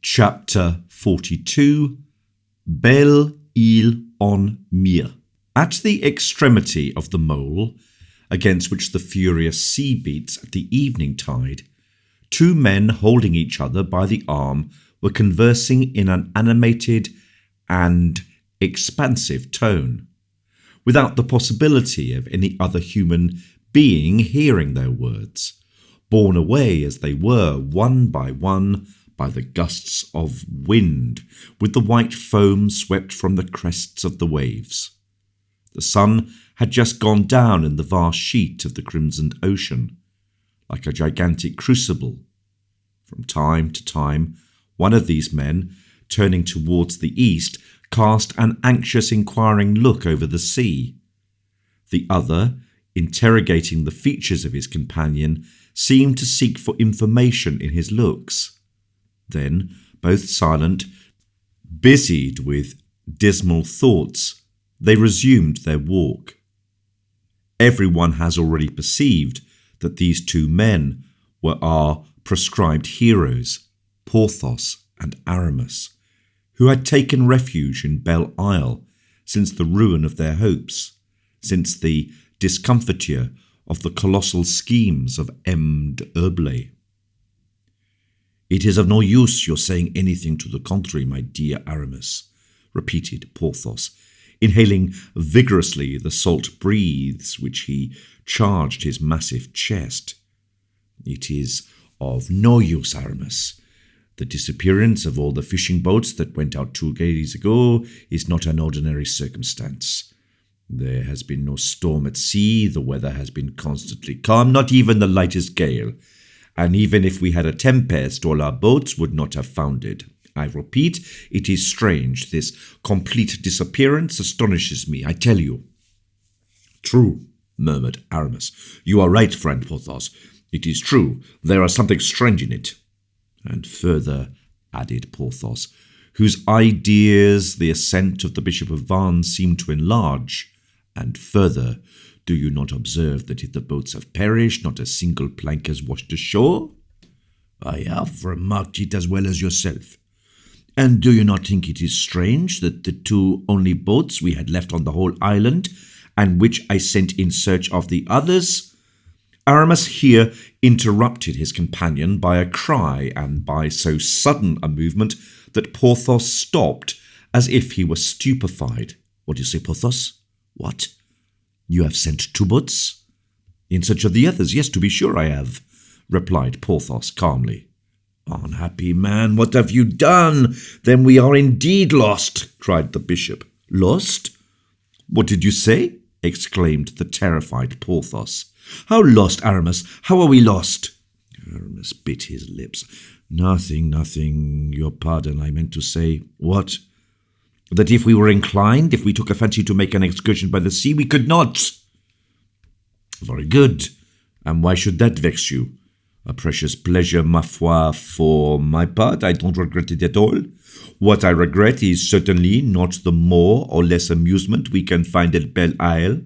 Chapter 42 Belle-Île-en-Mer. At the extremity of the mole, against which the furious sea beats at the evening tide, two men holding each other by the arm were conversing in an animated and expansive tone, without the possibility of any other human being hearing their words, borne away as they were, one by one, by the gusts of wind, with the white foam swept from the crests of the waves. The sun had just gone down in the vast sheet of the crimsoned ocean, like a gigantic crucible. From time to time, one of these men, turning towards the east, cast an anxious inquiring look over the sea. The other, interrogating the features of his companion, seemed to seek for information in his looks. Then, both silent, busied with dismal thoughts, they resumed their walk. Everyone has already perceived that these two men were our proscribed heroes, Porthos and Aramis, who had taken refuge in Belle-Isle since the ruin of their hopes, since the discomfiture of the colossal schemes of M. d'Herblay. "It is of no use your saying anything to the contrary, my dear Aramis," repeated Porthos, inhaling vigorously the salt breaths which he charged his massive chest. "It is of no use, Aramis. The disappearance of all the fishing boats that went out 2 days ago is not an ordinary circumstance. There has been no storm at sea, the weather has been constantly calm, not even the lightest gale. And even if we had a tempest, all our boats would not have foundered. I repeat, it is strange. This complete disappearance astonishes me, I tell you." "True," murmured Aramis. "You are right, friend Porthos. It is true. There is something strange in it." "And further," added Porthos, whose ideas the ascent of the Bishop of Vannes seemed to enlarge, "and further, do you not observe that if the boats have perished, not a single plank has washed ashore?" "I have remarked it as well as yourself." "And do you not think it is strange that the two only boats we had left on the whole island, and which I sent in search of the others—" Aramis here interrupted his companion by a cry and by so sudden a movement that Porthos stopped as if he were stupefied. "What do you say, Porthos? What? You have sent 2 boats?" "In search of the others, yes, to be sure I have," replied Porthos calmly. "Unhappy man, what have you done? Then we are indeed lost," cried the bishop. "Lost? What did you say?" exclaimed the terrified Porthos. "How lost, Aramis? How are we lost?" Aramis bit his lips. Nothing, your pardon, I meant to say." "What?" "That if we were inclined, if we took a fancy to make an excursion by the sea, we could not." "Very good. And why should that vex you? A precious pleasure, ma foi, for my part. I don't regret it at all. What I regret is certainly not the more or less amusement we can find at Belle-Isle.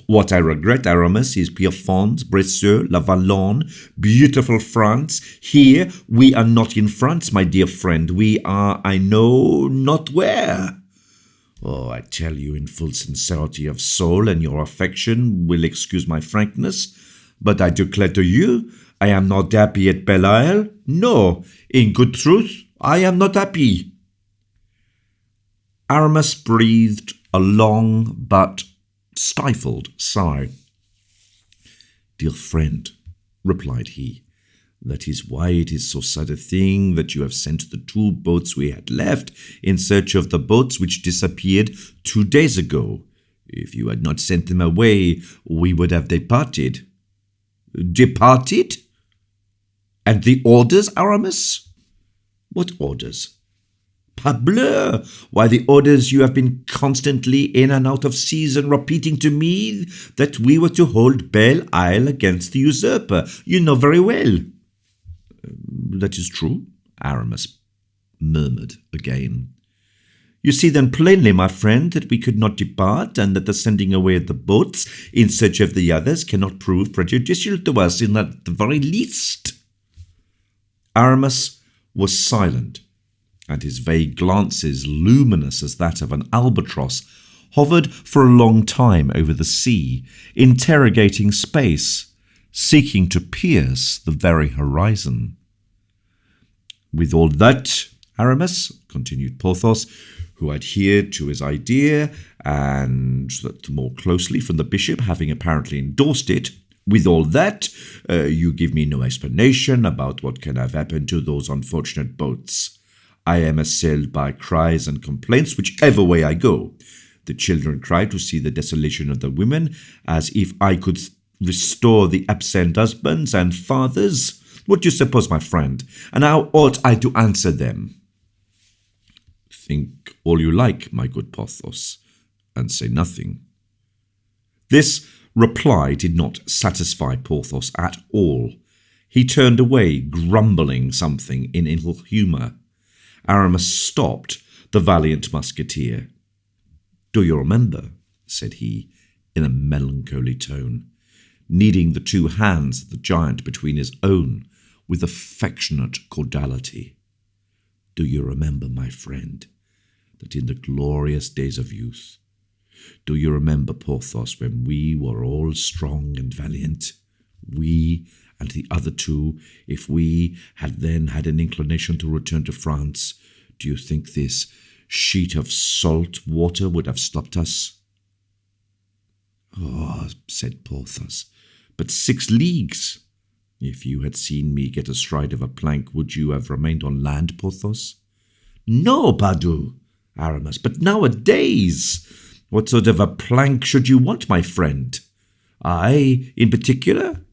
What I regret, Aramis, is Pierrefonds, Bresseux, La Vallonne, beautiful France. Here we are not in France, my dear friend. We are, I know not where. Oh, I tell you in full sincerity of soul, and your affection will excuse my frankness, but I declare to you, I am not happy at Belle-Isle. No, in good truth, I am not happy." Aramis breathed a long but stifled sigh. "Dear friend," replied he, "that is why it is so sad a thing that you have sent the 2 boats we had left in search of the boats which disappeared 2 days ago. If you had not sent them away, we would have departed." "Departed? And the orders, Aramis?" "What orders?" "Parbleu! Why, the orders you have been constantly in and out of season repeating to me, that we were to hold Belle-Isle against the usurper. You know very well." "That is true," Aramis murmured again. "You see then plainly, my friend, that we could not depart, and that the sending away of the boats in search of the others cannot prove prejudicial to us in at the very least." Aramis was silent, and his vague glances, luminous as that of an albatross, hovered for a long time over the sea, interrogating space, seeking to pierce the very horizon. "With all that, Aramis," continued Porthos, who adhered to his idea, and that more closely from the bishop having apparently endorsed it, "with all that, you give me no explanation about what can have happened to those unfortunate boats. I am assailed by cries and complaints whichever way I go. The children cry to see the desolation of the women, as if I could restore the absent husbands and fathers. What do you suppose, my friend? And how ought I to answer them?" "Think all you like, my good Porthos, and say nothing." This reply did not satisfy Porthos at all. He turned away, grumbling something in ill humour. Aramis stopped the valiant musketeer. "Do you remember," said he, in a melancholy tone, kneading the two hands of the giant between his own with affectionate cordiality, "do you remember, my friend, that in the glorious days of youth, do you remember, Porthos, when we were all strong and valiant, we and the other two, if we had then had an inclination to return to France, do you think this sheet of salt water would have stopped us?" "Oh," said Porthos, "but 6 leagues! If you had seen me get astride of a plank, would you have remained on land, Porthos?" "No, pardieu, Aramis, but nowadays, what sort of a plank should you want, my friend? I, in particular?"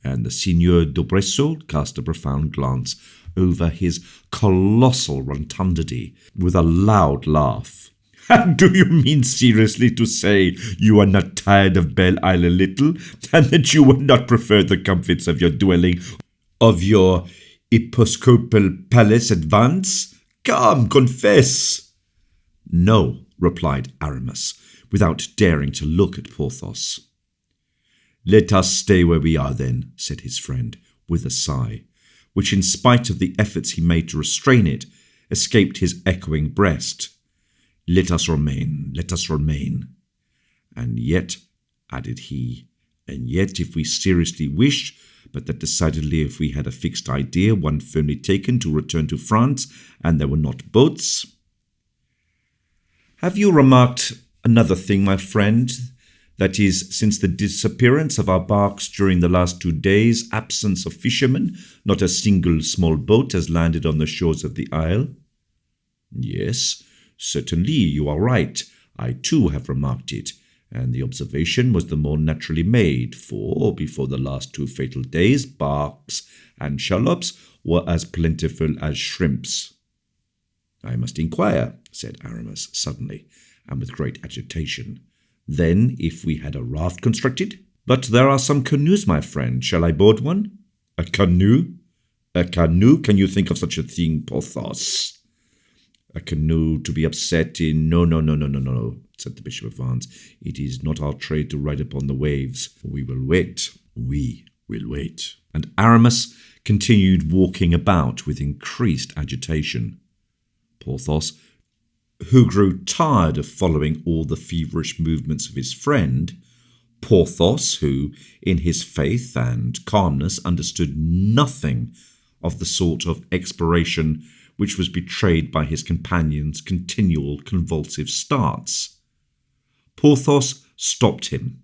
And the Signor d'Aubresseau cast a profound glance over his colossal rotundity with a loud laugh. "Do you mean seriously to say you are not tired of Belle Isle a little, and that you would not prefer the comforts of your dwelling, of your episcopal palace at Vannes? Come, confess." "No," replied Aramis, without daring to look at Porthos. "Let us stay where we are then," said his friend, with a sigh, which, in spite of the efforts he made to restrain it, escaped his echoing breast. "Let us remain, let us remain. And yet," added he, "and yet if we seriously wished, but that decidedly if we had a fixed idea, one firmly taken, to return to France, and there were not boats—" "Have you remarked another thing, my friend? That is, since the disappearance of our barks during the last 2 days, absence of fishermen, not a single small boat has landed on the shores of the isle?" "Yes, certainly, you are right. I too have remarked it, and the observation was the more naturally made, for before the last 2 fatal days, barks and shallops were as plentiful as shrimps." "I must inquire," said Aramis suddenly, and with great agitation. "Then, if we had a raft constructed? But there are some canoes, my friend. Shall I board one?" "A canoe? A canoe? Can you think of such a thing, Porthos? A canoe to be upset in? No, said the Bishop of Vannes. "It is not our trade to ride upon the waves. We will wait. We will wait." And Aramis continued walking about with increased agitation. Porthos, who grew tired of following all the feverish movements of his friend, Porthos, who, in his faith and calmness, understood nothing of the sort of expiration which was betrayed by his companion's continual convulsive starts. Porthos stopped him.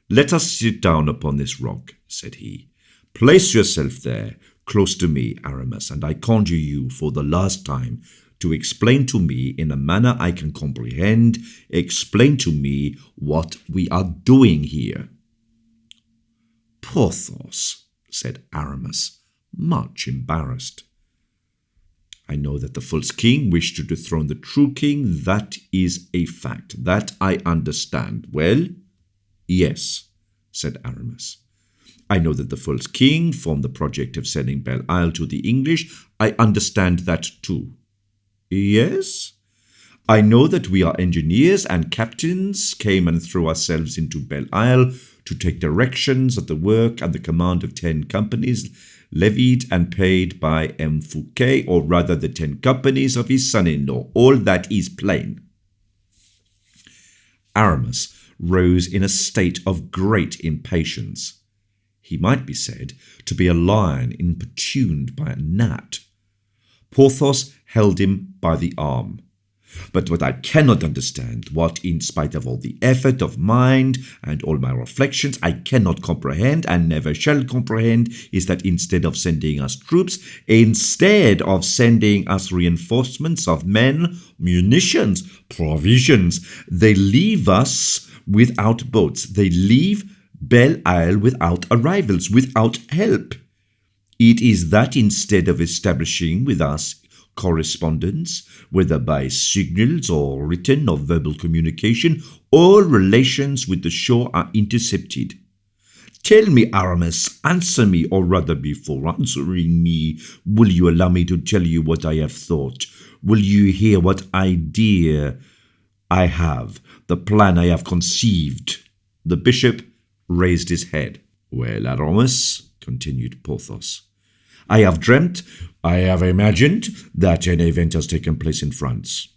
"Let us sit down upon this rock," said he. "Place yourself there, close to me, Aramis, and I conjure you for the last time to explain to me in a manner I can comprehend, explain to me what we are doing here." "Porthos," said Aramis, much embarrassed, "I know that the false king wished to dethrone the true king. That is a fact. That I understand. Well?" "Yes," said Aramis. "I know that the false king formed the project of selling Belle Isle to the English. I understand that too." "Yes?" "I know that we are engineers and captains, came and threw ourselves into Belle Isle to take directions of the work and the command of 10 companies, levied and paid by M. Fouquet, or rather the 10 companies of his son-in-law. All that is plain." Aramis rose in a state of great impatience. He might be said to be a lion importuned by a gnat. Porthos held him by the arm. "But what I cannot understand, what, in spite of all the effort of mind and all my reflections, I cannot comprehend and never shall comprehend, is that instead of sending us reinforcements of men, munitions, provisions, they leave us without boats. They leave Belle Isle without arrivals, without help. It is that instead of establishing with us correspondence, whether by signals or written or verbal communication, all relations with the shore are intercepted. Tell me, Aramis, answer me, or rather before answering me, will you allow me to tell you what I have thought? Will you hear what idea I have, the plan I have conceived?" The bishop raised his head. "Well, Aramis," continued Porthos, I have imagined that an event has taken place in France.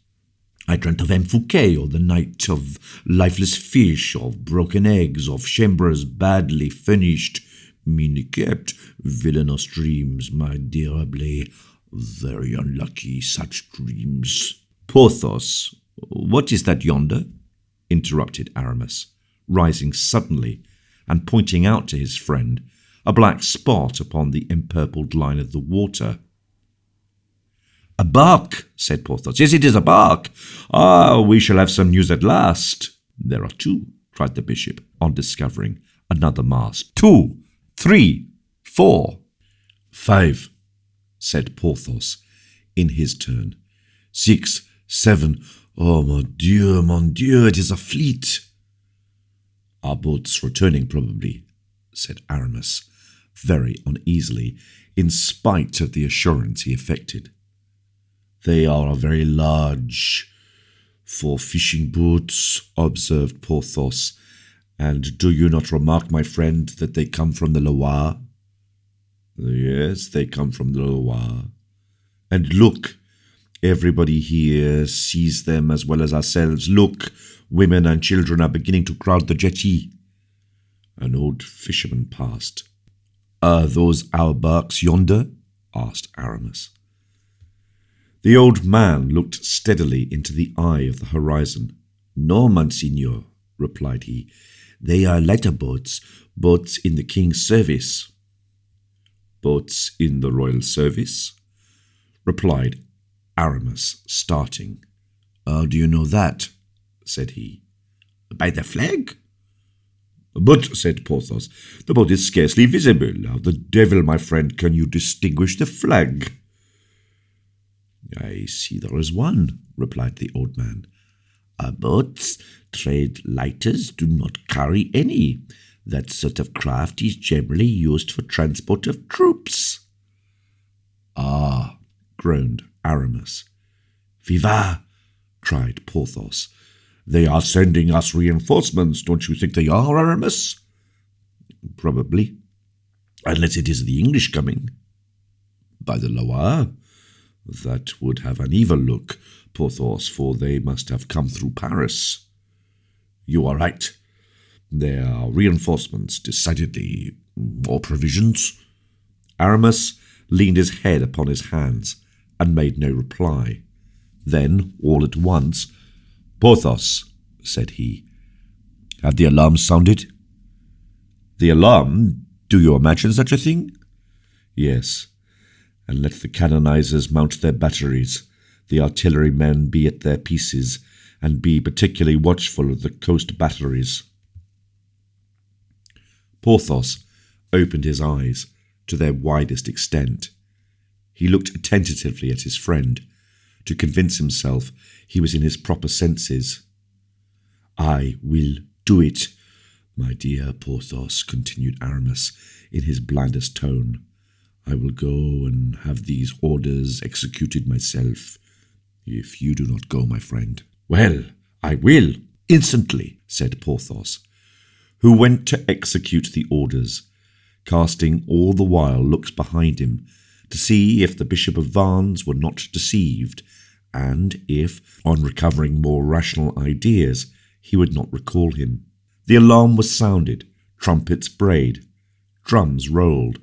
I dreamt of M. Fouquet, or the night of lifeless fish, of broken eggs, of chambers badly furnished, meanly kept, villainous dreams, my dear Abbe, very unlucky such dreams." "Porthos, what is that yonder?" interrupted Aramis, rising suddenly and pointing out to his friend a black spot upon the empurpled line of the water. "A bark," said Porthos. "Yes, it is a bark. Ah, we shall have some news at last." "There are two," cried the bishop, on discovering another mast. "2, 3, 4, 5, said Porthos in his turn. 6, 7, oh, mon Dieu, it is a fleet." "Our boats returning, probably," said Aramis, very uneasily, in spite of the assurance he affected. "They are very large for fishing boats," observed Porthos. "And do you not remark, my friend, that they come from the Loire?" "Yes, they come from the Loire. And look, everybody here sees them as well as ourselves. Look, women and children are beginning to crowd the jetty." An old fisherman passed. "Are those our barks yonder?" asked Aramis. The old man looked steadily into the eye of the horizon. "No, Monseigneur," replied he. "They are lighter boats, boats in the king's service." "Boats in the royal service?" replied Aramis, starting. "How do you know that?" said he. "By the flag." "But," said Porthos, "the boat is scarcely visible. How the devil, my friend, can you distinguish the flag?" "I see there is one," replied the old man. "Our boats, trade lighters, do not carry any. That sort of craft is generally used for transport of troops." "Ah," groaned Aramis. "Viva!" cried Porthos. "They are sending us reinforcements. Don't you think they are, Aramis?" "Probably, unless it is the English coming." "By the Loire? That would have an evil look, Porthos, for they must have come through Paris." "You are right. There are reinforcements, decidedly, or provisions." Aramis leaned his head upon his hands and made no reply. Then, all at once, "Porthos," said he, "have the alarm sounded?" "The alarm? Do you imagine such a thing?" "Yes, and let the cannonizers mount their batteries, the artillerymen be at their pieces, and be particularly watchful of the coast batteries." Porthos opened his eyes to their widest extent. He looked attentively at his friend, to convince himself he was in his proper senses. "I will do it, my dear Porthos," continued Aramis in his blandest tone. "I will go and have these orders executed myself, if you do not go, my friend." "Well, I will, instantly," said Porthos, who went to execute the orders, casting all the while looks behind him to see if the Bishop of Vannes were not deceived, and if, on recovering more rational ideas, he would not recall him. The alarm was sounded, trumpets brayed, drums rolled.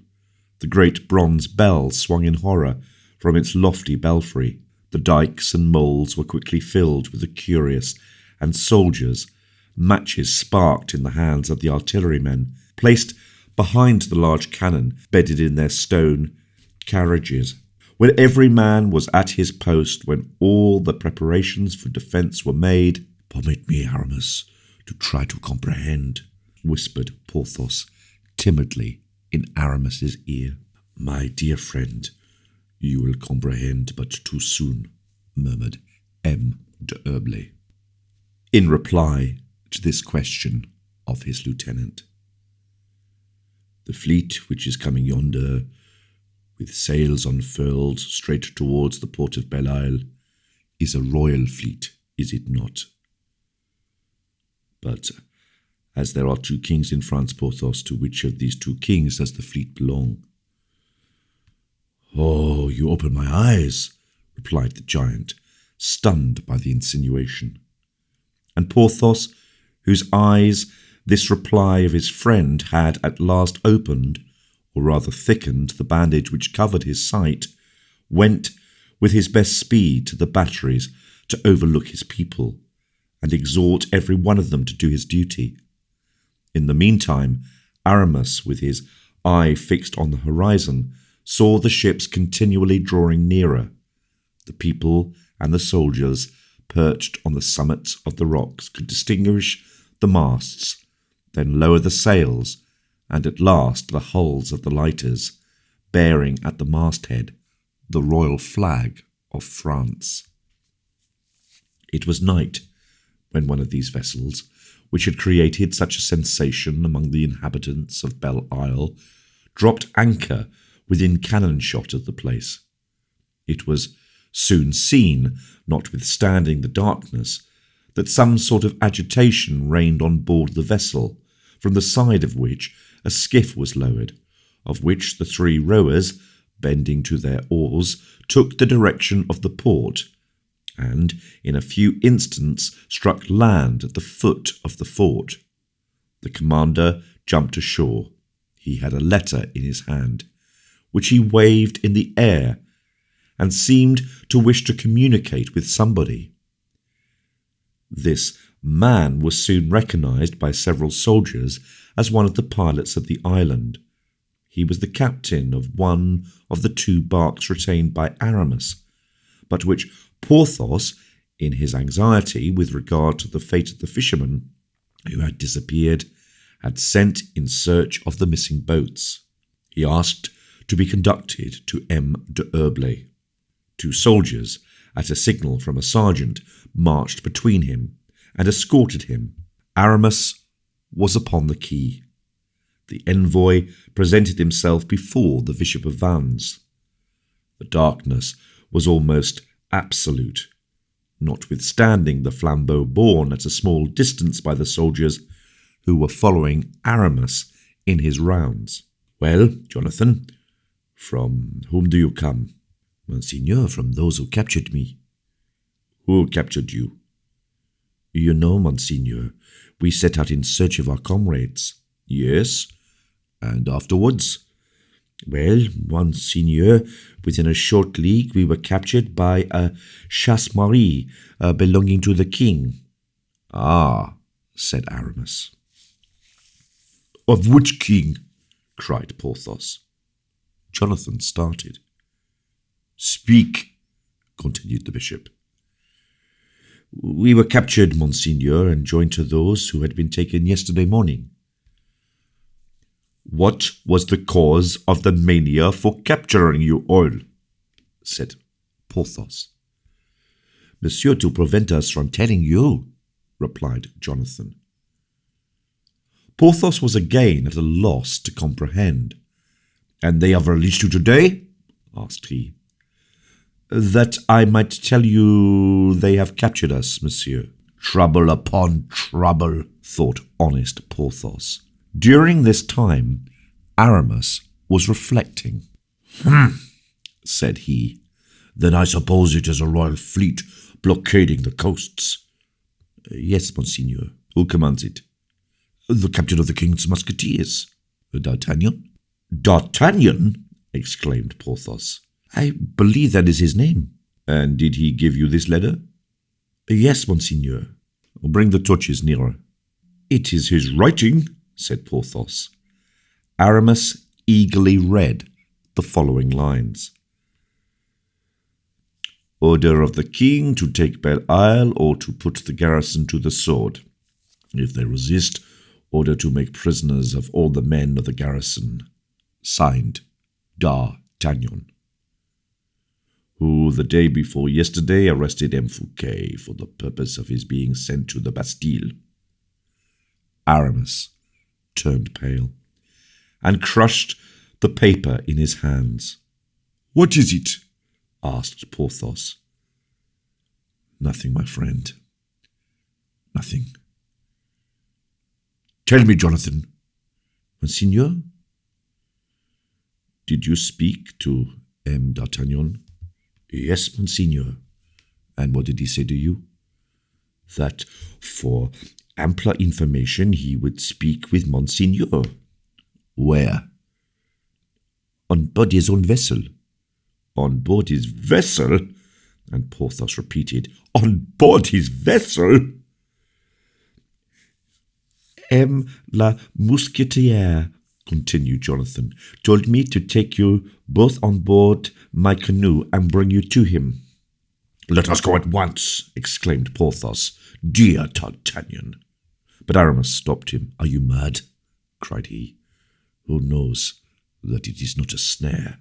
The great bronze bell swung in horror from its lofty belfry. The dykes and moles were quickly filled with the curious, and soldiers, matches sparked in the hands of the artillerymen, placed behind the large cannon bedded in their stone carriages. When every man was at his post, when all the preparations for defence were made, "Permit me, Aramis, to try to comprehend," whispered Porthos timidly in Aramis's ear. "My dear friend, you will comprehend but too soon," murmured M. d'Herblay, in reply to this question of his lieutenant. "The fleet which is coming yonder, with sails unfurled straight towards the port of Belle Isle, is a royal fleet, is it not? But as there are 2 kings in France, Porthos, to which of these 2 kings does the fleet belong?" "Oh, you open my eyes," replied the giant, stunned by the insinuation. And Porthos, whose eyes this reply of his friend had at last opened, or rather thickened, the bandage which covered his sight, went with his best speed to the batteries to overlook his people, and exhort every one of them to do his duty. In the meantime, Aramis, with his eye fixed on the horizon, saw the ships continually drawing nearer. The people and the soldiers, perched on the summits of the rocks, could distinguish the masts, then lower the sails, and at last the hulls of the lighters, bearing at the masthead the royal flag of France. It was night when one of these vessels, which had created such a sensation among the inhabitants of Belle Isle, dropped anchor within cannon shot of the place. It was soon seen, notwithstanding the darkness, that some sort of agitation reigned on board the vessel, from the side of which a skiff was lowered, of which the 3 rowers, bending to their oars, took the direction of the port, and in a few instants struck land at the foot of the fort. The commander jumped ashore. He had a letter in his hand, which he waved in the air, and seemed to wish to communicate with somebody. This man was soon recognized by several soldiers as one of the pilots of the island. He was the captain of one of the 2 barks retained by Aramis, but which Porthos, in his anxiety with regard to the fate of the fisherman who had disappeared, had sent in search of the missing boats. He asked to be conducted to M. d'Herblay. 2 soldiers, at a signal from a sergeant, marched between him and escorted him. Aramis was upon the quay. The envoy presented himself before the Bishop of Vannes. The darkness was almost absolute, notwithstanding the flambeau borne at a small distance by the soldiers who were following Aramis in his rounds. "Well, Jonathan, from whom do you come?" "Monseigneur, from those who captured me." "Who captured you?" "You know, Monseigneur, we set out in search of our comrades." "Yes, and afterwards?" "Well, Monseigneur, within a short league we were captured by a chasse-marée belonging to the king." "Ah," said Aramis. "Of which king?" cried Porthos. Jonathan started. "Speak," continued the bishop. "We were captured, Monseigneur, and joined to those who had been taken yesterday morning." "What was the cause of the mania for capturing you all?" said Porthos. "Monsieur, to prevent us from telling you," replied Jonathan. Porthos was again at a loss to comprehend. "And they have released you today?" asked he. "That I might tell you they have captured us, monsieur." "Trouble upon trouble," thought honest Porthos. During this time, Aramis was reflecting. Said he. Then I suppose it is a royal fleet blockading the coasts. Yes, Monseigneur. Who commands it? The captain of the king's musketeers. D'Artagnan? D'Artagnan? Exclaimed Porthos. I believe that is his name. And did he give you this letter? Yes, Monseigneur. Bring the torches nearer. It is his writing, said Porthos. Aramis eagerly read the following lines. Order of the king to take Belle Isle or to put the garrison to the sword. If they resist, order to make prisoners of all the men of the garrison. Signed, D'Artagnan, who the day before yesterday arrested M. Fouquet for the purpose of his being sent to the Bastille. Aramis turned pale and crushed the paper in his hands. What is it? Asked Porthos. Nothing, my friend. Nothing. Tell me, Jonathan. Monseigneur? Did you speak to M. D'Artagnan? Yes, Monseigneur. And what did he say to you? That for ampler information he would speak with Monseigneur. Where? On board his own vessel. On board his vessel? And Porthos repeated, On board his vessel? M. la Mousquetaire, continued Jonathan, told me to take you both on board my canoe and bring you to him. Let us go at once, exclaimed Porthos. Dear D'Artagnan. But Aramis stopped him. Are you mad? Cried he. Who knows that it is not a snare?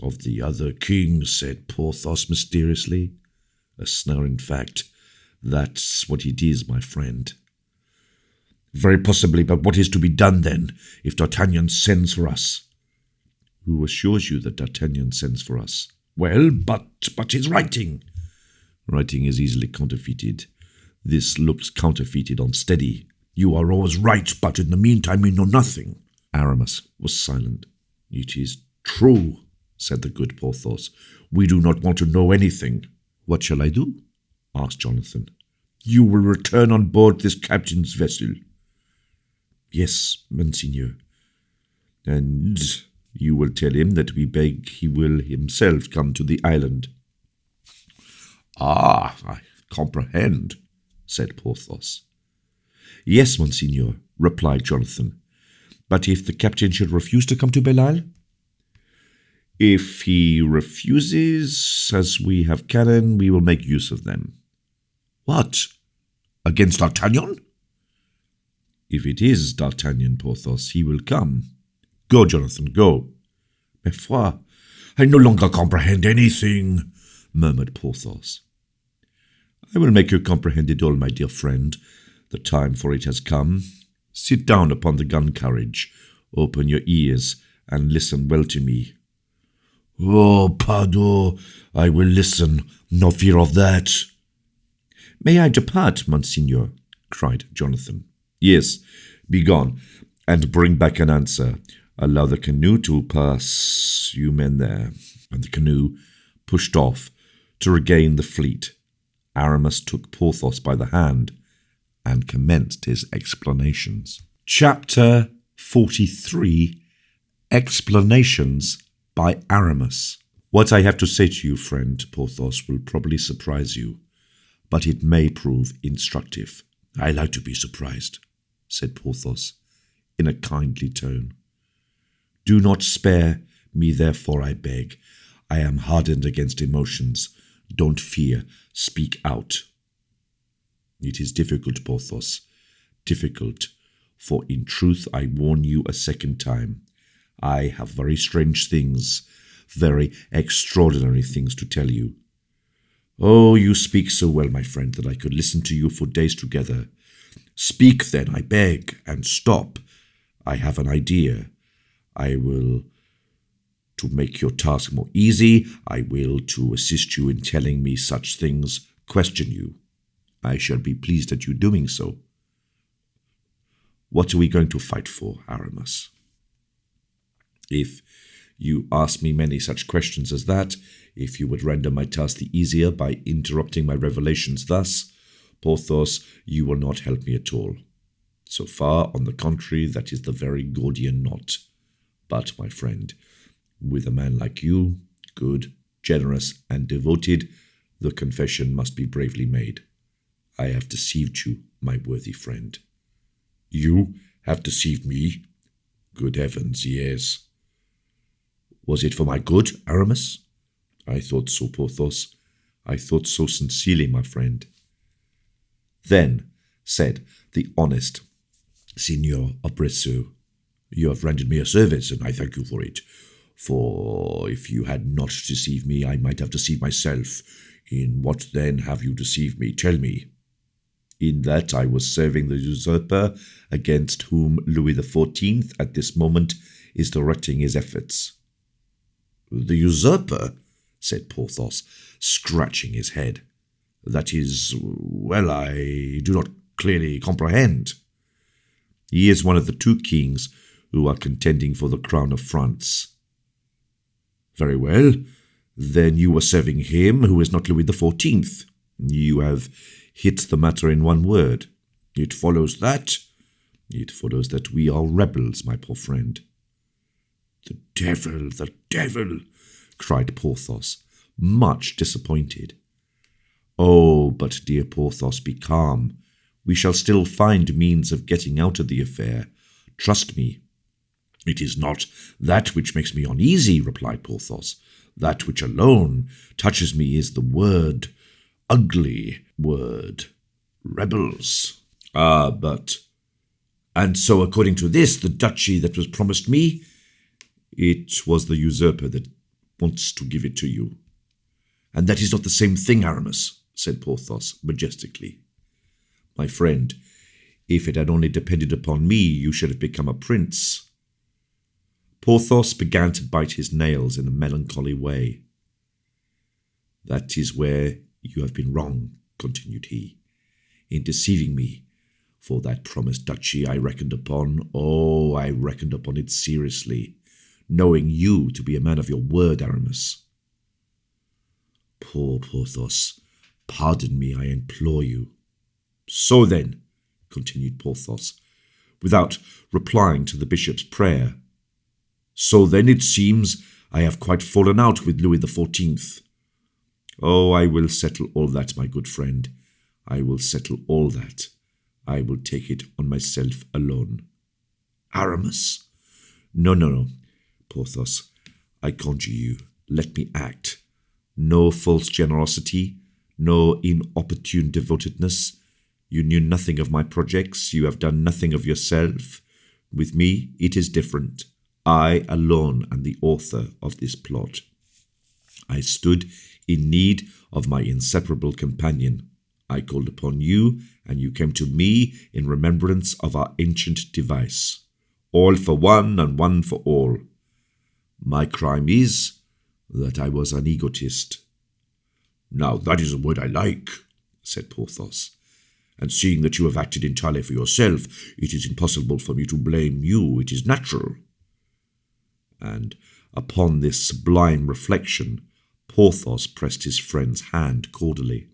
Of the other king, said Porthos mysteriously. A snare, in fact. That's what it is, my friend. Very possibly, but what is to be done then, if D'Artagnan sends for us? Who assures you that D'Artagnan sends for us? Well, but his writing. Writing is easily counterfeited. This looks counterfeited unsteady. You are always right, but in the meantime we know nothing. Aramis was silent. It is true, said the good Porthos. We do not want to know anything. What shall I do? Asked Jonathan. You will return on board this captain's vessel. Yes, Monseigneur. And you will tell him that we beg he will himself come to the island. Ah, I comprehend, said Porthos. Yes, Monseigneur, replied Jonathan. But if the captain should refuse to come to Belle Isle? If he refuses, as we have cannon, we will make use of them. What? Against D'Artagnan? If it is D'Artagnan, Porthos, he will come. Go, Jonathan, go. Ma foi, I no longer comprehend anything, murmured Porthos. I will make you comprehend it all, my dear friend. The time for it has come. Sit down upon the gun carriage, open your ears, and listen well to me. Oh, pardon, I will listen, no fear of that. May I depart, Monseigneur? Cried Jonathan. Yes, be gone, and bring back an answer. Allow the canoe to pass, you men there. And the canoe pushed off to regain the fleet. Aramis took Porthos by the hand and commenced his explanations. Chapter 43. Explanations by Aramis. What I have to say to you, friend Porthos, will probably surprise you, but it may prove instructive. I like to be surprised, said Porthos, in a kindly tone. Do not spare me, therefore, I beg. I am hardened against emotions. Don't fear. Speak out. It is difficult, Porthos. Difficult, for in truth I warn you a second time. I have very strange things, very extraordinary things to tell you. Oh, you speak so well, my friend, that I could listen to you for days together. Speak then, I beg, and stop. I have an idea. I will, to make your task more easy, I will, to assist you in telling me such things, question you. I shall be pleased at you doing so. What are we going to fight for, Aramis? If you ask me many such questions as that, if you would render my task the easier by interrupting my revelations thus, Porthos, you will not help me at all. So far, on the contrary, that is the very Gordian knot. But, my friend, with a man like you, good, generous, and devoted, the confession must be bravely made. I have deceived you, my worthy friend. You have deceived me? Good heavens, yes. Was it for my good, Aramis? I thought so, Porthos. I thought so sincerely, my friend. Then said the honest Signor of Bresseux, you have rendered me a service, and I thank you for it. For if you had not deceived me, I might have deceived myself. In what then have you deceived me? Tell me. In that I was serving the usurper against whom Louis XIV at this moment is directing his efforts. The usurper? Said Porthos, scratching his head. That is, well, I do not clearly comprehend. He is one of the two kings who are contending for the crown of France. Very well. Then you were serving him who is not Louis XIV. You have hit the matter in one word. It follows that? It follows that we are rebels, my poor friend. The devil, cried Porthos, much disappointed. Oh, but dear Porthos, be calm. We shall still find means of getting out of the affair. Trust me. It is not that which makes me uneasy, replied Porthos. That which alone touches me is the word, ugly word, rebels. Ah, but... And so, according to this, the duchy that was promised me? It was the usurper that wants to give it to you. And that is not the same thing, Aramis, said Porthos majestically. My friend, if it had only depended upon me, you should have become a prince. Porthos began to bite his nails in a melancholy way. That is where you have been wrong, continued he, in deceiving me. For that promised duchy I reckoned upon, I reckoned upon it seriously, knowing you to be a man of your word, Aramis. Poor Porthos, pardon me, I implore you. So then, continued Porthos, without replying to the bishop's prayer, so then it seems I have quite fallen out with Louis XIV. Oh, I will settle all that, my good friend. I will settle all that. I will take it on myself alone. Aramis? No, Porthos. I conjure you, let me act. No false generosity, no inopportune devotedness. You knew nothing of my projects. You have done nothing of yourself. With me, it is different. I alone am the author of this plot. I stood in need of my inseparable companion. I called upon you, and you came to me in remembrance of our ancient device. All for one, and one for all. My crime is that I was an egotist. Now that is a word I like, said Porthos. And seeing that you have acted entirely for yourself, it is impossible for me to blame you. It is natural. And upon this sublime reflection, Porthos pressed his friend's hand cordially.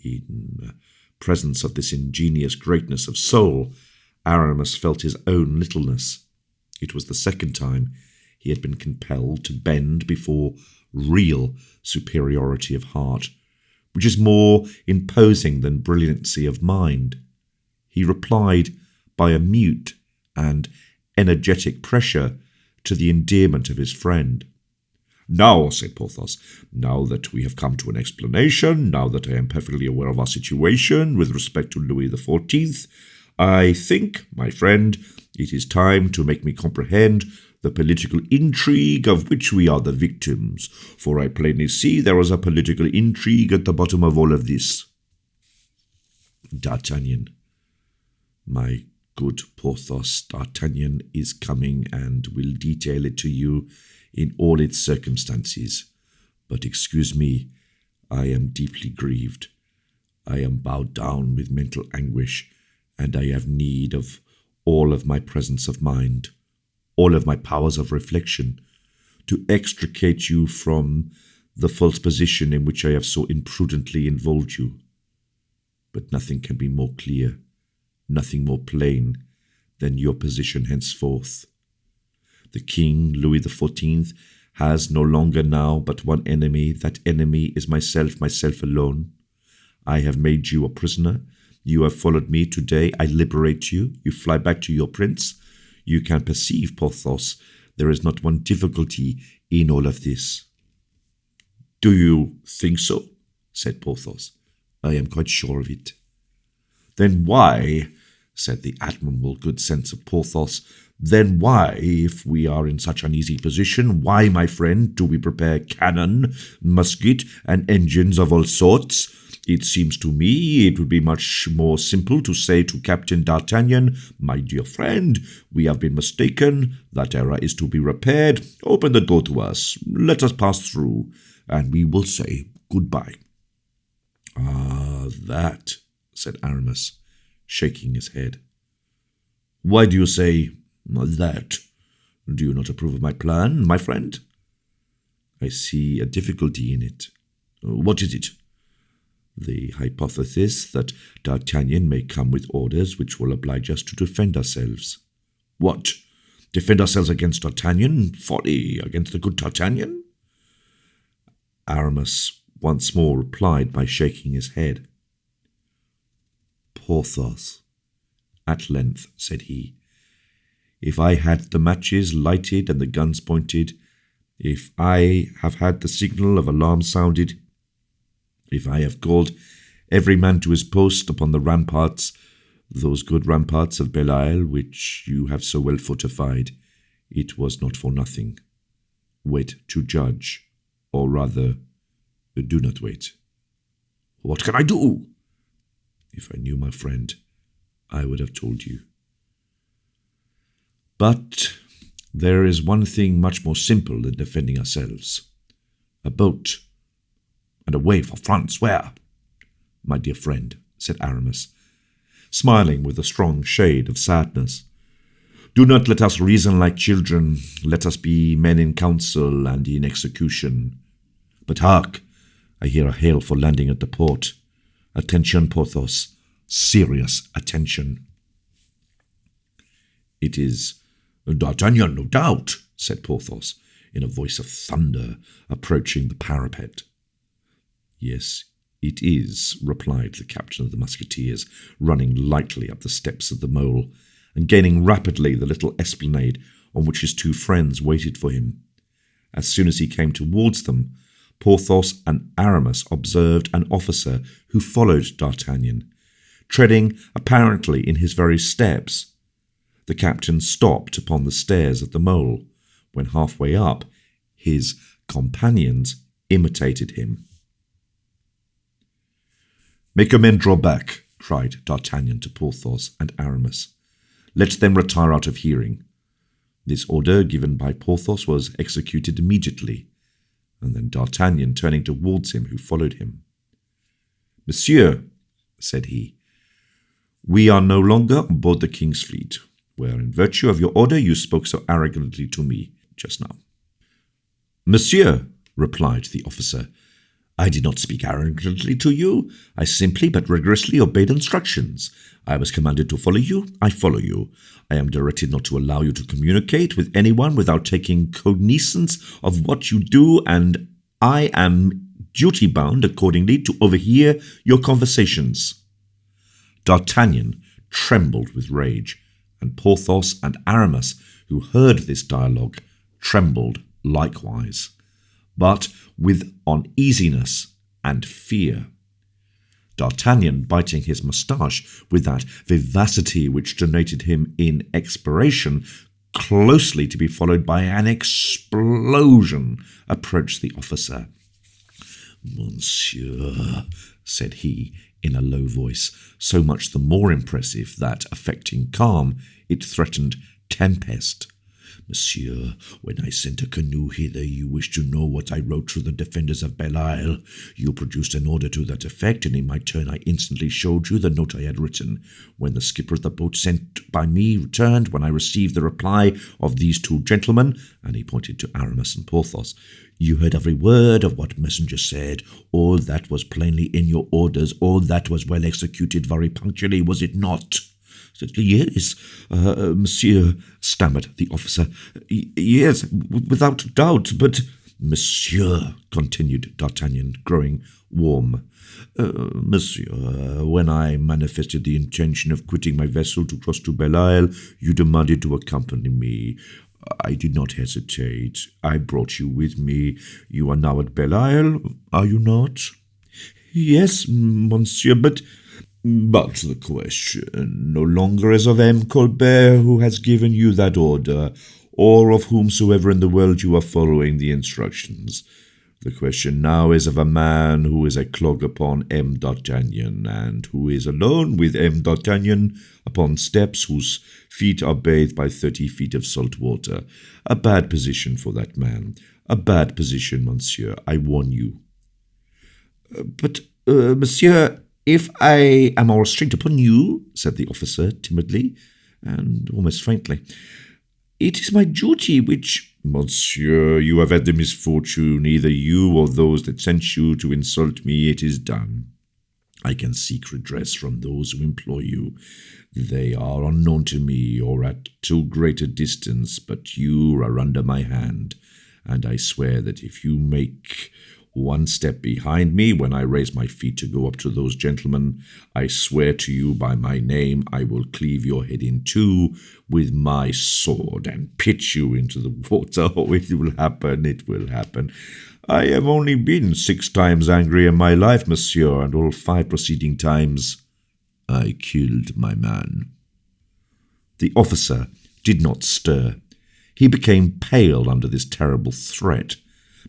In presence of this ingenious greatness of soul, Aramis felt his own littleness. It was the second time he had been compelled to bend before real superiority of heart, which is more imposing than brilliancy of mind. He replied by a mute and energetic pressure to the endearment of his friend. Now, said Porthos, now that we have come to an explanation, now that I am perfectly aware of our situation with respect to Louis XIV, I think, my friend, it is time to make me comprehend the political intrigue of which we are the victims, for I plainly see there is a political intrigue at the bottom of all of this. D'Artagnan, my good Porthos, D'Artagnan is coming and will detail it to you in all its circumstances. But excuse me, I am deeply grieved. I am bowed down with mental anguish, and I have need of all of my presence of mind. all of my powers of reflection, to extricate you from the false position in which I have so imprudently involved you. But nothing can be more clear, nothing more plain than your position henceforth. The King, Louis XIV, has no longer now but one enemy. That enemy is myself alone. I have made you a prisoner. You have followed me today. I liberate you. You fly back to your prince. You can perceive, Porthos, there is not one difficulty in all of this. Do you think so? Said Porthos. I am quite sure of it. Then why, said the admirable good sense of Porthos, then why, if we are in such an easy position, why, my friend, do we prepare cannon, musket, and engines of all sorts? It seems to me it would be much more simple to say to Captain D'Artagnan, my dear friend, we have been mistaken, that error is to be repaired, open the door to us, let us pass through, and we will say goodbye. Ah, that, said Aramis, shaking his head. Why do you say that? Do you not approve of my plan, my friend? I see a difficulty in it. What is it? The hypothesis that D'Artagnan may come with orders which will oblige us to defend ourselves. What? Defend ourselves against D'Artagnan? Folly! Against the good D'Artagnan? Aramis once more replied by shaking his head. Porthos, at length said he, if I had the matches lighted and the guns pointed, if I have had the signal of alarm sounded, if I have called every man to his post upon the ramparts, those good ramparts of Belle-Isle which you have so well fortified, it was not for nothing. Wait to judge, or rather, do not wait. What can I do? If I knew, my friend, I would have told you. But there is one thing much more simple than defending ourselves. A boat, and away for France. Where? My dear friend, said Aramis, smiling with a strong shade of sadness. Do not let us reason like children. Let us be men in council and in execution. But hark! I hear a hail for landing at the port. Attention, Porthos. Serious attention. It is D'Artagnan, no doubt, said Porthos, in a voice of thunder, approaching the parapet. Yes, it is, replied the captain of the musketeers, running lightly up the steps of the mole, and gaining rapidly the little esplanade on which his two friends waited for him. As soon as he came towards them, Porthos and Aramis observed an officer who followed D'Artagnan, treading apparently in his very steps. The captain stopped upon the stairs of the mole. When halfway up, his companions imitated him. Make your men draw back, cried D'Artagnan to Porthos and Aramis. Let them retire out of hearing. This order given by Porthos was executed immediately, and then D'Artagnan turning towards him who followed him. Monsieur, said he, we are no longer on board the king's fleet, where in virtue of your order you spoke so arrogantly to me just now. Monsieur, replied the officer, I did not speak arrogantly to you. I simply but rigorously obeyed instructions. I was commanded to follow you. I follow you. I am directed not to allow you to communicate with anyone without taking cognizance of what you do, and I am duty-bound accordingly to overhear your conversations. D'Artagnan trembled with rage, and Porthos and Aramis, who heard this dialogue, trembled likewise, but with uneasiness and fear. D'Artagnan, biting his moustache with that vivacity which denoted him in expiration, closely to be followed by an explosion, approached the officer. Monsieur, said he, in a low voice, so much the more impressive that, affecting calm, it threatened tempest. Monsieur, when I sent a canoe hither, you wished to know what I wrote to the defenders of Belle-Isle. You produced an order to that effect, and in my turn I instantly showed you the note I had written. When the skipper of the boat sent by me returned, when I received the reply of these two gentlemen, and he pointed to Aramis and Porthos, you heard every word of what messenger said. All that was plainly in your orders. All that was well executed very punctually, was it not? Yes, monsieur, stammered the officer. Yes, without doubt, but... Monsieur, continued D'Artagnan, growing warm. Monsieur, when I manifested the intention of quitting my vessel to cross to Belle-Isle, you demanded to accompany me. I did not hesitate. I brought you with me. You are now at Belle-Isle, are you not? Yes, monsieur, but the question no longer is of M. Colbert, who has given you that order, or of whomsoever in the world you are following the instructions. The question now is of a man who is a clog upon M. D'Artagnan, and who is alone with M. D'Artagnan upon steps whose feet are bathed by 30 feet of salt water. A bad position for that man. A bad position, monsieur, I warn you. But, monsieur, if I am all restraint upon you, said the officer timidly, and almost faintly, it is my duty which... Monsieur, you have had the misfortune, either you or those that sent you to insult me. It is done. I can seek redress from those who employ you. They are unknown to me, or at too great a distance, but you are under my hand, and I swear that if you make one step behind me when I raise my feet to go up to those gentlemen, I swear to you by my name I will cleave your head in two with my sword and pitch you into the water. Oh, it will happen, it will happen. I have only been 6 times angry in my life, monsieur, and all 5 preceding times I killed my man. The officer did not stir. He became pale under this terrible threat,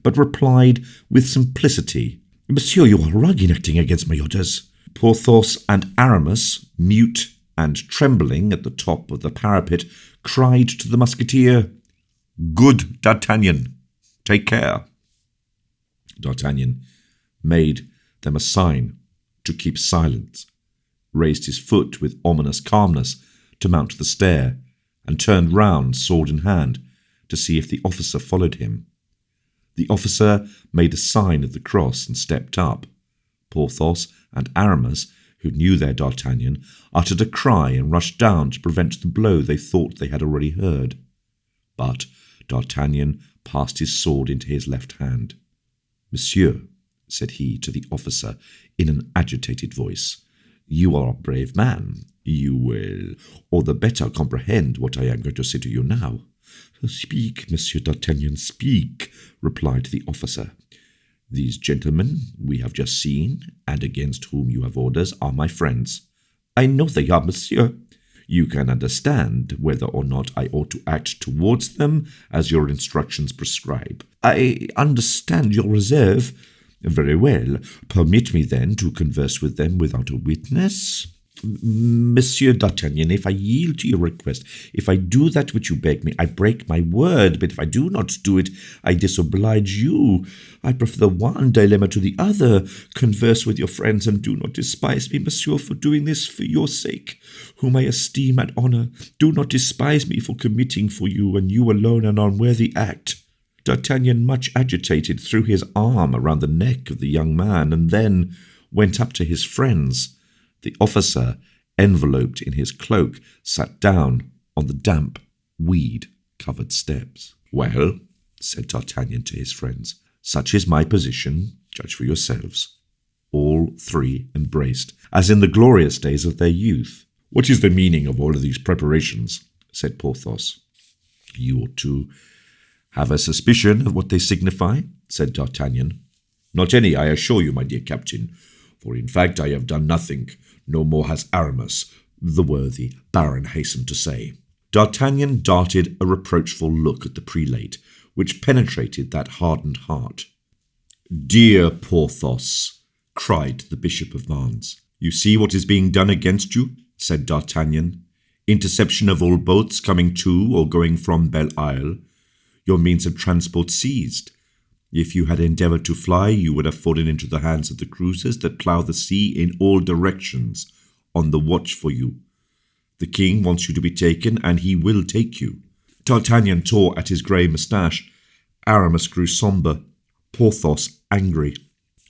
but replied with simplicity, Monsieur, you are wrong in acting against my orders. Porthos and Aramis, mute and trembling at the top of the parapet, cried to the musketeer, Good D'Artagnan, take care. D'Artagnan made them a sign to keep silence, raised his foot with ominous calmness to mount the stair, and turned round, sword in hand, to see if the officer followed him. The officer made a sign of the cross and stepped up. Porthos and Aramis, who knew their D'Artagnan, uttered a cry and rushed down to prevent the blow they thought they had already heard. But D'Artagnan passed his sword into his left hand. Monsieur, said he to the officer in an agitated voice, you are a brave man. You will all the better comprehend what I am going to say to you now. Speak, Monsieur D'Artagnan, speak, replied the officer. These gentlemen we have just seen, and against whom you have orders, are my friends. I know they are, monsieur. You can understand whether or not I ought to act towards them as your instructions prescribe. I understand your reserve. Very well. Permit me then to converse with them without a witness. Monsieur D'Artagnan, if I yield to your request, if I do that which you beg me, I break my word, but if I do not do it, I disoblige you. I prefer the one dilemma to the other. Converse with your friends, and do not despise me, monsieur, for doing this for your sake, whom I esteem and honour. Do not despise me for committing for you, and you alone, an unworthy act. D'Artagnan, much agitated, threw his arm around the neck of the young man, and then went up to his friends. The officer, enveloped in his cloak, sat down on the damp, weed-covered steps. Well, said D'Artagnan to his friends, such is my position, judge for yourselves. All 3 embraced, as in the glorious days of their youth. What is the meaning of all of these preparations? Said Porthos. You ought to have a suspicion of what they signify, said D'Artagnan. Not any, I assure you, my dear captain, for in fact I have done nothing. No more has Aramis, the worthy baron hastened to say. D'Artagnan darted a reproachful look at the prelate, which penetrated that hardened heart. Dear Porthos, cried the Bishop of Vannes. You see what is being done against you, said D'Artagnan. interception of all boats coming to or going from Belle Isle, your means of transport seized. If you had endeavoured to fly, you would have fallen into the hands of the cruisers that plough the sea in all directions, on the watch for you. The king wants you to be taken, and he will take you. D'Artagnan tore at his grey moustache. Aramis grew sombre. Porthos angry.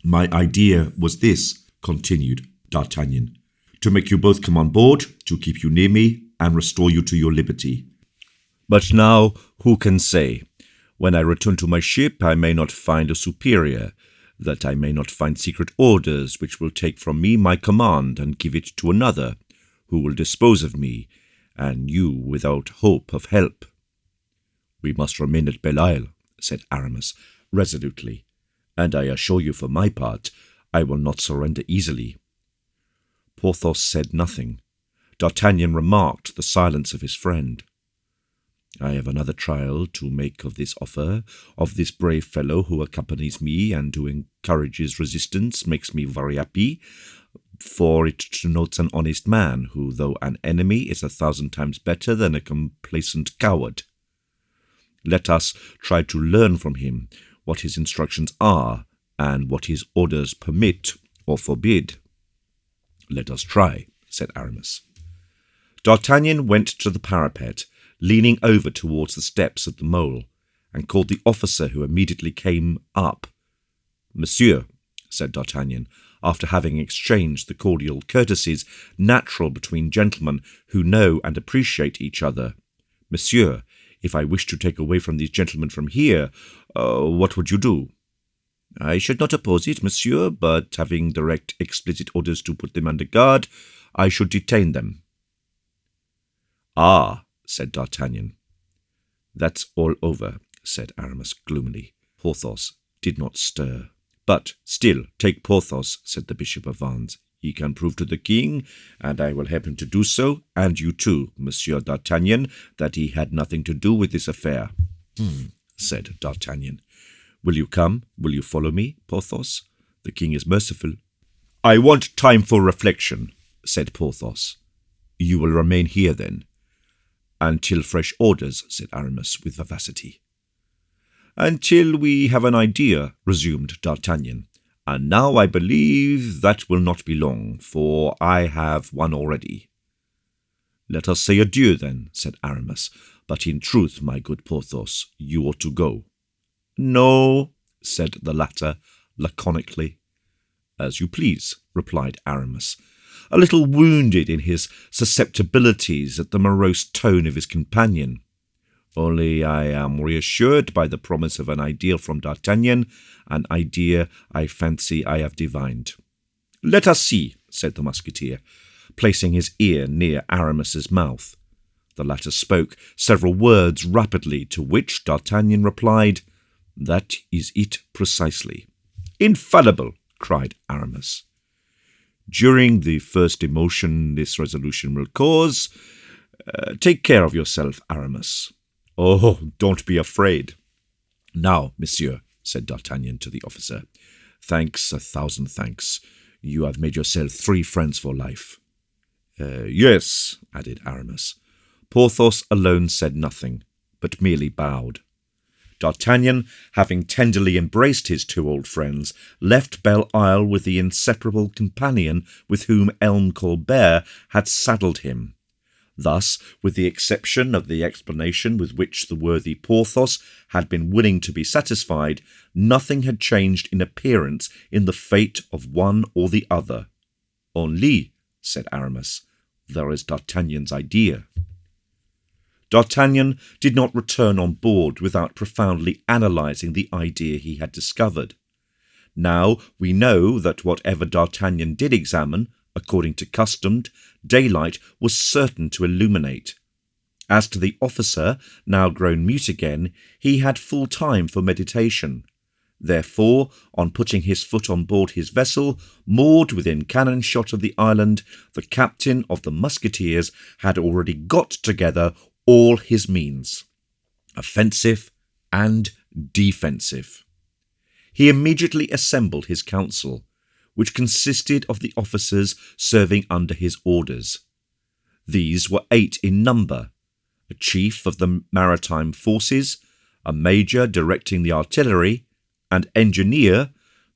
My idea was this, continued D'Artagnan, to make you both come on board, to keep you near me, and restore you to your liberty. But now, who can say? When I return to my ship, I may not find a superior, that I may not find secret orders which will take from me my command and give it to another, who will dispose of me, and you without hope of help. We must remain at Belle Isle, said Aramis, resolutely, and I assure you for my part, I will not surrender easily. Porthos said nothing. D'Artagnan remarked the silence of his friend. I have another trial to make of this offer, of this brave fellow who accompanies me and who encourages resistance makes me very happy, for it denotes an honest man who, though an enemy, is 1,000 times better than a complacent coward. Let us try to learn from him what his instructions are and what his orders permit or forbid. Let us try, said Aramis. D'Artagnan went to the parapet, leaning over towards the steps of the mole, and called the officer who immediately came up. Monsieur, said D'Artagnan, after having exchanged the cordial courtesies natural between gentlemen who know and appreciate each other. Monsieur, if I wish to take away from these gentlemen from here, what would you do? I should not oppose it, monsieur, but having direct explicit orders to put them under guard, I should detain them. Ah, said D'Artagnan. That's all over, said Aramis gloomily. Porthos did not stir. But still, take Porthos, said the Bishop of Vannes. He can prove to the king, and I will help him to do so, and you too, Monsieur D'Artagnan, that he had nothing to do with this affair. Said D'Artagnan. Will you come? Will you follow me, Porthos? The king is merciful. I want time for reflection, said Porthos. You will remain here, then? Until fresh orders, said Aramis with vivacity. Until we have an idea, resumed D'Artagnan. And now I believe that will not be long, for I have one already. Let us say adieu, then, said Aramis. But in truth, my good Porthos, you ought to go. No, said the latter, laconically. As you please, replied Aramis, a little wounded in his susceptibilities at the morose tone of his companion. Only I am reassured by the promise of an idea from D'Artagnan, an idea I fancy I have divined. Let us see, said the musketeer, placing his ear near Aramis's mouth. The latter spoke several words rapidly, to which D'Artagnan replied, That is it precisely. Infallible, cried Aramis. During the first emotion this resolution will cause, take care of yourself, Aramis. Oh, don't be afraid. Now, monsieur, said D'Artagnan to the officer, thanks, 1,000 thanks. You have made yourself 3 friends for life. Yes, added Aramis. Porthos alone said nothing, but merely bowed. D'Artagnan, having tenderly embraced his 2 old friends, left Belle Isle with the inseparable companion with whom Elme Colbert had saddled him. Thus, with the exception of the explanation with which the worthy Porthos had been willing to be satisfied, nothing had changed in appearance in the fate of one or the other. Only, said Aramis, there is D'Artagnan's idea. D'Artagnan did not return on board without profoundly analysing the idea he had discovered. Now we know that whatever D'Artagnan did examine, according to custom, daylight was certain to illuminate. As to the officer, now grown mute again, he had full time for meditation. Therefore, on putting his foot on board his vessel, moored within cannon shot of the island, the captain of the musketeers had already got together all his means, offensive and defensive. He immediately assembled his council, which consisted of the officers serving under his orders. These were 8 in number: a chief of the maritime forces, a major directing the artillery, an engineer,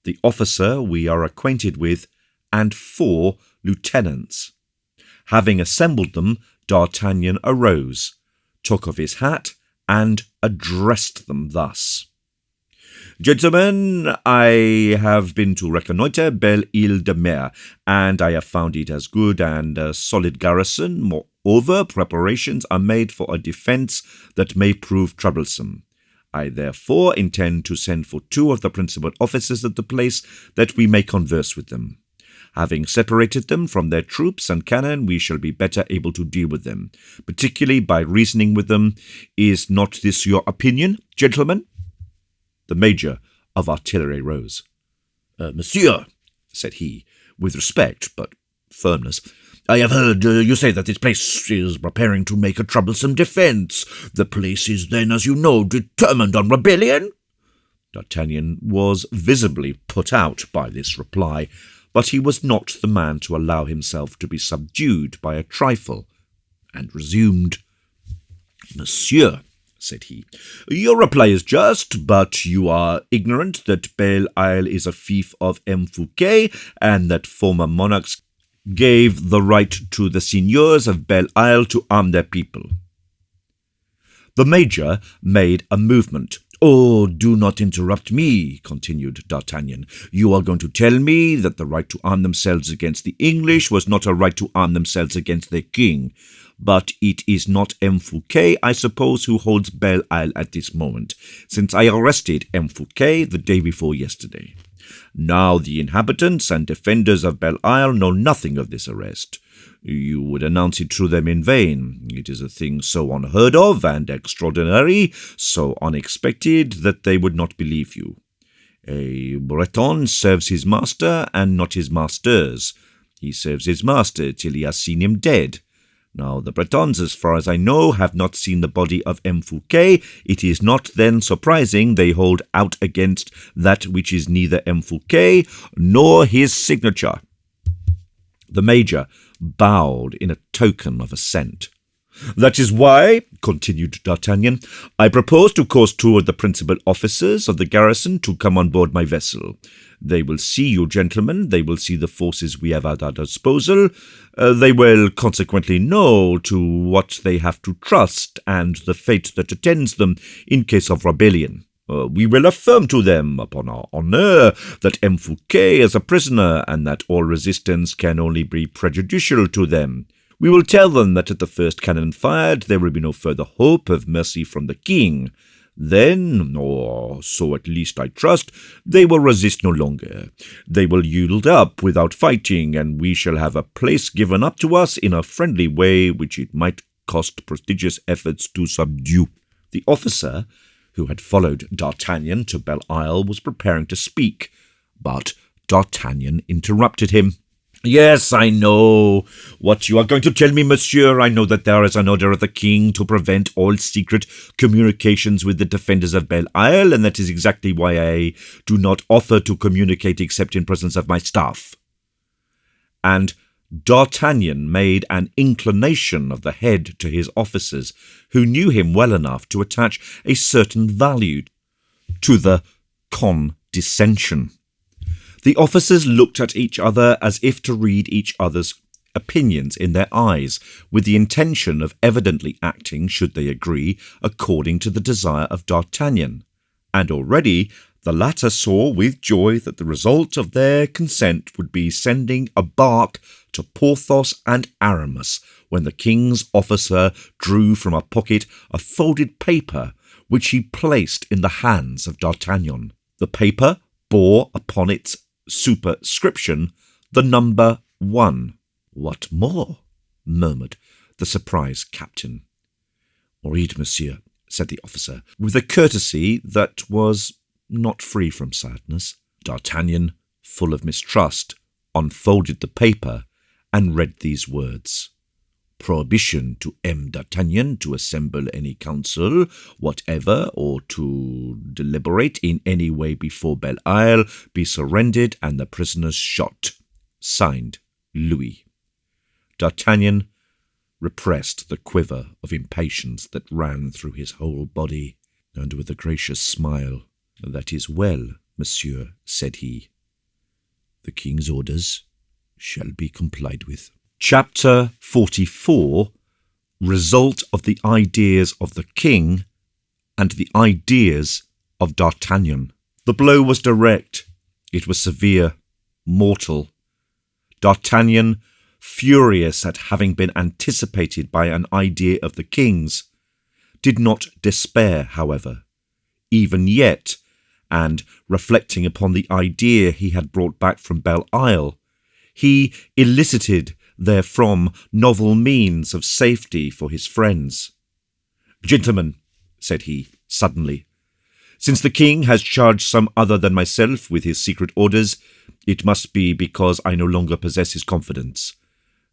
the officer we are acquainted with, and 4 lieutenants. Having assembled them, D'Artagnan arose, took off his hat, and addressed them thus: "Gentlemen, I have been to reconnoitre Belle-Île-de-Mer, and I have found it as good and a solid garrison. Moreover, preparations are made for a defence that may prove troublesome. I therefore intend to send for 2 of the principal officers of the place, that we may converse with them. Having separated them from their troops and cannon, we shall be better able to deal with them, particularly by reasoning with them. Is not this your opinion, gentlemen?" The major of artillery rose. "Monsieur," said he, with respect but firmness, "I have heard you say that this place is preparing to make a troublesome defence. The place is then, as you know, determined on rebellion?" D'Artagnan was visibly put out by this reply, but he was not the man to allow himself to be subdued by a trifle, and resumed: "Monsieur," said he, "your reply is just, but you are ignorant that Belle-Isle is a fief of M. Fouquet, and that former monarchs gave the right to the seigneurs of Belle-Isle to arm their people." The major made a movement. "Oh, do not interrupt me," continued D'Artagnan. "You are going to tell me that the right to arm themselves against the English was not a right to arm themselves against their king. But it is not M. Fouquet, I suppose, who holds Belle-Isle at this moment, since I arrested M. Fouquet the day before yesterday. Now the inhabitants and defenders of Belle-Isle know nothing of this arrest. You would announce it to them in vain. It is a thing so unheard of and extraordinary, so unexpected, that they would not believe you. A Breton serves his master and not his masters. He serves his master till he has seen him dead. Now the Bretons, as far as I know, have not seen the body of M. Fouquet. It is not then surprising they hold out against that which is neither M. Fouquet nor his signature." The major bowed in a token of assent. "That is why," continued D'Artagnan, "I propose to cause 2 of the principal officers of the garrison to come on board my vessel. They will see you, gentlemen. They will see the forces we have at our disposal. They will consequently know to what they have to trust, and the fate that attends them in case of rebellion. We will affirm to them, upon our honour, that M. Fouquet is a prisoner, and that all resistance can only be prejudicial to them. We will tell them that at the first cannon fired there will be no further hope of mercy from the king. Then, or so at least I trust, they will resist no longer. They will yield up without fighting, and we shall have a place given up to us in a friendly way which it might cost prodigious efforts to subdue." The officer who had followed D'Artagnan to Belle-Isle was preparing to speak, but D'Artagnan interrupted him. "Yes, I know what you are going to tell me, monsieur. I know that there is an order of the king to prevent all secret communications with the defenders of Belle-Isle, and that is exactly why I do not offer to communicate except in presence of my staff." And D'Artagnan made an inclination of the head to his officers, who knew him well enough to attach a certain value to the condescension. The officers looked at each other as if to read each other's opinions in their eyes, with the intention of evidently acting, should they agree, according to the desire of D'Artagnan. And already the latter saw with joy that the result of their consent would be sending a bark to Porthos and Aramis, when the king's officer drew from a pocket a folded paper, which he placed in the hands of D'Artagnan. The paper bore upon its superscription the number 1. "What more?" murmured the surprised captain. "Read, monsieur," said the officer, with a courtesy that was not free from sadness. D'Artagnan, full of mistrust, unfolded the paper and read these words: "Prohibition to M. D'Artagnan to assemble any council whatever, or to deliberate in any way before Belle-Isle, be surrendered and the prisoners shot. Signed, Louis." D'Artagnan repressed the quiver of impatience that ran through his whole body, and with a gracious smile, "That is well, monsieur," said he. "The king's orders shall be complied with." Chapter 44, Result of the Ideas of the King and the Ideas of D'Artagnan. The blow was direct. It was severe, mortal. D'Artagnan, furious at having been anticipated by an idea of the king's, did not despair, however, even yet, and, reflecting upon the idea he had brought back from Belle Isle, he elicited therefrom novel means of safety for his friends. "Gentlemen," said he, suddenly, "since the king has charged some other than myself with his secret orders, it must be because I no longer possess his confidence,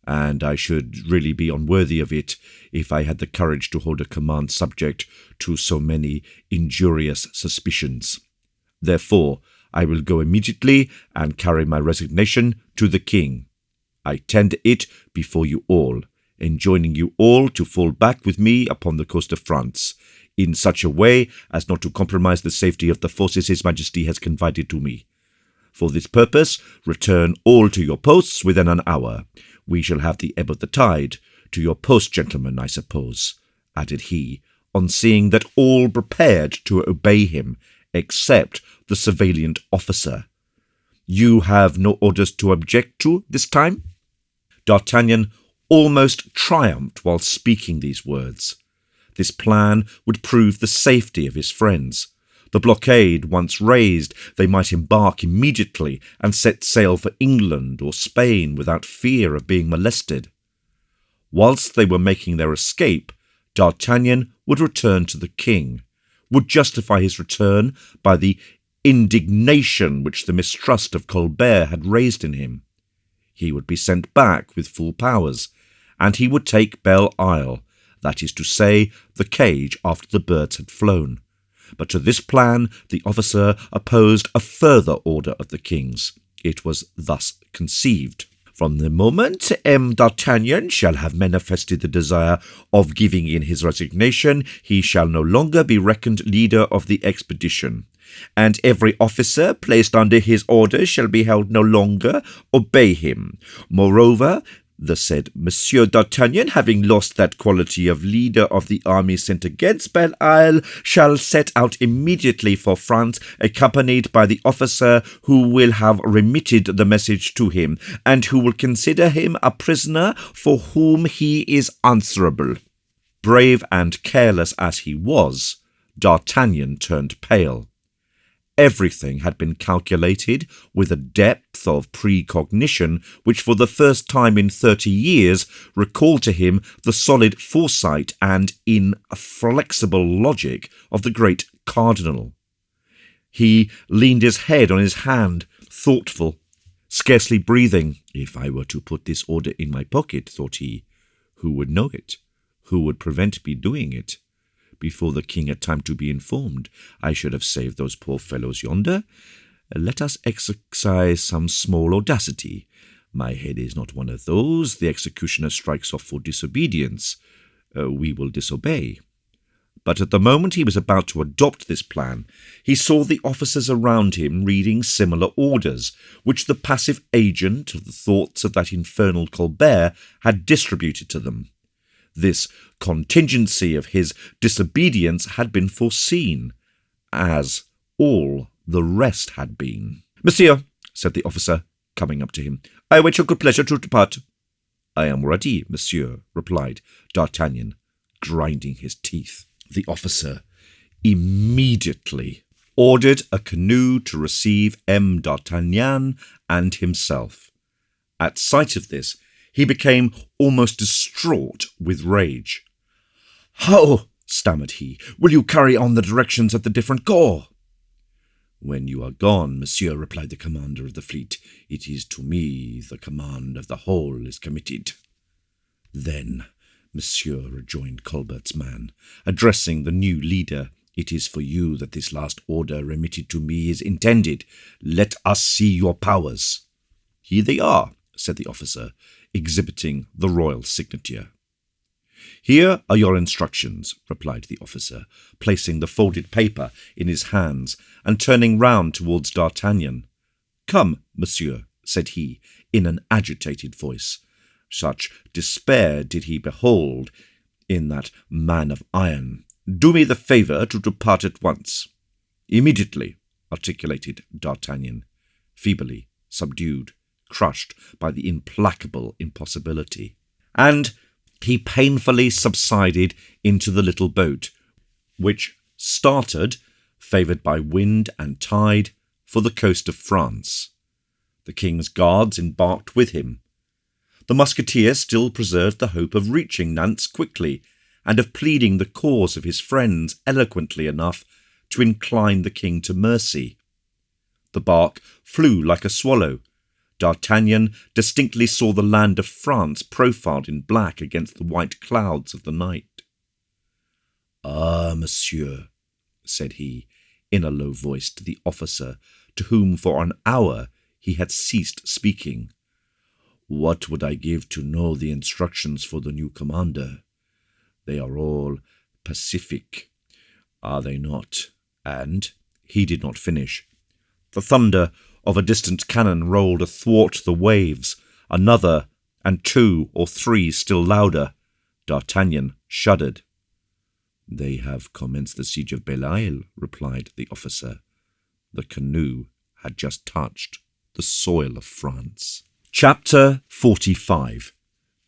and I should really be unworthy of it if I had the courage to hold a command subject to so many injurious suspicions. Therefore, I will go immediately and carry my resignation to the king. I tender it before you all, enjoining you all to fall back with me upon the coast of France, in such a way as not to compromise the safety of the forces His Majesty has confided to me. For this purpose, return all to your posts within an hour. We shall have the ebb of the tide. To your post, gentlemen, I suppose," added he, on seeing that all prepared to obey him, except the surveillant officer. "You have no orders to object to this time?" D'Artagnan almost triumphed while speaking these words. This plan would prove the safety of his friends. The blockade once raised, they might embark immediately and set sail for England or Spain without fear of being molested. Whilst they were making their escape, D'Artagnan would return to the king, would justify his return by the indignation which the mistrust of Colbert had raised in him. He would be sent back with full powers, and he would take Belle Isle, that is to say, the cage after the birds had flown. But to this plan the officer opposed a further order of the king's. It was thus conceived: "From the moment D'Artagnan shall have manifested the desire of giving in his resignation, he shall no longer be reckoned leader of the expedition, and every officer placed under his orders shall be held no longer obey him. Moreover, the said Monsieur D'Artagnan, having lost that quality of leader of the army sent against Belle Isle, shall set out immediately for France, accompanied by the officer who will have remitted the message to him, and who will consider him a prisoner for whom he is answerable." Brave and careless as he was, D'Artagnan turned pale. Everything had been calculated with a depth of precognition which for the first time in 30 years recalled to him the solid foresight and inflexible logic of the great cardinal. He leaned his head on his hand, thoughtful, scarcely breathing. "If I were to put this order in my pocket," thought he, "who would know it? Who would prevent me doing it? Before the king had time to be informed, I should have saved those poor fellows yonder. Let us exercise some small audacity. My head is not one of those the executioner strikes off for disobedience. We will disobey." But at the moment he was about to adopt this plan, he saw the officers around him reading similar orders, which the passive agent of the thoughts of that infernal Colbert had distributed to them. This contingency of his disobedience had been foreseen, as all the rest had been. "Monsieur," said the officer, coming up to him, "I await your good pleasure to depart." "I am ready, monsieur," replied D'Artagnan, grinding his teeth. The officer immediately ordered a canoe to receive D'Artagnan and himself. At sight of this, he became almost distraught with rage. "How," stammered he, "will you carry on the directions of the different corps?" "When you are gone, monsieur," replied the commander of the fleet, "it is to me the command of the whole is committed." "Then, monsieur," rejoined Colbert's man, addressing the new leader, "it is for you that this last order remitted to me is intended. Let us see your powers." "Here they are," said the officer, exhibiting the royal signature. "Here are your instructions," replied the officer, placing the folded paper in his hands and turning round towards D'Artagnan. "Come, monsieur," said he, in an agitated voice. Such despair did he behold in that man of iron. "Do me the favour to depart at once." "Immediately," articulated D'Artagnan, feebly, subdued, crushed by the implacable impossibility. And he painfully subsided into the little boat, which started, favoured by wind and tide, for the coast of France. The king's guards embarked with him. The musketeer still preserved the hope of reaching Nantes quickly, and of pleading the cause of his friends eloquently enough to incline the king to mercy. The bark flew like a swallow. D'Artagnan distinctly saw the land of France profiled in black against the white clouds of the night. "Ah, monsieur," said he, in a low voice to the officer, to whom for an hour he had ceased speaking, "what would I give to know the instructions for the new commander? They are all pacific, are they not?" And he did not finish. The thunder of a distant cannon rolled athwart the waves, another, and two or three still louder. D'Artagnan shuddered. "They have commenced the siege of Belle-Isle," replied the officer. The canoe had just touched the soil of France. Chapter 45.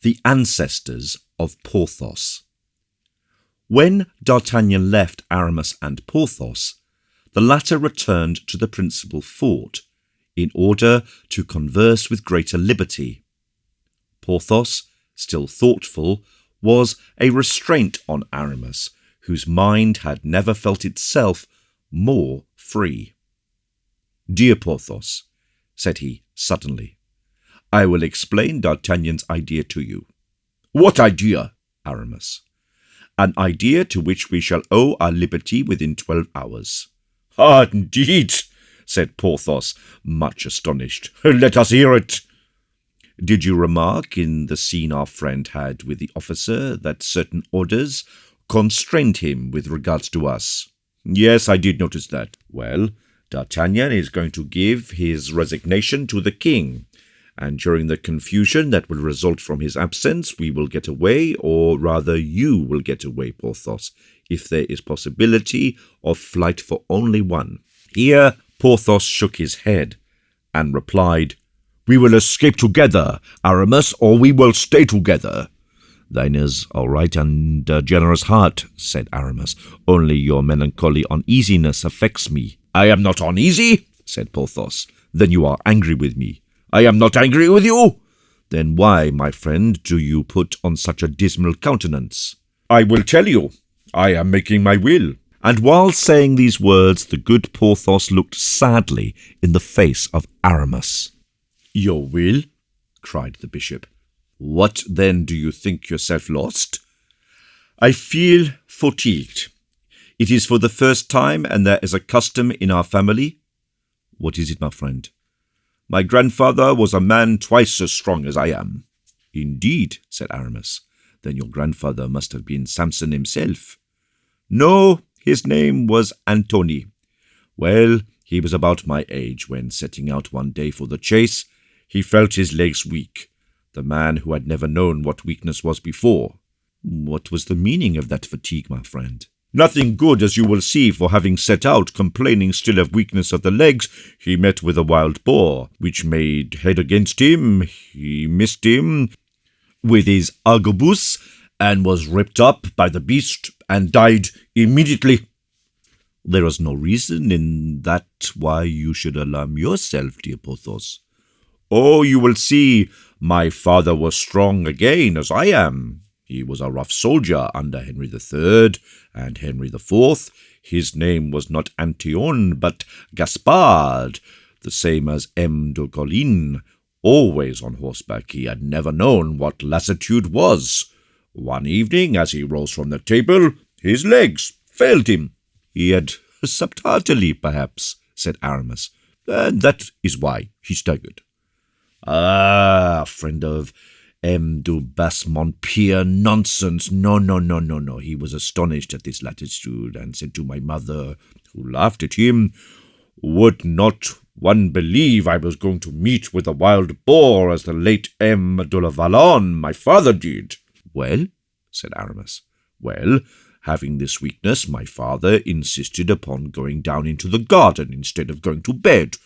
The Ancestors of Porthos. When D'Artagnan left Aramis and Porthos, the latter returned to the principal fort, in order to converse with greater liberty. Porthos, still thoughtful, was a restraint on Aramis, whose mind had never felt itself more free. "Dear Porthos," said he suddenly, "I will explain D'Artagnan's idea to you." "What idea?" Aramis. "An idea to which we shall owe our liberty within 12 hours. "Ah, indeed," said Porthos, much astonished. "Let us hear it." "Did you remark in the scene our friend had with the officer that certain orders constrained him with regards to us?" "Yes, I did notice that." "Well, D'Artagnan is going to give his resignation to the king, and during the confusion that will result from his absence, we will get away, or rather you will get away, Porthos, if there is possibility of flight for only one." Here Porthos shook his head and replied, "We will escape together, Aramis, or we will stay together." "Thine is a right and a generous heart," said Aramis. "Only your melancholy uneasiness affects me." "I am not uneasy," said Porthos. "Then you are angry with me." "I am not angry with you." "Then why, my friend, do you put on such a dismal countenance?" "I will tell you. I am making my will." And while saying these words, the good Porthos looked sadly in the face of Aramis. "Your will?" cried the bishop. "What, then, do you think yourself lost?" "I feel fatigued. It is for the first time, and there is a custom in our family." "What is it, my friend?" "My grandfather was a man twice as strong as I am." "Indeed," said Aramis. "Then your grandfather must have been Samson himself." "No, his name was Antony. Well, he was about my age when, setting out one day for the chase, he felt his legs weak, the man who had never known what weakness was before." "What was the meaning of that fatigue, my friend?" "Nothing good, as you will see, for having set out, complaining still of weakness of the legs, he met with a wild boar, which made head against him. He missed him with his arquebus, and was ripped up by the beast, and died immediately." "There is no reason in that why you should alarm yourself, dear Porthos." "Oh, you will see, my father was strong again, as I am. He was a rough soldier under Henry III and Henry IV. His name was not Antion, but Gaspard, the same as M. de Coligny. Always on horseback, he had never known what lassitude was. One evening, as he rose from the table, his legs failed him." "He had supped heartily, perhaps," said Aramis, "and that is why he staggered." "Ah, friend of Du Bassement Pier, nonsense. No. He was astonished at this latitude, and said to my mother, who laughed at him, Would not one believe I was going to meet with a wild boar, as the late M. de la Vallon, my father, did? Well, said Aramis, well, having this weakness, my father insisted upon going down into the garden instead of going to bed.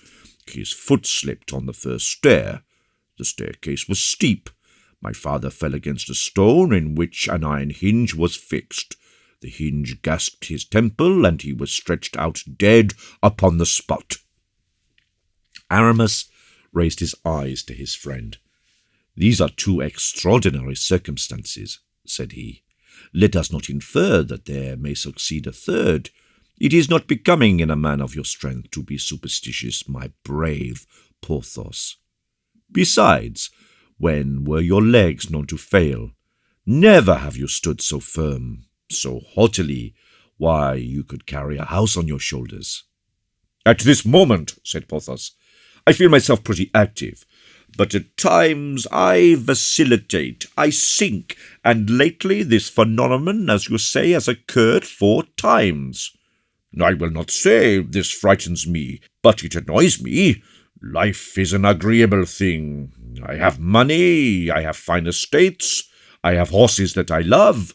His foot slipped on the first stair. The staircase was steep. My father fell against a stone in which an iron hinge was fixed. The hinge gasped his temple, and he was stretched out dead upon the spot. Aramis raised his eyes to his friend. These are two extraordinary circumstances, said he. Let us not infer that there may succeed a third. It is not becoming in a man of your strength to be superstitious, my brave Porthos. Besides, when were your legs known to fail? Never have you stood so firm, so haughtily. Why, you could carry a house on your shoulders. At this moment, said Porthos, I feel myself pretty active, but at times I vacillate, I sink, and lately this phenomenon, as you say, has occurred 4 times. I will not say this frightens me, but it annoys me. Life is an agreeable thing. I have money, I have fine estates, I have horses that I love.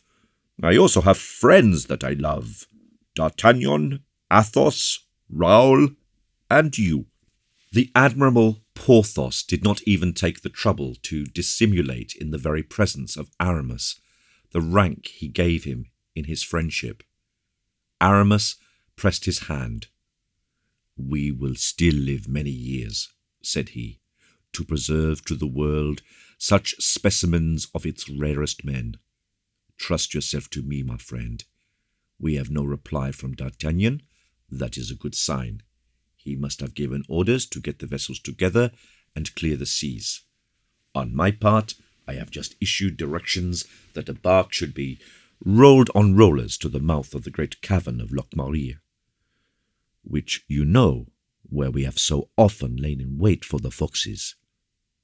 I also have friends that I love. D'Artagnan, Athos, Raoul, and you. The admirable Porthos did not even take the trouble to dissimulate in the very presence of Aramis the rank he gave him in his friendship. Aramis pressed his hand. We will still live many years, said he, to preserve to the world such specimens of its rarest men. Trust yourself to me, my friend. We have no reply from D'Artagnan. That is a good sign. He must have given orders to get the vessels together and clear the seas. On my part, I have just issued directions that the bark should be rolled on rollers to the mouth of the great cavern of Locmaria, which you know, where we have so often lain in wait for the foxes.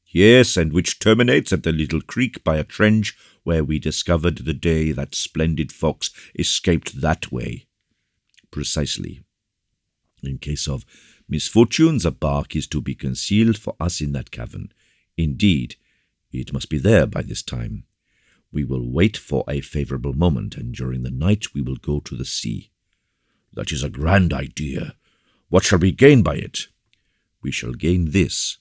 Yes, and which terminates at the little creek by a trench where we discovered the day that splendid fox escaped that way. Precisely. In case of misfortunes, a bark is to be concealed for us in that cavern. Indeed, it must be there by this time. We will wait for a favourable moment, and during the night we will go to the sea. That is a grand idea. What shall we gain by it? We shall gain this.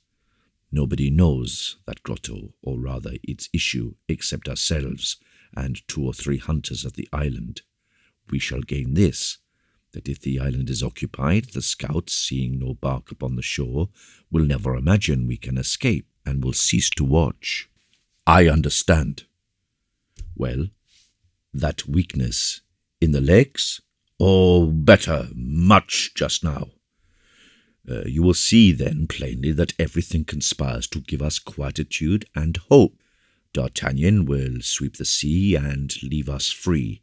Nobody knows that grotto, or rather its issue, except ourselves and 2 or 3 hunters of the island. We shall gain this, that if the island is occupied, the scouts, seeing no bark upon the shore, will never imagine we can escape, and will cease to watch. I understand. Well, that weakness in the legs? Oh, better, much just now. You will see then plainly that everything conspires to give us quietude and hope. D'Artagnan will sweep the sea and leave us free.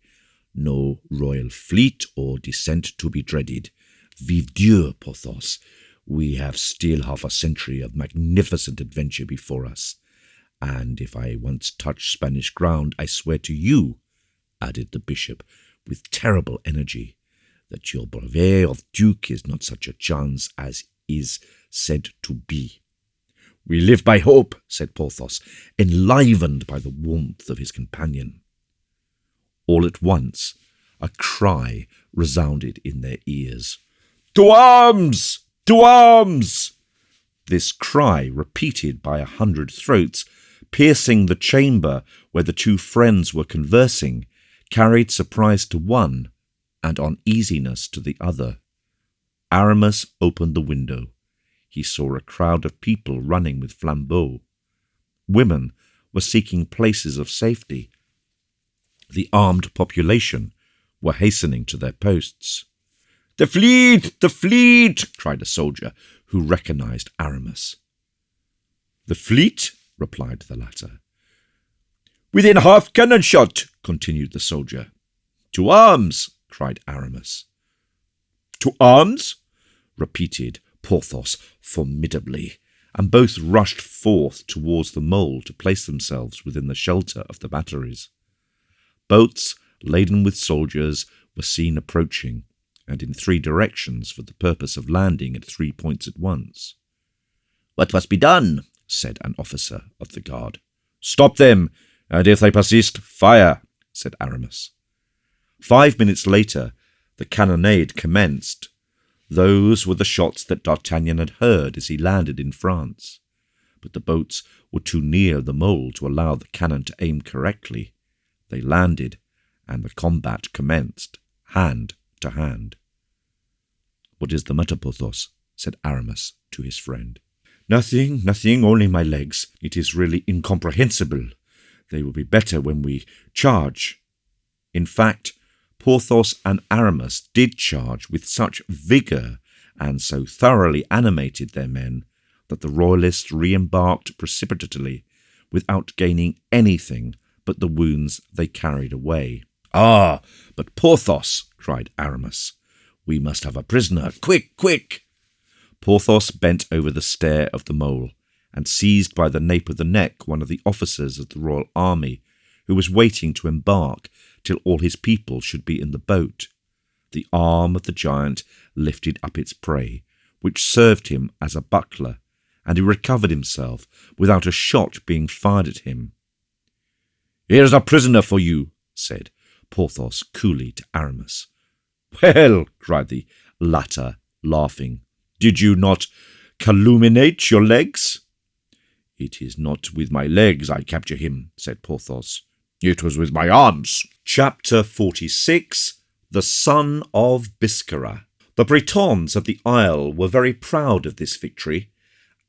No royal fleet or descent to be dreaded. Vive Dieu, Porthos! We have still half a century of magnificent adventure before us. And if I once touch Spanish ground, I swear to you, added the bishop, with terrible energy, that your brevet of duke is not such a chance as is said to be. We live by hope, said Porthos, enlivened by the warmth of his companion. All at once, a cry resounded in their ears. To arms! To arms! This cry, repeated by 100 throats, piercing the chamber where the 2 friends were conversing, carried surprise to one and uneasiness to the other. Aramis opened the window. He saw a crowd of people running with flambeaux. Women were seeking places of safety. The armed population were hastening to their posts. The fleet! The fleet! Cried a soldier who recognized Aramis. The fleet? Replied the latter. Within half cannon shot, continued the soldier. To arms! Cried Aramis. To arms? Repeated Porthos formidably, and both rushed forth towards the mole to place themselves within the shelter of the batteries. Boats laden with soldiers were seen approaching, and in 3 directions for the purpose of landing at 3 points at once. "What must be done?" said an officer of the guard. "Stop them, and if they persist, fire," said Aramis. 5 minutes later, the cannonade commenced. Those were the shots that D'Artagnan had heard as he landed in France. But the boats were too near the mole to allow the cannon to aim correctly. They landed, and the combat commenced, hand to hand. "What is the matter, Porthos?" said Aramis to his friend. Nothing, only my legs. It is really incomprehensible. They will be better when we charge." In fact, Porthos and Aramis did charge with such vigour and so thoroughly animated their men that the royalists re-embarked precipitately without gaining anything but the wounds they carried away. "Ah, but Porthos," cried Aramis, "we must have a prisoner. Quick, quick!" Porthos bent over the stair of the mole and seized by the nape of the neck one of the officers of the royal army, who was waiting to embark till all his people should be in the boat. The arm of the giant lifted up its prey, which served him as a buckler, and he recovered himself without a shot being fired at him. "Here's a prisoner for you," said Porthos coolly to Aramis. "Well," cried the latter, laughing, "did you not calumniate your legs?" "It is not with my legs I capture him," said Porthos. "It was with my arms." Chapter 46. The Son of Biscara. The Bretons of the Isle were very proud of this victory.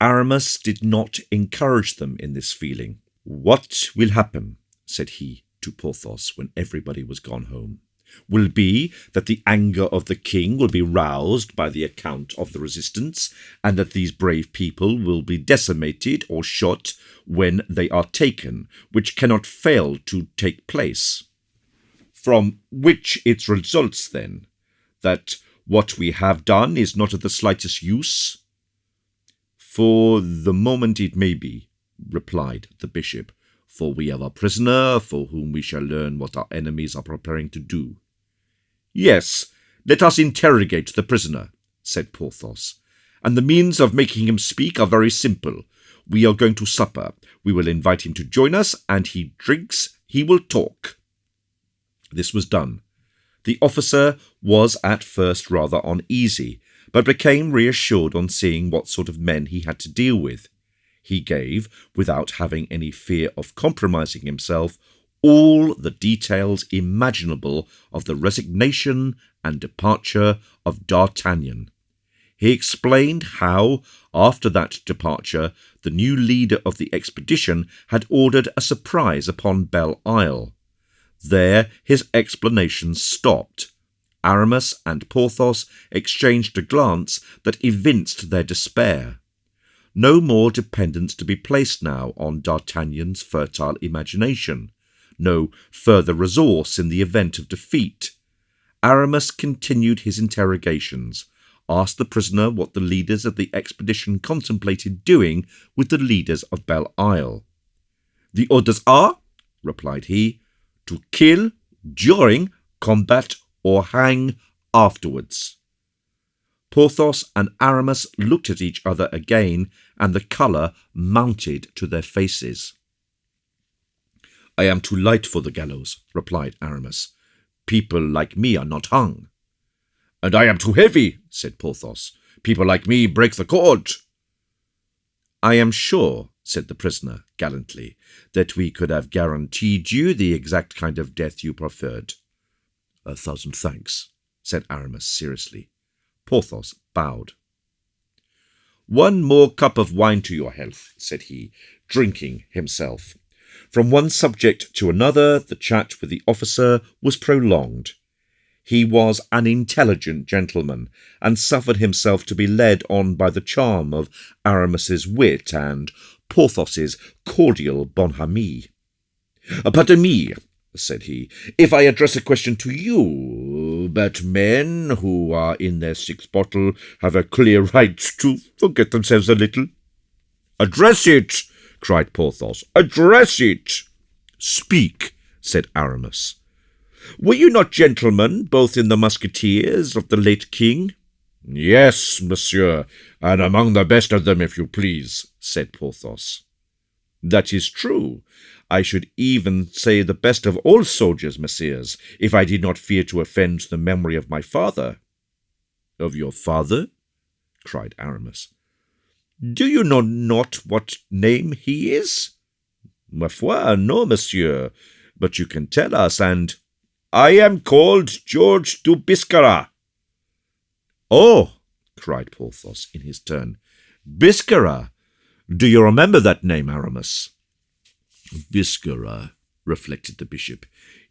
Aramis did not encourage them in this feeling. "What will happen," said he to Porthos when everybody was gone home, "will be that the anger of the king will be roused by the account of the resistance, and that these brave people will be decimated or shot when they are taken, which cannot fail to take place. From which it results, then, that what we have done is not of the slightest use?" "For the moment it may be," replied the bishop, "for we have a prisoner for whom we shall learn what our enemies are preparing to do." "Yes, let us interrogate the prisoner," said Porthos, "and the means of making him speak are very simple. We are going to supper. We will invite him to join us, and he drinks, he will talk." This was done. The officer was at first rather uneasy, but became reassured on seeing what sort of men he had to deal with. He gave, without having any fear of compromising himself, all the details imaginable of the resignation and departure of D'Artagnan. He explained how, after that departure, the new leader of the expedition had ordered a surprise upon Belle Isle. There his explanations stopped. Aramis and Porthos exchanged a glance that evinced their despair. No more dependence to be placed now on D'Artagnan's fertile imagination, no further resource in the event of defeat. Aramis continued his interrogations, asked the prisoner what the leaders of the expedition contemplated doing with the leaders of Belle Isle. "The orders are," replied he, "to kill during combat or hang afterwards." Porthos and Aramis looked at each other again, and the colour mounted to their faces. "I am too light for the gallows," replied Aramis. "People like me are not hung." "And I am too heavy," said Porthos. "People like me break the cord." "I am sure," said the prisoner gallantly, "that we could have guaranteed you the exact kind of death you preferred." "1,000 thanks," said Aramis seriously. Porthos bowed. "One more cup of wine to your health," said he, drinking himself. From one subject to another, the chat with the officer was prolonged. He was an intelligent gentleman, and suffered himself to be led on by the charm of Aramis's wit and Porthos's cordial bonhomie. "Pardon me," said he, "if I address a question to you, but men who are in their 6th bottle have a clear right to forget themselves a little." "Address it!" cried Porthos. "Address it!" "Speak," said Aramis. "Were you not gentlemen, both in the musketeers of the late king?" "Yes, monsieur, and among the best of them, if you please," said Porthos. "That is true. I should even say the best of all soldiers, messieurs, if I did not fear to offend the memory of my father." "Of your father?" cried Aramis. "Do you know not what name he is?" "Ma foi, no, monsieur, but you can tell us, and—" "I am called George du Biscarat." "Oh!" cried Porthos in his turn. "Biscarat! Do you remember that name, Aramis?" "Biscarat," reflected the bishop.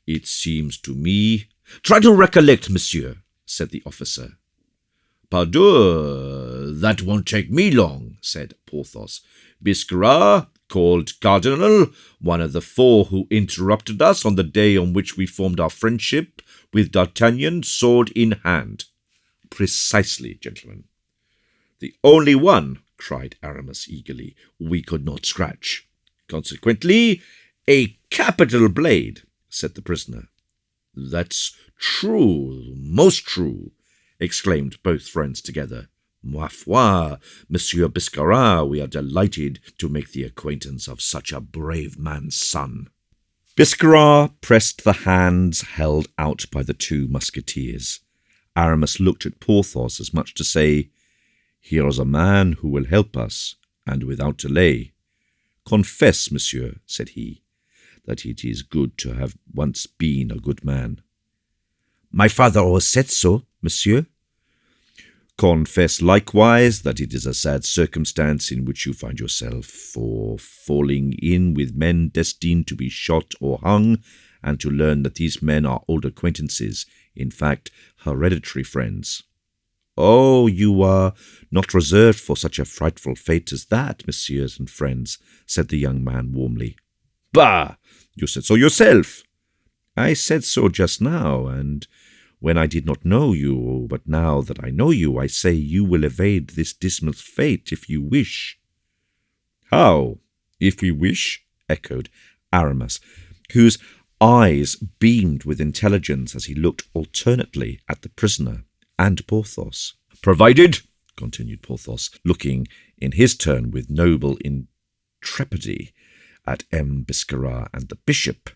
"It seems to me—" "Try to recollect, monsieur," said the officer. "Pardieu, that won't take me long," said Porthos. "Biscarat, called Cardinal, one of the four who interrupted us on the day on which we formed our friendship with D'Artagnan, sword in hand." "Precisely, gentlemen." "The only one," cried Aramis eagerly, "we could not scratch. Consequently, a capital blade," said the prisoner. "That's true, most true," exclaimed both friends together. "Ma foi, Monsieur Biscarat, we are delighted to make the acquaintance of such a brave man's son." Biscarat pressed the hands held out by the two musketeers. Aramis looked at Porthos as much to say, "Here is a man who will help us, and without delay. Confess, monsieur," said he, "that it is good to have once been a good man." "My father always said so, monsieur." "Confess likewise that it is a sad circumstance in which you find yourself, for falling in with men destined to be shot or hung, and to learn that these men are old acquaintances, in fact, hereditary friends." "Oh, you are not reserved for such a frightful fate as that, messieurs and friends," said the young man warmly. "Bah! You said so yourself." "I said so just now, and when I did not know you, but now that I know you, I say you will evade this dismal fate if you wish." "How, if we wish?" echoed Aramis, whose eyes beamed with intelligence as he looked alternately at the prisoner and Porthos. "Provided," continued Porthos, looking in his turn with noble intrepidity at M. Biscarat and the bishop,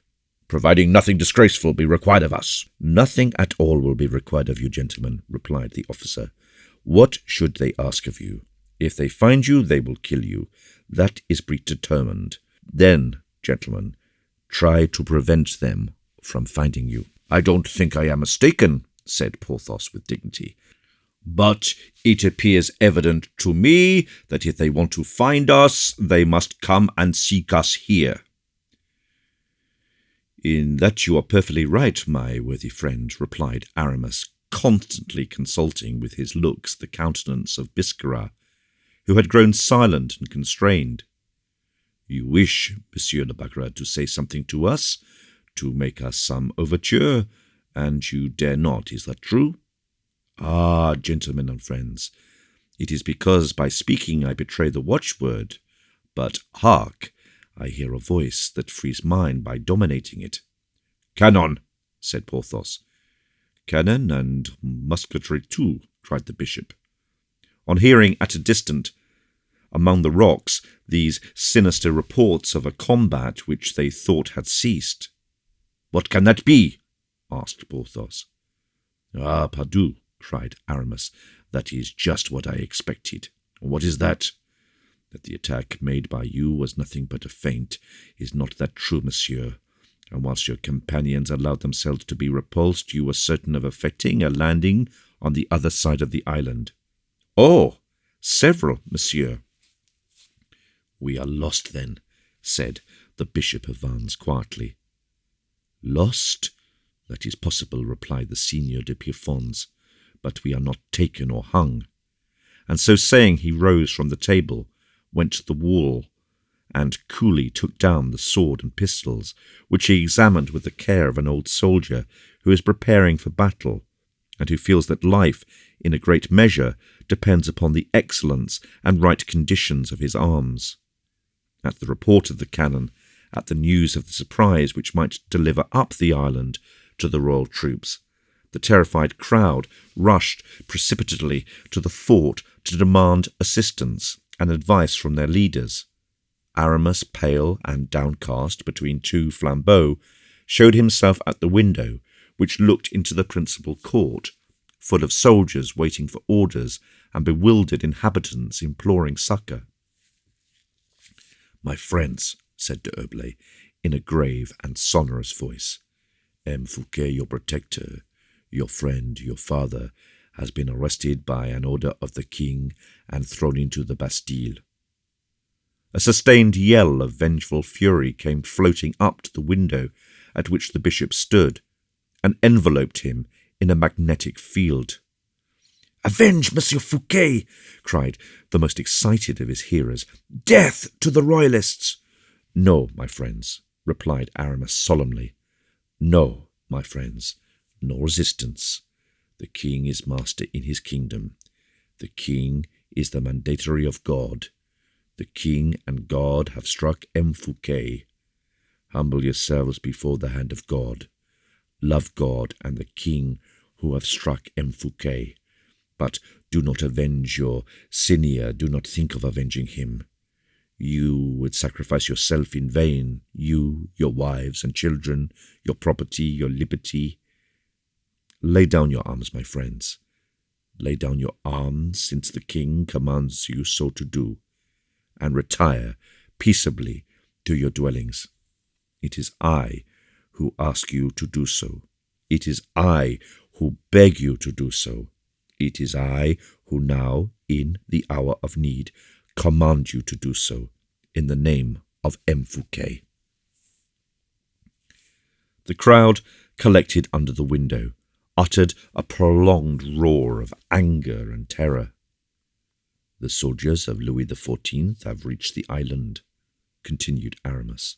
"providing nothing disgraceful be required of us." "Nothing at all will be required of you, gentlemen," replied the officer. "What should they ask of you? If they find you, they will kill you. That is predetermined. Then, gentlemen, try to prevent them from finding you." "I don't think I am mistaken," said Porthos with dignity. "But it appears evident to me that if they want to find us, they must come and seek us here." "In that you are perfectly right, my worthy friend," replied Aramis, constantly consulting with his looks the countenance of Biscarat, who had grown silent and constrained. "You wish, Monsieur le Bagrat, to say something to us, to make us some overture, and you dare not, is that true? Ah, gentlemen and friends, it is because by speaking I betray the watchword, but hark! I hear a voice that frees mine by dominating it." "Cannon," said Porthos. "Cannon and musketry too," cried the bishop. On hearing at a distance, among the rocks, these sinister reports of a combat which they thought had ceased. "What can that be?" asked Porthos. "Ah, pardieu," cried Aramis, "that is just what I expected." "What is that?" "That the attack made by you was nothing but a feint. Is not that true, monsieur? And whilst your companions allowed themselves to be repulsed, you were certain of effecting a landing on the other side of the island." "Oh, several, monsieur." "We are lost, then," said the Bishop of Vannes quietly. "Lost? That is possible," replied the Seigneur de Pierrefonds, "but we are not taken or hung." And so saying, he rose from the table, went to the wall, and coolly took down the sword and pistols, which he examined with the care of an old soldier who is preparing for battle, and who feels that life, in a great measure, depends upon the excellence and right conditions of his arms. At the report of the cannon, at the news of the surprise which might deliver up the island to the royal troops, the terrified crowd rushed precipitately to the fort to demand assistance and advice from their leaders. Aramis, pale and downcast between two flambeaux, showed himself at the window which looked into the principal court, full of soldiers waiting for orders and bewildered inhabitants imploring succour. "My friends," said d'Herblay, in a grave and sonorous voice, "M. Fouquet, your protector, your friend, your father, has been arrested by an order of the king and thrown into the Bastille." A sustained yell of vengeful fury came floating up to the window at which the bishop stood, and enveloped him in a magnetic field. "Avenge Monsieur Fouquet!" cried the most excited of his hearers. "Death to the royalists!" "No, my friends," replied Aramis solemnly. "No, my friends, no resistance. The king is master in his kingdom. The king is the mandatory of God. The king and God have struck M. Fouquet. Humble yourselves before the hand of God. Love God and the king who have struck M. Fouquet. But do not avenge your senior, do not think of avenging him. You would sacrifice yourself in vain, you, your wives and children, your property, your liberty. Lay down your arms, my friends. Lay down your arms, since the king commands you so to do, and retire peaceably to your dwellings. It is I who ask you to do so. It is I who beg you to do so. It is I who now, in the hour of need, command you to do so, in the name of M. Fouquet. The crowd collected under the window uttered a prolonged roar of anger and terror. "The soldiers of Louis XIV have reached the island," continued Aramis.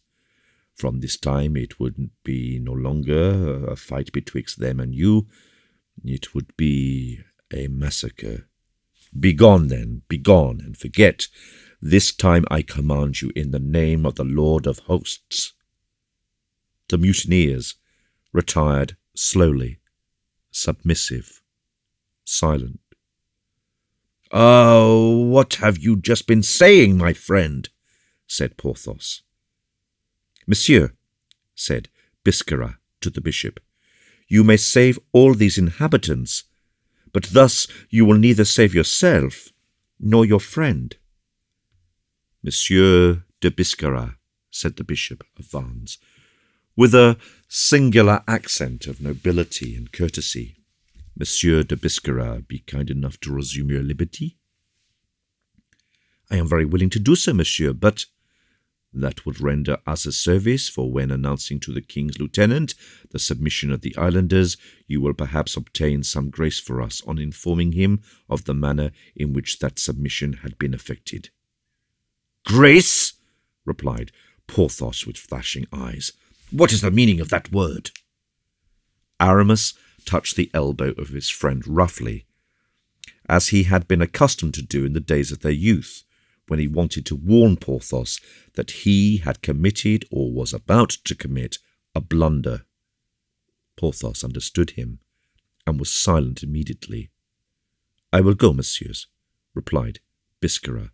"From this time it would be no longer a fight betwixt them and you. It would be a massacre. Begone, then, begone, and forget. This time I command you in the name of the Lord of hosts." The mutineers retired slowly, submissive, silent. "Oh, what have you just been saying, my friend?" said Porthos. "Monsieur," said Biscarat to the bishop, "you may save all these inhabitants, but thus you will neither save yourself nor your friend." "Monsieur de Biscarat," said the bishop of Vannes, with a singular accent of nobility and courtesy. "Monsieur de Biscarat, be kind enough to resume your liberty." "I am very willing to do so, monsieur, but—" "That would render us a service, for when announcing to the king's lieutenant the submission of the islanders, you will perhaps obtain some grace for us on informing him of the manner in which that submission had been effected." "Grace?" replied Porthos with flashing eyes. "What is the meaning of that word?" Aramis touched the elbow of his friend roughly, as he had been accustomed to do in the days of their youth, when he wanted to warn Porthos that he had committed or was about to commit a blunder. Porthos understood him, and was silent immediately. "I will go, messieurs," replied Biscarat,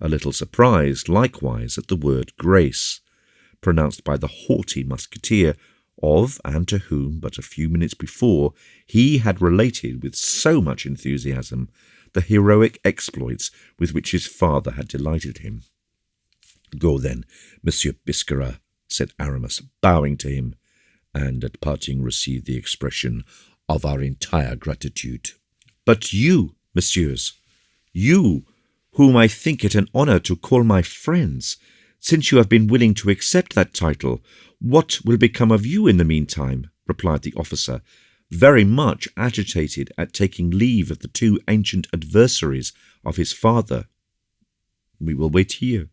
a little surprised likewise at the word grace, pronounced by the haughty musketeer, of and to whom but a few minutes before he had related with so much enthusiasm the heroic exploits with which his father had delighted him. "Go then, Monsieur Biscarat," said Aramis, bowing to him, "and at parting receive the expression of our entire gratitude." "But you, messieurs, you, whom I think it an honour to call my friends, since you have been willing to accept that title, what will become of you in the meantime?" replied the officer, very much agitated at taking leave of the two ancient adversaries of his father. "We will wait here."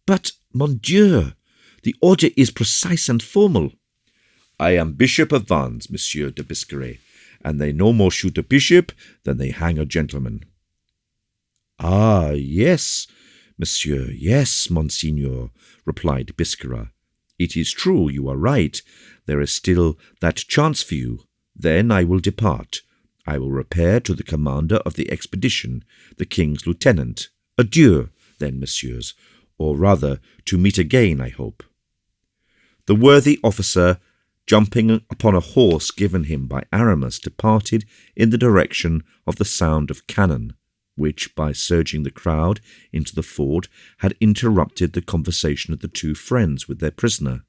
"But, mon Dieu, the order is precise and formal." "I am Bishop of Vannes, Monsieur de Biscarat, and they no more shoot a bishop than they hang a gentleman." "Ah, yes, monsieur, yes, monseigneur," replied Biscara. "It is true, you are right. There is still that chance for you. Then I will depart. I will repair to the commander of the expedition, the king's lieutenant. Adieu, then, messieurs, or rather, to meet again, I hope." The worthy officer, jumping upon a horse given him by Aramis, departed in the direction of the sound of cannon, which, by surging the crowd into the fort, had interrupted the conversation of the two friends with their prisoner.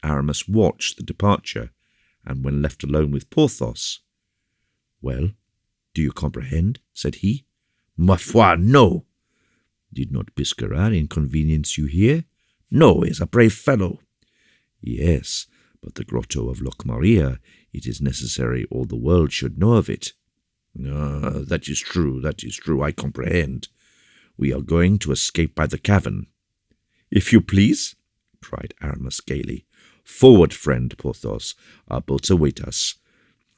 Aramis watched the departure, and when left alone with Porthos, "Well, do you comprehend?" said he. "Ma foi, no." "Did not Biscara inconvenience you here?" "No, he is a brave fellow." "Yes, but the Grotto of Locmaria, it is necessary all the world should know of it." That is true, I comprehend. We are going to escape by the cavern." "If you please," cried Aramis gaily. "Forward, friend Porthos, our boats await us.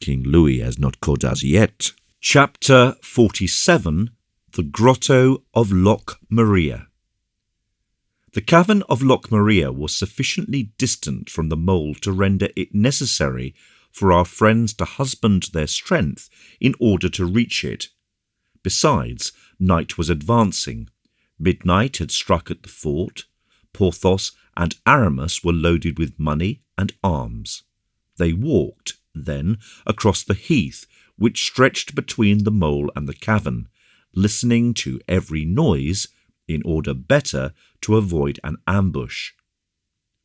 King Louis has not caught us yet." Chapter 47. The Grotto of Locmaria. The cavern of Locmaria was sufficiently distant from the mole to render it necessary for our friends to husband their strength in order to reach it. Besides, night was advancing. Midnight had struck at the fort. Porthos and Aramis were loaded with money and arms. They walked, then, across the heath which stretched between the mole and the cavern, listening to every noise in order better to avoid an ambush.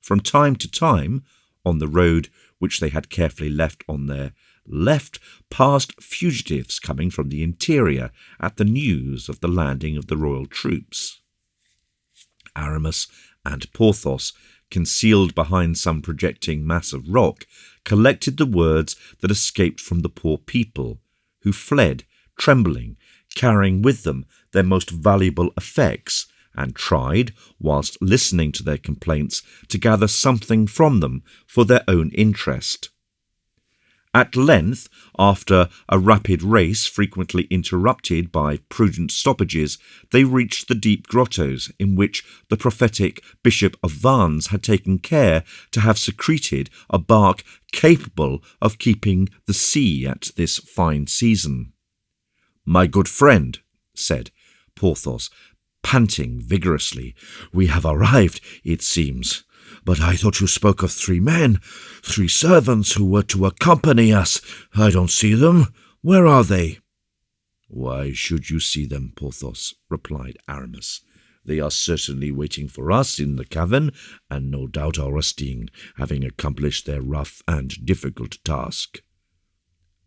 From time to time, on the road which they had carefully left on their left, passed fugitives coming from the interior at the news of the landing of the royal troops. Aramis and Porthos, concealed behind some projecting mass of rock, collected the words that escaped from the poor people, who fled, trembling, carrying with them their most valuable effects, and tried, whilst listening to their complaints, to gather something from them for their own interest. At length, after a rapid race frequently interrupted by prudent stoppages, they reached the deep grottos in which the prophetic Bishop of Vannes had taken care to have secreted a bark capable of keeping the sea at this fine season. "My good friend," said Porthos, panting vigorously, "we have arrived, it seems. But I thought you spoke of 3 men, 3 servants who were to accompany us. I don't see them. Where are they?" "Why should you see them, Porthos?" replied Aramis. "They are certainly waiting for us in the cavern, and no doubt are resting, having accomplished their rough and difficult task."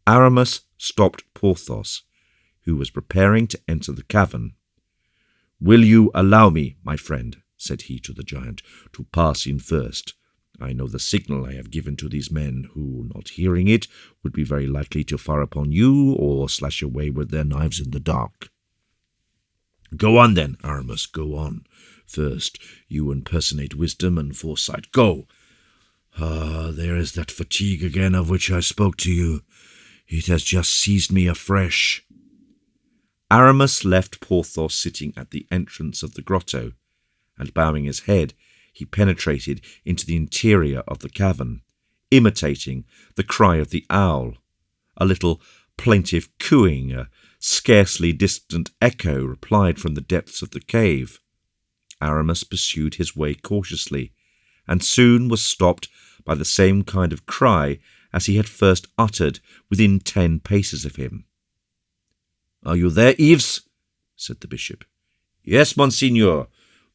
Aramis stopped Porthos, who was preparing to enter the cavern. "Will you allow me, my friend," said he to the giant, "to pass in first? I know the signal I have given to these men, who, not hearing it, would be very likely to fire upon you or slash away with their knives in the dark." "Go on, then, Aramis, go on. First, you impersonate wisdom and foresight. Go!" There is that fatigue again of which I spoke to you. It has just seized me afresh." Aramis left Porthos sitting at the entrance of the grotto, and bowing his head, he penetrated into the interior of the cavern, imitating the cry of the owl. A little plaintive cooing, a scarcely distant echo, replied from the depths of the cave. Aramis pursued his way cautiously, and soon was stopped by the same kind of cry as he had first uttered within 10 paces of him. "Are you there, Yves?" said the bishop. "Yes, monseigneur.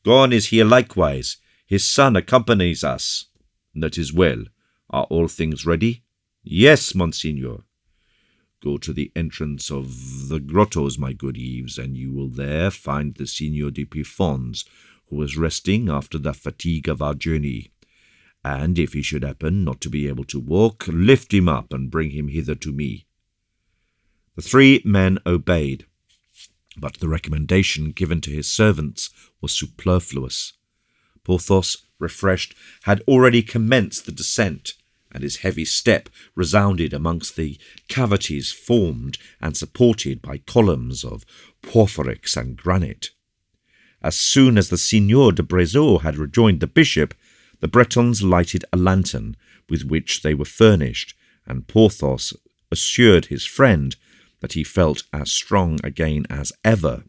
Gon is here likewise. His son accompanies us." "That is well. Are all things ready?" "Yes, monseigneur." "Go to the entrance of the grottos, my good Yves, and you will there find the Signor de Pifon's, who is resting after the fatigue of our journey. And if he should happen not to be able to walk, lift him up and bring him hither to me." The 3 men obeyed, but the recommendation given to his servants was superfluous. Porthos, refreshed, had already commenced the descent, and his heavy step resounded amongst the cavities formed and supported by columns of porphyrics and granite. As soon as the Signor de Brézot had rejoined the bishop, the Bretons lighted a lantern with which they were furnished, and Porthos assured his friend that he felt as strong again as ever.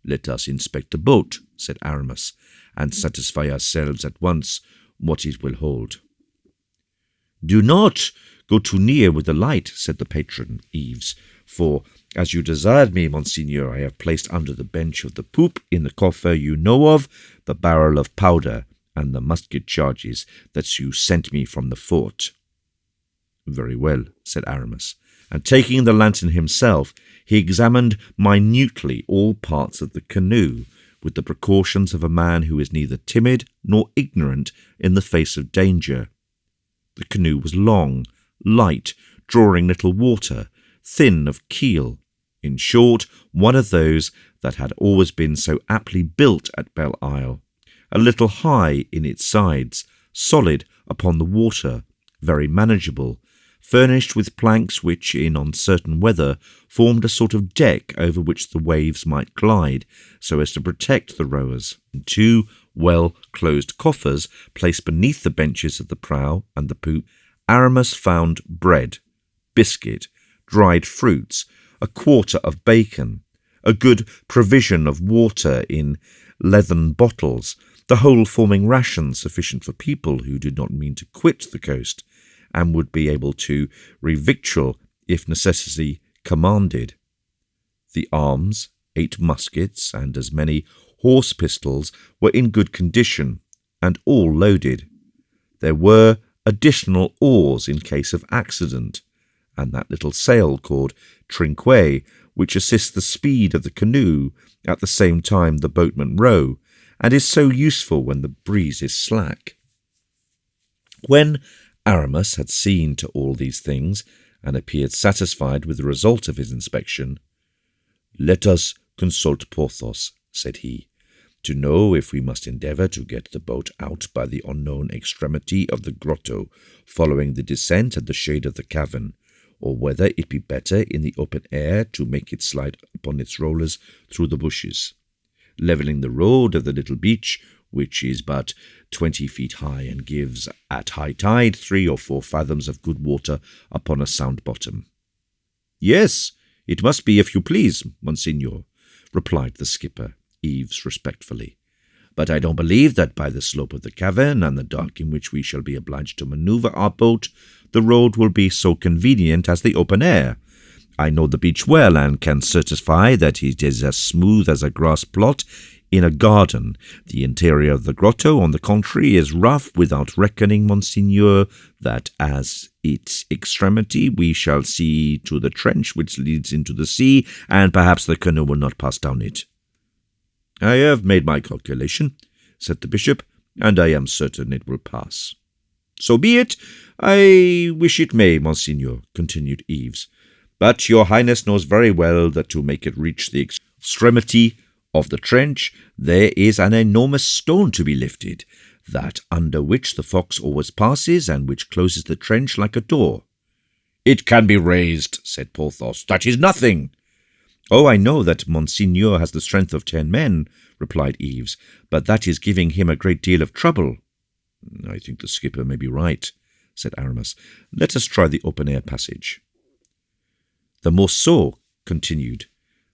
"Let us inspect the boat," said Aramis, "and satisfy ourselves at once what it will hold." "Do not go too near with the light," said the patron, Yves, "for, as you desired me, Monseigneur, I have placed under the bench of the poop, in the coffer you know of, the barrel of powder and the musket charges that you sent me from the fort." "Very well," said Aramis, and taking the lantern himself, he examined minutely all parts of the canoe, with the precautions of a man who is neither timid nor ignorant in the face of danger. The canoe was long, light, drawing little water, thin of keel, in short, one of those that had always been so aptly built at Belle Isle, a little high in its sides, solid upon the water, very manageable, furnished with planks which, in uncertain weather, formed a sort of deck over which the waves might glide, so as to protect the rowers. Two well-closed coffers, placed beneath the benches of the prow and the poop, Aramis found bread, biscuit, dried fruits, a quarter of bacon, a good provision of water in leathern bottles, the whole forming rations sufficient for people who did not mean to quit the coast, and would be able to revictual if necessity commanded. The arms, 8 muskets, and as many horse pistols were in good condition, and all loaded. There were additional oars in case of accident, and that little sail called trinquet, which assists the speed of the canoe at the same time the boatmen row, and is so useful when the breeze is slack. When Aramis had seen to all these things, and appeared satisfied with the result of his inspection, "Let us consult Porthos," said he, "to know if we must endeavour to get the boat out by the unknown extremity of the grotto, following the descent at the shade of the cavern, or whether it be better in the open air to make it slide upon its rollers through the bushes, levelling the road of the little beach, which is but 20 feet high and gives, at high tide, 3 or 4 fathoms of good water upon a sound bottom." "Yes, it must be, if you please, Monseigneur," replied the skipper, Yves, respectfully. "But I don't believe that by the slope of the cavern and the dark in which we shall be obliged to manoeuvre our boat, the road will be so convenient as the open air. I know the beach well, and can certify that it is as smooth as a grass plot in a garden. The interior of the grotto, on the contrary, is rough, without reckoning, Monseigneur, that as its extremity we shall see to the trench which leads into the sea, and perhaps the canoe will not pass down it." "I have made my calculation," said the bishop, "and I am certain it will pass." "So be it. I wish it may, Monseigneur," continued Yves. "But your Highness knows very well that to make it reach the extremity of the trench, there is an enormous stone to be lifted, that under which the fox always passes, and which closes the trench like a door." "It can be raised," said Porthos. "That is nothing." "Oh, I know that Monseigneur has the strength of 10 men," replied Yves, "but that is giving him a great deal of trouble." "I think the skipper may be right," said Aramis. "Let us try the open-air passage." "The more so," continued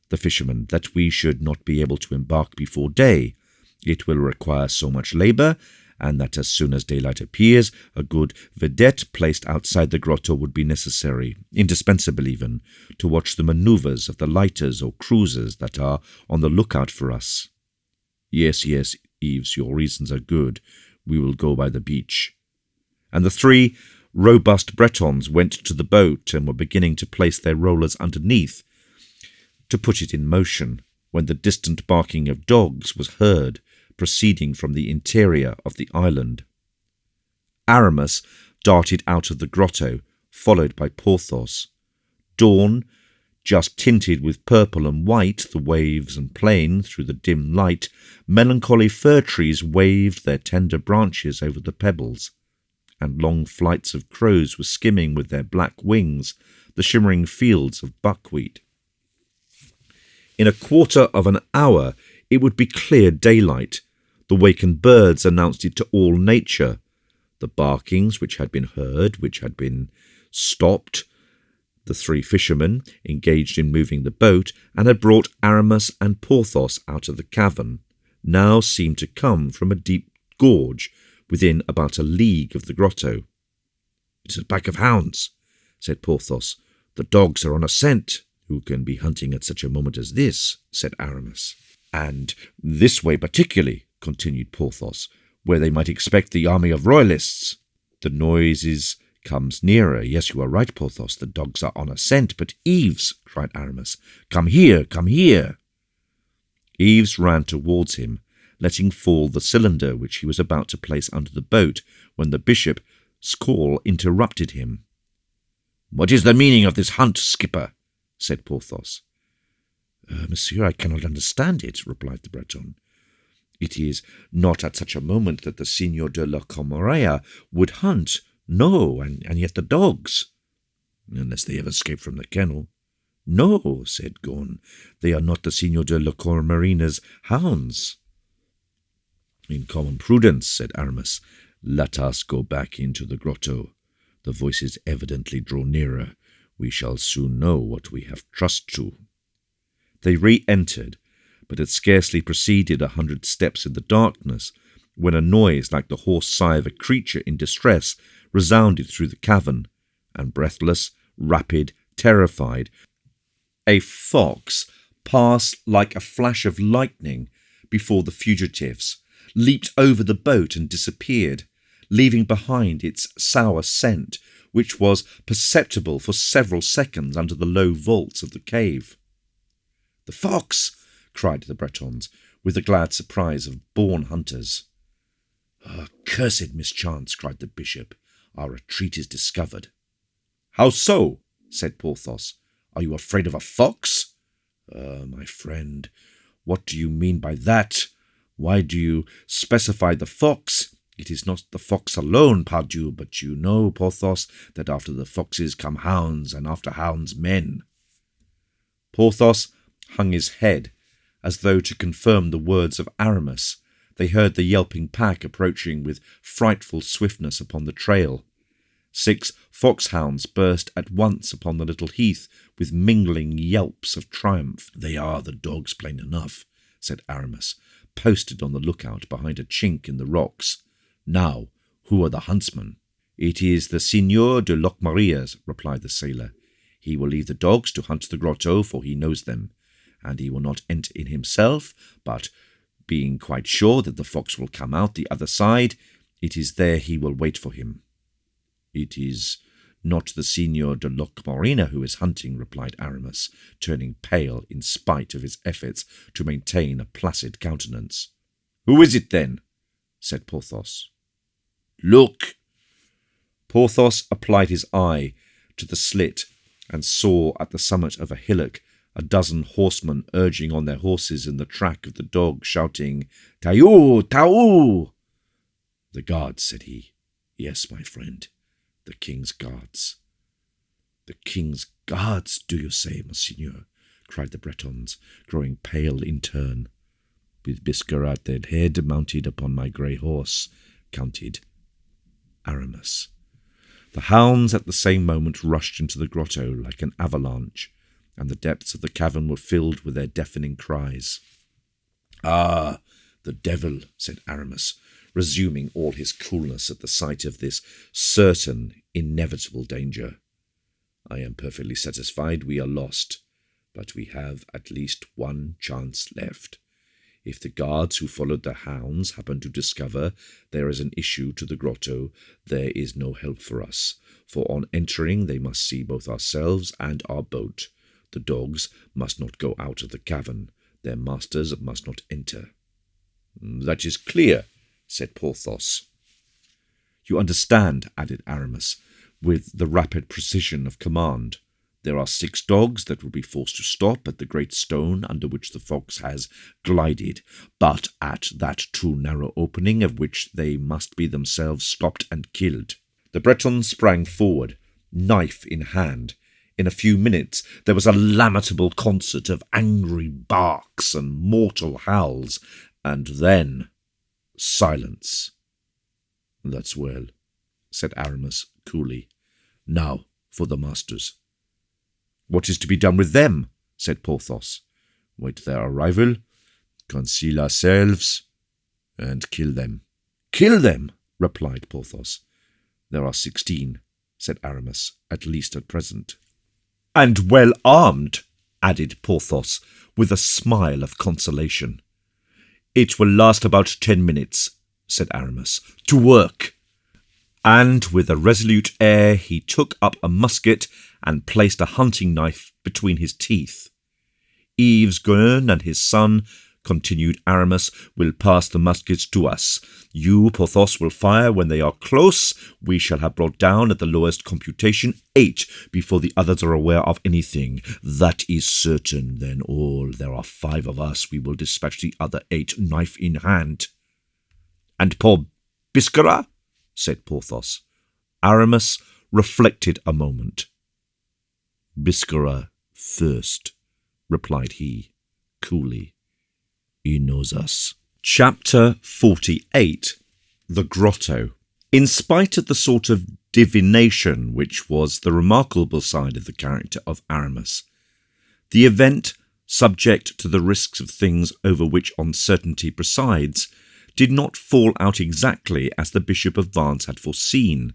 the fisherman, "that we should not be able to embark before day. It will require so much labour, and that as soon as daylight appears, a good vedette placed outside the grotto would be necessary, indispensable even, to watch the manoeuvres of the lighters or cruisers that are on the lookout for us." Yes, Yves, your reasons are good. We will go by the beach." And the 3 robust Bretons went to the boat and were beginning to place their rollers underneath, to put it in motion, when the distant barking of dogs was heard, proceeding from the interior of the island. Aramis darted out of the grotto, followed by Porthos. Dawn, just tinted with purple and white the waves and plain through the dim light, melancholy fir trees waved their tender branches over the pebbles. and long flights of crows were skimming with their black wings the shimmering fields of buckwheat. In a quarter of an hour it would be clear daylight. The wakened birds announced it to all nature. The barkings which had been heard, which had been stopped, the three fishermen engaged in moving the boat, and had brought Aramis and Porthos out of the cavern, now seemed to come from a deep gorge within about a league of the grotto. "It is a pack of hounds," said Porthos. "The dogs are on a scent." "Who can be hunting at such a moment as this?" said Aramis. "And this way particularly," continued Porthos, "where they might expect the army of royalists." "The noise comes nearer. Yes, you are right, Porthos. The dogs are on a scent. But Yves," cried Aramis, "come here, come here." Yves ran towards him, letting fall the cylinder which he was about to place under the boat, when the bishop's call interrupted him. "What is the meaning of this hunt, skipper?" said Porthos. "Monsieur, I cannot understand it," replied the Breton. "It is not at such a moment that the Signor de la Camorra would hunt. No, and yet the dogs—" "Unless they have escaped from the kennel." "No," said Gon, "they are not the Signor de la Camorra's hounds." "In common prudence," said Aramis, "let us go back into the grotto. The voices evidently draw nearer. We shall soon know what we have trust to." They re-entered, but had scarcely proceeded 100 steps in the darkness, when a noise like the hoarse sigh of a creature in distress resounded through the cavern, and breathless, rapid, terrified, a fox passed like a flash of lightning before the fugitives, leaped over the boat and disappeared, leaving behind its sour scent, which was perceptible for several seconds under the low vaults of the cave. "The fox!" cried the Bretons, with the glad surprise of born hunters. "Cursed mischance!" cried the bishop. "Our retreat is discovered." "How so?" said Porthos. "Are you afraid of a fox?" My friend, what do you mean by that? Why do you specify the fox? It is not the fox alone, pardieu, but you know, Porthos, that after the foxes come hounds, and after hounds men." Porthos hung his head, as though to confirm the words of Aramis. They heard the yelping pack approaching with frightful swiftness upon the trail. 6 foxhounds burst at once upon the little heath with mingling yelps of triumph. "They are the dogs, plain enough," said Aramis, posted on the lookout behind a chink in the rocks. "Now, who are the huntsmen?" "It is the Signor de Locmaria's," replied the sailor. "He will leave the dogs to hunt the grotto, for he knows them, and he will not enter in himself, but, being quite sure that the fox will come out the other side, it is there he will wait for him." "It is not the Signor de Locmarinia who is hunting," replied Aramis, turning pale in spite of his efforts to maintain a placid countenance. "Who is it, then?" said Porthos. "Look!" Porthos applied his eye to the slit and saw at the summit of a hillock a dozen horsemen urging on their horses in the track of the dog, shouting, "Taou! Taou!" "The guards," said he. "Yes, my friend, the king's guards." "The king's guards, do you say, monseigneur?" cried the Bretons, growing pale in turn. "With Biscar at their head, mounted upon my grey horse," counted Aramis. The hounds at the same moment rushed into the grotto like an avalanche, and the depths of the cavern were filled with their deafening cries. "Ah, the devil!" said Aramis, resuming all his coolness at the sight of this certain, inevitable danger. "I am perfectly satisfied we are lost, but we have at least one chance left. If the guards who followed the hounds happen to discover there is an issue to the grotto, there is no help for us, for on entering they must see both ourselves and our boat. The dogs must not go out of the cavern. Their masters must not enter." "That is clear," said Porthos. "You understand," added Aramis, with the rapid precision of command. "There are 6 dogs that will be forced to stop at the great stone under which the fox has glided, but at that too narrow opening of which they must be themselves stopped and killed. The Breton sprang forward, knife in hand. In a few minutes there was a lamentable concert of angry barks and mortal howls, and then silence. "That's well," said Aramis coolly. "Now for the masters." "What is to be done with them?" said Porthos. "Wait their arrival, conceal ourselves, and kill them." "Kill them?" replied Porthos. "There are 16, said Aramis, "at least at present." "And well armed," added Porthos, with a smile of consolation. "It will last about 10 minutes, said Aramis. "To work!" And with a resolute air he took up a musket and placed a hunting knife between his teeth. "Yves Goen and his son," continued Aramis, "will pass the muskets to us. You, Porthos, will fire when they are close. We shall have brought down, at the lowest computation, 8 before the others are aware of anything. That is certain. Then there are 5 of us. We will dispatch the other 8, knife in hand." "And poor Biscarat?" said Porthos. Aramis reflected a moment. "Biscarat first," replied he, coolly. "He knows us." Chapter 48. The Grotto. In spite of the sort of divination which was the remarkable side of the character of Aramis, the event, subject to the risks of things over which uncertainty presides, did not fall out exactly as the Bishop of Vannes had foreseen.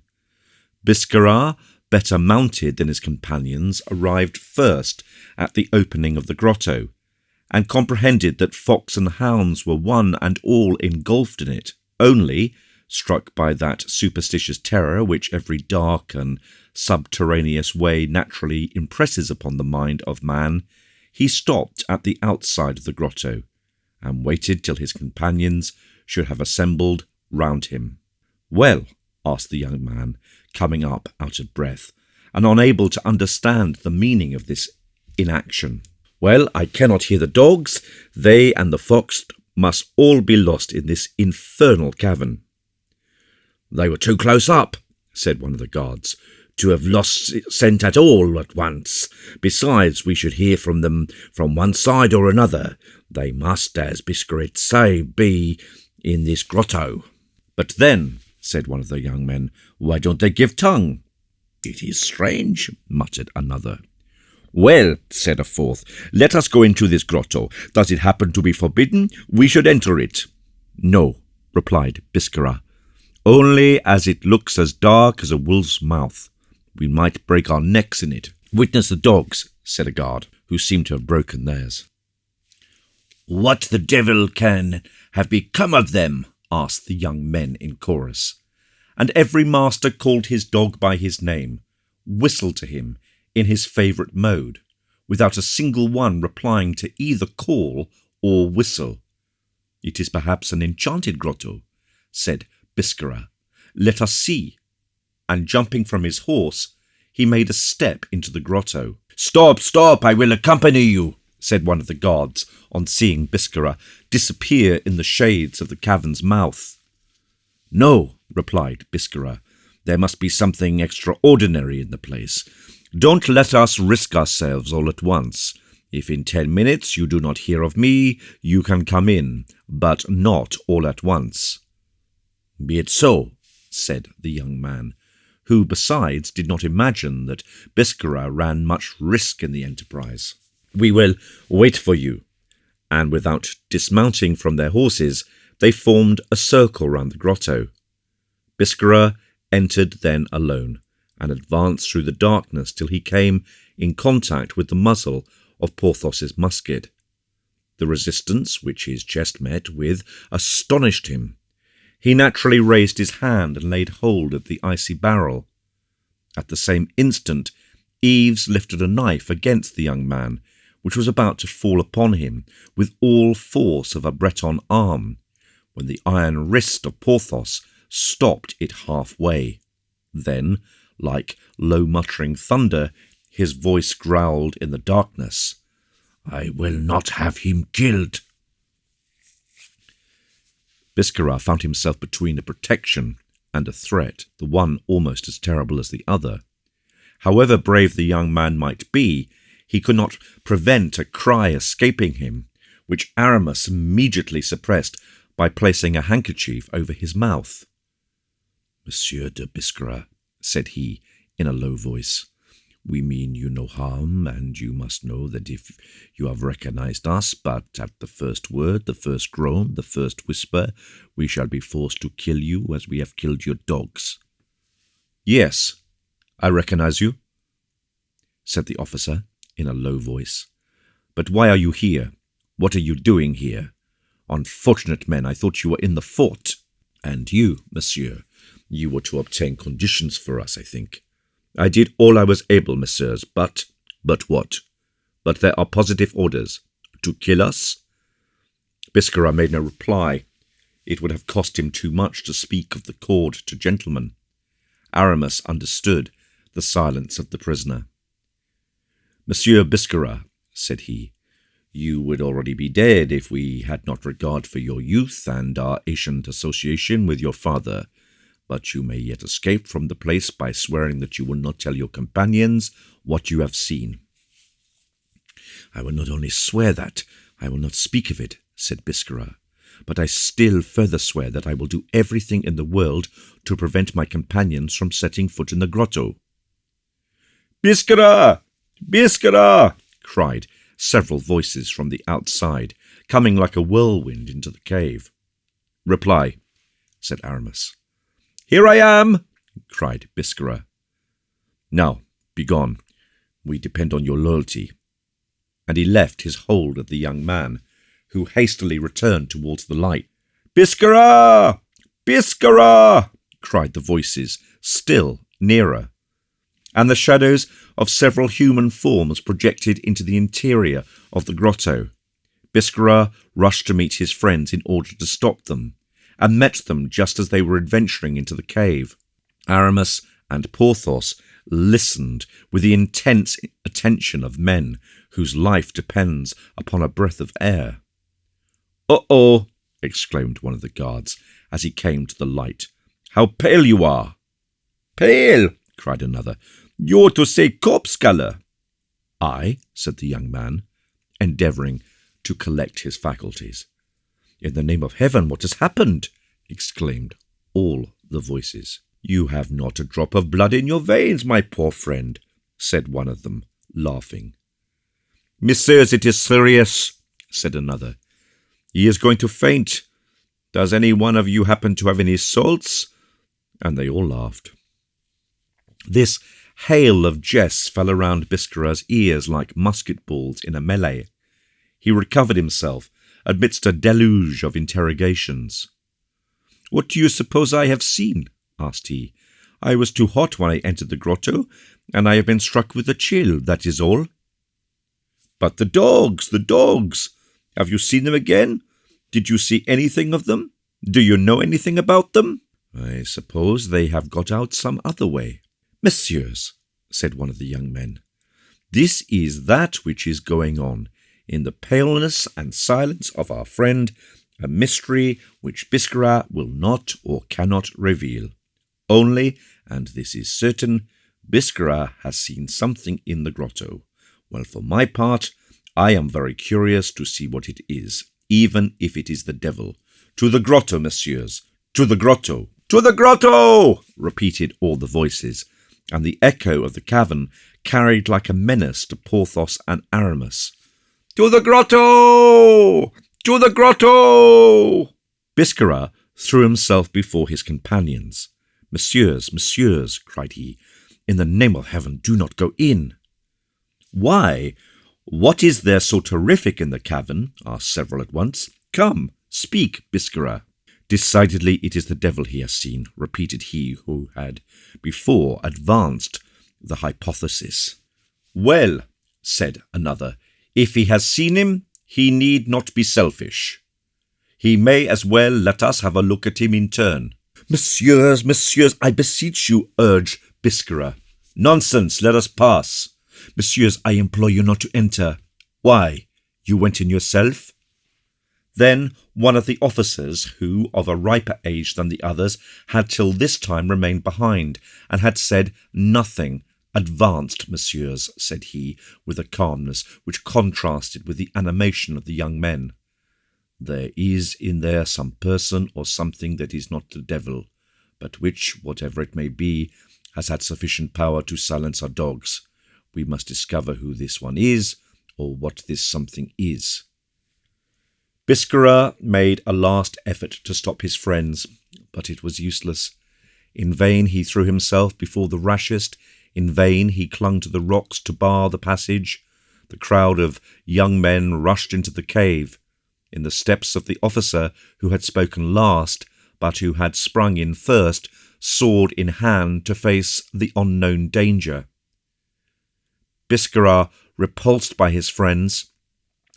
Biscarat, better mounted than his companions, arrived first at the opening of the grotto, and comprehended that fox and hounds were one and all engulfed in it. Only, struck by that superstitious terror which every dark and subterraneous way naturally impresses upon the mind of man, he stopped at the outside of the grotto, and waited till his companions should have assembled round him. "Well," asked the young man, coming up out of breath, and unable to understand the meaning of this inaction. "Well, I cannot hear the dogs. They and the fox must all be lost in this infernal cavern." "They were too close up," said one of the guards, "to have lost scent at all at once. Besides, we should hear from them from one side or another. They must, as Biscarat say, be in this grotto." "But then," said one of the young men, "why don't they give tongue?" "It is strange," muttered another. "Well," said a fourth, "let us go into this grotto. Does it happen to be forbidden? We should enter it." "No," replied Biscarat, "only as it looks as dark as a wolf's mouth. We might break our necks in it." "Witness the dogs," said a guard, who seemed to have broken theirs. "What the devil can have become of them?" asked the young men in chorus. And every master called his dog by his name, whistled to him in his favourite mode, without a single one replying to either call or whistle. "It is perhaps an enchanted grotto," said Biscarat. "Let us see." And jumping from his horse, he made a step into the grotto. "Stop, stop, I will accompany you," said one of the guards, on seeing Biscarat disappear in the shades of the cavern's mouth. "No," replied Biscarat, "there must be something extraordinary in the place. Don't let us risk ourselves all at once. If in 10 minutes you do not hear of me, you can come in, but not all at once." "Be it so," said the young man, who besides did not imagine that Biscarat ran much risk in the enterprise. "We will wait for you." And without dismounting from their horses, they formed a circle round the grotto. Biscarat entered then alone, and advanced through the darkness till he came in contact with the muzzle of Porthos's musket. The resistance which his chest met with astonished him. He naturally raised his hand and laid hold of the icy barrel. At the same instant, Yves lifted a knife against the young man, which was about to fall upon him with all force of a Breton arm, when the iron wrist of Porthos stopped it halfway. Then, like low muttering thunder, his voice growled in the darkness, "I will not have him killed." Biscarat found himself between a protection and a threat, the one almost as terrible as the other. However brave the young man might be, he could not prevent a cry escaping him, which Aramis immediately suppressed by placing a handkerchief over his mouth. "Monsieur de Biscarat," said he in a low voice, "we mean you no harm, and you must know that if you have recognized us, but at the first word, the first groan, the first whisper, we shall be forced to kill you as we have killed your dogs." "Yes, I recognize you," said the officer in a low voice. "But why are you here? What are you doing here? Unfortunate men, I thought you were in the fort. And you, monsieur, you were to obtain conditions for us, I think." "I did all I was able, messieurs, but what? But there are positive orders. To kill us?" Biscarat made no reply. It would have cost him too much to speak of the cord to gentlemen. Aramis understood the silence of the prisoner. "Monsieur Biscarat," said he, "you would already be dead if we had not regard for your youth and our ancient association with your father. But you may yet escape from the place by swearing that you will not tell your companions what you have seen." "I will not only swear that, I will not speak of it," said Biscarat, "but I still further swear that I will do everything in the world to prevent my companions from setting foot in the grotto." "Biscarat! Biscarat!" cried several voices from the outside, coming like a whirlwind into the cave. "Reply," said Aramis. "Here I am!" cried Biscarat. "Now, begone. We depend on your loyalty." And he left his hold of the young man, who hastily returned towards the light. "Biscarat! Biscarat!" cried the voices, still nearer, and the shadows of several human forms projected into the interior of the grotto. Biscarat rushed to meet his friends in order to stop them, and met them just as they were adventuring into the cave. Aramis and Porthos listened with the intense attention of men whose life depends upon a breath of air. "Uh-oh!" exclaimed one of the guards as he came to the light. "How pale you are!" "Pale!" cried another. "You ought to say corpse-colour." "I?" said the young man, endeavouring to collect his faculties. "In the name of heaven, what has happened?" exclaimed all the voices. "You have not a drop of blood in your veins, my poor friend," said one of them, laughing. "Messieurs, it is serious," said another. "He is going to faint. Does any one of you happen to have any salts?" And they all laughed. This hail of jests fell around Biscarat's ears like musket balls in a melee. He recovered himself amidst a deluge of interrogations. "What do you suppose I have seen?" asked he. "I was too hot when I entered the grotto, and I have been struck with a chill, that is all." "But the dogs! Have you seen them again? Did you see anything of them? Do you know anything about them?" "I suppose they have got out some other way." "Messieurs," said one of the young men, "this is that which is going on, in the paleness and silence of our friend, a mystery which Biscarat will not or cannot reveal. Only, and this is certain, Biscarat has seen something in the grotto. Well, for my part, I am very curious to see what it is, even if it is the devil. To the grotto, messieurs! To the grotto! To the grotto! Repeated all the voices, and the echo of the cavern carried like a menace to Porthos and Aramis. To the grotto! To the grotto! Biscarat threw himself before his companions. Messieurs, cried he, in the name of heaven, do not go in. Why? What is there so terrific in the cavern? Asked several at once. Come, speak, Biscarat. Decidedly it is the devil he has seen, repeated he who had before advanced the hypothesis. Well, said another, if he has seen him, he need not be selfish. He may as well let us have a look at him in turn. Messieurs, I beseech you, urged Biscarat. Nonsense, let us pass. Messieurs, I implore you not to enter. Why? You went in yourself? Then one of the officers, who, of a riper age than the others, had till this time remained behind, and had said nothing, "Advanced, messieurs," said he, with a calmness which contrasted with the animation of the young men. "There is in there some person or something that is not the devil, but which, whatever it may be, has had sufficient power to silence our dogs. We must discover who this one is, or what this something is." Biscarat made a last effort to stop his friends, but it was useless. In vain he threw himself before the rashest, in vain he clung to the rocks to bar the passage. The crowd of young men rushed into the cave. In the steps of the officer who had spoken last, but who had sprung in first, sword in hand, to face the unknown danger. Biscarat, repulsed by his friends,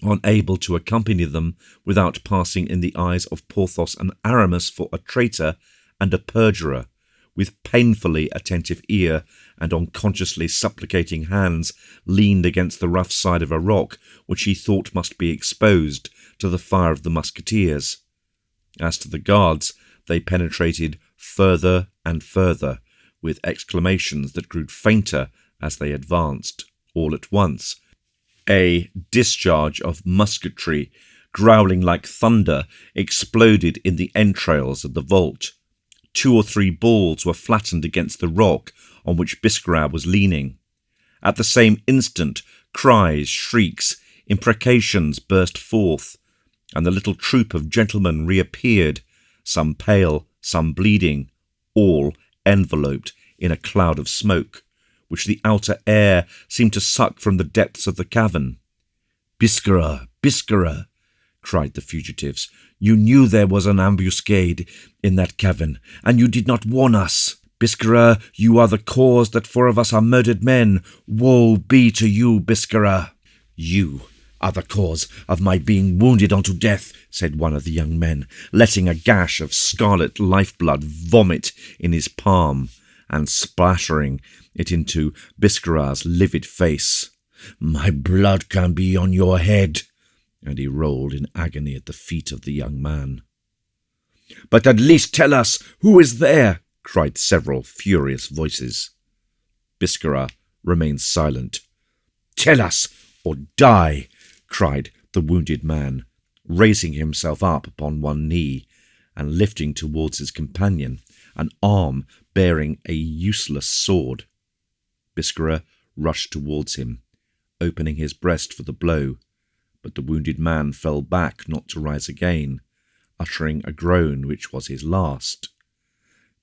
unable to accompany them without passing in the eyes of Porthos and Aramis for a traitor and a perjurer, with painfully attentive ear and unconsciously supplicating hands, leaned against the rough side of a rock which he thought must be exposed to the fire of the musketeers. As to the guards, they penetrated further and further, with exclamations that grew fainter as they advanced. All at once, a discharge of musketry, growling like thunder, exploded in the entrails of the vault. 2 or 3 balls were flattened against the rock on which Biscarat was leaning. At the same instant, cries, shrieks, imprecations burst forth, and the little troop of gentlemen reappeared, some pale, some bleeding, all enveloped in a cloud of smoke, which the outer air seemed to suck from the depths of the cavern. "Biscarat, Biscarat," cried the fugitives, "you knew there was an ambuscade in that cavern, and you did not warn us. Biscarat, you are the cause that 4 of us are murdered men. Woe be to you, Biscarat." "You are the cause of my being wounded unto death," said one of the young men, letting a gash of scarlet lifeblood vomit in his palm, and splattering it into Biscarat's livid face. "My blood can be on your head," and he rolled in agony at the feet of the young man. "But at least tell us who is there," cried several furious voices. Biscarat remained silent. "Tell us, or die," cried the wounded man, raising himself up upon one knee, and lifting towards his companion an arm bearing a useless sword. Biscarat rushed towards him, opening his breast for the blow, but the wounded man fell back not to rise again, uttering a groan which was his last.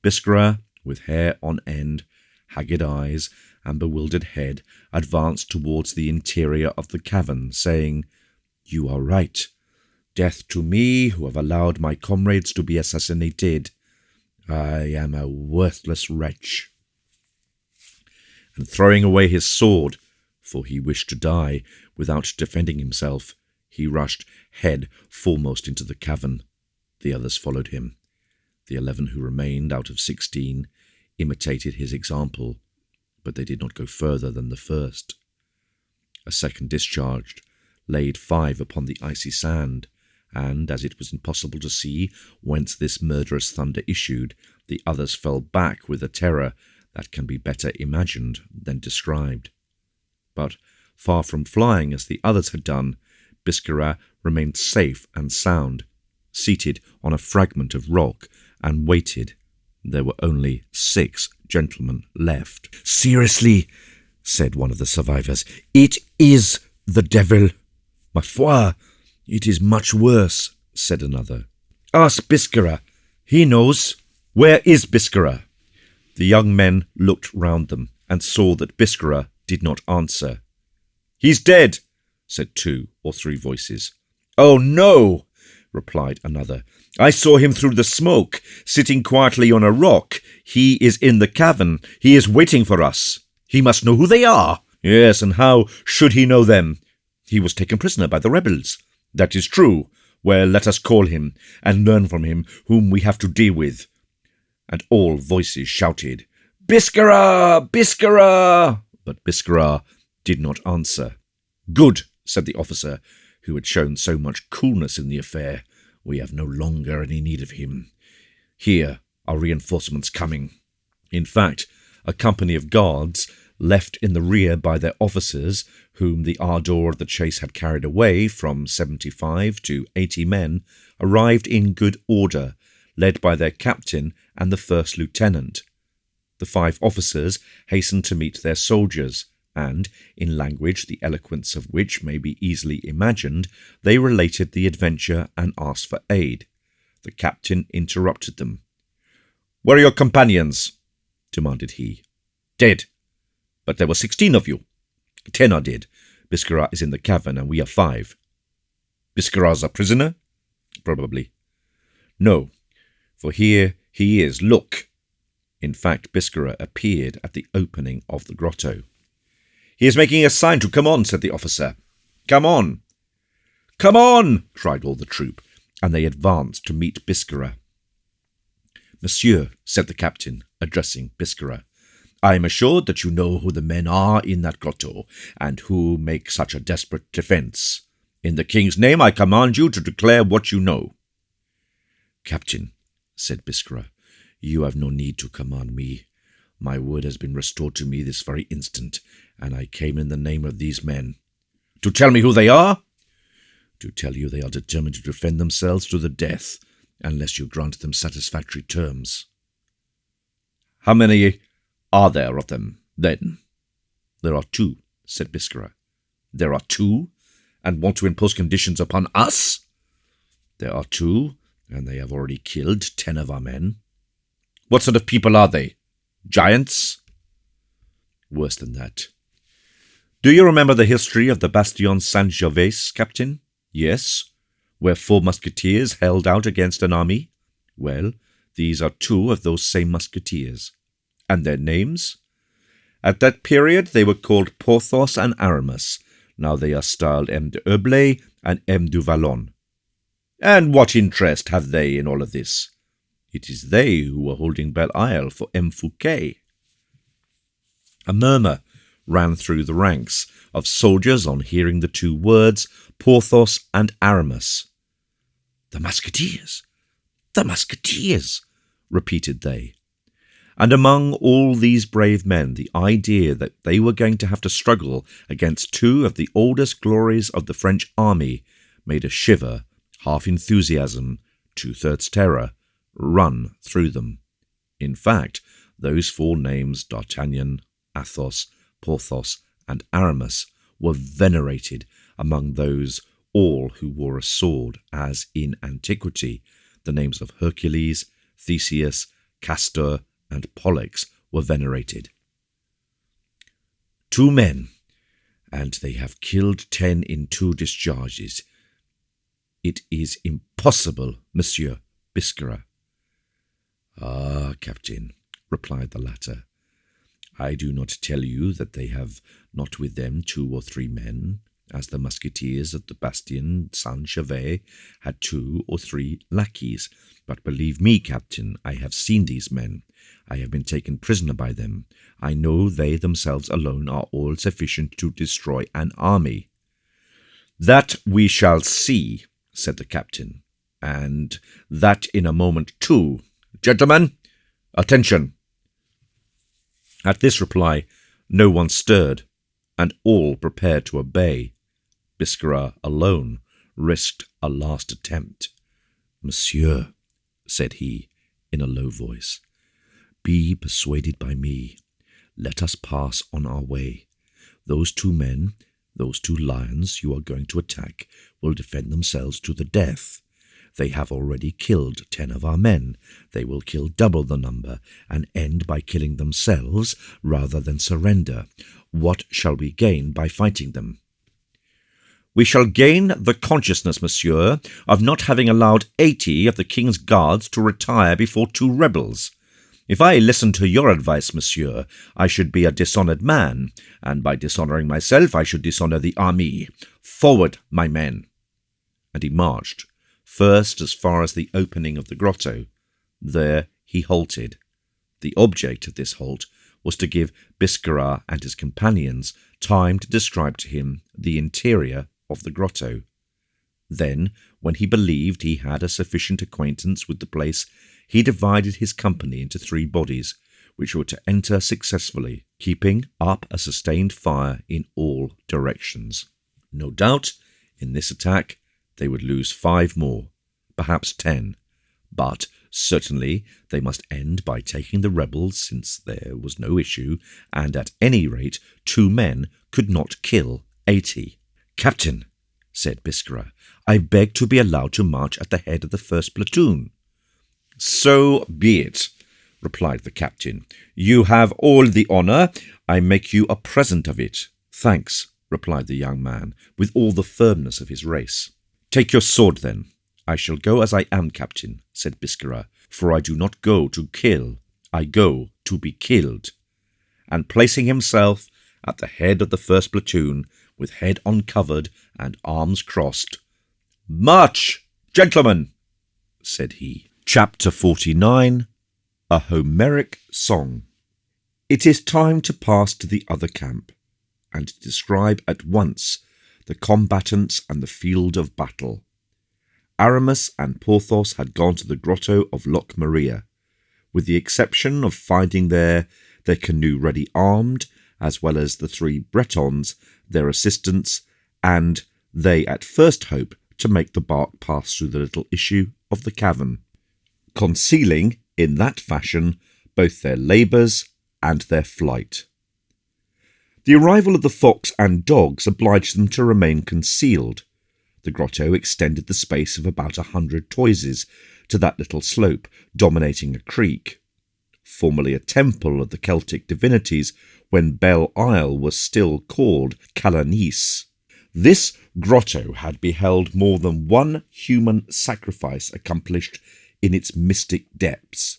Biscarat, with hair on end, haggard eyes, and bewildered head, advanced towards the interior of the cavern, saying, "You are right. Death to me, who have allowed my comrades to be assassinated. I am a worthless wretch." And throwing away his sword, for he wished to die without defending himself, he rushed head foremost into the cavern. The others followed him. The 11 who remained out of 16 imitated his example, but they did not go further than the first. A second discharge laid 5 upon the icy sand, and, as it was impossible to see whence this murderous thunder issued, the others fell back with a terror that can be better imagined than described. But, far from flying as the others had done, Biscarat remained safe and sound, seated on a fragment of rock, and waited. There were only 6 gentlemen left. "Seriously," said one of the survivors, "it is the devil." "Ma foi, it is much worse," said another. "Ask Biscarat. He knows." "Where is Biscarat?" The young men looked round them, and saw that Biscarat did not answer. "He's dead," said 2 or 3 voices. "Oh, no," replied another. "I saw him through the smoke, sitting quietly on a rock. He is in the cavern. He is waiting for us." "He must know who they are." "Yes, and how should he know them? He was taken prisoner by the rebels." "That is true. Well, let us call him, and learn from him whom we have to deal with." And all voices shouted, "Biscarat! Biscarat!" But Biscarat did not answer. "Good," said the officer. who had shown so much coolness in the affair. We have no longer any need of him. Here are reinforcements coming. In fact, a company of guards, left in the rear by their officers, whom the ardour of the chase had carried away from 75 to 80 men, arrived in good order, led by their captain and the first lieutenant. The 5 officers hastened to meet their soldiers, and, in language the eloquence of which may be easily imagined, they related the adventure and asked for aid. The captain interrupted them. "Where are your companions?" demanded he. "Dead. But there were 16 of you." "10 are dead. Biscarat is in the cavern, and we are 5. "Biscarat's a prisoner?" "Probably." "No, for here he is. Look." In fact, Biscarat appeared at the opening of the grotto. "He is making a sign to come on," said the officer. "Come on!" "Come on!" cried all the troop, and they advanced to meet Biscarat. "Monsieur," said the captain, addressing Biscarat, "I am assured that you know who the men are in that grotto, and who make such a desperate defence. In the king's name I command you to declare what you know." "Captain," said Biscarat, "you have no need to command me. My word has been restored to me this very instant, and I came in the name of these men." "To tell me who they are?" "To tell you they are determined to defend themselves to the death, unless you grant them satisfactory terms." "How many are there of them, then?" "There are 2, said Biscarat. "There are 2, and want to impose conditions upon us?" "There are 2, and they have already killed 10 of our men." "What sort of people are they? Giants?" "Worse than that." "Do you remember the history of the Bastion Saint-Gervais, Captain?" "Yes." "Where 4 musketeers held out against an army?" "Well, these are 2 of those same musketeers." "And their names?" "At that period they were called Porthos and Aramis. Now they are styled M. de Herblay and M. du Vallon." "And what interest have they in all of this?" "It is they who were holding Belle Isle for M. Fouquet." A murmur ran through the ranks of soldiers on hearing the 2 words, Porthos and Aramis. "The musketeers! The musketeers!" repeated they. And among all these brave men, the idea that they were going to have to struggle against 2 of the oldest glories of the French army made a shiver, half enthusiasm, 2/3 terror, run through them. In fact, those 4 names, D'Artagnan, Athos, Porthos, and Aramis, were venerated among those all who wore a sword, as in antiquity the names of Hercules, Theseus, Castor, and Pollux were venerated. 2 men, and they have killed 10 in 2 discharges. It is impossible, Monsieur Biscarat." "Ah, Captain," replied the latter, "I do not tell you that they have not with them 2 or 3 men, as the musketeers of the Bastion Saint-Gervais had 2 or 3 lackeys. But believe me, Captain, I have seen these men. I have been taken prisoner by them. I know they themselves alone are all sufficient to destroy an army." "That we shall see," said the captain, "and that in a moment too. Gentlemen, attention!" At this reply, no one stirred, and all prepared to obey. Biscarat alone risked a last attempt. "Monsieur," said he, in a low voice, "be persuaded by me. Let us pass on our way. Those 2 men, those 2 lions you are going to attack, will defend themselves to the death. They have already killed 10 of our men. They will kill double the number, and end by killing themselves rather than surrender. What shall we gain by fighting them?" "We shall gain the consciousness, monsieur, of not having allowed 80 of the king's guards to retire before 2 rebels. If I listened to your advice, monsieur, I should be a dishonoured man, and by dishonouring myself I should dishonour the army. Forward, my men!" And he marched, first as far as the opening of the grotto. There he halted. The object of this halt was to give Biscarat and his companions time to describe to him the interior of the grotto. Then, when he believed he had a sufficient acquaintance with the place, he divided his company into 3 bodies, which were to enter successfully, keeping up a sustained fire in all directions. No doubt, in this attack, they would lose 5 more, perhaps 10, but certainly they must end by taking the rebels, since there was no issue, and at any rate 2 men could not kill 80. "Captain," said Biscara, "I beg to be allowed to march at the head of the first platoon." "So be it," replied the captain. "You have all the honour. I make you a present of it." "Thanks," replied the young man, with all the firmness of his race. "Take your sword, then." "I shall go as I am, captain," said Biscara, "for I do not go to kill, I go to be killed." And placing himself at the head of the first platoon, with head uncovered and arms crossed, "March, gentlemen," said he. Chapter 49. A Homeric Song. It is time to pass to the other camp, and to describe at once the combatants and the field of battle. Aramis and Porthos had gone to the Grotto of Loch Maria, with the exception of finding there their canoe ready armed, as well as the 3 Bretons, their assistants, and they at first hope to make the bark pass through the little issue of the cavern, concealing in that fashion both their labours and their flight. The arrival of the fox and dogs obliged them to remain concealed. The grotto extended the space of about 100 toises to that little slope dominating a creek, formerly a temple of the Celtic divinities when Belle Isle was still called Calanis. This grotto had beheld more than one human sacrifice accomplished in its mystic depths.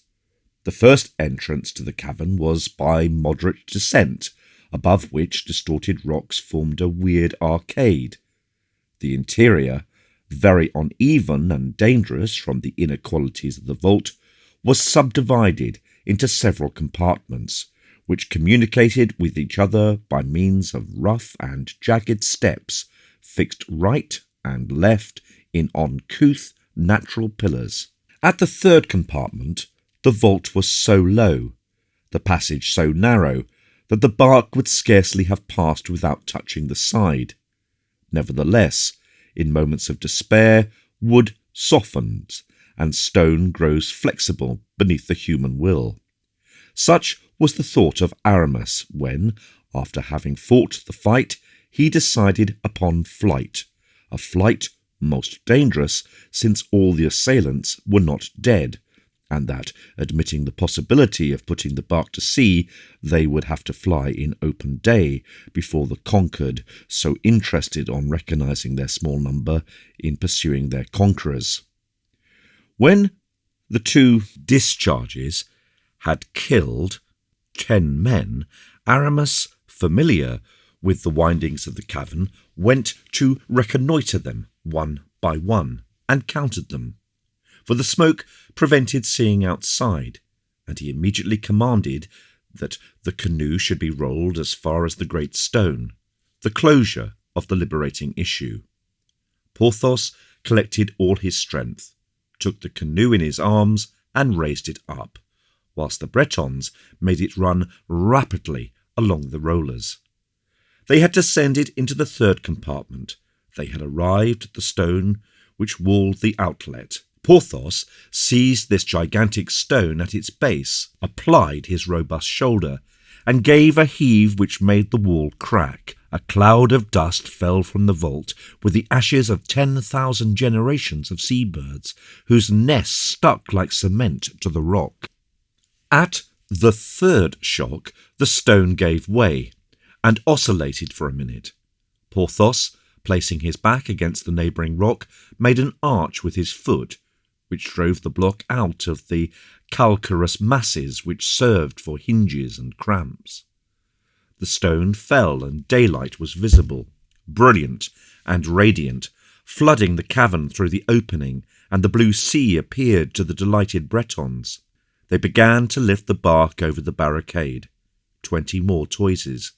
The first entrance to the cavern was by moderate descent, above which distorted rocks formed a weird arcade. The interior, very uneven and dangerous from the inequalities of the vault, was subdivided into several compartments, which communicated with each other by means of rough and jagged steps fixed right and left in uncouth natural pillars. At the 3rd compartment, the vault was so low, the passage so narrow, that the bark would scarcely have passed without touching the side. Nevertheless, in moments of despair, wood softens, and stone grows flexible beneath the human will. Such was the thought of Aramis when, after having fought the fight, he decided upon flight, a flight most dangerous, since all the assailants were not dead, and that, admitting the possibility of putting the bark to sea, they would have to fly in open day before the conquered, so interested on recognizing their small number in pursuing their conquerors. When the 2 discharges had killed 10 men, Aramis, familiar with the windings of the cavern, went to reconnoitre them one by one, and counted them, for the smoke prevented seeing outside, and he immediately commanded that the canoe should be rolled as far as the great stone, the closure of the liberating issue. Porthos collected all his strength, took the canoe in his arms, and raised it up, whilst the Bretons made it run rapidly along the rollers. They had descended into the 3rd compartment. They had arrived at the stone which walled the outlet. Porthos seized this gigantic stone at its base, applied his robust shoulder, and gave a heave which made the wall crack. A cloud of dust fell from the vault with the ashes of 10,000 generations of seabirds, whose nests stuck like cement to the rock. At the 3rd shock, the stone gave way and oscillated for a minute. Porthos, placing his back against the neighbouring rock, made an arch with his foot, which drove the block out of the calcareous masses which served for hinges and cramps. The stone fell, and daylight was visible, brilliant and radiant, flooding the cavern through the opening, and the blue sea appeared to the delighted Bretons. They began to lift the bark over the barricade, 20 more toises,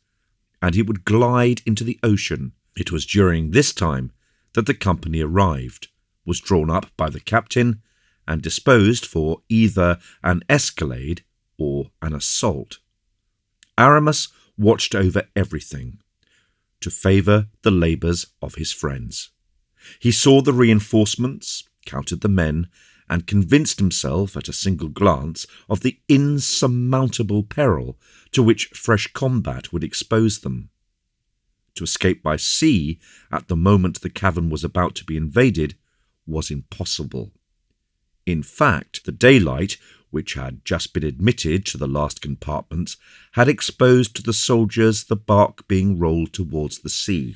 and it would glide into the ocean. It was during this time that the company arrived, was drawn up by the captain, and disposed for either an escalade or an assault. Aramis watched over everything, to favour the labours of his friends. He saw the reinforcements, counted the men, and convinced himself at a single glance of the insurmountable peril to which fresh combat would expose them. To escape by sea at the moment the cavern was about to be invaded was impossible. In fact, the daylight, which had just been admitted to the last compartments, had exposed to the soldiers the bark being rolled towards the sea.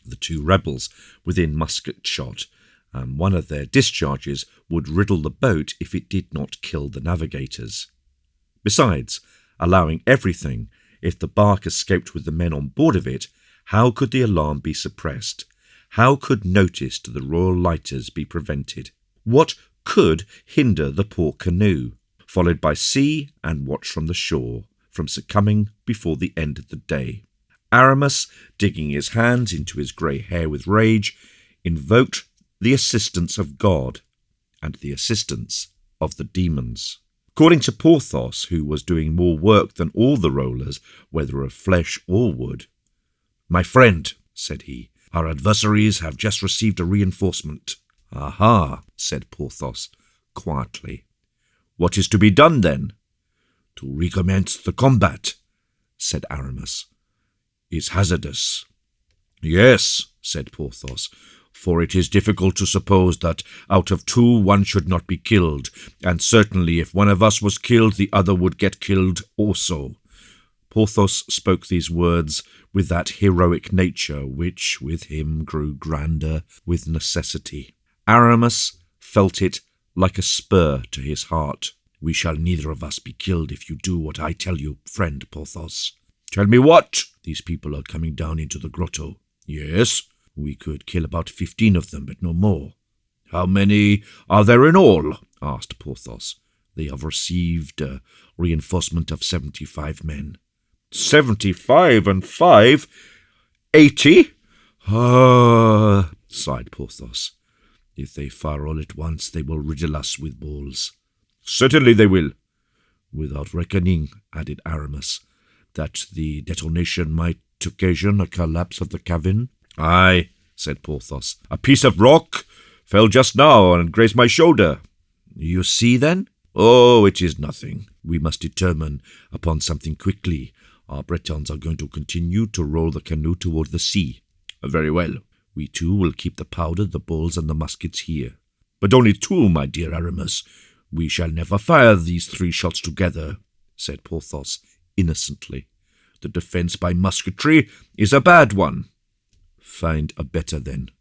The two rebels within musket shot, and one of their discharges would riddle the boat if it did not kill the navigators. Besides, allowing everything, if the bark escaped with the men on board of it, how could the alarm be suppressed? How could notice to the royal lighters be prevented? What could hinder the poor canoe, followed by sea and watch from the shore, from succumbing before the end of the day? Aramis, digging his hands into his grey hair with rage, invoked the assistance of God and the assistance of the demons. According to Porthos, who was doing more work than all the rollers, whether of flesh or wood, "My friend," said he, "our adversaries have just received a reinforcement." "Aha," said Porthos, quietly. "What is to be done, then?" "To recommence the combat," said Aramis, "is hazardous." "Yes," said Porthos, "for it is difficult to suppose that out of two one should not be killed, and certainly if one of us was killed, the other would get killed also." Porthos spoke these words with that heroic nature which, with him, grew grander with necessity. Aramis felt it like a spur to his heart. "We shall neither of us be killed if you do what I tell you, friend Porthos." "Tell me what?" "These people are coming down into the grotto." "Yes." "We could kill about 15 of them, but no more." "How many are there in all?" asked Porthos. "They have received a reinforcement of 75 men." 75 and 5? 80? Ah, sighed Porthos. "If they fire all at once, they will riddle us with balls." "Certainly they will." "Without reckoning," added Aramis, "that the detonation might occasion a collapse of the cavern." "Aye," said Porthos. "A piece of rock fell just now and grazed my shoulder." "You see, then?" "Oh, it is nothing. We must determine upon something quickly. Our Bretons are going to continue to roll the canoe toward the sea." "Very well. We too will keep the powder, the balls, and the muskets here." "But only two, my dear Aramis. We shall never fire these 3 shots together," said Porthos, innocently. "The defence by musketry is a bad one." "Find a better, then."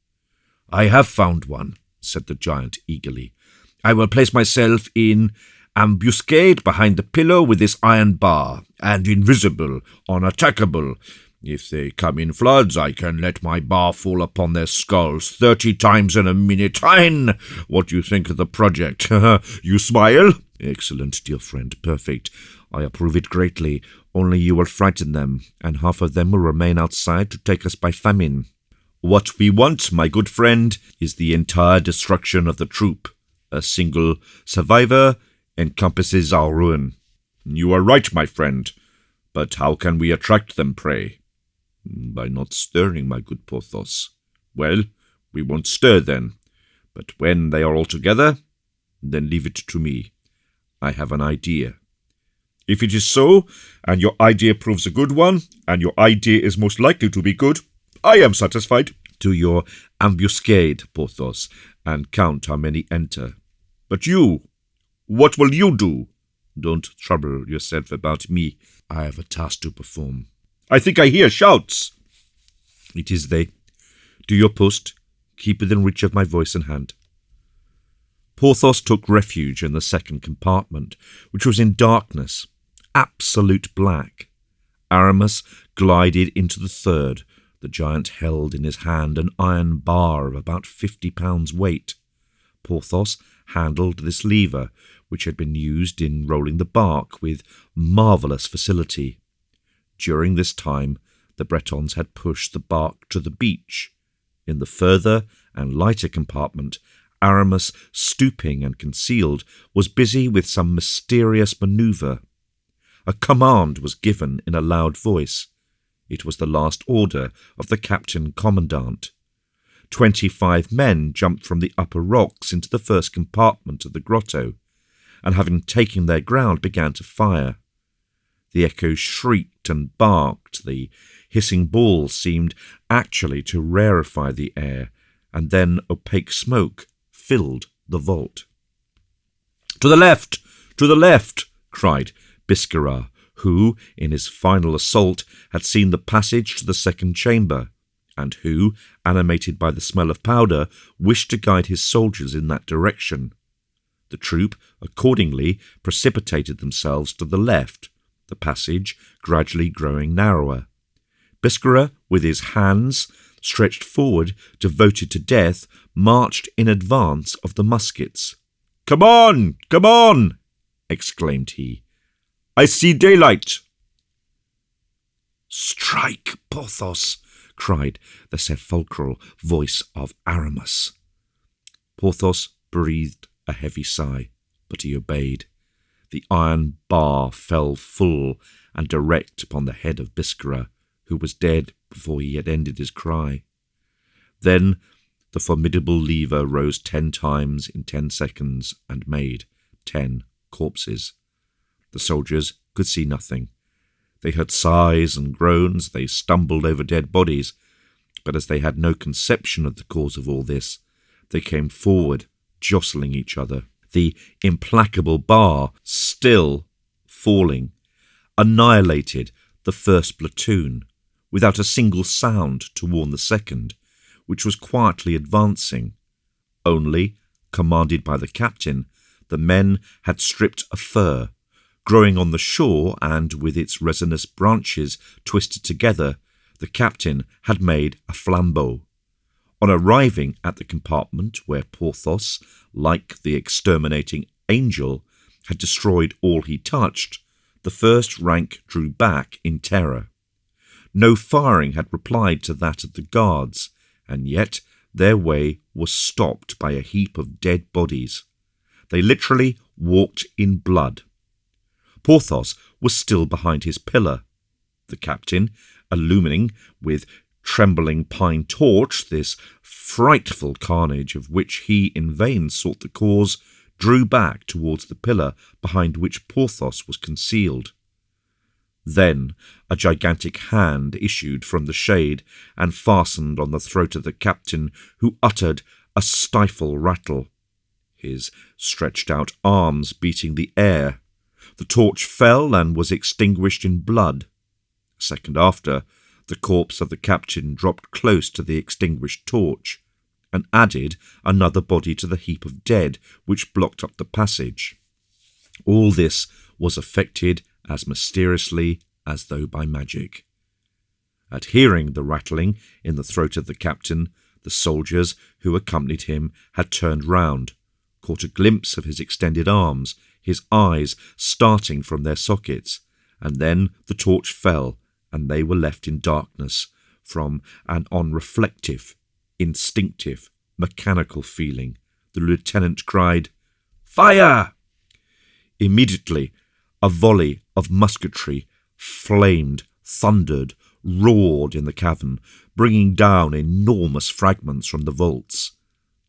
"I have found one," said the giant eagerly. "I will place myself in ambuscade behind the pillar with this iron bar, and invisible, unattackable. If they come in floods, I can let my bar fall upon their skulls 30 times in a minute. Hein! What do you think of the project? You smile? Excellent, dear friend, perfect. I approve it greatly. Only you will frighten them, and half of them will remain outside to take us by famine. What we want, my good friend, is the entire destruction of the troop. A single survivor encompasses our ruin." "You are right, my friend. But how can we attract them, pray?" "By not stirring, my good Porthos." "Well, we won't stir then. But when they are all together, then leave it to me. I have an idea." "If it is so, and your idea proves a good one, and your idea is most likely to be good, I am satisfied." "To your ambuscade, Porthos, and count how many enter." "But you, what will you do?" "Don't trouble yourself about me. I have a task to perform." "I think I hear shouts." "It is they. Do your post. Keep within reach of my voice and hand." Porthos took refuge in the second compartment, which was in darkness, absolute black. Aramis glided into the third. The giant held in his hand an iron bar of about 50 pounds weight. Porthos handled this lever, which had been used in rolling the bark, with marvellous facility. During this time, the Bretons had pushed the bark to the beach. In the further and lighter compartment, Aramis, stooping and concealed, was busy with some mysterious manoeuvre. A command was given in a loud voice. It was the last order of the captain-commandant. 25 men jumped from the upper rocks into the first compartment of the grotto, and having taken their ground, began to fire. The echoes shrieked and barked, the hissing balls seemed actually to rarefy the air, and then opaque smoke filled the vault. "To the left! To the left!" cried Biscarat, who, in his final assault, had seen the passage to the second chamber, and who, animated by the smell of powder, wished to guide his soldiers in that direction. The troop accordingly precipitated themselves to the left, the passage gradually growing narrower. Biscarat, with his hands stretched forward, devoted to death, marched in advance of the muskets. "Come on! Come on!" exclaimed he. "I see daylight." "Strike, Porthos!" cried the sepulchral voice of Aramis. Porthos breathed a heavy sigh, but he obeyed. The iron bar fell full and direct upon the head of Biscarat, who was dead before he had ended his cry. Then the formidable lever rose 10 times in 10 seconds and made 10 corpses. The soldiers could see nothing. They heard sighs and groans, they stumbled over dead bodies, but as they had no conception of the cause of all this, they came forward, jostling each other. The implacable bar, still falling, annihilated the first platoon, without a single sound to warn the second, which was quietly advancing. Only, commanded by the captain, the men had stripped a fir, growing on the shore, and with its resinous branches twisted together, the captain had made a flambeau. On arriving at the compartment where Porthos, like the exterminating angel, had destroyed all he touched, the first rank drew back in terror. No firing had replied to that of the guards, and yet their way was stopped by a heap of dead bodies. They literally walked in blood. Porthos was still behind his pillar. The captain, illumining with trembling pine torch this frightful carnage of which he in vain sought the cause, drew back towards the pillar behind which Porthos was concealed. Then a gigantic hand issued from the shade and fastened on the throat of the captain, who uttered a stifle rattle, his stretched-out arms beating the air. The torch fell and was extinguished in blood. A second after, the corpse of the captain dropped close to the extinguished torch, and added another body to the heap of dead which blocked up the passage. All this was effected as mysteriously as though by magic. At hearing the rattling in the throat of the captain, the soldiers who accompanied him had turned round, caught a glimpse of his extended arms, his eyes starting from their sockets, and then the torch fell, and they were left in darkness from an unreflective, instinctive, mechanical feeling. The lieutenant cried, "Fire!" Immediately, a volley of musketry flamed, thundered, roared in the cavern, bringing down enormous fragments from the vaults.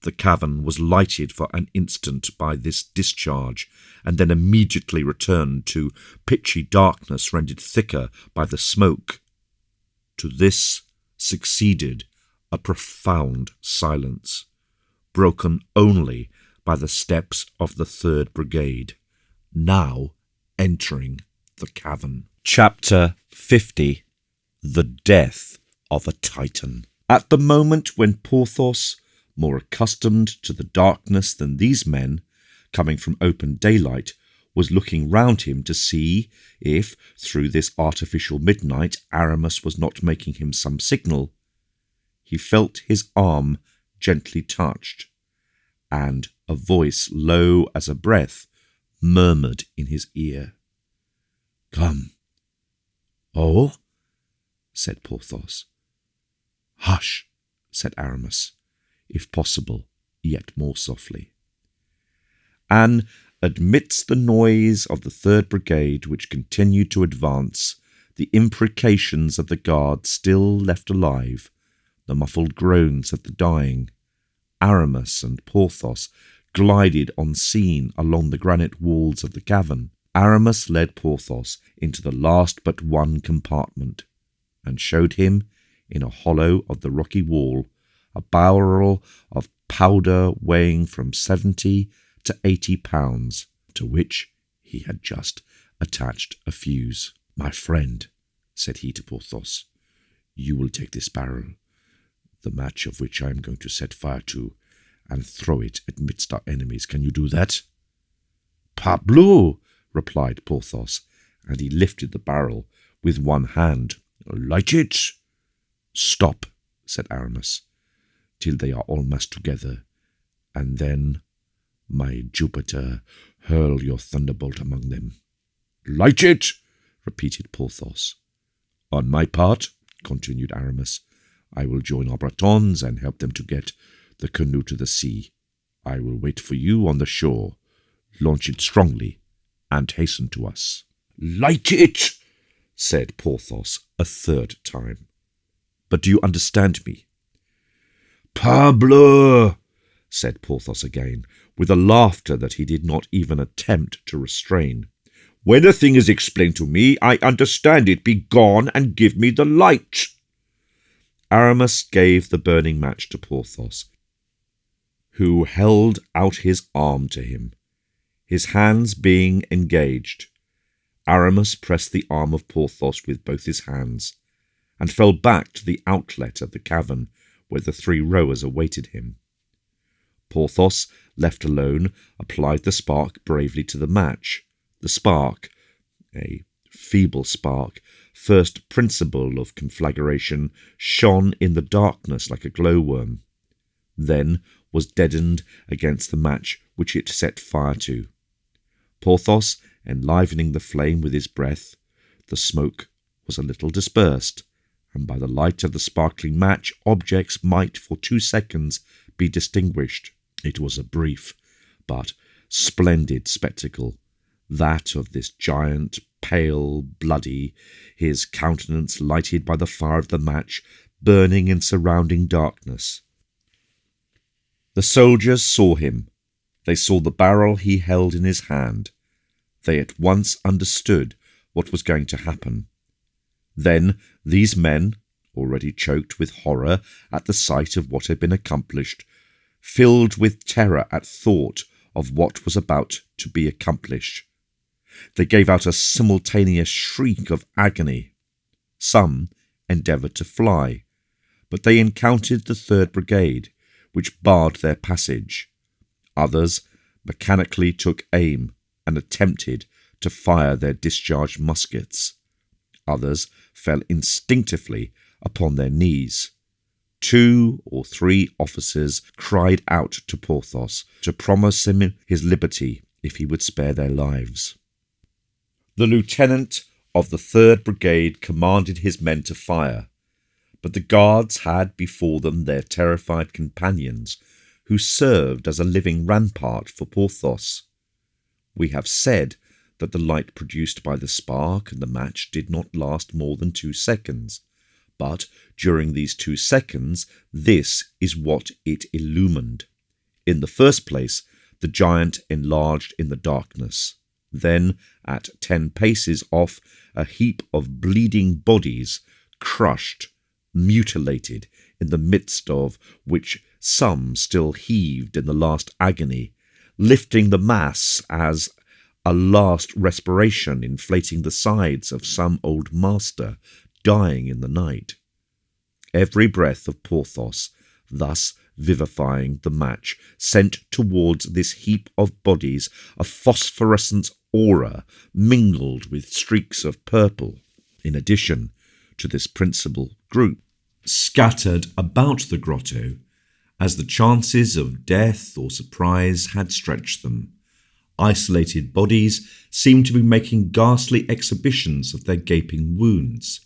The cavern was lighted for an instant by this discharge, and then immediately returned to pitchy darkness rendered thicker by the smoke. To this succeeded a profound silence, broken only by the steps of the 3rd Brigade, now entering the cavern. Chapter 50. The Death of a Titan. At the moment when Porthos, more accustomed to the darkness than these men, coming from open daylight, was looking round him to see if, through this artificial midnight, Aramis was not making him some signal, he felt his arm gently touched, and a voice low as a breath murmured in his ear. "Come." "Oh?" said Porthos. "Hush," said Aramis, if possible, yet more softly. And amidst the noise of the 3rd Brigade, which continued to advance, the imprecations of the guard still left alive, the muffled groans of the dying, Aramis and Porthos glided unseen along the granite walls of the cavern. Aramis led Porthos into the last but one compartment, and showed him, in a hollow of the rocky wall, a barrel of powder weighing from 70 to 80 pounds, to which he had just attached a fuse. "My friend," said he to Porthos, "you will take this barrel, the match of which I am going to set fire to, and throw it amidst our enemies. Can you do that?" "Parbleu!" replied Porthos, and he lifted the barrel with one hand. "Light it!" "Stop," said Aramis, "till they are all massed together, and then, my Jupiter, hurl your thunderbolt among them." "Light it!" repeated Porthos. "On my part," continued Aramis, "I will join our Bretons and help them to get the canoe to the sea. I will wait for you on the shore. Launch it strongly, and hasten to us." "Light it!" said Porthos a 3rd time. "But do you understand me?" "Parbleu!" said Porthos again, with a laughter that he did not even attempt to restrain. "When a thing is explained to me, I understand it. Be gone and give me the light." Aramis gave the burning match to Porthos, who held out his arm to him, his hands being engaged. Aramis pressed the arm of Porthos with both his hands, and fell back to the outlet of the cavern where the 3 rowers awaited him. Porthos, left alone, applied the spark bravely to the match. The spark, a feeble spark, first principle of conflagration, shone in the darkness like a glowworm, then was deadened against the match which it set fire to. Porthos, enlivening the flame with his breath, the smoke was a little dispersed, and by the light of the sparkling match objects might for 2 seconds be distinguished. It was a brief but splendid spectacle, that of this giant, pale, bloody, his countenance lighted by the fire of the match, burning in surrounding darkness. The soldiers saw him. They saw the barrel he held in his hand. They at once understood what was going to happen. Then these men, already choked with horror at the sight of what had been accomplished, filled with terror at thought of what was about to be accomplished, they gave out a simultaneous shriek of agony. Some endeavoured to fly, but they encountered the 3rd Brigade, which barred their passage. Others mechanically took aim and attempted to fire their discharged muskets. Others fell instinctively upon their knees. 2 or 3 officers cried out to Porthos to promise him his liberty if he would spare their lives. The lieutenant of the 3rd Brigade commanded his men to fire, but the guards had before them their terrified companions, who served as a living rampart for Porthos. We have said that the light produced by the spark and the match did not last more than 2 seconds, but during these 2 seconds this is what it illumined. In the first place, the giant enlarged in the darkness. Then, at 10 paces off, a heap of bleeding bodies, crushed, mutilated, in the midst of which some still heaved in the last agony, lifting the mass as a last respiration, inflating the sides of some old master dying in the night. Every breath of Porthos, thus vivifying the match, sent towards this heap of bodies a phosphorescent aura mingled with streaks of purple. In addition to this principal group, scattered about the grotto, as the chances of death or surprise had stretched them, isolated bodies seemed to be making ghastly exhibitions of their gaping wounds.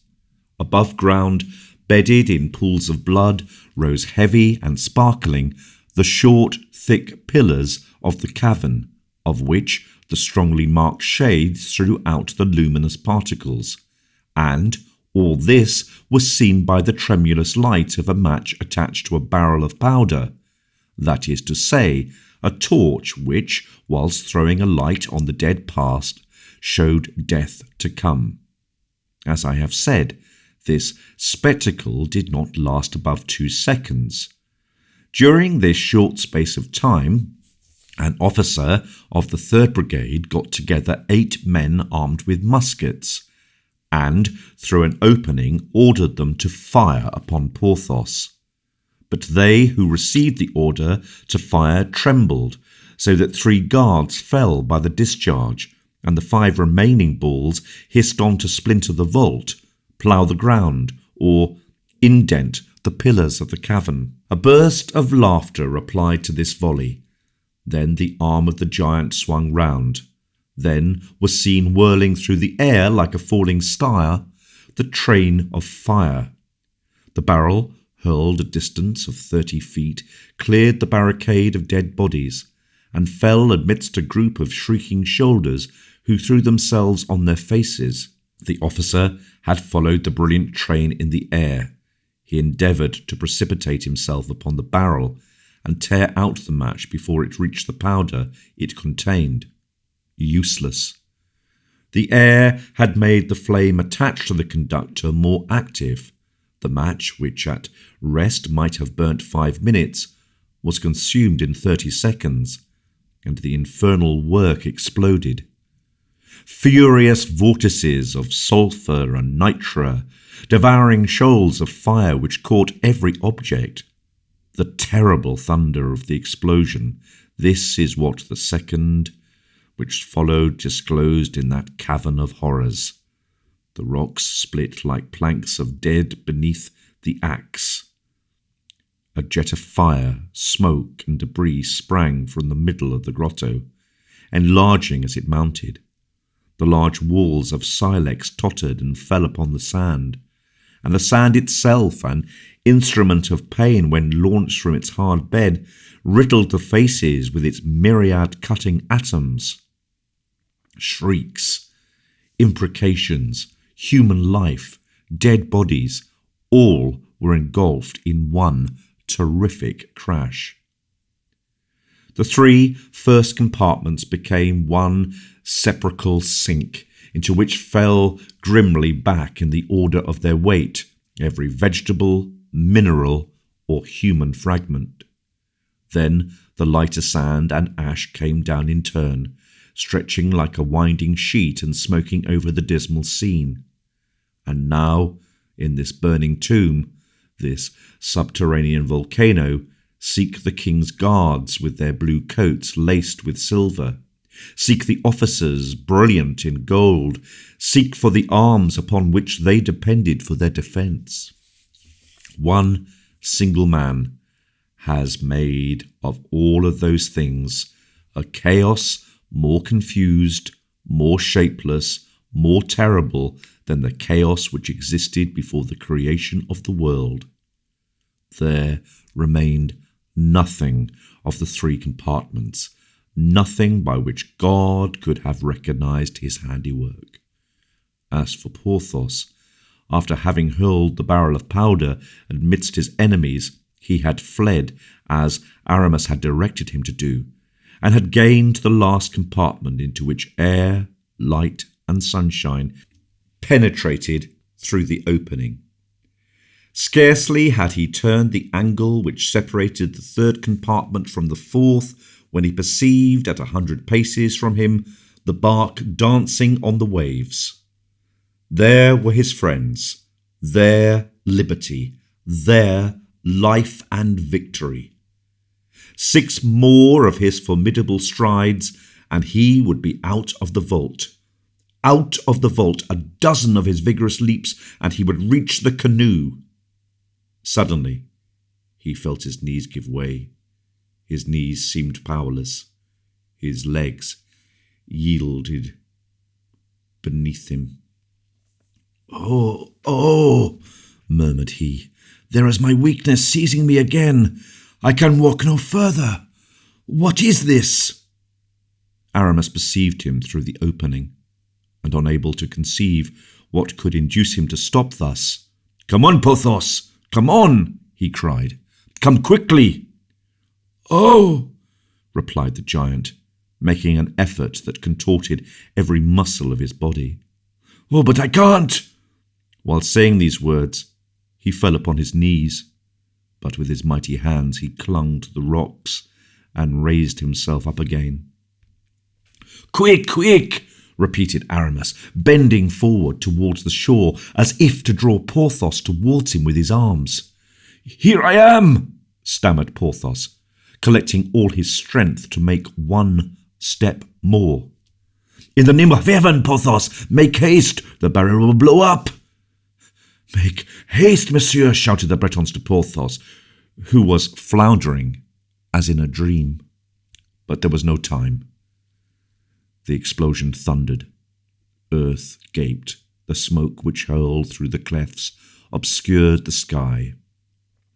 Above ground, Bedded in pools of blood rose heavy and sparkling the short, thick pillars of the cavern, of which the strongly marked shades threw out the luminous particles, and all this was seen by the tremulous light of a match attached to a barrel of powder, that is to say, a torch which, whilst throwing a light on the dead past, showed death to come. As I have said, this spectacle did not last above 2 seconds. During this short space of time, an officer of the 3rd Brigade got together 8 men armed with muskets, and, through an opening, ordered them to fire upon Porthos. But they who received the order to fire trembled, so that 3 guards fell by the discharge, and the 5 remaining balls hissed on to splinter the vault, plough the ground, or indent the pillars of the cavern. A burst of laughter replied to this volley. Then the arm of the giant swung round. Then was seen whirling through the air like a falling star the train of fire. The barrel, hurled a distance of 30 feet, cleared the barricade of dead bodies, and fell amidst a group of shrieking shoulders who threw themselves on their faces. The officer had followed the brilliant train in the air. He endeavoured to precipitate himself upon the barrel and tear out the match before it reached the powder it contained. Useless. The air had made the flame attached to the conductor more active. The match, which at rest might have burnt 5 minutes, was consumed in 30 seconds, and the infernal work exploded. Furious vortices of sulphur and nitre, devouring shoals of fire which caught every object. The terrible thunder of the explosion, this is what the second which followed disclosed in that cavern of horrors. The rocks split like planks of dead beneath the axe. A jet of fire, smoke, and debris sprang from the middle of the grotto, enlarging as it mounted. The large walls of silex tottered and fell upon the sand, and the sand itself, an instrument of pain when launched from its hard bed, riddled the faces with its myriad cutting atoms. Shrieks, imprecations, human life, dead bodies, all were engulfed in one terrific crash. The 3 first compartments became one sepulchral sink, into which fell grimly back in the order of their weight every vegetable, mineral, or human fragment. Then the lighter sand and ash came down in turn, stretching like a winding sheet and smoking over the dismal scene. And now, in this burning tomb, this subterranean volcano, seek the king's guards with their blue coats laced with silver. Seek the officers brilliant in gold. Seek for the arms upon which they depended for their defence. One single man has made of all of those things a chaos more confused, more shapeless, more terrible than the chaos which existed before the creation of the world. There remained nothing of the 3 compartments, nothing by which God could have recognized his handiwork. As for Porthos, after having hurled the barrel of powder amidst his enemies, he had fled as Aramis had directed him to do, and had gained the last compartment into which air, light, and sunshine penetrated through the opening. Scarcely had he turned the angle which separated the 3rd compartment from the 4th, when he perceived at 100 paces from him the bark dancing on the waves. There were his friends, their liberty, their life and victory. 6 more of his formidable strides, and he would be out of the vault. Out of the vault, a dozen of his vigorous leaps, and he would reach the canoe. Suddenly, he felt his knees give way. His knees seemed powerless. His legs yielded beneath him. Oh, murmured he. "There is my weakness seizing me again. I can walk no further. What is this?" Aramis perceived him through the opening, and unable to conceive what could induce him to stop thus. "Come on, Porthos! Come on!" he cried. "Come quickly!" "Oh!" replied the giant, making an effort that contorted every muscle of his body. "Oh, but I can't!" While saying these words, he fell upon his knees, but with his mighty hands he clung to the rocks and raised himself up again. "Quick, quick!" repeated Aramis, bending forward towards the shore as if to draw Porthos towards him with his arms. "Here I am!" stammered Porthos, collecting all his strength to make one step more. "In the name of heaven, Porthos, make haste! The barrel will blow up!" "Make haste, monsieur!" shouted the Bretons to Porthos, who was floundering as in a dream. But there was no time. The explosion thundered. Earth gaped. The smoke which hurled through the clefts obscured the sky.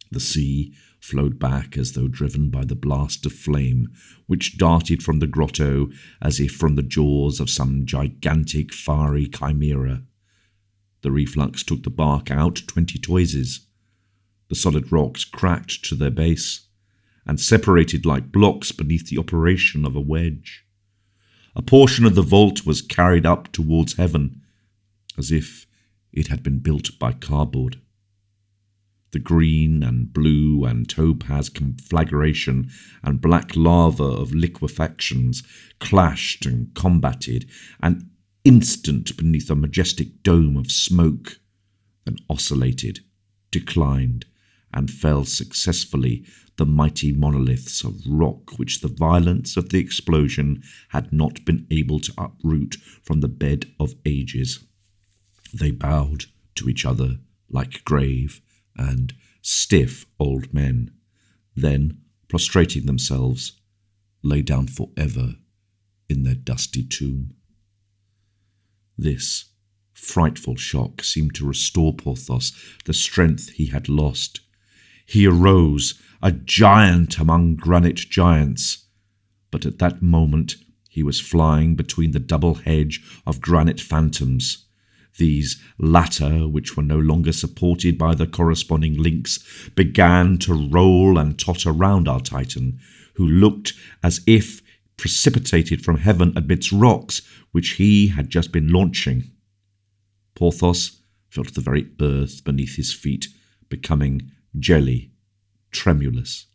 The sea flowed back as though driven by the blast of flame which darted from the grotto as if from the jaws of some gigantic fiery chimera. The reflux took the bark out 20 toises. The solid rocks cracked to their base and separated like blocks beneath the operation of a wedge. A portion of the vault was carried up towards heaven, as if it had been built by cardboard. The green and blue and topaz conflagration and black lava of liquefactions clashed and combated an instant beneath a majestic dome of smoke, then oscillated, declined, and fell successfully the mighty monoliths of rock which the violence of the explosion had not been able to uproot from the bed of ages. They bowed to each other like grave and stiff old men, then, prostrating themselves, lay down forever in their dusty tomb. This frightful shock seemed to restore Porthos the strength he had lost. He arose, a giant among granite giants, but at that moment he was flying between the double hedge of granite phantoms. These latter, which were no longer supported by the corresponding links, began to roll and totter round our Titan, who looked as if precipitated from heaven amidst rocks which he had just been launching. Porthos felt the very earth beneath his feet becoming jelly, tremulous.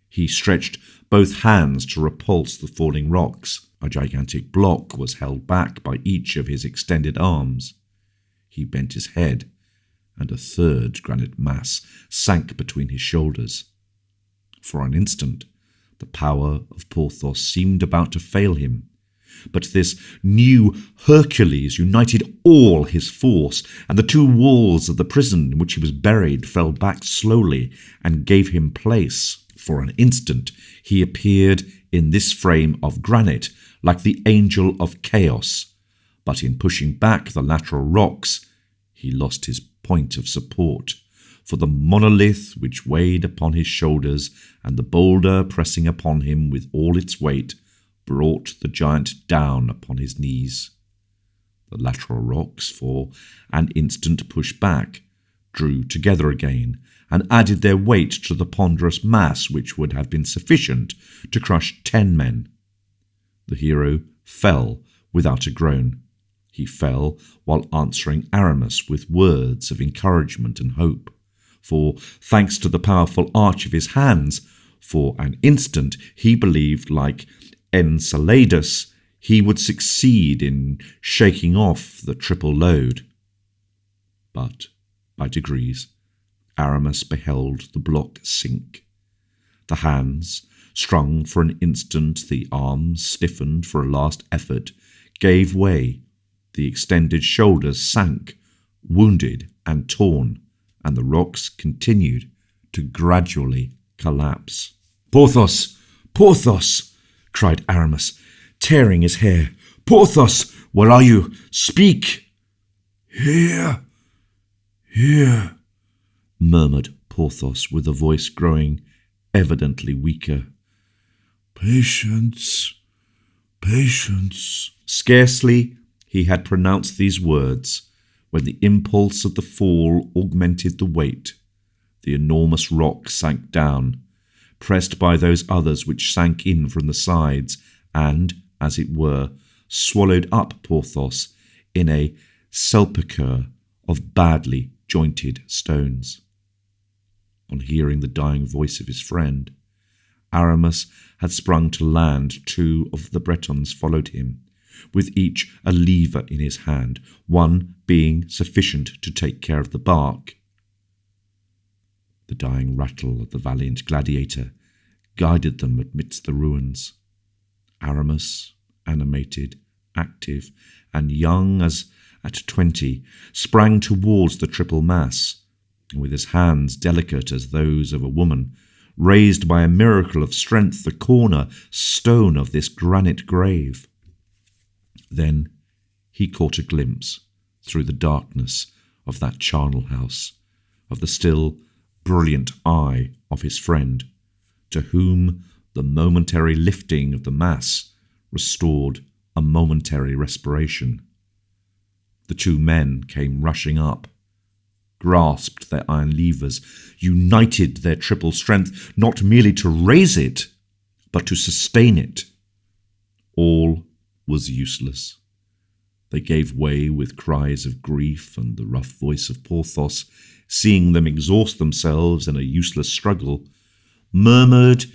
He stretched both hands to repulse the falling rocks. A gigantic block was held back by each of his extended arms. He bent his head, and a third granite mass sank between his shoulders. For an instant, the power of Porthos seemed about to fail him, but this new Hercules united all his force, and the two walls of the prison in which he was buried fell back slowly and gave him place. For an instant, he appeared in this frame of granite like the angel of chaos, but in pushing back the lateral rocks, he lost his point of support, for the monolith which weighed upon his shoulders and the boulder pressing upon him with all its weight brought the giant down upon his knees. The lateral rocks, for an instant pushed back, drew together again, and added their weight to the ponderous mass which would have been sufficient to crush 10 men. The hero fell without a groan. He fell while answering Aramis with words of encouragement and hope, for, thanks to the powerful arch of his hands, for an instant he believed, like Enceladus, he would succeed in shaking off the triple load. But, by degrees, Aramis beheld the block sink. The hands, strung for an instant, the arms stiffened for a last effort, gave way. The extended shoulders sank, wounded and torn, and the rocks continued to gradually collapse. "Porthos! Porthos!" cried Aramis, tearing his hair. "Porthos, where are you? Speak!" Here, murmured Porthos with a voice growing evidently weaker. Patience, patience. Scarcely he had pronounced these words when the impulse of the fall augmented the weight. The enormous rock sank down, pressed by those others which sank in from the sides, and, as it were, swallowed up Porthos in a sepulchre of badly jointed stones. On hearing the dying voice of his friend, Aramis had sprung to land. 2 of the Bretons followed him, with each a lever in his hand, one being sufficient to take care of the bark. The dying rattle of the valiant gladiator guided them amidst the ruins. Aramis, animated, active, and young as at 20, sprang towards the triple mass, and with his hands delicate as those of a woman, raised by a miracle of strength the corner stone of this granite grave. Then he caught a glimpse, through the darkness of that charnel house, of the still brilliant eye of his friend, to whom the momentary lifting of the mass restored a momentary respiration. The 2 men came rushing up, grasped their iron levers, united their triple strength, not merely to raise it, but to sustain it. All was useless. They gave way with cries of grief, and the rough voice of Porthos, seeing them exhaust themselves in a useless struggle, murmured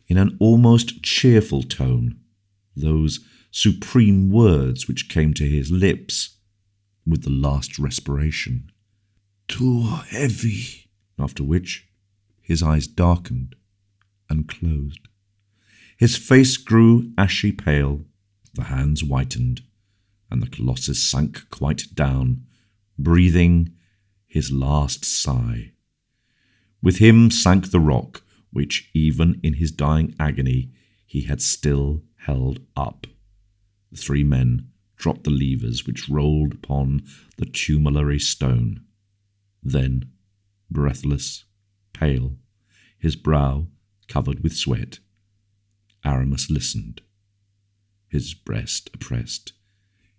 in an almost cheerful tone those supreme words which came to his lips with the last respiration. Too heavy. After which his eyes darkened and closed. His face grew ashy pale, the hands whitened, and the colossus sank quite down, breathing his last sigh. With him sank the rock, which even in his dying agony he had still held up. The 3 men dropped the levers which rolled upon the tumulary stone. Then, breathless, pale, his brow covered with sweat, Aramis listened, his breast oppressed,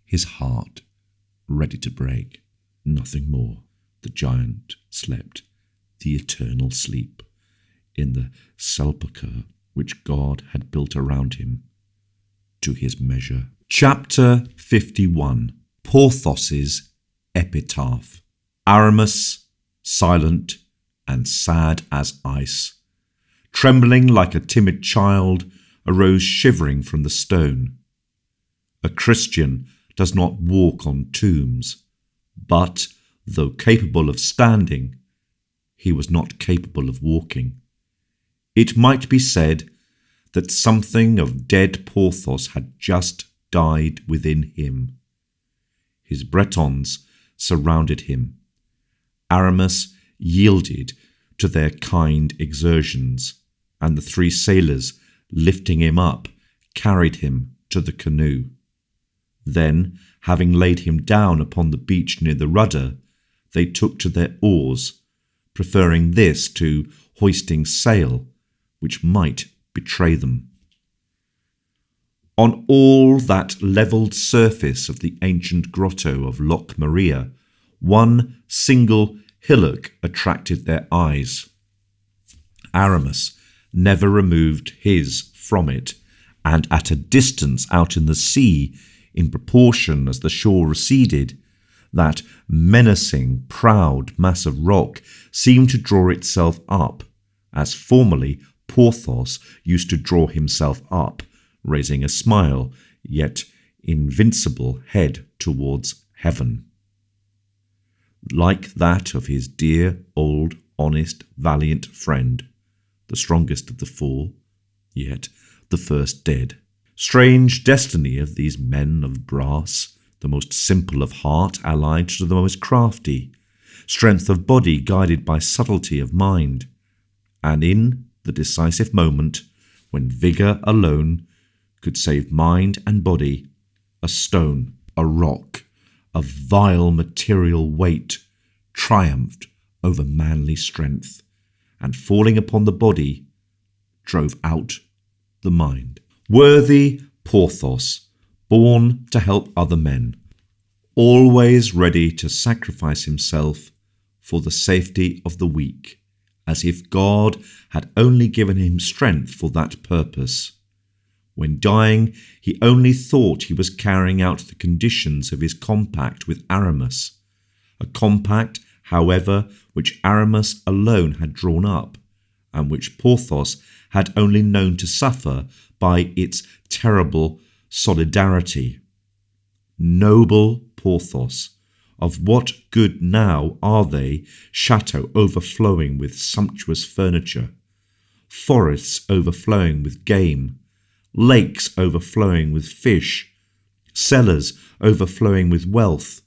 his heart ready to break. Nothing more. The giant slept the eternal sleep in the sepulchre which God had built around him to his measure. Chapter 51. Porthos's Epitaph. Aramis, silent and sad as ice, trembling like a timid child, arose shivering from the stone. A Christian does not walk on tombs, but, though capable of standing, he was not capable of walking. It might be said that something of dead Porthos had just died within him. His Bretons surrounded him. Aramis yielded to their kind exertions, and the 3 sailors, lifting him up, carried him to the canoe. Then, having laid him down upon the beach near the rudder, they took to their oars, preferring this to hoisting sail, which might betray them. On all that levelled surface of the ancient grotto of Loch Maria, one single hillock attracted their eyes. Aramis never removed his from it, and at a distance out in the sea, in proportion as the shore receded, that menacing, proud mass of rock seemed to draw itself up, as formerly Porthos used to draw himself up, raising a smile, yet invincible head towards heaven. Like that of his dear, old, honest, valiant friend, the strongest of the 4, yet the first dead. Strange destiny of these men of brass, the most simple of heart allied to the most crafty, strength of body guided by subtlety of mind, and in the decisive moment, when vigour alone could save mind and body, a stone, a rock, a vile material weight triumphed over manly strength, and falling upon the body, drove out the mind. Worthy Porthos, born to help other men, always ready to sacrifice himself for the safety of the weak, as if God had only given him strength for that purpose. When dying, he only thought he was carrying out the conditions of his compact with Aramis, a compact, however, which Aramis alone had drawn up, and which Porthos had only known to suffer by its terrible solidarity. Noble Porthos, of what good now are they, chateaux overflowing with sumptuous furniture, forests overflowing with game, lakes overflowing with fish, cellars overflowing with wealth?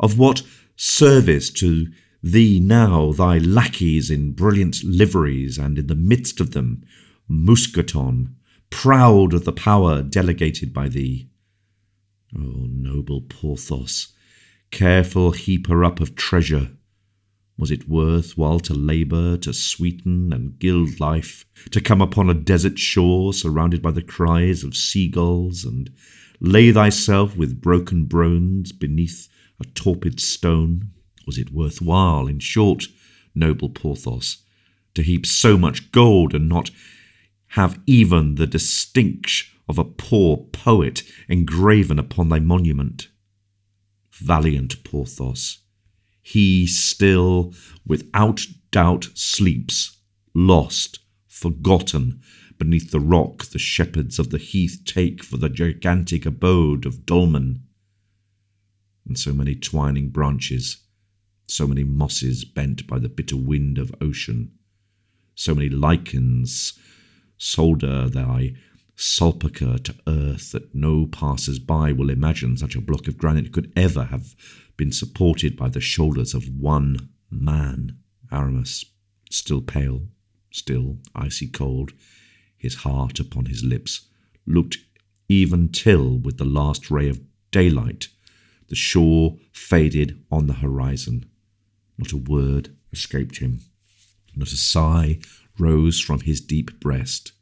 Of what service to thee now thy lackeys in brilliant liveries, and in the midst of them Mousqueton, proud of the power delegated by thee? O noble Porthos, careful heaper up of treasure, was it worth while to labour, to sweeten and gild life, to come upon a desert shore surrounded by the cries of seagulls, and lay thyself with broken bones beneath a torpid stone? Was it worth while, in short, noble Porthos, to heap so much gold and not have even the distinction of a poor poet engraven upon thy monument? Valiant Porthos, he still, without doubt, sleeps, lost, forgotten, beneath the rock the shepherds of the heath take for the gigantic abode of dolmen. And so many twining branches, so many mosses bent by the bitter wind of ocean, so many lichens solder thy sepulchre to earth, that no passers-by will imagine such a block of granite could ever have been supported by the shoulders of one man. Aramis, still pale, still icy cold, his heart upon his lips, looked even till, with the last ray of daylight, the shore faded on the horizon. Not a word escaped him. Not a sigh rose from his deep breast.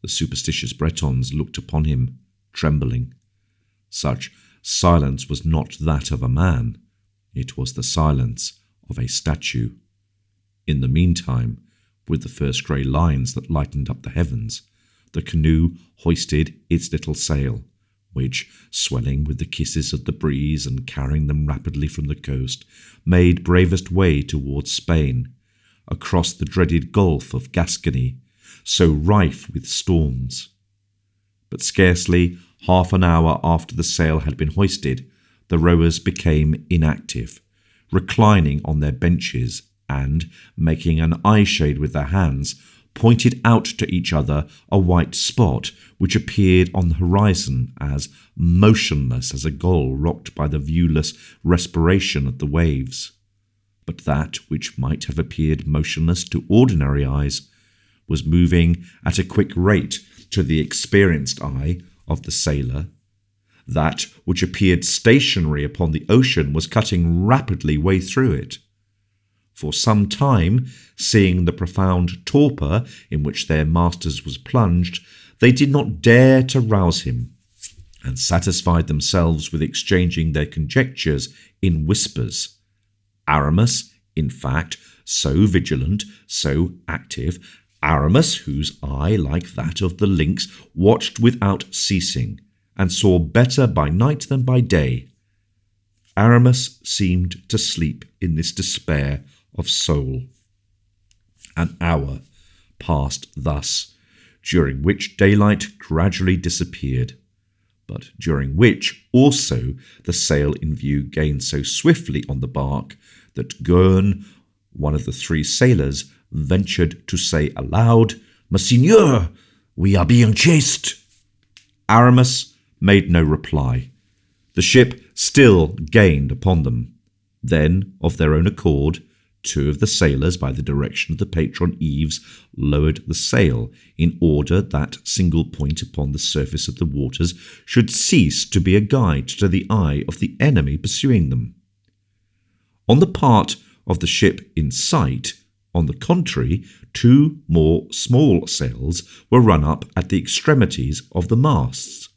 The superstitious Bretons looked upon him, trembling. Such silence was not that of a man. It was the silence of a statue. In the meantime, with the first grey lines that lightened up the heavens, the canoe hoisted its little sail, which, swelling with the kisses of the breeze and carrying them rapidly from the coast, made bravest way towards Spain, across the dreaded Gulf of Gascony, so rife with storms. But scarcely half an hour after the sail had been hoisted, the rowers became inactive, reclining on their benches, and, making an eye-shade with their hands, pointed out to each other a white spot which appeared on the horizon as motionless as a gull rocked by the viewless respiration of the waves. But that which might have appeared motionless to ordinary eyes was moving at a quick rate to the experienced eye of the sailor. That which appeared stationary upon the ocean was cutting rapidly way through it. For some time, seeing the profound torpor in which their masters was plunged, they did not dare to rouse him, and satisfied themselves with exchanging their conjectures in whispers. Aramis, in fact, so vigilant, so active, Aramis, whose eye, like that of the lynx, watched without ceasing, and saw better by night than by day. Aramis seemed to sleep in this despair of soul. An hour passed thus, during which daylight gradually disappeared, but during which also the sail in view gained so swiftly on the bark that Gurn, one of the three sailors, ventured to say aloud, "Monseigneur, we are being chased." Aramis made no reply. The ship still gained upon them. Then, of their own accord, two of the sailors, by the direction of the patron Eves, lowered the sail, in order that single point upon the surface of the waters should cease to be a guide to the eye of the enemy pursuing them. On the part of the ship in sight. On the contrary, 2 more small sails were run up at the extremities of the masts.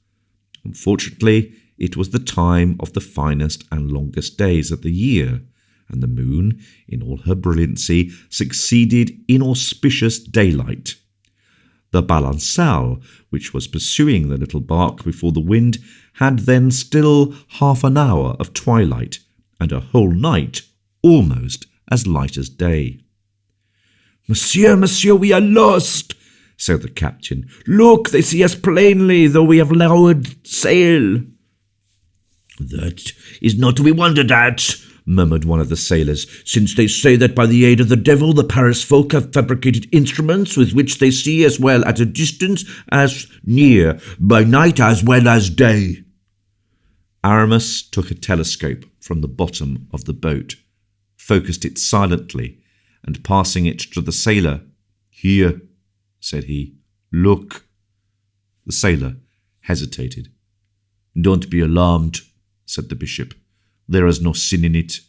Unfortunately, it was the time of the finest and longest days of the year, and the moon, in all her brilliancy, succeeded inauspicious daylight. The balancelle, which was pursuing the little bark before the wind, had then still half an hour of twilight, and a whole night almost as light as day. Monsieur, we are lost," said the captain. "Look, they see us plainly, though we have lowered sail." "That is not to be wondered at," murmured one of the sailors, "since they say that by the aid of the devil the Paris folk have fabricated instruments with which they see as well at a distance as near, by night as well as day." Aramis took a telescope from the bottom of the boat, focused it silently, and passing it to the sailor, "Here," said he, "look." The sailor hesitated. "Don't be alarmed," said the bishop. "There is no sin in it,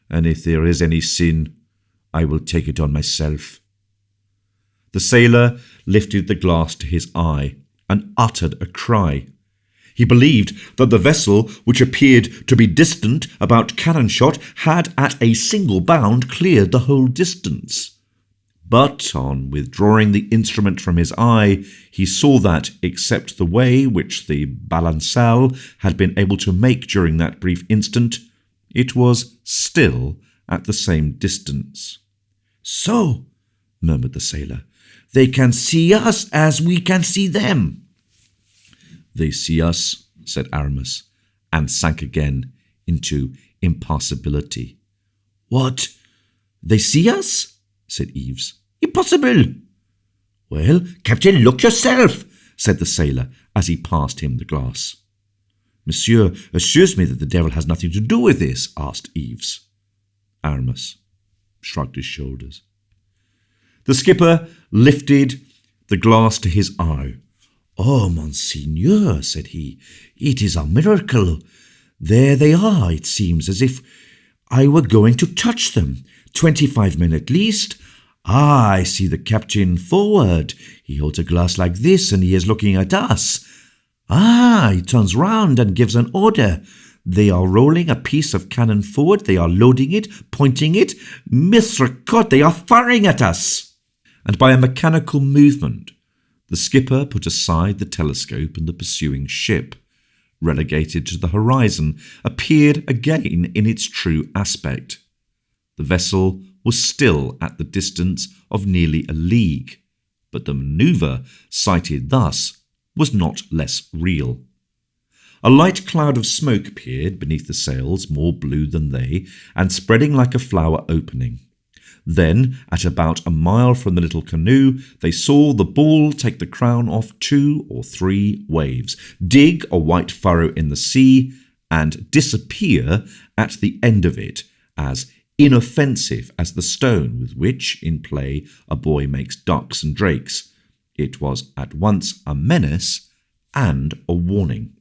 and if there is any sin, I will take it on myself." The sailor lifted the glass to his eye and uttered a cry. He believed that the vessel, which appeared to be distant about cannon shot, had at a single bound cleared the whole distance. But on withdrawing the instrument from his eye, he saw that, except the way which the balancelle had been able to make during that brief instant, it was still at the same distance. "So," murmured the sailor, "they can see us as we can see them." "They see us," said Aramis, and sank again into impassibility. "What? They see us?" said Yves. "Impossible!" "Well, Captain, look yourself," said the sailor as he passed him the glass. "Monsieur assures me that the devil has nothing to do with this?" asked Yves. Aramis shrugged his shoulders. The skipper lifted the glass to his eye. "Oh, Monseigneur," said he, "it is a miracle. There they are, it seems as if I were going to touch them. 25 men at least. Ah, I see the captain forward. He holds a glass like this, and he is looking at us. Ah, he turns round and gives an order. They are rolling a piece of cannon forward. They are loading it, pointing it. Misericord, they are firing at us." And by a mechanical movement, the skipper put aside the telescope, and the pursuing ship, relegated to the horizon, appeared again in its true aspect. The vessel was still at the distance of nearly a league, but the manoeuvre, sighted thus, was not less real. A light cloud of smoke appeared beneath the sails, more blue than they, and spreading like a flower opening. Then, at about a mile from the little canoe, they saw the ball take the crown off 2 or 3 waves, dig a white furrow in the sea, and disappear at the end of it, as inoffensive as the stone with which, in play, a boy makes ducks and drakes. It was at once a menace and a warning.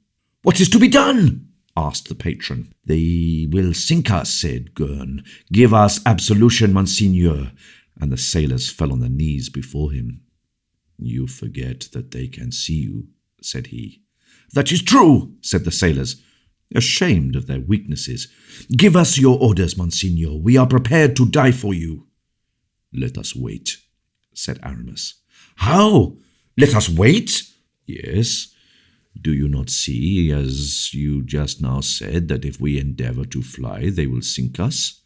"What is to be done?" asked the patron. "They will sink us," said Gurn. "Give us absolution, Monseigneur." And the sailors fell on their knees before him. "You forget that they can see you," said he. "That is true," said the sailors, ashamed of their weaknesses. "Give us your orders, Monseigneur. We are prepared to die for you." "Let us wait," said Aramis. "How? Let us wait?" "Yes. Do you not see, as you just now said, that if we endeavour to fly, they will sink us?"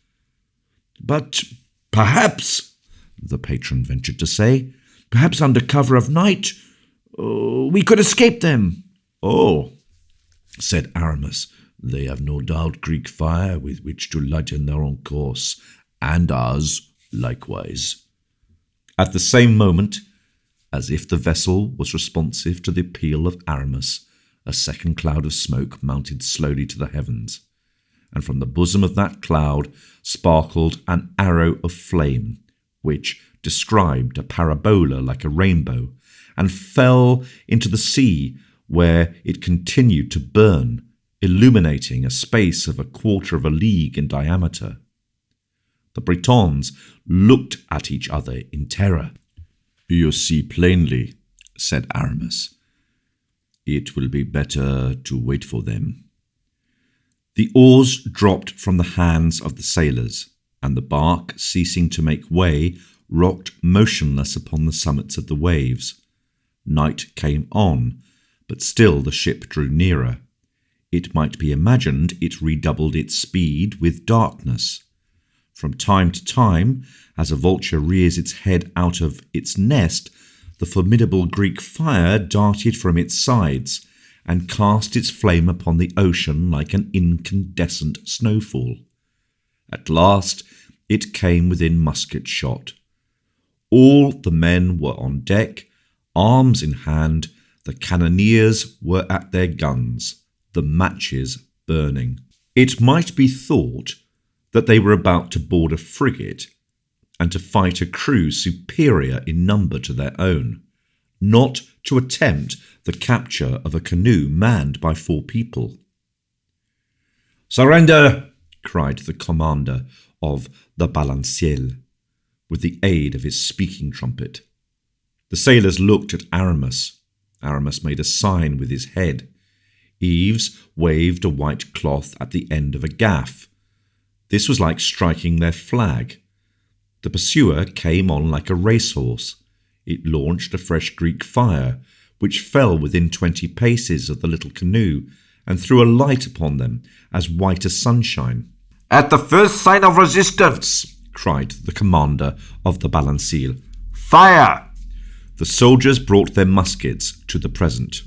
"But perhaps," the patron ventured to say, "perhaps under cover of night, we could escape them." "Oh," said Aramis, "they have no doubt Greek fire with which to lighten their own course, and ours likewise." At the same moment, as if the vessel was responsive to the appeal of Aramis, a second cloud of smoke mounted slowly to the heavens, and from the bosom of that cloud sparkled an arrow of flame, which described a parabola like a rainbow, and fell into the sea, where it continued to burn, illuminating a space of 1/4 of a league in diameter. The Bretons looked at each other in terror. "You see plainly," said Aramis. "It will be better to wait for them." The oars dropped from the hands of the sailors, and the bark, ceasing to make way, rocked motionless upon the summits of the waves. Night came on, but still the ship drew nearer. It might be imagined it redoubled its speed with darkness. From time to time, as a vulture rears its head out of its nest, the formidable Greek fire darted from its sides and cast its flame upon the ocean like an incandescent snowfall. At last it came within musket shot. All the men were on deck, arms in hand. The cannoneers were at their guns, the matches burning. It might be thought that they were about to board a frigate and to fight a crew superior in number to their own, not to attempt the capture of a canoe manned by 4 people. "Surrender!" cried the commander of the Balancier, with the aid of his speaking trumpet. The sailors looked at Aramis. Aramis made a sign with his head. Yves waved a white cloth at the end of a gaff. This was like striking their flag. The pursuer came on like a racehorse. It launched a fresh Greek fire, which fell within 20 paces of the little canoe, and threw a light upon them as white as sunshine. "At the first sign of resistance," cried the commander of the Balancier, "fire!" The soldiers brought their muskets to the present.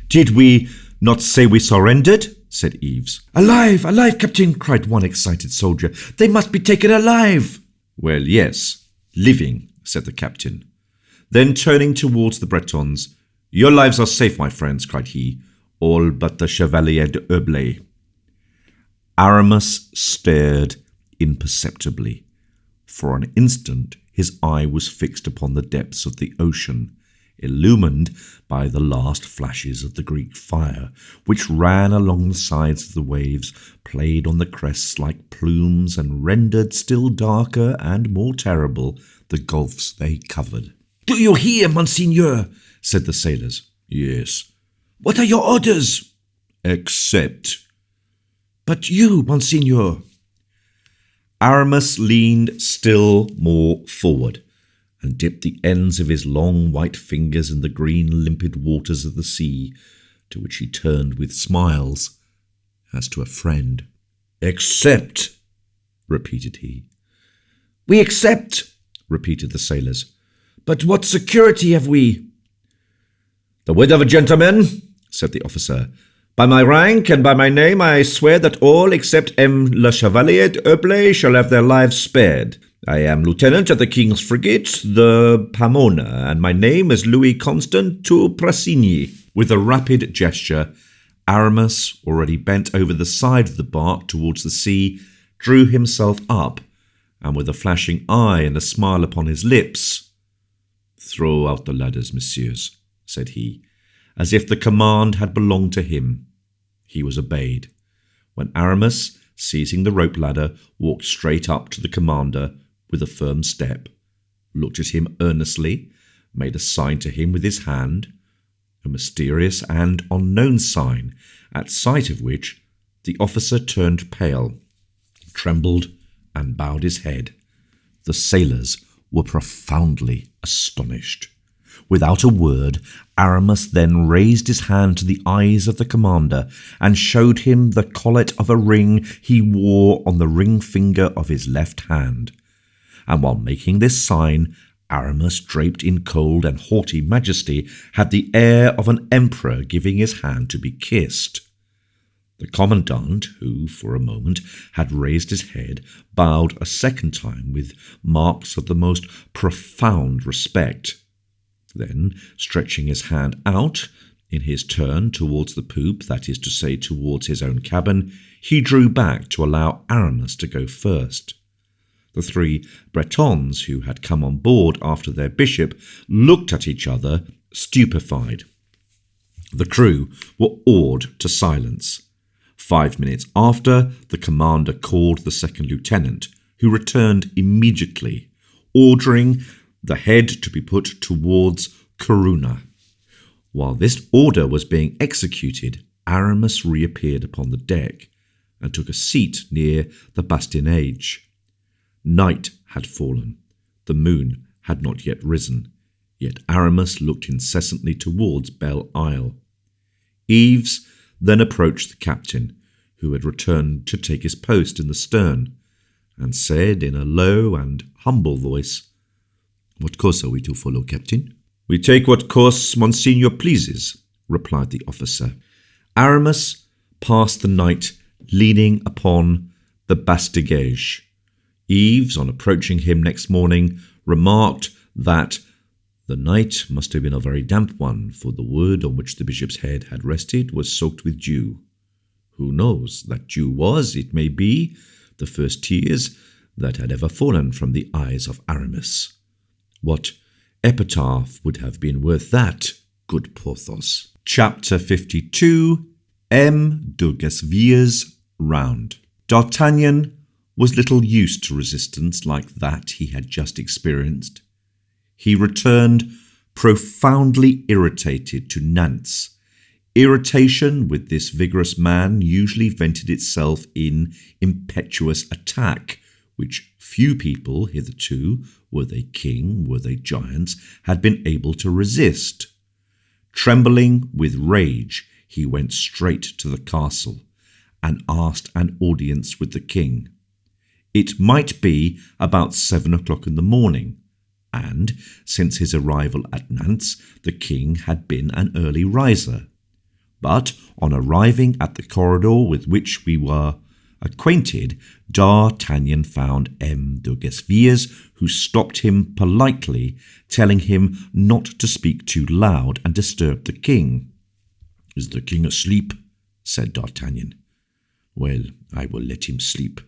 "Did we not say we surrendered?" said Yves. "Alive, alive, Captain!" cried one excited soldier. "They must be taken alive!" "Well, yes, living," said the captain. Then turning towards the Bretons, "Your lives are safe, my friends," cried he, "all but the Chevalier d'Herblay." Aramis stared imperceptibly. For an instant his eye was fixed upon the depths of the ocean, illumined by the last flashes of the Greek fire, which ran along the sides of the waves, played on the crests like plumes, and rendered still darker and more terrible the gulfs they covered. "Do you hear, Monseigneur?" said the sailors. "Yes." "What are your orders?" "Accept." "But you, Monseigneur?" Aramis leaned still more forward and dipped the ends of his long white fingers in the green limpid waters of the sea, to which he turned with smiles, as to a friend. "Accept," repeated he. "We accept," repeated the sailors. "But what security have we?" "The word of a gentleman," said the officer. "By my rank and by my name, I swear that all except le Chevalier d'Herblay shall have their lives spared. I am lieutenant of the king's frigate, the Pomona, and my name is Louis Constant to Prassigny." With a rapid gesture, Aramis, already bent over the side of the bark towards the sea, drew himself up, and with a flashing eye and a smile upon his lips, "Throw out the ladders, messieurs," said he, as if the command had belonged to him. He was obeyed, when Aramis, seizing the rope ladder, walked straight up to the commander with a firm step, looked at him earnestly, made a sign to him with his hand, a mysterious and unknown sign, at sight of which the officer turned pale, trembled, and bowed his head. The sailors were profoundly astonished. Without a word, Aramis then raised his hand to the eyes of the commander and showed him the collet of a ring he wore on the ring finger of his left hand. And while making this sign, Aramis, draped in cold and haughty majesty, had the air of an emperor giving his hand to be kissed. The commandant, who for a moment had raised his head, bowed a second time with marks of the most profound respect. Then, stretching his hand out, in his turn towards the poop, that is to say, towards his own cabin, he drew back to allow Aramis to go first. The 3 Bretons who had come on board after their bishop looked at each other, stupefied. The crew were awed to silence. 5 minutes after, the commander called the second lieutenant, who returned immediately, ordering the head to be put towards Corunna. While this order was being executed, Aramis reappeared upon the deck and took a seat near the bastinage. Night had fallen. The moon had not yet risen, yet Aramis looked incessantly towards Belle Isle. Yves then approached the captain, who had returned to take his post in the stern, and said in a low and humble voice, "What course are we to follow, Captain?" "We take what course Monseigneur pleases," replied the officer. Aramis passed the night leaning upon the bastingage. Yves, on approaching him next morning, remarked that the night must have been a very damp one, for the wood on which the bishop's head had rested was soaked with dew. Who knows? That dew was, it may be, the first tears that had ever fallen from the eyes of Aramis. What epitaph would have been worth that, good Porthos? Chapter 52. M. de Gasvier's Round. D'Artagnan was little used to resistance like that he had just experienced. He returned profoundly irritated to Nantes. Irritation with this vigorous man usually vented itself in impetuous attack, which few people hitherto, were they king, were they giants, had been able to resist. Trembling with rage, he went straight to the castle and asked an audience with the king. It might be about 7 o'clock in the morning, and since his arrival at Nantes, the king had been an early riser. But on arriving at the corridor with which we were acquainted, D'Artagnan found M. de Gasvier's, who stopped him politely, telling him not to speak too loud and disturb the king. "Is the king asleep?" said D'Artagnan. "Well, I will let him sleep.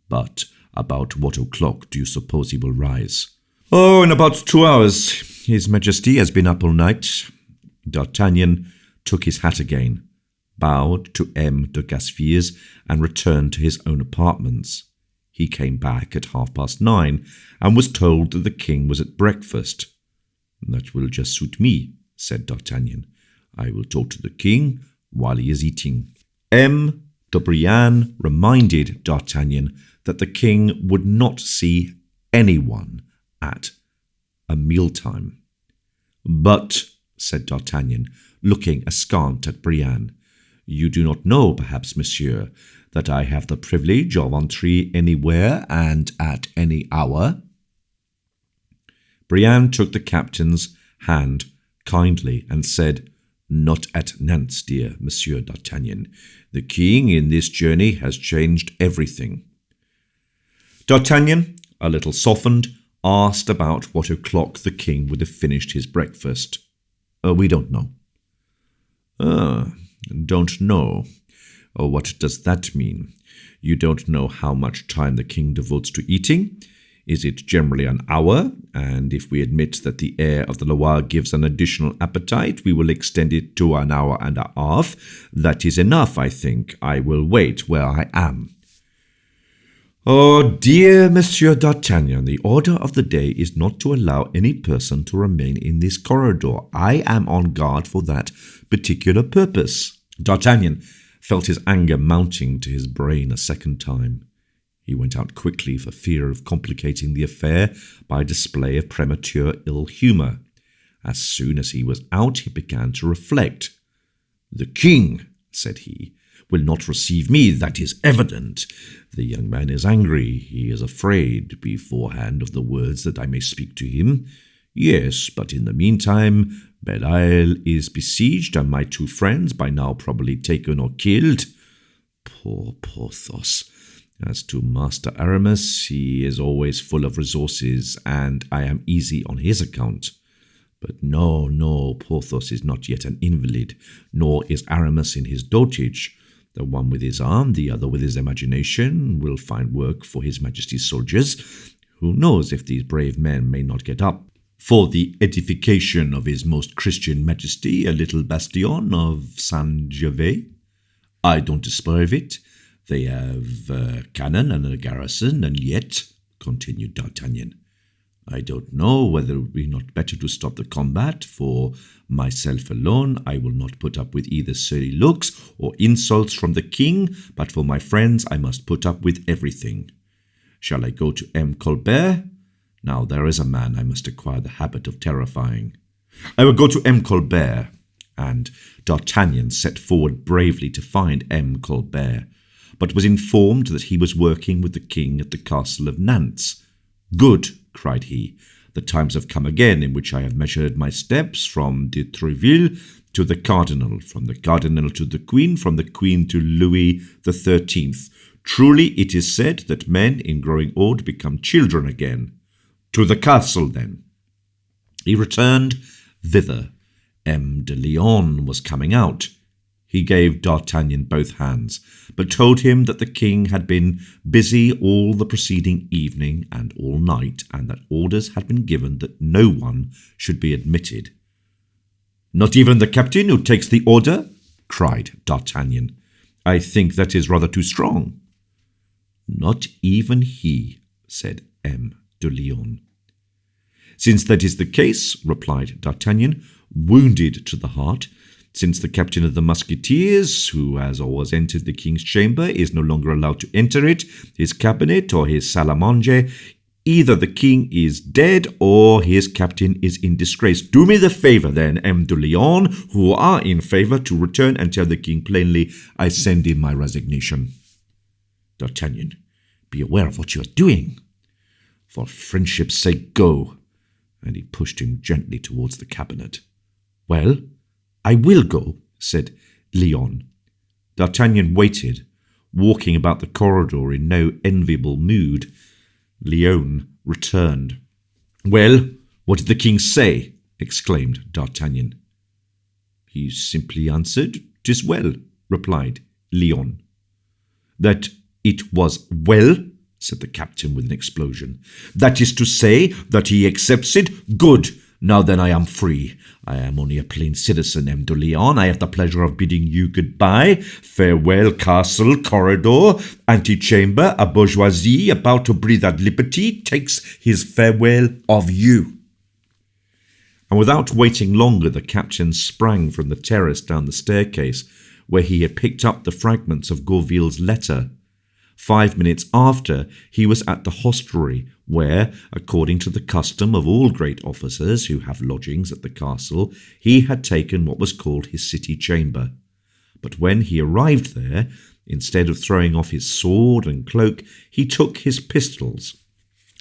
But about what o'clock do you suppose he will rise?" "Oh, in about 2 hours. His Majesty has been up all night." D'Artagnan took his hat again, bowed to M. de Gasvier's, and returned to his own apartments. He came back at 9:30 and was told that the king was at breakfast. "That will just suit me," said D'Artagnan. "I will talk to the king while he is eating." M. de Brienne reminded D'Artagnan that the king would not see anyone at a mealtime. "But," said D'Artagnan, looking askant at Brienne, "you do not know, perhaps, monsieur, that I have the privilege of entry anywhere and at any hour?" Brienne took the captain's hand kindly and said, "Not at Nantes, dear Monsieur d'Artagnan. The king in this journey has changed everything." D'Artagnan, a little softened, asked about what o'clock the king would have finished his breakfast. "We don't know." Don't know. What does that mean? You don't know how much time the king devotes to eating? Is it generally an hour? And if we admit that the air of the Loire gives an additional appetite, we will extend it to an hour and a half. That is enough, I think. I will wait where I am. "Oh, dear Monsieur d'Artagnan, the order of the day is not to allow any person to remain in this corridor. I am on guard for that particular purpose." D'Artagnan felt his anger mounting to his brain a second time. He went out quickly for fear of complicating the affair by a display of premature ill-humour. As soon as he was out, he began to reflect. "The king," said he, "will not receive me, that is evident. The young man is angry. He is afraid beforehand of the words that I may speak to him. Yes, but in the meantime, Belle Isle is besieged, and my 2 friends, by now probably taken or killed. Poor Porthos. As to Master Aramis, he is always full of resources, and I am easy on his account. But no, Porthos is not yet an invalid, nor is Aramis in his dotage. The one with his arm, the other with his imagination, will find work for his Majesty's soldiers. Who knows if these brave men may not get up for the edification of his most Christian Majesty a little bastion of Saint-Gervais? I don't despair of it. They have cannon and a garrison, and yet, continued D'Artagnan, I don't know whether it would be not better to stop the combat. For myself alone, I will not put up with either silly looks or insults from the king, but for my friends I must put up with everything. Shall I go to M. Colbert? Now there is a man I must acquire the habit of terrifying. I will go to M. Colbert. And D'Artagnan set forward bravely to find M. Colbert, but was informed that he was working with the king at the castle of Nantes. Good, cried he, the times have come again in which I have measured my steps from de Trouville to the cardinal, from the cardinal to the queen, from the queen to Louis XIII. Truly it is said that men in growing old become children again. To the castle, then. He returned thither. M. de Lyonne was coming out. He gave D'Artagnan both hands, but told him that the king had been busy all the preceding evening and all night, and that orders had been given that no one should be admitted. Not even the captain who takes the order? Cried D'Artagnan. I think that is rather too strong. Not even he, said M. de Lyonne. Since that is the case, replied D'Artagnan, wounded to the heart, since the captain of the musketeers, who has always entered the king's chamber, is no longer allowed to enter it, his cabinet or his salle à manger, either the king is dead or his captain is in disgrace. Do me the favour, then, M. de Lyonne, who are in favour, to return and tell the king plainly, I send in my resignation. D'Artagnan, be aware of what you are doing. For friendship's sake, go. And he pushed him gently towards the cabinet. Well, I will go, said Lyonne. D'Artagnan waited, walking about the corridor in no enviable mood. Lyonne returned. Well, what did the king say? Exclaimed D'Artagnan. He simply answered, "'Tis well," replied Lyonne. That it was well? Said the captain with an explosion. That is to say that he accepts it? Good! Now then I am free. I am only a plain citizen, M. de Lyonne. I have the pleasure of bidding you goodbye. Farewell, castle, corridor, antechamber. A bourgeoisie about to breathe at liberty takes his farewell of you. And without waiting longer, the captain sprang from the terrace down the staircase, where he had picked up the fragments of Gourville's letter. 5 minutes after, he was at the hostelry, where, according to the custom of all great officers who have lodgings at the castle, he had taken what was called his city chamber. But when he arrived there, instead of throwing off his sword and cloak, he took his pistols,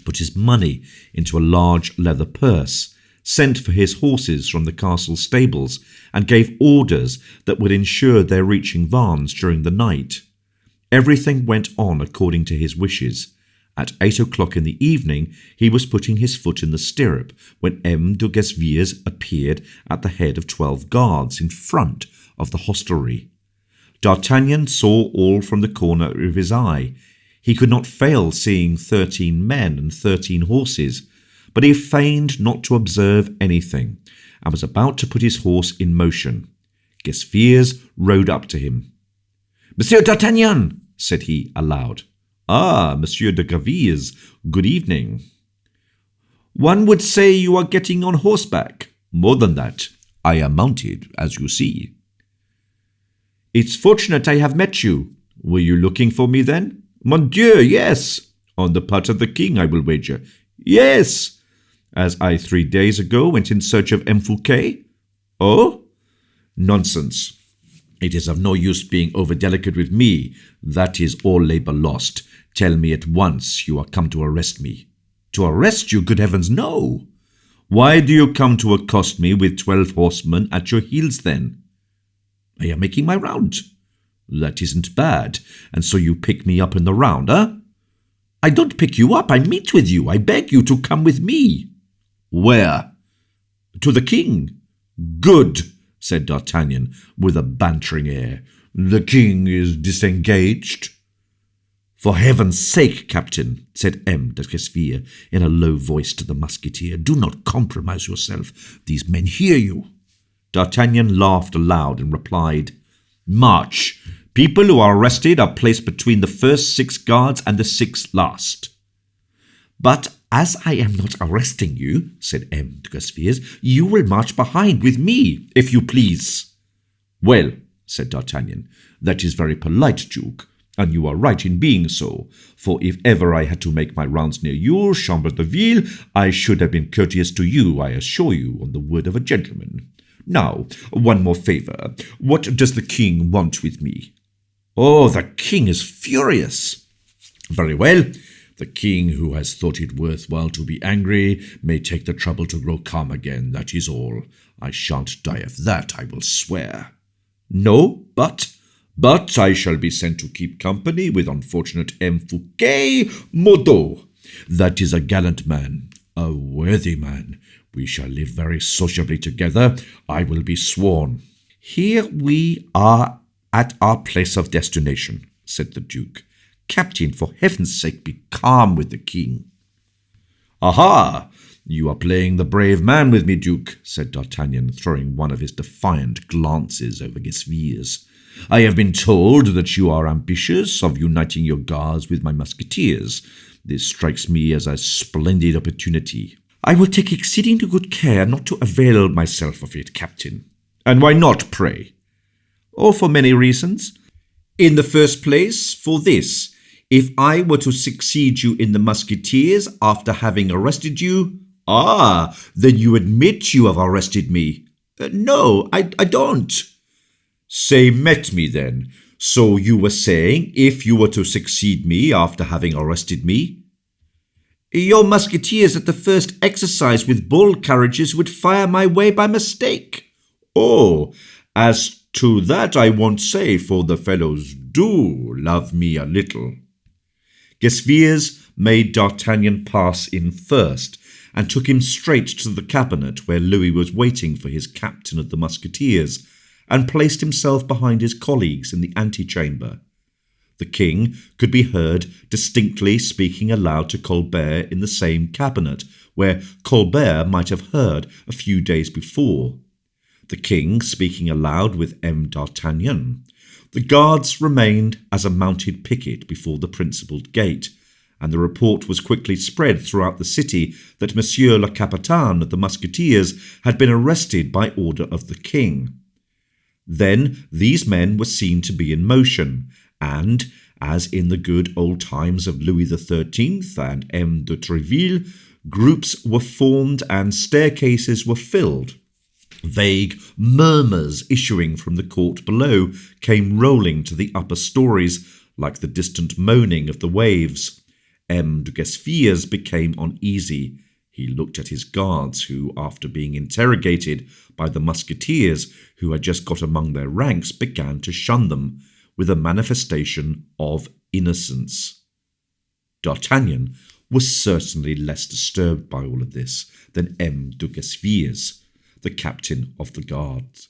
put his money into a large leather purse, sent for his horses from the castle stables, and gave orders that would ensure their reaching Vannes during the night. Everything went on according to his wishes. At 8 o'clock in the evening, he was putting his foot in the stirrup when M. de Gesvires appeared at the head of 12 guards in front of the hostelry. D'Artagnan saw all from the corner of his eye. He could not fail seeing 13 men and 13 horses, but he feigned not to observe anything, and was about to put his horse in motion. Gesvires rode up to him. "Monsieur D'Artagnan," said he aloud. "Ah, Monsieur de Gesvires, good evening." "One would say you are getting on horseback." "More than that, I am mounted, as you see." "It's fortunate I have met you. Were you looking for me then?" "Mon Dieu, yes." "On the part of the king, I will wager." "Yes." "As I 3 days ago went in search of M. Fouquet?" "Oh?" "Nonsense. It is of no use being over-delicate with me. That is all labour lost. Tell me at once you are come to arrest me." "To arrest you? Good heavens, no." "Why do you come to accost me with 12 horsemen at your heels then?" "I am making my round." "That isn't bad. And so you pick me up in the round, eh?" "I don't pick you up. I meet with you. I beg you to come with me." "Where?" "To the king." "Good," said D'Artagnan, with a bantering air. "The king is disengaged." "For heaven's sake, captain," said M. de Gesvires in a low voice to the musketeer, "do not compromise yourself. These men hear you." D'Artagnan laughed aloud and replied, "March. People who are arrested are placed between the first 6 guards and the 6 last." "But as I am not arresting you," said M. de Gasviers, "you will march behind with me, if you please." "Well," said D'Artagnan, "that is very polite, Duke, and you are right in being so, for if ever I had to make my rounds near your Chambre de Ville, I should have been courteous to you, I assure you, on the word of a gentleman. Now, one more favour. What does the king want with me?" "Oh, the king is furious." "Very well. The king, who has thought it worthwhile to be angry, may take the trouble to grow calm again, that is all. I shan't die of that, I will swear." "No, but I shall be sent to keep company with unfortunate M. Fouquet Moreau. That is a gallant man, a worthy man. We shall live very sociably together, I will be sworn." "Here we are at our place of destination," said the Duke. "Captain, for heaven's sake, be calm with the king." "Aha! You are playing the brave man with me, Duke," said D'Artagnan, throwing one of his defiant glances over Gasviers. "I have been told that you are ambitious of uniting your guards with my musketeers. This strikes me as a splendid opportunity." "I will take exceeding good care not to avail myself of it, Captain." "And why not, pray?" "Oh, for many reasons. In the first place, for this. If I were to succeed you in the musketeers after having arrested you—" "Ah, then you admit you have arrested me." No, I don't." "Say met me, then. So you were saying, if you were to succeed me after having arrested me—" "Your musketeers at the first exercise with bull carriages would fire my way by mistake." "Oh, as to that I won't say, for the fellows do love me a little." Gasviers made D'Artagnan pass in first, and took him straight to the cabinet where Louis was waiting for his captain of the musketeers, and placed himself behind his colleagues in the antechamber. The king could be heard distinctly speaking aloud to Colbert in the same cabinet, where Colbert might have heard a few days before. The king speaking aloud with M. D'Artagnan. The guards remained as a mounted picket before the principal gate, and the report was quickly spread throughout the city that Monsieur le Capitaine of the Musketeers had been arrested by order of the king. Then these men were seen to be in motion, and, as in the good old times of Louis XIII and M. de Treville, groups were formed and staircases were filled. Vague murmurs issuing from the court below came rolling to the upper stories, like the distant moaning of the waves. M. de Gasviers became uneasy. He looked at his guards, who, after being interrogated by the musketeers who had just got among their ranks, began to shun them, with a manifestation of innocence. D'Artagnan was certainly less disturbed by all of this than M. de Gasviers, the captain of the guards.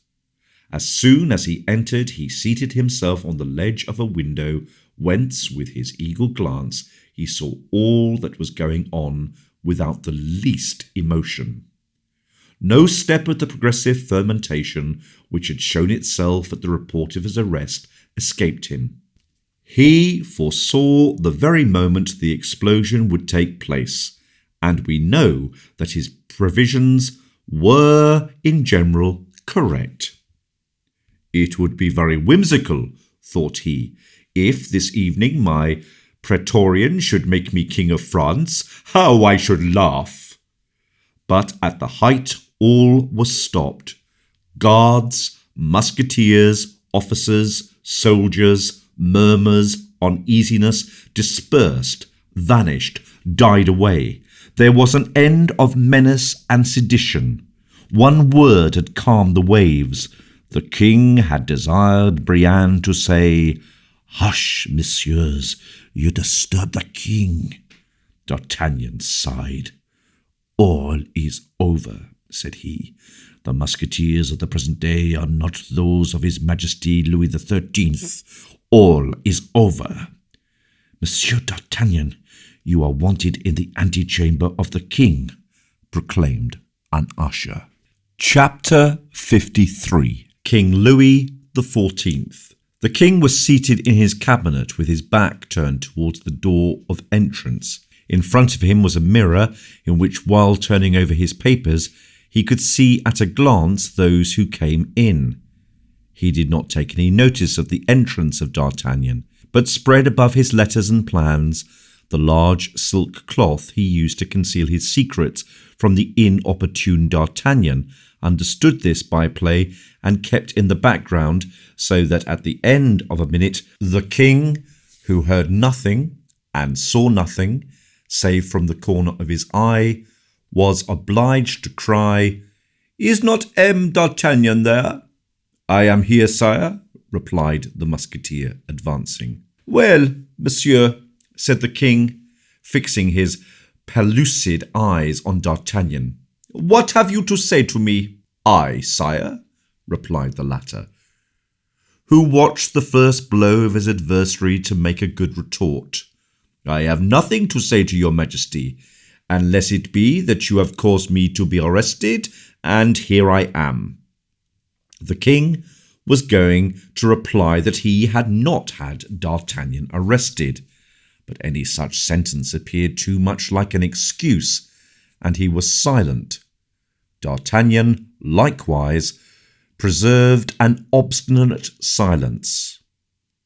As soon as he entered, he seated himself on the ledge of a window, whence, with his eagle glance, he saw all that was going on without the least emotion. No step of the progressive fermentation, which had shown itself at the report of his arrest, escaped him. He foresaw the very moment the explosion would take place, and we know that his previsions were, in general, correct. It would be very whimsical, thought he, if this evening my Praetorian should make me King of France. How I should laugh! But at the height all was stopped. Guards, musketeers, officers, soldiers, murmurs, uneasiness, dispersed, vanished, died away. There was an end of menace and sedition. One word had calmed the waves. The king had desired Brienne to say, "Hush, messieurs, you disturb the king." D'Artagnan sighed. "All is over," said he. "The musketeers of the present day are not those of His Majesty Louis XIII. All is over. Monsieur d'Artagnan, you are wanted in the antechamber of the king," proclaimed an usher. Chapter 53. King Louis XIV, The king was seated in his cabinet with his back turned towards the door of entrance. In front of him was a mirror in which, while turning over his papers, he could see at a glance those who came in. He did not take any notice of the entrance of D'Artagnan, but spread above his letters and plans the large silk cloth he used to conceal his secrets from the inopportune D'Artagnan, understood this byplay and kept in the background, so that at the end of a minute the king, who heard nothing and saw nothing save from the corner of his eye, was obliged to cry, "Is not M. D'Artagnan there?" "I am here, sire," replied the musketeer, advancing. "Well, monsieur," said the king, fixing his pellucid eyes on D'Artagnan, "what have you to say to me?" "I, sire," replied the latter, who watched the first blow of his adversary to make a good retort. "I have nothing to say to your majesty, unless it be that you have caused me to be arrested, and here I am." The king was going to reply that he had not had D'Artagnan arrested, but any such sentence appeared too much like an excuse, and he was silent. D'Artagnan, likewise, preserved an obstinate silence.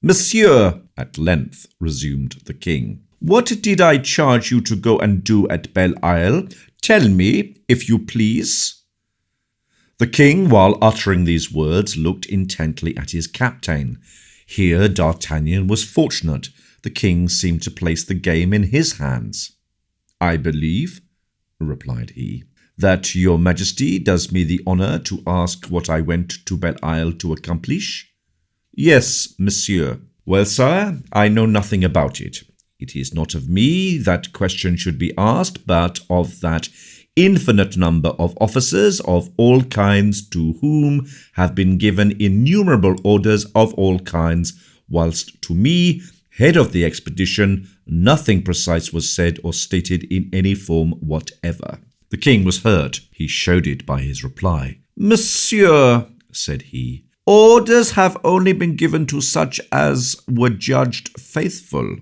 "Monsieur," at length resumed the king, "what did I charge you to go and do at Belle Isle? Tell me, if you please." The king, while uttering these words, looked intently at his captain. Here D'Artagnan was fortunate. The king seemed to place the game in his hands. "I believe," replied he, "that your majesty does me the honour to ask what I went to Belle Isle to accomplish?" "Yes, monsieur." "Well, sire, I know nothing about it. It is not of me that question should be asked, but of that infinite number of officers of all kinds to whom have been given innumerable orders of all kinds, whilst to me, head of the expedition, nothing precise was said or stated in any form whatever." The king was hurt. He showed it by his reply. "Monsieur," said he, "orders have only been given to such as were judged faithful."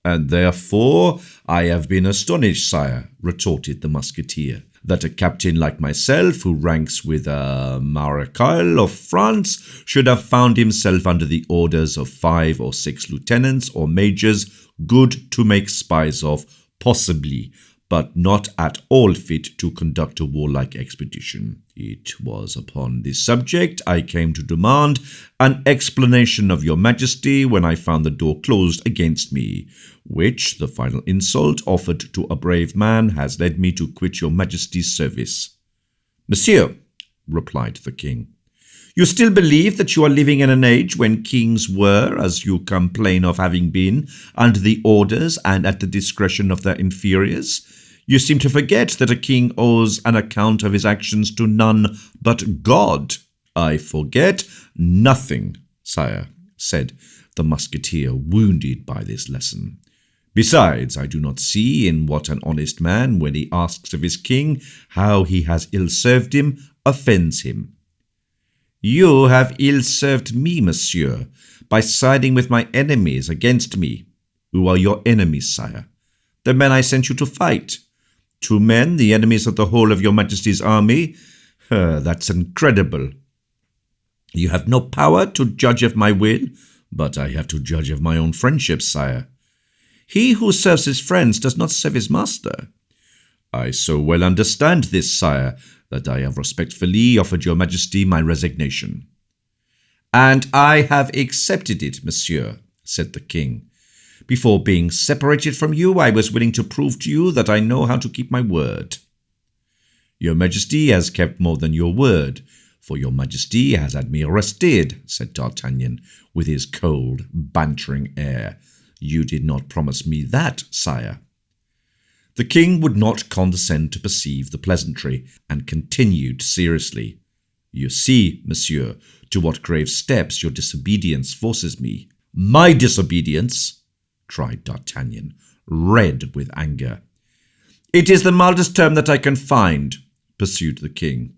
"And therefore I have been astonished, sire," retorted the musketeer, "that a captain like myself, who ranks with a marechal of France, should have found himself under the orders of 5 or 6 lieutenants or majors, good to make spies of, possibly, but not at all fit to conduct a warlike expedition. It was upon this subject I came to demand an explanation of your majesty when I found the door closed against me, which, the final insult offered to a brave man, has led me to quit your majesty's service." "Monsieur," replied the king, "you still believe that you are living in an age when kings were, as you complain of having been, under the orders and at the discretion of their inferiors? You seem to forget that a king owes an account of his actions to none but God." "I forget nothing, sire," said the musketeer, wounded by this lesson. "Besides, I do not see in what an honest man, when he asks of his king how he has ill-served him, offends him." "You have ill-served me, monsieur, by siding with my enemies against me." "Who are your enemies, sire?" "The men I sent you to fight." "2 men, the enemies of the whole of your majesty's army? That's incredible." "You have no power to judge of my will." "But I have to judge of my own friendship, sire." "He who serves his friends does not serve his master." "I so well understand this, sire, that I have respectfully offered your majesty my resignation." "And I have accepted it, monsieur," said the king. "Before being separated from you, I was willing to prove to you that I know how to keep my word." "Your majesty has kept more than your word, for your majesty has had me arrested," said D'Artagnan, with his cold, bantering air. "You did not promise me that, sire." The king would not condescend to perceive the pleasantry, and continued seriously, "You see, monsieur, to what grave steps your disobedience forces me." "My disobedience?" cried D'Artagnan, red with anger. "It is the mildest term that I can find," pursued the king.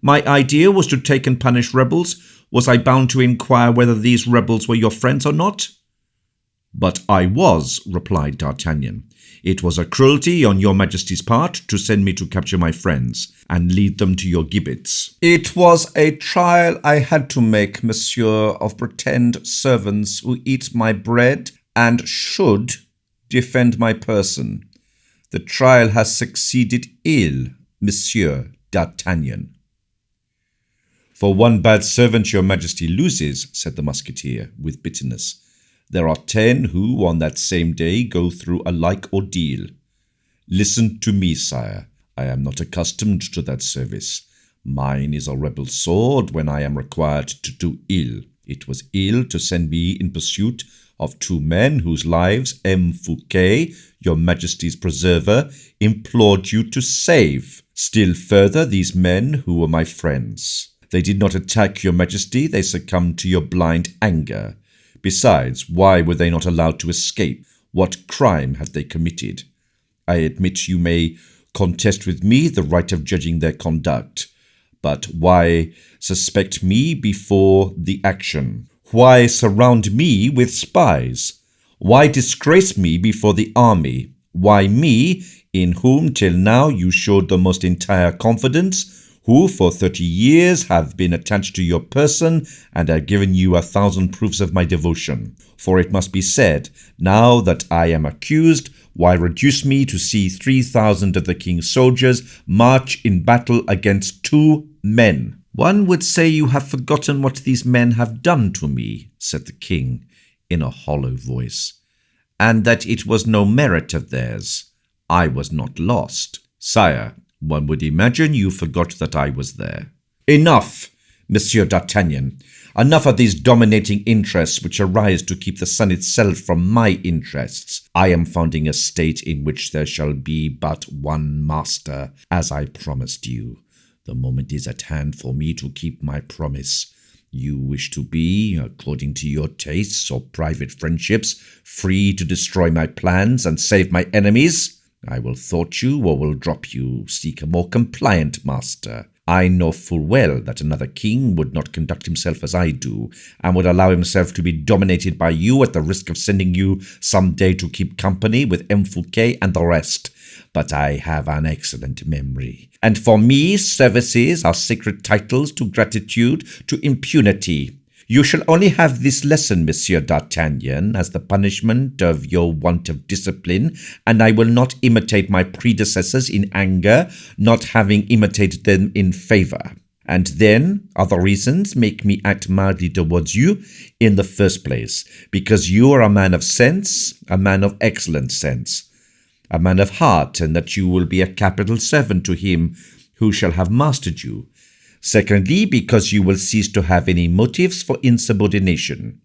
My idea was to take and punish rebels. Was I bound to inquire whether these rebels were your friends or not? But I was, replied D'Artagnan. It was a cruelty on your Majesty's part to send me to capture my friends and lead them to your gibbets. It was a trial I had to make, monsieur, of pretend servants who eat my bread and should defend my person. The trial has succeeded ill, Monsieur D'Artagnan. For one bad servant your Majesty loses, said the Musketeer, with bitterness. There are 10 who, on that same day, go through a like ordeal. Listen to me, sire. I am not accustomed to that service. Mine is a rebel sword when I am required to do ill. It was ill to send me in pursuit of 2 men whose lives M. Fouquet, your Majesty's preserver, implored you to save. Still further, these men who were my friends. They did not attack your Majesty, they succumbed to your blind anger. Besides, why were they not allowed to escape? What crime had they committed? I admit you may contest with me the right of judging their conduct, but why suspect me before the action? Why surround me with spies? Why disgrace me before the army? Why me, in whom till now you showed the most entire confidence, who for 30 years have been attached to your person and have given you 1,000 proofs of my devotion? For it must be said, now that I am accused, why reduce me to see 3,000 of the king's soldiers march in battle against 2 men? One would say you have forgotten what these men have done to me, said the king in a hollow voice, and that it was no merit of theirs. I was not lost. Sire, one would imagine you forgot that I was there. Enough, Monsieur D'Artagnan. Enough of these dominating interests which arise to keep the sun itself from my interests. I am founding a state in which there shall be but one master, as I promised you. The moment is at hand for me to keep my promise. You wish to be, according to your tastes or private friendships, free to destroy my plans and save my enemies? I will thwart you or will drop you. Seek a more compliant master. I know full well that another king would not conduct himself as I do, and would allow himself to be dominated by you at the risk of sending you some day to keep company with M. Fouquet and the rest. But I have an excellent memory, and for me services are sacred titles to gratitude, to impunity. You shall only have this lesson, Monsieur D'Artagnan, as the punishment of your want of discipline, and I will not imitate my predecessors in anger, not having imitated them in favour. And then other reasons make me act mildly towards you in the first place, because you are a man of sense, a man of excellent sense, a man of heart, and that you will be a capital servant to him who shall have mastered you. Secondly, because you will cease to have any motives for insubordination.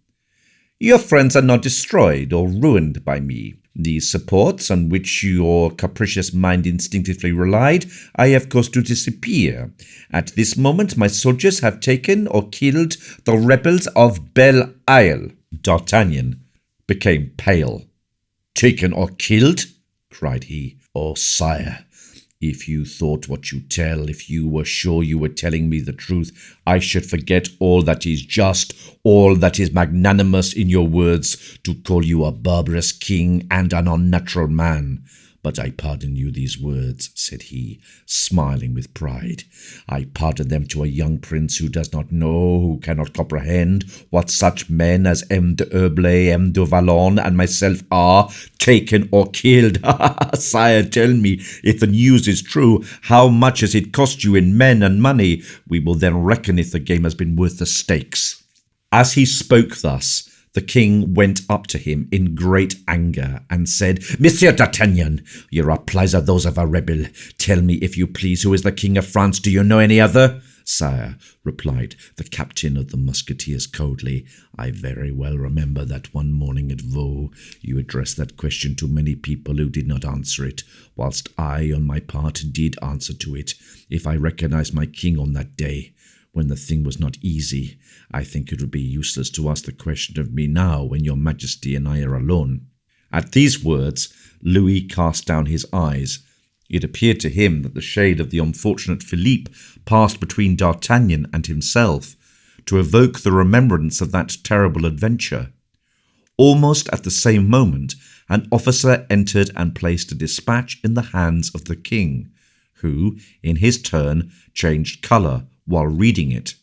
Your friends are not destroyed or ruined by me. These supports on which your capricious mind instinctively relied, I have caused to disappear. At this moment my soldiers have taken or killed the rebels of Belle Isle. D'Artagnan became pale. Taken or killed? Cried he. Oh, sire, if you thought what you tell, if you were sure you were telling me the truth, I should forget all that is just, all that is magnanimous in your words, to call you a barbarous king and an unnatural man. But I pardon you these words, said he, smiling with pride. I pardon them to a young prince who does not know, who cannot comprehend what such men as M. de Herblay, M. de Vallon, and myself are, taken or killed. Sire, tell me, if the news is true, how much has it cost you in men and money? We will then reckon if the game has been worth the stakes. As he spoke thus, the king went up to him in great anger and said, Monsieur D'Artagnan, your replies are those of a rebel. Tell me, if you please, who is the king of France? Do you know any other? Sire, replied the captain of the musketeers coldly, I very well remember that one morning at Vaux you addressed that question to many people who did not answer it, whilst I, on my part, did answer to it. If I recognized my king on that day, when the thing was not easy, I think it would be useless to ask the question of me now when your Majesty and I are alone. At these words, Louis cast down his eyes It appeared to him that the shade of the unfortunate Philippe passed between D'Artagnan and himself, to evoke the remembrance of that terrible adventure. Almost at the same moment, an officer entered and placed a dispatch in the hands of the king, who, in his turn, changed colour while reading it.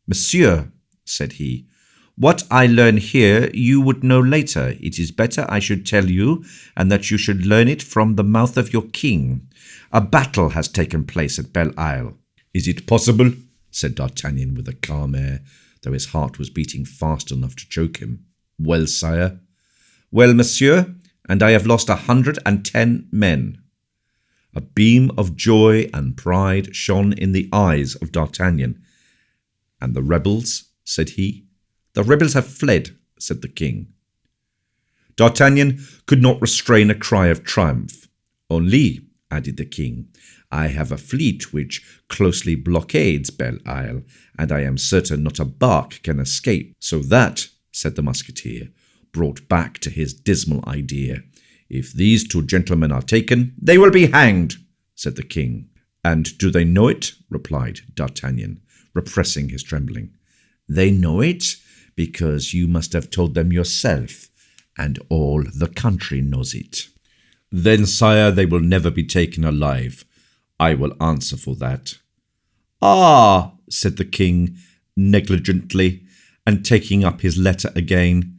"Monsieur," said he, "what I learn here you would know later. It is better I should tell you, and that you should learn it from the mouth of your king. A battle has taken place at Belle Isle." "Is it possible?" said D'Artagnan with a calm air, though his heart was beating fast enough to choke him. "Well, sire?" "Well, monsieur, and I have lost 110 men." A beam of joy and pride shone in the eyes of D'Artagnan. "And the rebels?" said he. "The rebels have fled," said the king. D'Artagnan could not restrain a cry of triumph. "Only," added the king, "I have a fleet which closely blockades Belle Isle, and I am certain not a bark can escape. So that," said the musketeer, brought back to his dismal idea, "if these two gentlemen are taken, they will be hanged," said the king. "And do they know it?" replied D'Artagnan, repressing his trembling. "They know it because you must have told them yourself, and all the country knows it." "Then, sire, they will never be taken alive. I will answer for that." "Ah," said the king negligently, and taking up his letter again.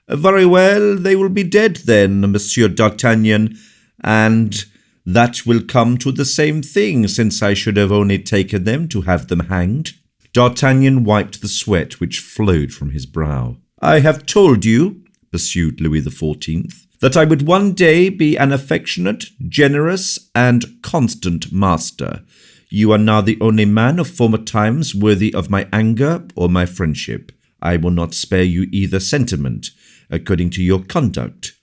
"Very well, they will be dead then, Monsieur D'Artagnan, and that will come to the same thing, since I should have only taken them to have them hanged." D'Artagnan wiped the sweat which flowed from his brow. "I have told you," pursued Louis XIV, "that I would one day be an affectionate, generous, and constant master. You are now the only man of former times worthy of my anger or my friendship. I will not spare you either sentiment, according to your conduct.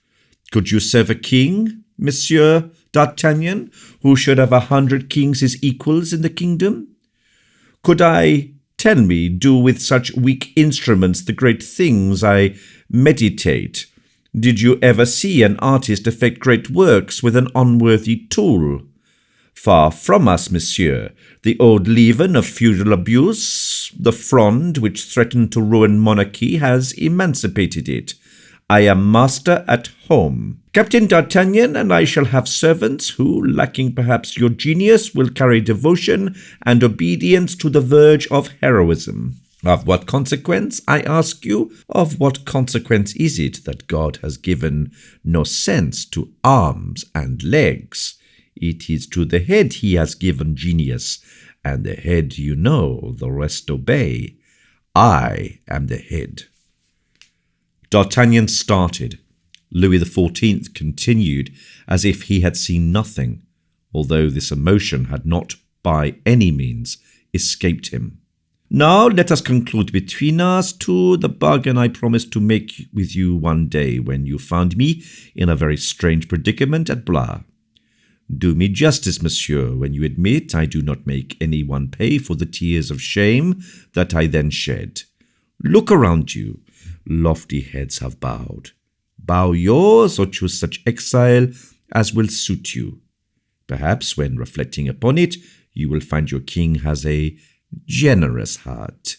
Could you serve a king, Monsieur D'Artagnan, who should have 100 kings his equals in the kingdom? Could I, tell me, do with such weak instruments the great things I meditate? Did you ever see an artist effect great works with an unworthy tool? Far from us, monsieur, the old leaven of feudal abuse, the Fronde which threatened to ruin monarchy, has emancipated it. I am master at home. Captain D'Artagnan and I shall have servants who, lacking perhaps your genius, will carry devotion and obedience to the verge of heroism. Of what consequence, I ask you, of what consequence is it that God has given no sense to arms and legs? It is to the head he has given genius, and the head you know, the rest obey. I am the head." D'Artagnan started. Louis XIV continued as if he had seen nothing, although this emotion had not by any means escaped him. "Now let us conclude between us two the bargain I promised to make with you one day when you found me in a very strange predicament at Blois. Do me justice, monsieur, when you admit I do not make any one pay for the tears of shame that I then shed. Look around you. Lofty heads have bowed. Bow yours, or choose such exile as will suit you. Perhaps when reflecting upon it, you will find your king has a generous heart,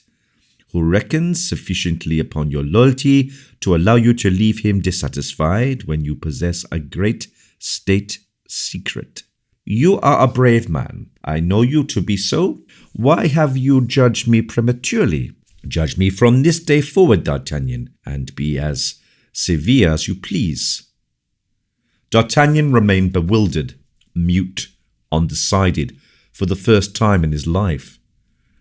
who reckons sufficiently upon your loyalty to allow you to leave him dissatisfied when you possess a great state secret. You are a brave man. I know you to be so. Why have you judged me prematurely? Judge me from this day forward, D'Artagnan, and be as severe as you please." D'Artagnan remained bewildered, mute, undecided, for the first time in his life.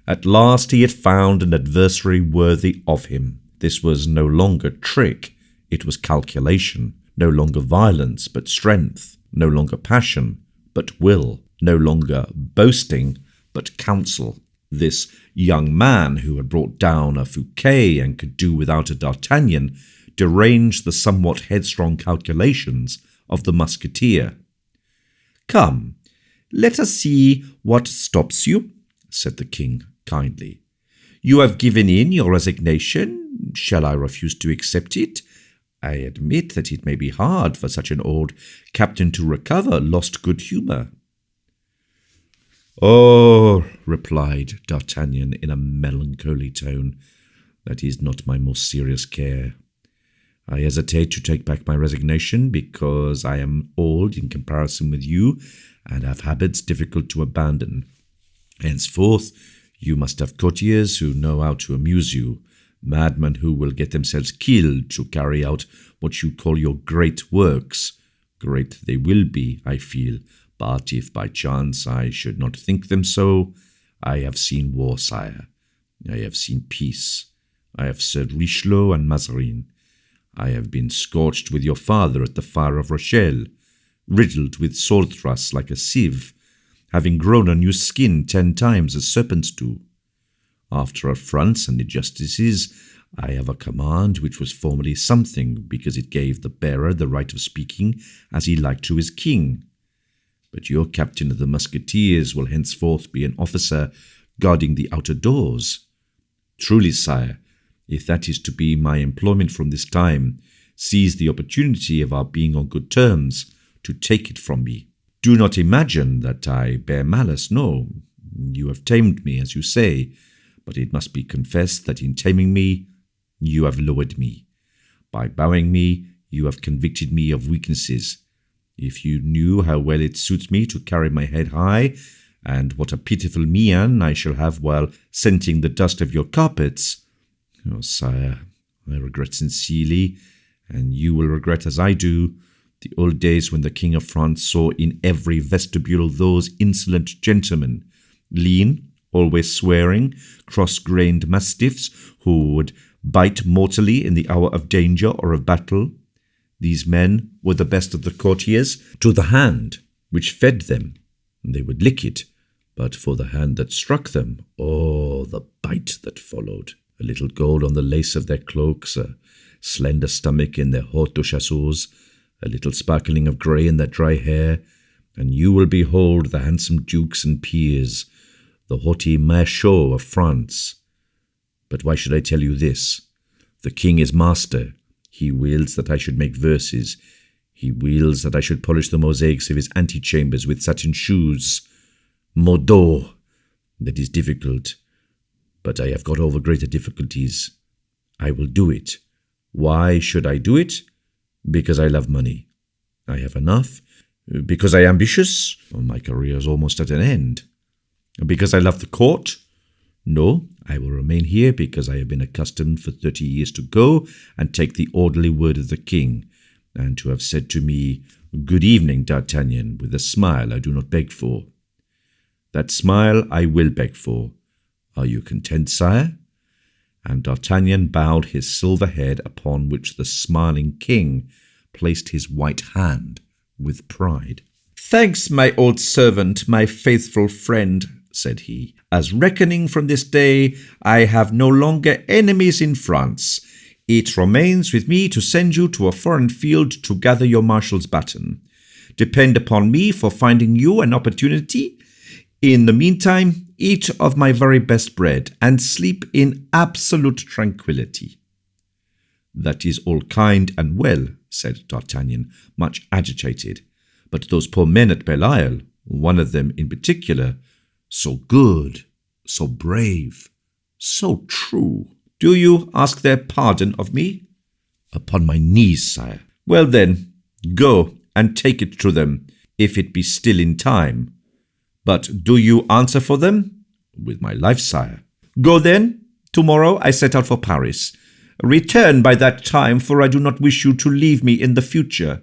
At last he had found an adversary worthy of him. This was no longer trick, it was calculation, no longer violence but strength, no longer passion but will, no longer boasting but counsel. This young man who had brought down a Fouquet and could do without a D'Artagnan deranged the somewhat headstrong calculations of the musketeer. "Come, let us see what stops you," said the king kindly. "You have given in your resignation. Shall I refuse to accept it? I admit that it may be hard for such an old captain to recover lost good humour." "Oh," replied D'Artagnan in a melancholy tone, "that is not my most serious care. I hesitate to take back my resignation because I am old in comparison with you and have habits difficult to abandon. Henceforth, you must have courtiers who know how to amuse you, madmen who will get themselves killed to carry out what you call your great works. Great they will be, I feel, but if by chance I should not think them so, I have seen war, sire. I have seen peace. I have served Richelieu and Mazarin. I have been scorched with your father at the fire of Rochelle, riddled with sword thrusts like a sieve, having grown a new skin 10 times as serpents do. After affronts and injustices, I have a command which was formerly something because it gave the bearer the right of speaking as he liked to his king. But your captain of the musketeers will henceforth be an officer guarding the outer doors. Truly, sire, if that is to be my employment from this time, seize the opportunity of our being on good terms to take it from me. Do not imagine that I bear malice, no. You have tamed me, as you say, but it must be confessed that in taming me, you have lowered me. By bowing me, you have convicted me of weaknesses. If you knew how well it suits me to carry my head high, and what a pitiful mien I shall have while scenting the dust of your carpets. Oh, sire, I regret sincerely, and you will regret as I do, the old days when the King of France saw in every vestibule those insolent gentlemen, lean, always swearing, cross-grained mastiffs who would bite mortally in the hour of danger or of battle. These men were the best of the courtiers to the hand which fed them. They would lick it, but for the hand that struck them, oh, the bite that followed. A little gold on the lace of their cloaks, a slender stomach in their haute de chasseurs, a little sparkling of grey in their dry hair, and you will behold the handsome dukes and peers, the haughty marechaux of France. But why should I tell you this? The king is master. He wills that I should make verses. He wills that I should polish the mosaics of his antechambers with satin shoes. Mot d'or! That is difficult. But I have got over greater difficulties. I will do it. Why should I do it? Because I love money. I have enough. Because I am ambitious. My career is almost at an end. Because I love the court. No, I will remain here because I have been accustomed for 30 years to go and take the orderly word of the king, and to have said to me, "Good evening, D'Artagnan," with a smile I do not beg for. That smile I will beg for. Are you content, sire? And D'Artagnan bowed his silver head, upon which the smiling king placed his white hand with pride. "Thanks, my old servant, my faithful friend," said he, "as reckoning from this day I have no longer enemies in France. It remains with me to send you to a foreign field to gather your marshal's baton. Depend upon me for finding you an opportunity. In the meantime, eat of my very best bread, and sleep in absolute tranquillity." "That is all kind and well," said D'Artagnan, much agitated. "But those poor men at Belle Isle, one of them in particular, so good, so brave, so true. Do you ask their pardon of me?" "Upon my knees, sire." "Well then, go and take it to them, if it be still in time. But do you answer for them?" "With my life, sire." "Go then. Tomorrow I set out for Paris. Return by that time, for I do not wish you to leave me in the future."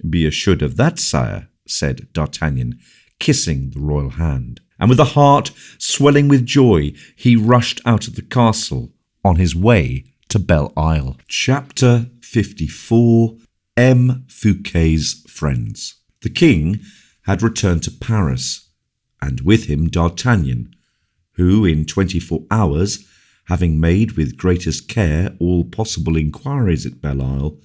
"Be assured of that, sire," said D'Artagnan, kissing the royal hand. And with a heart swelling with joy, he rushed out of the castle on his way to Belle Isle. Chapter 54. M. Fouquet's Friends. The king had returned to Paris, and with him D'Artagnan, who in 24 hours, having made with greatest care all possible inquiries at Belle Isle,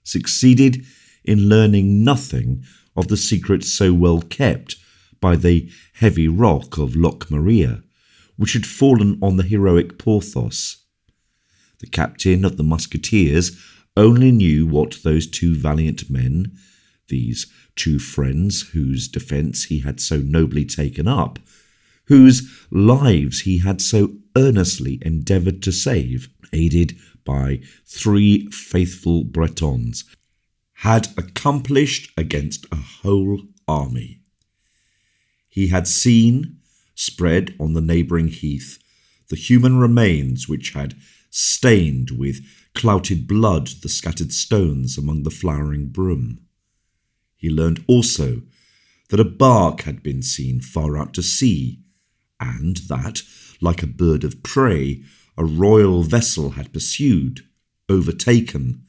succeeded in learning nothing of the secret so well kept by the heavy rock of Loch Maria, which had fallen on the heroic Porthos. The captain of the musketeers only knew what those two valiant men, these two friends whose defence he had so nobly taken up, whose lives he had so earnestly endeavoured to save, aided by 3 faithful Bretons, had accomplished against a whole army. He had seen, spread on the neighbouring heath, the human remains which had stained with clouted blood the scattered stones among the flowering broom. He learned also that a bark had been seen far out to sea, and that, like a bird of prey, a royal vessel had pursued, overtaken,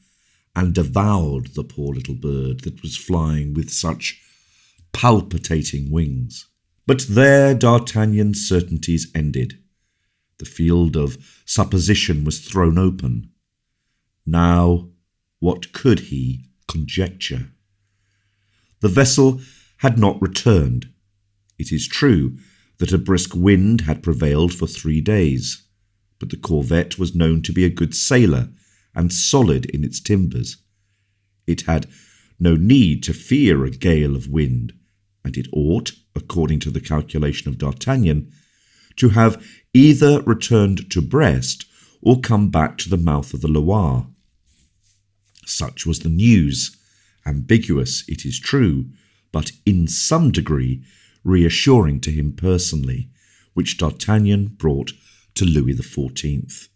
and devoured the poor little bird that was flying with such palpitating wings. But there D'Artagnan's certainties ended. The field of supposition was thrown open. Now, what could he conjecture? The vessel had not returned. It is true that a brisk wind had prevailed for 3 days, but the corvette was known to be a good sailor and solid in its timbers. It had no need to fear a gale of wind, and it ought, according to the calculation of D'Artagnan, to have either returned to Brest or come back to the mouth of the Loire. Such was the news, ambiguous, it is true, but in some degree reassuring to him personally, which D'Artagnan brought to Louis XIV,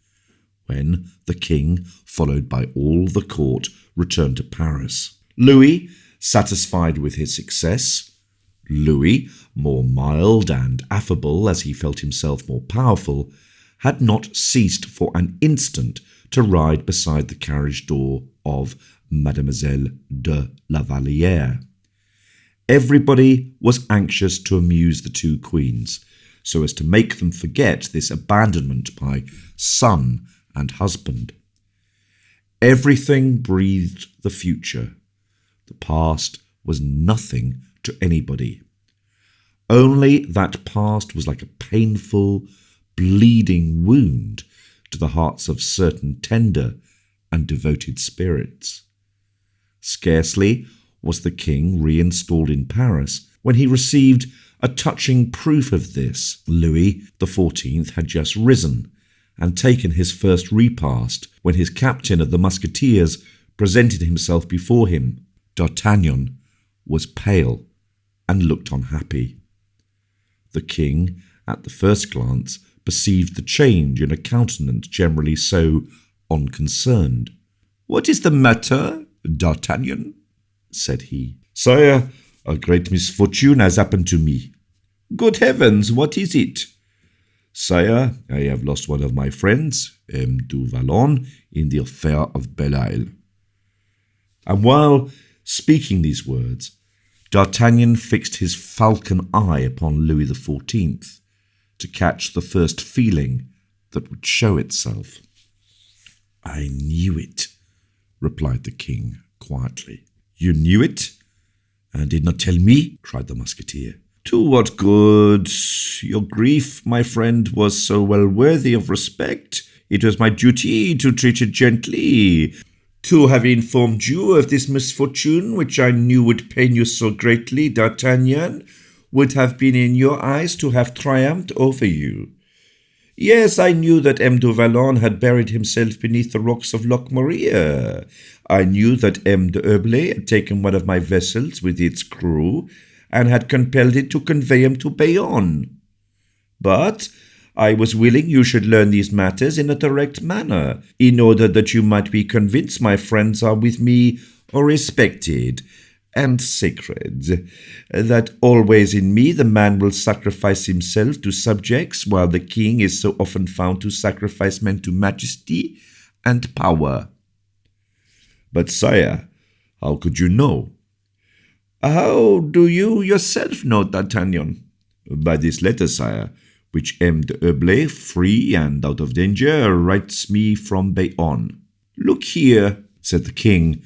when the king, followed by all the court, returned to Paris. Louis, satisfied with his success, Louis, more mild and affable as he felt himself more powerful, had not ceased for an instant to ride beside the carriage door of Mademoiselle de la Vallière. Everybody was anxious to amuse the two queens, so as to make them forget this abandonment by son and husband. Everything breathed the future. The past was nothing to anybody. Only that past was like a painful, bleeding wound to the hearts of certain tender and devoted spirits. Scarcely was the king reinstalled in Paris when he received a touching proof of this. Louis XIV had just risen and taken his first repast when his captain of the musketeers presented himself before him. D'Artagnan was pale and looked unhappy. The king, at the first glance, perceived the change in a countenance generally so unconcerned. "What is the matter, D'Artagnan?" said he. "Sire, a great misfortune has happened to me." "Good heavens, what is it?" "Sire, I have lost one of my friends, M. du Vallon, in the affair of Belle Isle." And while speaking these words, D'Artagnan fixed his falcon eye upon Louis XIV to catch the first feeling that would show itself. "I knew it," replied the king quietly. "You knew it, and did not tell me?" cried the musketeer. "To what good? Your grief, my friend, was so well worthy of respect. It was my duty to treat it gently. To have informed you of this misfortune, which I knew would pain you so greatly, D'Artagnan, would have been in your eyes to have triumphed over you. Yes, I knew that M. du Vallon had buried himself beneath the rocks of Loch Maria. I knew that M. de Herblay had taken one of my vessels with its crew and had compelled it to convey him to Bayonne. But I was willing you should learn these matters in a direct manner, in order that you might be convinced my friends are with me respected and sacred, that always in me the man will sacrifice himself to subjects, while the king is so often found to sacrifice men to majesty and power." "But, sire, how could you know?" "How do you yourself know, D'Artagnan?" "By this letter, sire, which M. de Herblay, free and out of danger, writes me from Bayonne." "Look here," said the king,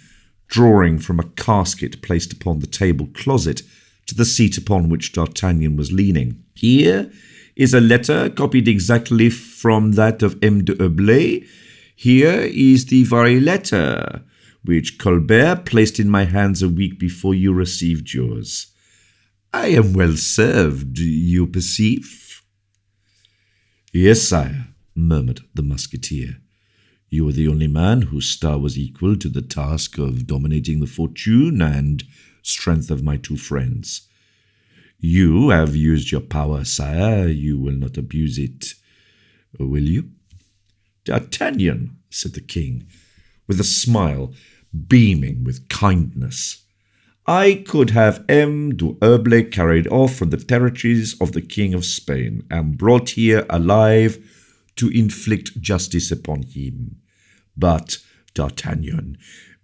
drawing from a casket placed upon the table closet to the seat upon which D'Artagnan was leaning. "Here is a letter copied exactly from that of M. de Herblay. Here is the very letter. which Colbert placed in my hands a week before you received yours. I am well served, you perceive." "Yes, sire," murmured the musketeer. "You were the only man whose star was equal to the task of dominating the fortune and strength of my two friends. You have used your power, sire. You will not abuse it, will you?" "D'Artagnan," said the king, with a smile beaming with kindness, "I could have M. d'Herblay carried off from the territories of the King of Spain and brought here alive to inflict justice upon him. But, D'Artagnan,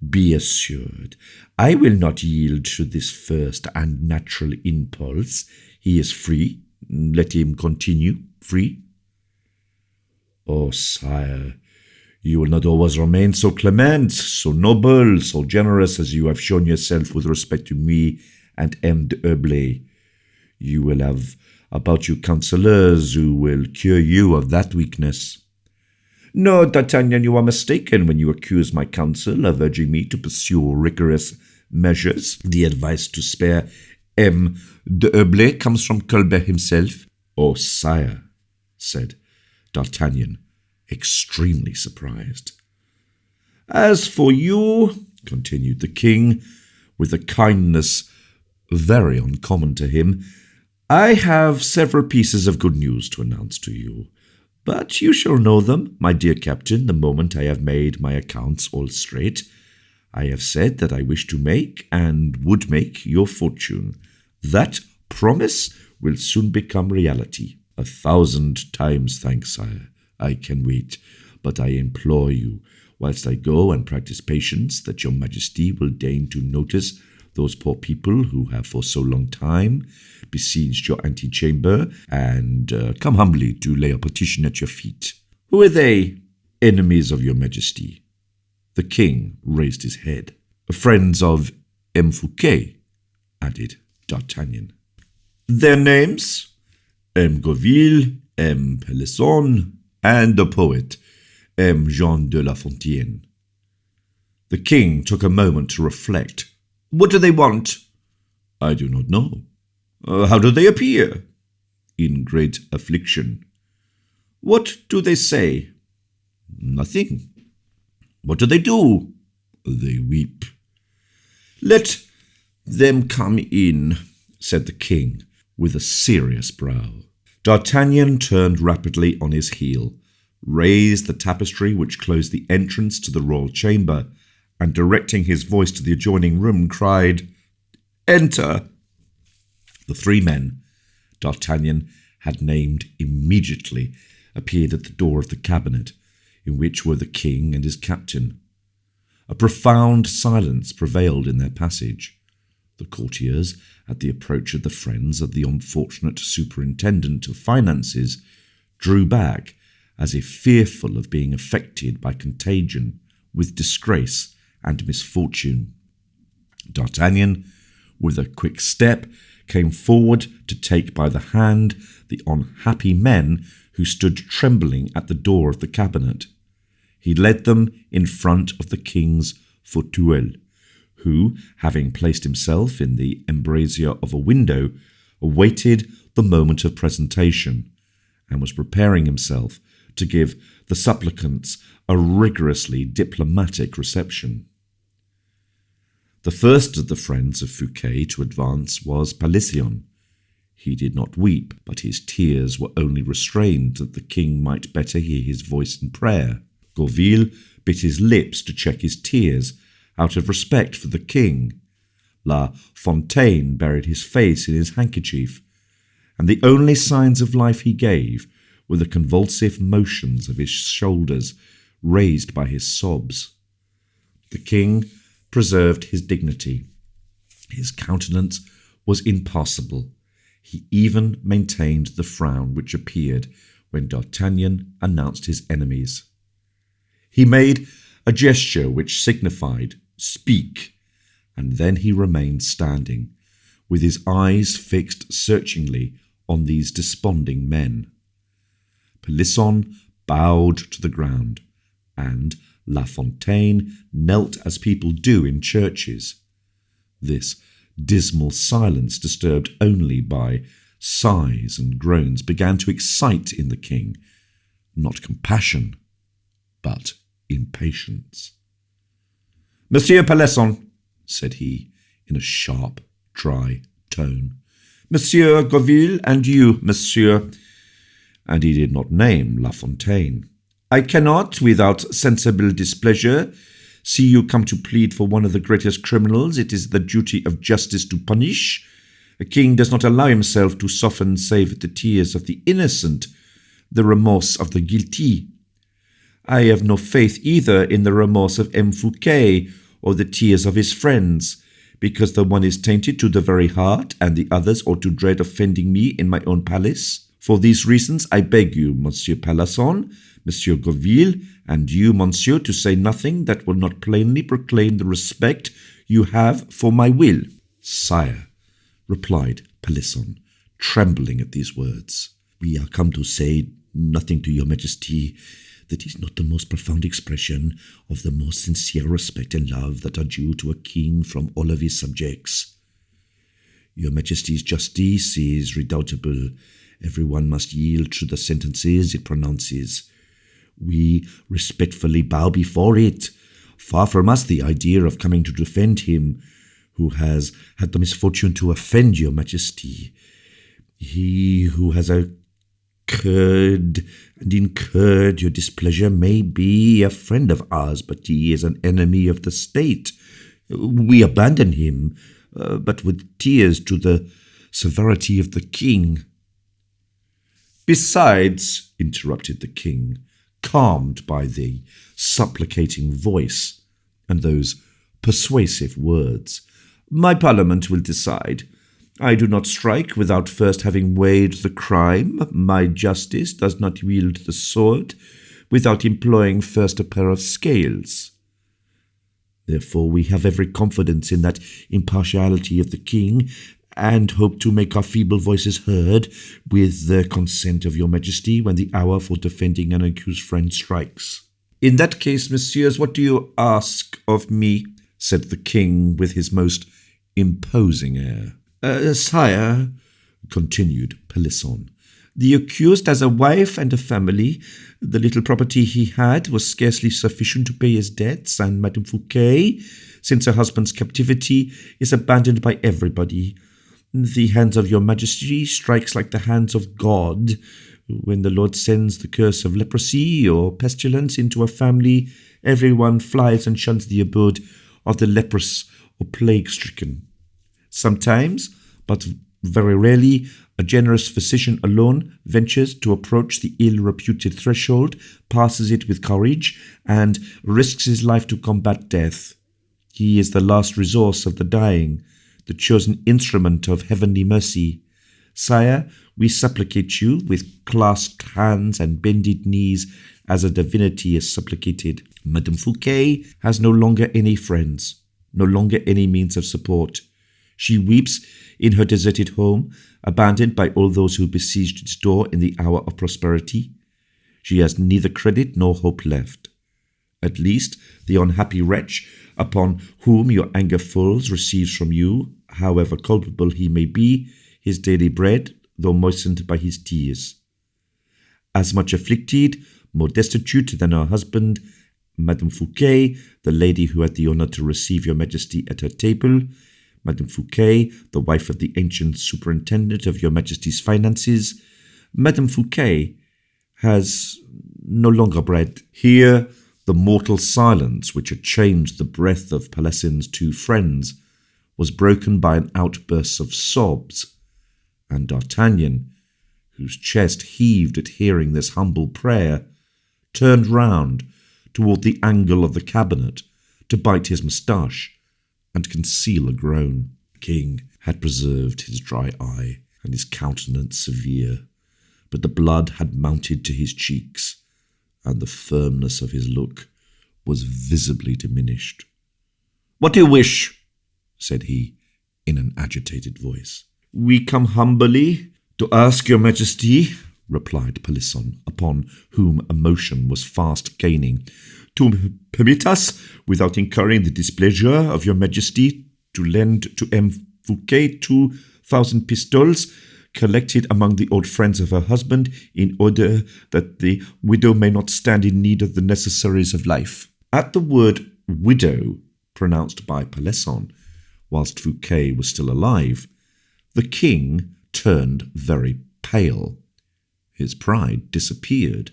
be assured, I will not yield to this first and natural impulse. He is free. Let him continue free." "Oh, sire, you will not always remain so clement, so noble, so generous as you have shown yourself with respect to me and M. d'Herblay. You will have about you counselors who will cure you of that weakness." "No, D'Artagnan, you are mistaken when you accuse my council of urging me to pursue rigorous measures. The advice to spare M. d'Herblay comes from Colbert himself." "Oh, sire," said D'Artagnan, extremely surprised. "As for you," continued the king, with a kindness very uncommon to him, "I have several pieces of good news to announce to you. But you shall know them, my dear captain, the moment I have made my accounts all straight. I have said that I wish to make and would make your fortune. That promise will soon become reality." "1,000 times thanks, sire. I can wait, but I implore you, whilst I go and practice patience, that your majesty will deign to notice those poor people who have for so long time besieged your antechamber, and come humbly to lay a petition at your feet." "Who are they?" "Enemies of your majesty." The king raised his head. "Friends of M. Fouquet," added D'Artagnan. "Their names?" "M. Goville, M. Pelisson, and the poet, M. Jean de La Fontaine." The king took a moment to reflect. "What do they want?" "I do not know." "How do they appear?" "In great affliction." "What do they say?" "Nothing." "What do they do?" "They weep." "Let them come in," said the king, with a serious brow. D'Artagnan turned rapidly on his heel, raised the tapestry which closed the entrance to the royal chamber, and directing his voice to the adjoining room, cried, "Enter!" The 3 men D'Artagnan had named immediately appeared at the door of the cabinet, in which were the king and his captain. A profound silence prevailed in their passage. The courtiers, at the approach of the friends of the unfortunate superintendent of finances, drew back, as if fearful of being affected by contagion with disgrace and misfortune. D'Artagnan, with a quick step, came forward to take by the hand the unhappy men who stood trembling at the door of the cabinet. He led them in front of the king's fauteuil, who, having placed himself in the embrasure of a window, awaited the moment of presentation, and was preparing himself to give the supplicants a rigorously diplomatic reception. The first of the friends of Fouquet to advance was Pelisson. He did not weep, but his tears were only restrained that the king might better hear his voice in prayer. Goville bit his lips to check his tears, out of respect for the king. La Fontaine buried his face in his handkerchief, and the only signs of life he gave were the convulsive motions of his shoulders, raised by his sobs. The king preserved his dignity. His countenance was impassible. He even maintained the frown which appeared when D'Artagnan announced his enemies. He made a gesture which signified, "Speak," and then he remained standing, with his eyes fixed searchingly on these desponding men. Pelisson bowed to the ground, and, La Fontaine knelt as people do in churches. This dismal silence, disturbed only by sighs and groans, began to excite in the king not compassion, but impatience. "Monsieur Pelisson," said he, in a sharp, dry tone, "Monsieur Goville, and you, Monsieur," and he did not name La Fontaine, "I cannot, without sensible displeasure, see you come to plead for one of the greatest criminals it is the duty of justice to punish. A king does not allow himself to soften save at the tears of the innocent, the remorse of the guilty. I have no faith either in the remorse of M. Fouquet or the tears of his friends, because the one is tainted to the very heart, and the others ought to dread offending me in my own palace. For these reasons, I beg you, Monsieur Pelisson, Monsieur Goville, and you, Monsieur, to say nothing that will not plainly proclaim the respect you have for my will." "Sire," replied Pelisson, trembling at these words, "we are come to say nothing to your Majesty that is not the most profound expression of the most sincere respect and love that are due to a king from all of his subjects. Your Majesty's justice is redoubtable. Everyone must yield to the sentences it pronounces. We respectfully bow before it. Far from us the idea of coming to defend him who has had the misfortune to offend your Majesty. He who has occurred and incurred your displeasure may be a friend of ours, but he is an enemy of the state. We abandon him, but with tears to the severity of the king." "Besides," interrupted the king, calmed by the supplicating voice and those persuasive words, "my parliament will decide. I do not strike without first having weighed the crime. My justice does not wield the sword without employing first a pair of scales. Therefore we have every confidence in that impartiality of the king, and hope to make our feeble voices heard with the consent of your Majesty when the hour for defending an accused friend strikes." "In that case, messieurs, what do you ask of me?" said the king with his most imposing air. "Sire," continued Pelisson, "the accused has a wife and a family. The little property he had was scarcely sufficient to pay his debts, and Madame Fouquet, since her husband's captivity, is abandoned by everybody. The hands of your Majesty strikes like the hands of God. When the Lord sends the curse of leprosy or pestilence into a family, everyone flies and shuns the abode of the leprous or plague-stricken. Sometimes, but very rarely, a generous physician alone ventures to approach the ill-reputed threshold, passes it with courage, and risks his life to combat death. He is the last resource of the dying, the chosen instrument of heavenly mercy. Sire, we supplicate you with clasped hands and bended knees as a divinity is supplicated. Madame Fouquet has no longer any friends, no longer any means of support. She weeps in her deserted home, abandoned by all those who besieged its door in the hour of prosperity. She has neither credit nor hope left. At least the unhappy wretch upon whom your anger falls receives from you, however culpable he may be, his daily bread, though moistened by his tears. As much afflicted, more destitute than her husband, Madame Fouquet, the lady who had the honour to receive your Majesty at her table, Madame Fouquet, the wife of the ancient superintendent of your Majesty's finances, Madame Fouquet has no longer bread. Here, the mortal silence which had changed the breath of Pelisson's two friends was broken by an outburst of sobs, and D'Artagnan, whose chest heaved at hearing this humble prayer, turned round toward the angle of the cabinet to bite his moustache and conceal a groan. The king had preserved his dry eye and his countenance severe, but the blood had mounted to his cheeks, and the firmness of his look was visibly diminished. "What do you wish?" said he, in an agitated voice. "We come humbly to ask your Majesty," replied Pelisson, upon whom emotion was fast gaining, to permit us, without incurring the displeasure of your majesty, to lend to M. Fouquet 2,000 pistoles, collected among the old friends of her husband, in order that the widow may not stand in need of the necessaries of life." At the word widow, pronounced by Pelisson, whilst Fouquet was still alive, the king turned very pale. His pride disappeared.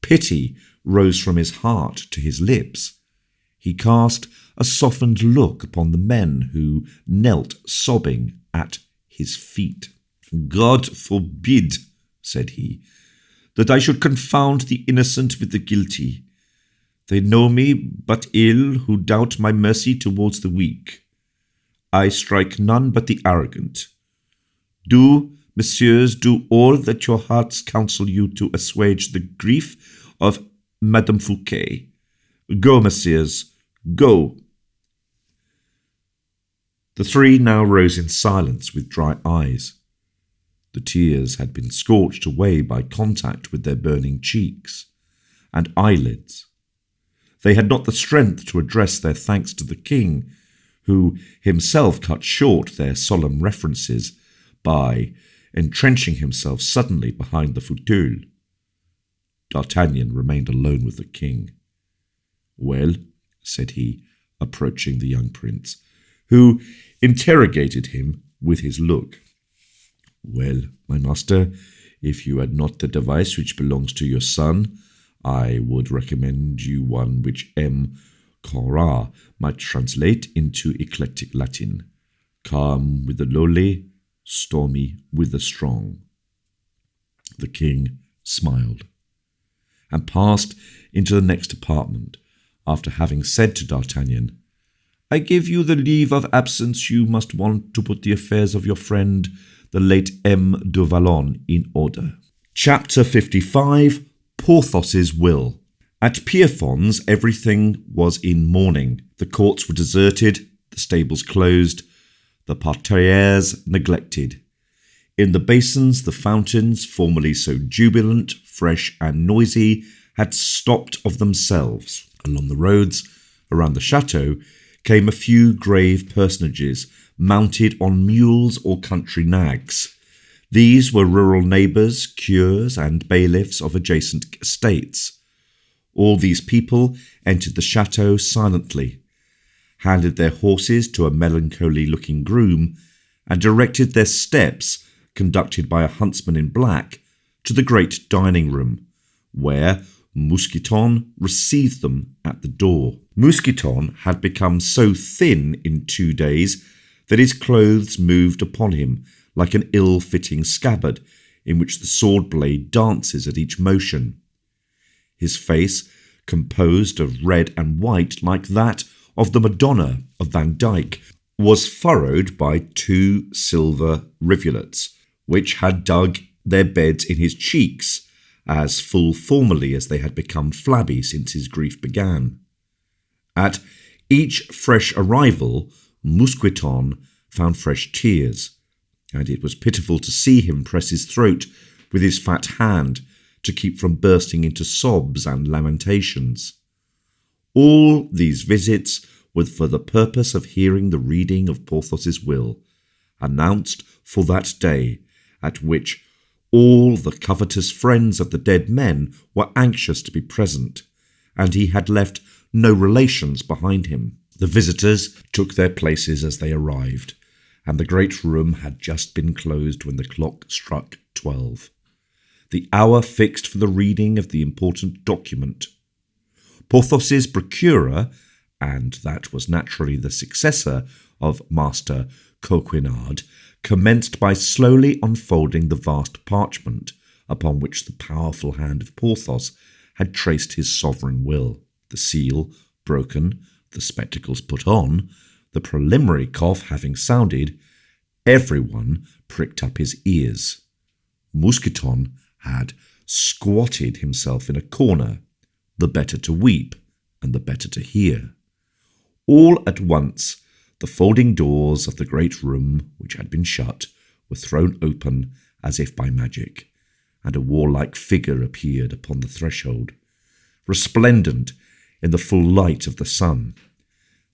Pity rose from his heart to his lips. He cast a softened look upon the men who knelt sobbing at his feet. "God forbid," said he, "that I should confound the innocent with the guilty. They know me but ill who doubt my mercy towards the weak. I strike none but the arrogant. Do, messieurs, do all that your hearts counsel you to assuage the grief of Madame Fouquet. Go, messieurs, go." The three now rose in silence with dry eyes. The tears had been scorched away by contact with their burning cheeks and eyelids. They had not the strength to address their thanks to the king, who himself cut short their solemn references by entrenching himself suddenly behind the fauteuil. D'Artagnan remained alone with the king. "Well," said he, approaching the young prince, who interrogated him with his look. "Well, my master, if you had not the device which belongs to your son, I would recommend you one which M. Conrad might translate into eclectic Latin. Calm with the lowly, stormy with the strong." The king smiled and passed into the next apartment, after having said to D'Artagnan, "I give you the leave of absence you must want to put the affairs of your friend, the late M. de Vallon, in order." Chapter 55. Porthos's Will. At Pierrefonds everything was in mourning. The courts were deserted, the stables closed, the parterres neglected. In the basins, the fountains, formerly so jubilant, fresh and noisy, had stopped of themselves. Along the roads around the chateau came a few grave personages, mounted on mules or country nags. These were rural neighbours, cures, and bailiffs of adjacent estates. All these people entered the chateau silently, handed their horses to a melancholy-looking groom, and directed their steps, conducted by a huntsman in black, to the great dining-room, where Mousqueton received them at the door. Mousqueton had become so thin in 2 days that his clothes moved upon him like an ill-fitting scabbard in which the sword-blade dances at each motion. His face, composed of red and white like that of the Madonna of Van Dyck, was furrowed by 2 silver rivulets, which had dug their beds in his cheeks, as full formerly as they had become flabby since his grief began. At each fresh arrival, Mousqueton found fresh tears, and it was pitiful to see him press his throat with his fat hand to keep from bursting into sobs and lamentations. All these visits were for the purpose of hearing the reading of Porthos's will, announced for that day, at which all the covetous friends of the dead men were anxious to be present, and he had left no relations behind him. The visitors took their places as they arrived, and the great room had just been closed when the clock struck 12, the hour fixed for the reading of the important document. Porthos's procurer, and that was naturally the successor of Master Coquenard, commenced by slowly unfolding the vast parchment upon which the powerful hand of Porthos had traced his sovereign will. The seal broken, the spectacles put on, the preliminary cough having sounded, everyone pricked up his ears. Mousqueton had squatted himself in a corner, the better to weep and the better to hear. All at once, the folding doors of the great room, which had been shut, were thrown open as if by magic, and a warlike figure appeared upon the threshold, resplendent in the full light of the sun.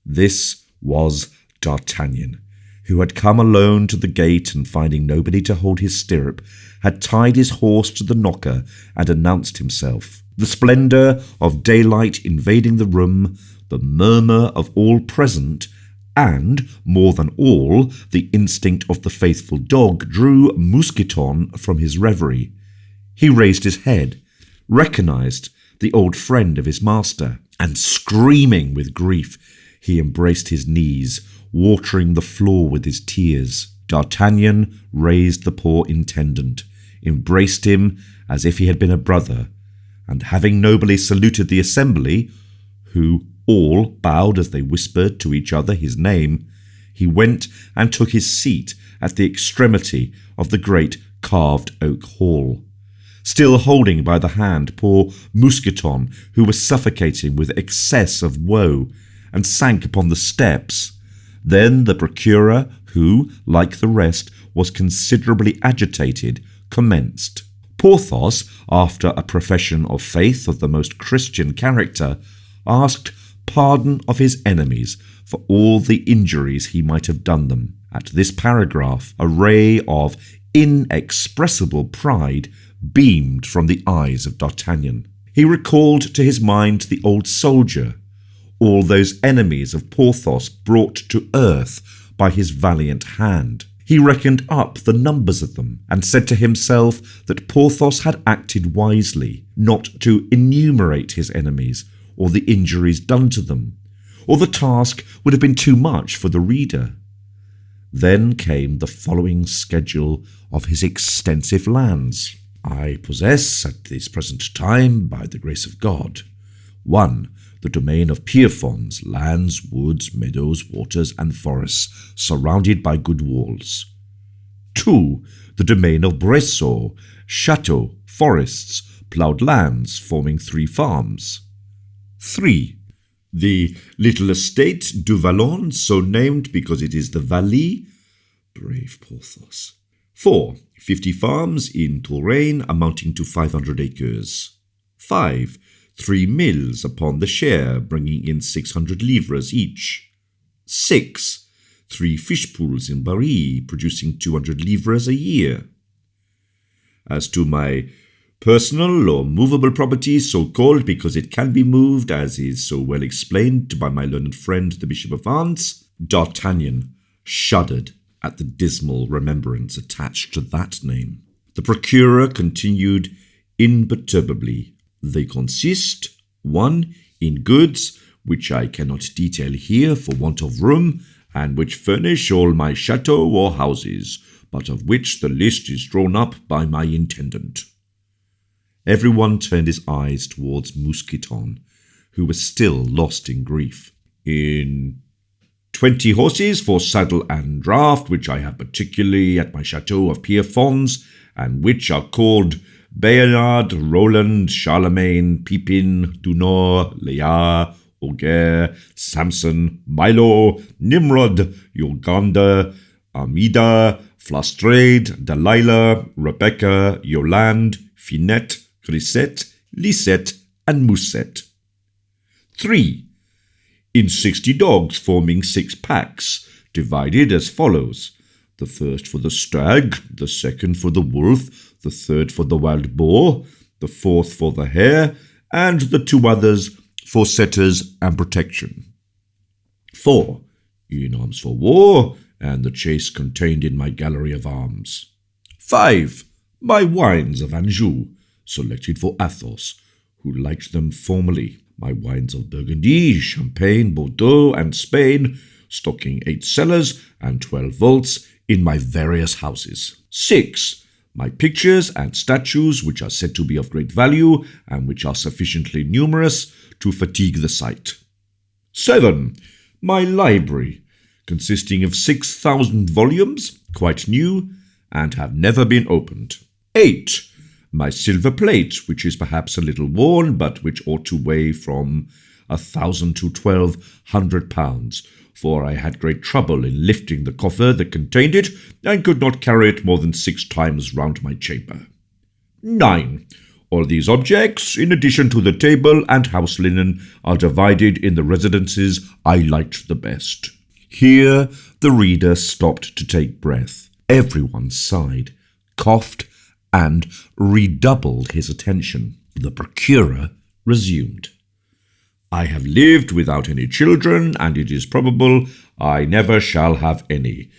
This was D'Artagnan, who had come alone to the gate and, finding nobody to hold his stirrup, had tied his horse to the knocker and announced himself. The splendour of daylight invading the room, the murmur of all present, and, more than all, the instinct of the faithful dog drew Mousqueton from his reverie. He raised his head, recognised the old friend of his master, and, screaming with grief, he embraced his knees, watering the floor with his tears. D'Artagnan raised the poor intendant, embraced him as if he had been a brother, and having nobly saluted the assembly, who all bowed as they whispered to each other his name, he went and took his seat at the extremity of the great carved oak hall, still holding by the hand poor Mousqueton, who was suffocating with excess of woe, and sank upon the steps. Then the procurer, who, like the rest, was considerably agitated, commenced. Porthos, after a profession of faith of the most Christian character, asked pardon of his enemies for all the injuries he might have done them. At this paragraph, a ray of inexpressible pride beamed from the eyes of D'Artagnan. He recalled to his mind the old soldier, all those enemies of Porthos brought to earth by his valiant hand. He reckoned up the numbers of them, and said to himself that Porthos had acted wisely not to enumerate his enemies, or the injuries done to them, or the task would have been too much for the reader. Then came the following schedule of his extensive lands. I possess at this present time, by the grace of God, 1. The domain of Pierrefonds, lands, woods, meadows, waters, and forests, surrounded by good walls. 2. The domain of Bressoux, chateaux, forests, ploughed lands, forming 3 farms. 3. The little estate du Vallon, so named because it is the valley. Brave Porthos. 4. 50 farms in Touraine, amounting to 500 acres. 5. 3 mills upon the Cher, bringing in 600 livres each. 6. 3 fish pools in Paris, producing 200 livres a year. As to my personal or movable property, so called because it can be moved, as is so well explained by my learned friend the Bishop of Vannes, D'Artagnan shuddered at the dismal remembrance attached to that name. The procurer continued imperturbably. They consist, 1. In goods, which I cannot detail here for want of room, and which furnish all my chateaux or houses, but of which the list is drawn up by my intendant. Everyone turned his eyes towards Mousqueton, who was still lost in grief. In 20 horses for saddle and draught, which I have particularly at my chateau of Pierrefonds, and which are called Bayard, Roland, Charlemagne, Pipin, Dunor, Lear, Auger, Samson, Milo, Nimrod, Uganda, Amida, Flastrade, Delilah, Rebecca, Yolande, Finette, Grisette, Lisette, and Moussette. 3. In 60 dogs, forming 6 packs, divided as follows: the first for the stag, the second for the wolf, the third for the wild boar, the fourth for the hare, and the 2 others for setters and protection. 4. In arms for war, and the chase contained in my gallery of arms. 5. My wines of Anjou, selected for Athos, who liked them formerly. My wines of Burgundy, Champagne, Bordeaux, and Spain, stocking 8 cellars and 12 vaults in my various houses. 6. My pictures and statues, which are said to be of great value, and which are sufficiently numerous to fatigue the sight. 7. My library, consisting of 6,000 volumes, quite new, and have never been opened. 8. My silver plate, which is perhaps a little worn, but which ought to weigh from 1,000 to 1,200 pounds, for I had great trouble in lifting the coffer that contained it, and could not carry it more than 6 times round my chamber. 9. All these objects, in addition to the table and house linen, are divided in the residences I liked the best." Here the reader stopped to take breath. Everyone sighed, coughed, and redoubled his attention. The procurer resumed. "I have lived without any children, and it is probable I never shall have any,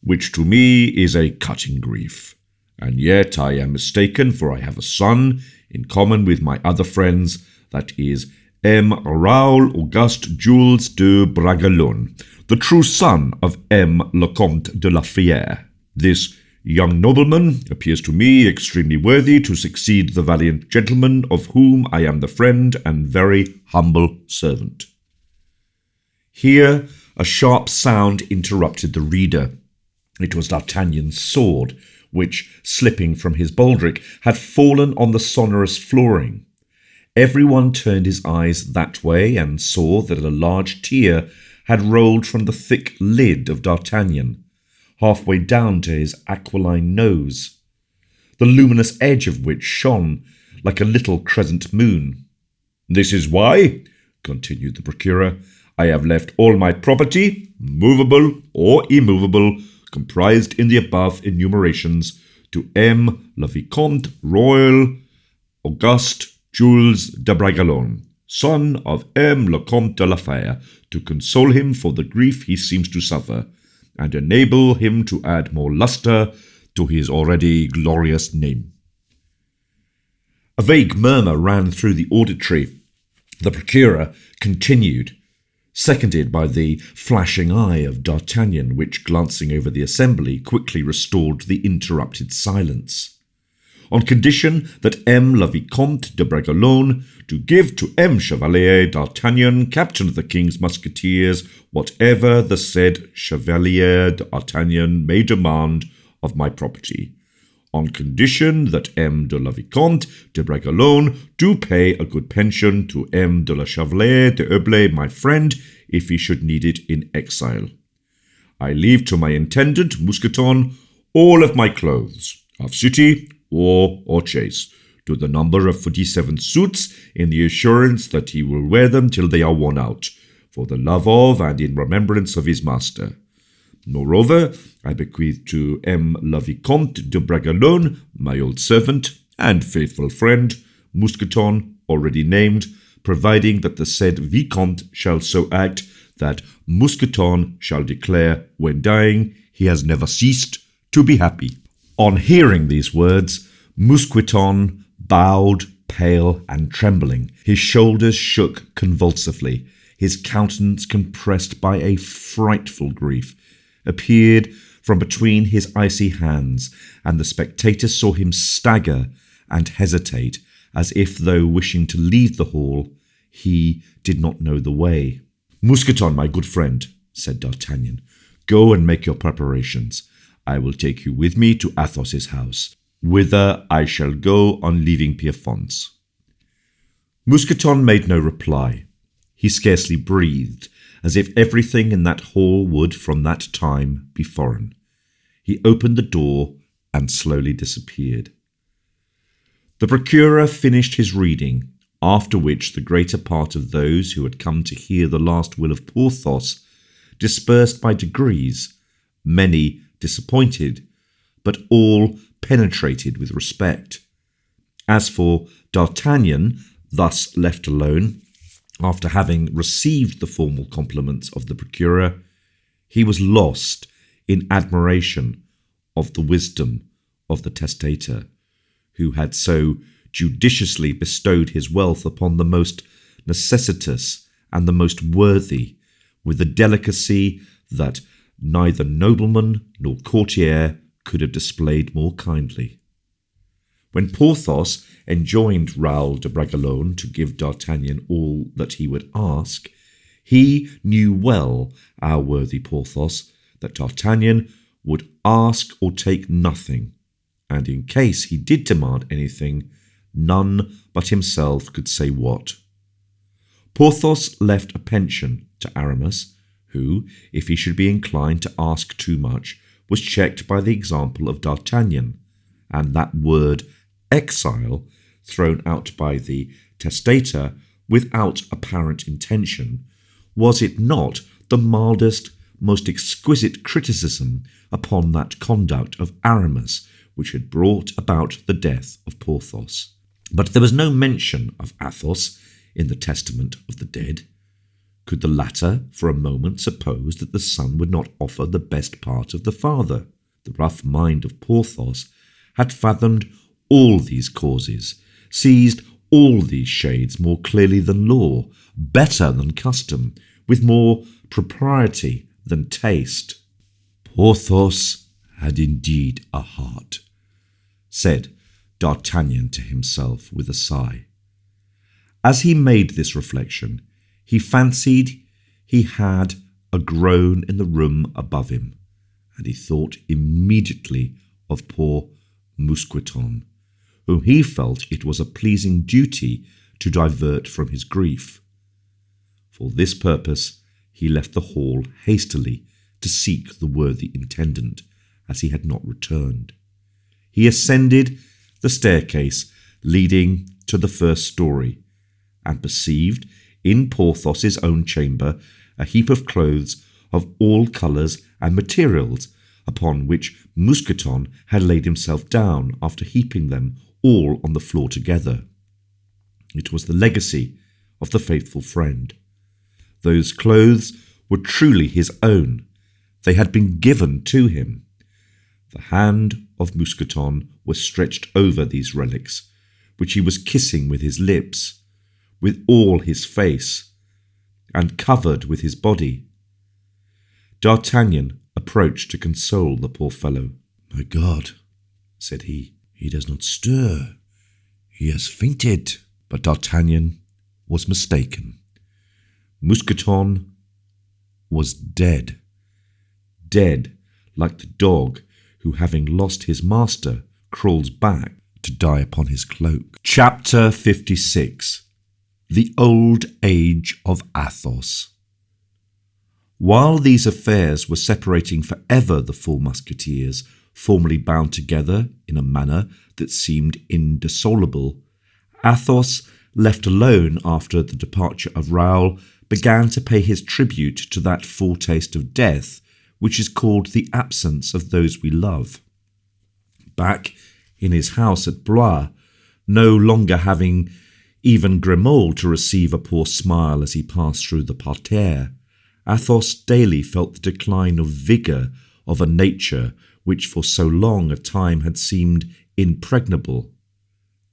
which to me is a cutting grief. And yet I am mistaken, for I have a son, in common with my other friends, that is M. Raoul Auguste Jules de Bragelonne, the true son of M. le Comte de la Fère. This young nobleman appears to me extremely worthy to succeed the valiant gentleman of whom I am the friend and very humble servant." Here a sharp sound interrupted the reader. It was D'Artagnan's sword, which, slipping from his baldric, had fallen on the sonorous flooring. Everyone turned his eyes that way and saw that a large tear had rolled from the thick lid of D'Artagnan, halfway down to his aquiline nose, the luminous edge of which shone like a little crescent moon. "This is why," continued the procurer, "I have left all my property, movable or immovable, comprised in the above enumerations, to M. le Vicomte Royal Auguste Jules de Bragelonne, son of M. le Comte de la Fère, to console him for the grief he seems to suffer, and enable him to add more lustre to his already glorious name." A vague murmur ran through the auditory. The procurer continued, seconded by the flashing eye of D'Artagnan, which, glancing over the assembly, quickly restored the interrupted silence. "On condition that M. le Vicomte de Bragelonne do give to M. Chevalier d'Artagnan, captain of the King's Musketeers, whatever the said Chevalier d'Artagnan may demand of my property, on condition that M. de la Vicomte de Bragelonne do pay a good pension to M. de la Chevalier de Herblay, my friend, if he should need it in exile. I leave to my intendant, Mousqueton, all of my clothes, of city or chase, to the number of 47 suits, in the assurance that he will wear them till they are worn out, for the love of and in remembrance of his master. Moreover, I bequeath to M. le Vicomte de Bragelonne, my old servant and faithful friend, Mousqueton, already named, providing that the said Vicomte shall so act that Mousqueton shall declare, when dying, he has never ceased to be happy." On hearing these words, Mousqueton bowed, pale and trembling. His shoulders shook convulsively. His countenance, compressed by a frightful grief, appeared from between his icy hands, and the spectators saw him stagger and hesitate, as if, though wishing to leave the hall, he did not know the way. "Mousqueton, my good friend," said D'Artagnan, "go and make your preparations. I will take you with me to Athos's house, whither I shall go on leaving Pierrefonds." Mousqueton made no reply. He scarcely breathed, as if everything in that hall would, from that time, be foreign. He opened the door and slowly disappeared. The procurer finished his reading, after which the greater part of those who had come to hear the last will of Porthos dispersed by degrees, many disappointed, but all penetrated with respect. As for D'Artagnan, thus left alone, after having received the formal compliments of the procurer, he was lost in admiration of the wisdom of the testator, who had so judiciously bestowed his wealth upon the most necessitous and the most worthy, with a delicacy that neither nobleman nor courtier could have displayed more kindly. When Porthos enjoined Raoul de Bragelonne to give D'Artagnan all that he would ask, he knew well, our worthy Porthos, that D'Artagnan would ask or take nothing, and in case he did demand anything, none but himself could say what. Porthos left a pension to Aramis, who, if he should be inclined to ask too much, was checked by the example of D'Artagnan, and that word exile thrown out by the testator without apparent intention, was it not the mildest, most exquisite criticism upon that conduct of Aramis which had brought about the death of Porthos? But there was no mention of Athos in the testament of the dead. Could the latter for a moment suppose that the son would not offer the best part of the father? The rough mind of Porthos had fathomed all these causes, seized all these shades more clearly than law, better than custom, with more propriety than taste. Porthos had indeed a heart, said D'Artagnan to himself with a sigh. As he made this reflection, he fancied he had a groan in the room above him, and he thought immediately of poor Mousqueton, whom he felt it was a pleasing duty to divert from his grief. For this purpose he left the hall hastily to seek the worthy intendant, as he had not returned. He ascended the staircase leading to the first story, and perceived in Porthos's own chamber a heap of clothes of all colours and materials, upon which Mousqueton had laid himself down after heaping them all on the floor together. It was the legacy of the faithful friend. Those clothes were truly his own. They had been given to him. The hand of Mousqueton was stretched over these relics, which he was kissing with his lips, with all his face, and covered with his body. D'Artagnan approached to console the poor fellow. "My God," said he does not stir. He has fainted." But D'Artagnan was mistaken. Mousqueton was dead. Dead like the dog who, having lost his master, crawls back to die upon his cloak. Chapter 56. The Old Age of Athos. While these affairs were separating for ever the four musketeers, formerly bound together in a manner that seemed indissoluble, Athos, left alone after the departure of Raoul, began to pay his tribute to that foretaste of death which is called the absence of those we love. Back in his house at Blois, no longer having even Grimaud to receive a poor smile as he passed through the parterre, Athos daily felt the decline of vigour of a nature which for so long a time had seemed impregnable.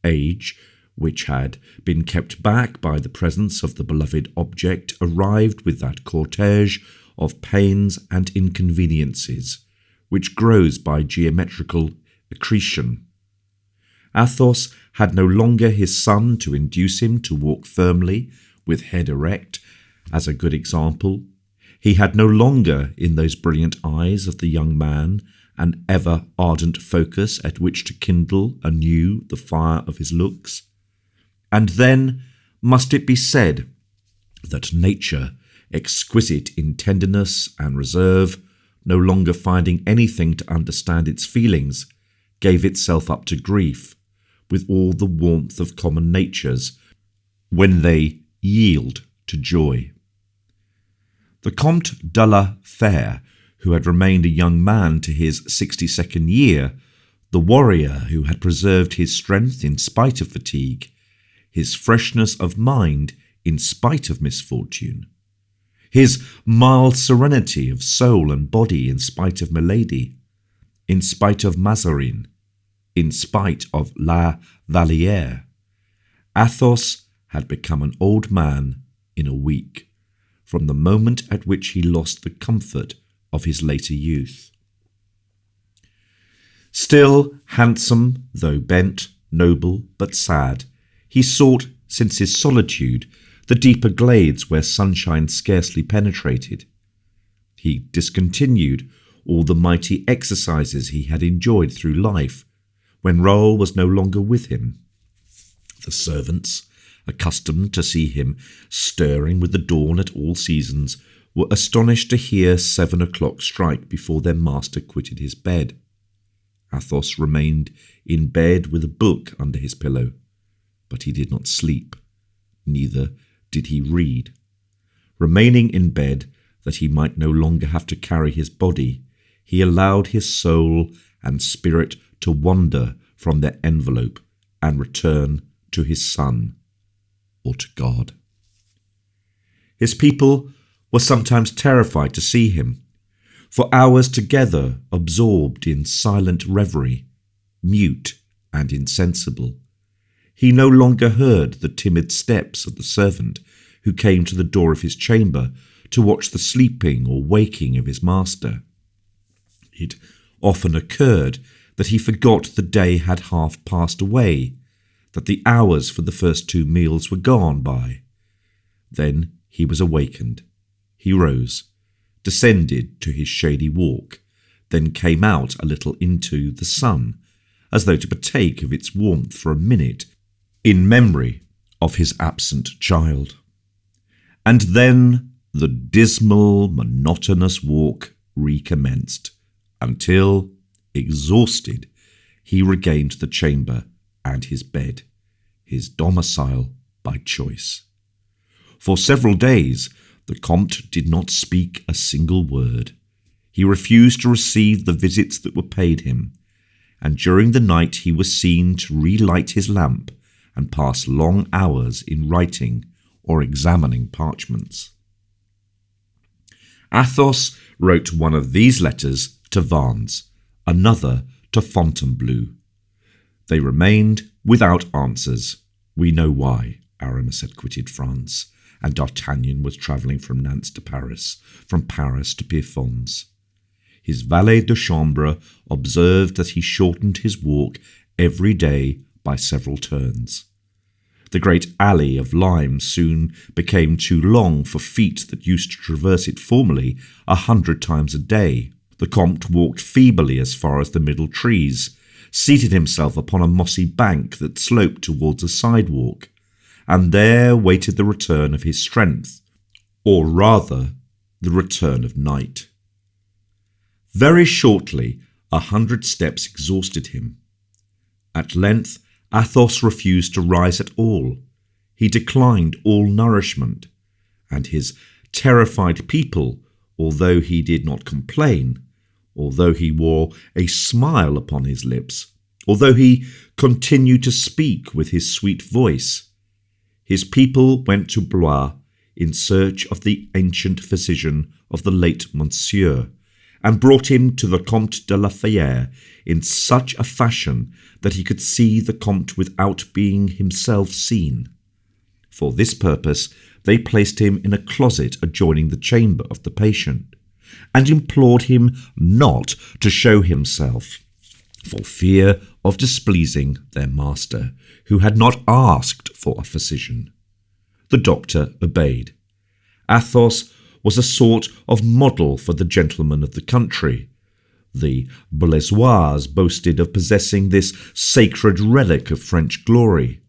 Age, which had been kept back by the presence of the beloved object, arrived with that cortege of pains and inconveniences, which grows by geometrical accretion. Athos had no longer his son to induce him to walk firmly, with head erect, as a good example. He had no longer in those brilliant eyes of the young man an ever-ardent focus at which to kindle anew the fire of his looks. And then must it be said that nature, exquisite in tenderness and reserve, no longer finding anything to understand its feelings, gave itself up to grief, with all the warmth of common natures, when they yield to joy. The Comte de la Fère, who had remained a young man to his 62nd year, the warrior who had preserved his strength in spite of fatigue, his freshness of mind in spite of misfortune, his mild serenity of soul and body in spite of Milady, in spite of Mazarin, in spite of La Vallière, Athos had become an old man in a week, from the moment at which he lost the comfort of his later youth. Still handsome, though bent, noble, but sad, he sought, since his solitude, the deeper glades where sunshine scarcely penetrated. He discontinued all the mighty exercises he had enjoyed through life, when Raoul was no longer with him. The servants, accustomed to see him stirring with the dawn at all seasons, were astonished to hear 7 o'clock strike before their master quitted his bed. Athos remained in bed with a book under his pillow. but he did not sleep, neither did he read. Remaining in bed that he might no longer have to carry his body, he allowed his soul and spirit to wander from their envelope and return to his Son, or to God. His people were sometimes terrified to see him, for hours together absorbed in silent reverie, mute and insensible. He no longer heard the timid steps of the servant who came to the door of his chamber to watch the sleeping or waking of his master. It often occurred that he forgot the day had half passed away, that the hours for the first 2 meals were gone by. Then he was awakened. He rose, descended to his shady walk, then came out a little into the sun, as though to partake of its warmth for a minute, in memory of his absent child. And then the dismal, monotonous walk recommenced, until, exhausted, he regained the chamber and his bed, his domicile by choice. For several days the Comte did not speak a single word. He refused to receive the visits that were paid him, and during the night he was seen to relight his lamp and pass long hours in writing or examining parchments. Athos wrote one of these letters to Vannes, another to Fontainebleau. They remained without answers. We know why. Aramis had quitted France, and D'Artagnan was travelling from Nantes to Paris, from Paris to Pierrefonds. His valet de chambre observed that he shortened his walk every day by several turns. The great alley of limes soon became too long for feet that used to traverse it formerly 100 times a day. The Comte walked feebly as far as the middle trees, seated himself upon a mossy bank that sloped towards a sidewalk, and there waited the return of his strength, or rather, the return of night. Very shortly, 100 steps exhausted him. At length, Athos refused to rise at all. He declined all nourishment, and his terrified people, although he did not complain, although he wore a smile upon his lips, although he continued to speak with his sweet voice, his people went to Blois in search of the ancient physician of the late Monsieur, and brought him to the Comte de la Fayette in such a fashion that he could see the Comte without being himself seen. For this purpose they placed him in a closet adjoining the chamber of the patient, and implored him not to show himself, for fear of displeasing their master, who had not asked for a physician. The doctor obeyed. Athos was a sort of model for the gentlemen of the country. The Blaisois boasted of possessing this sacred relic of French glory.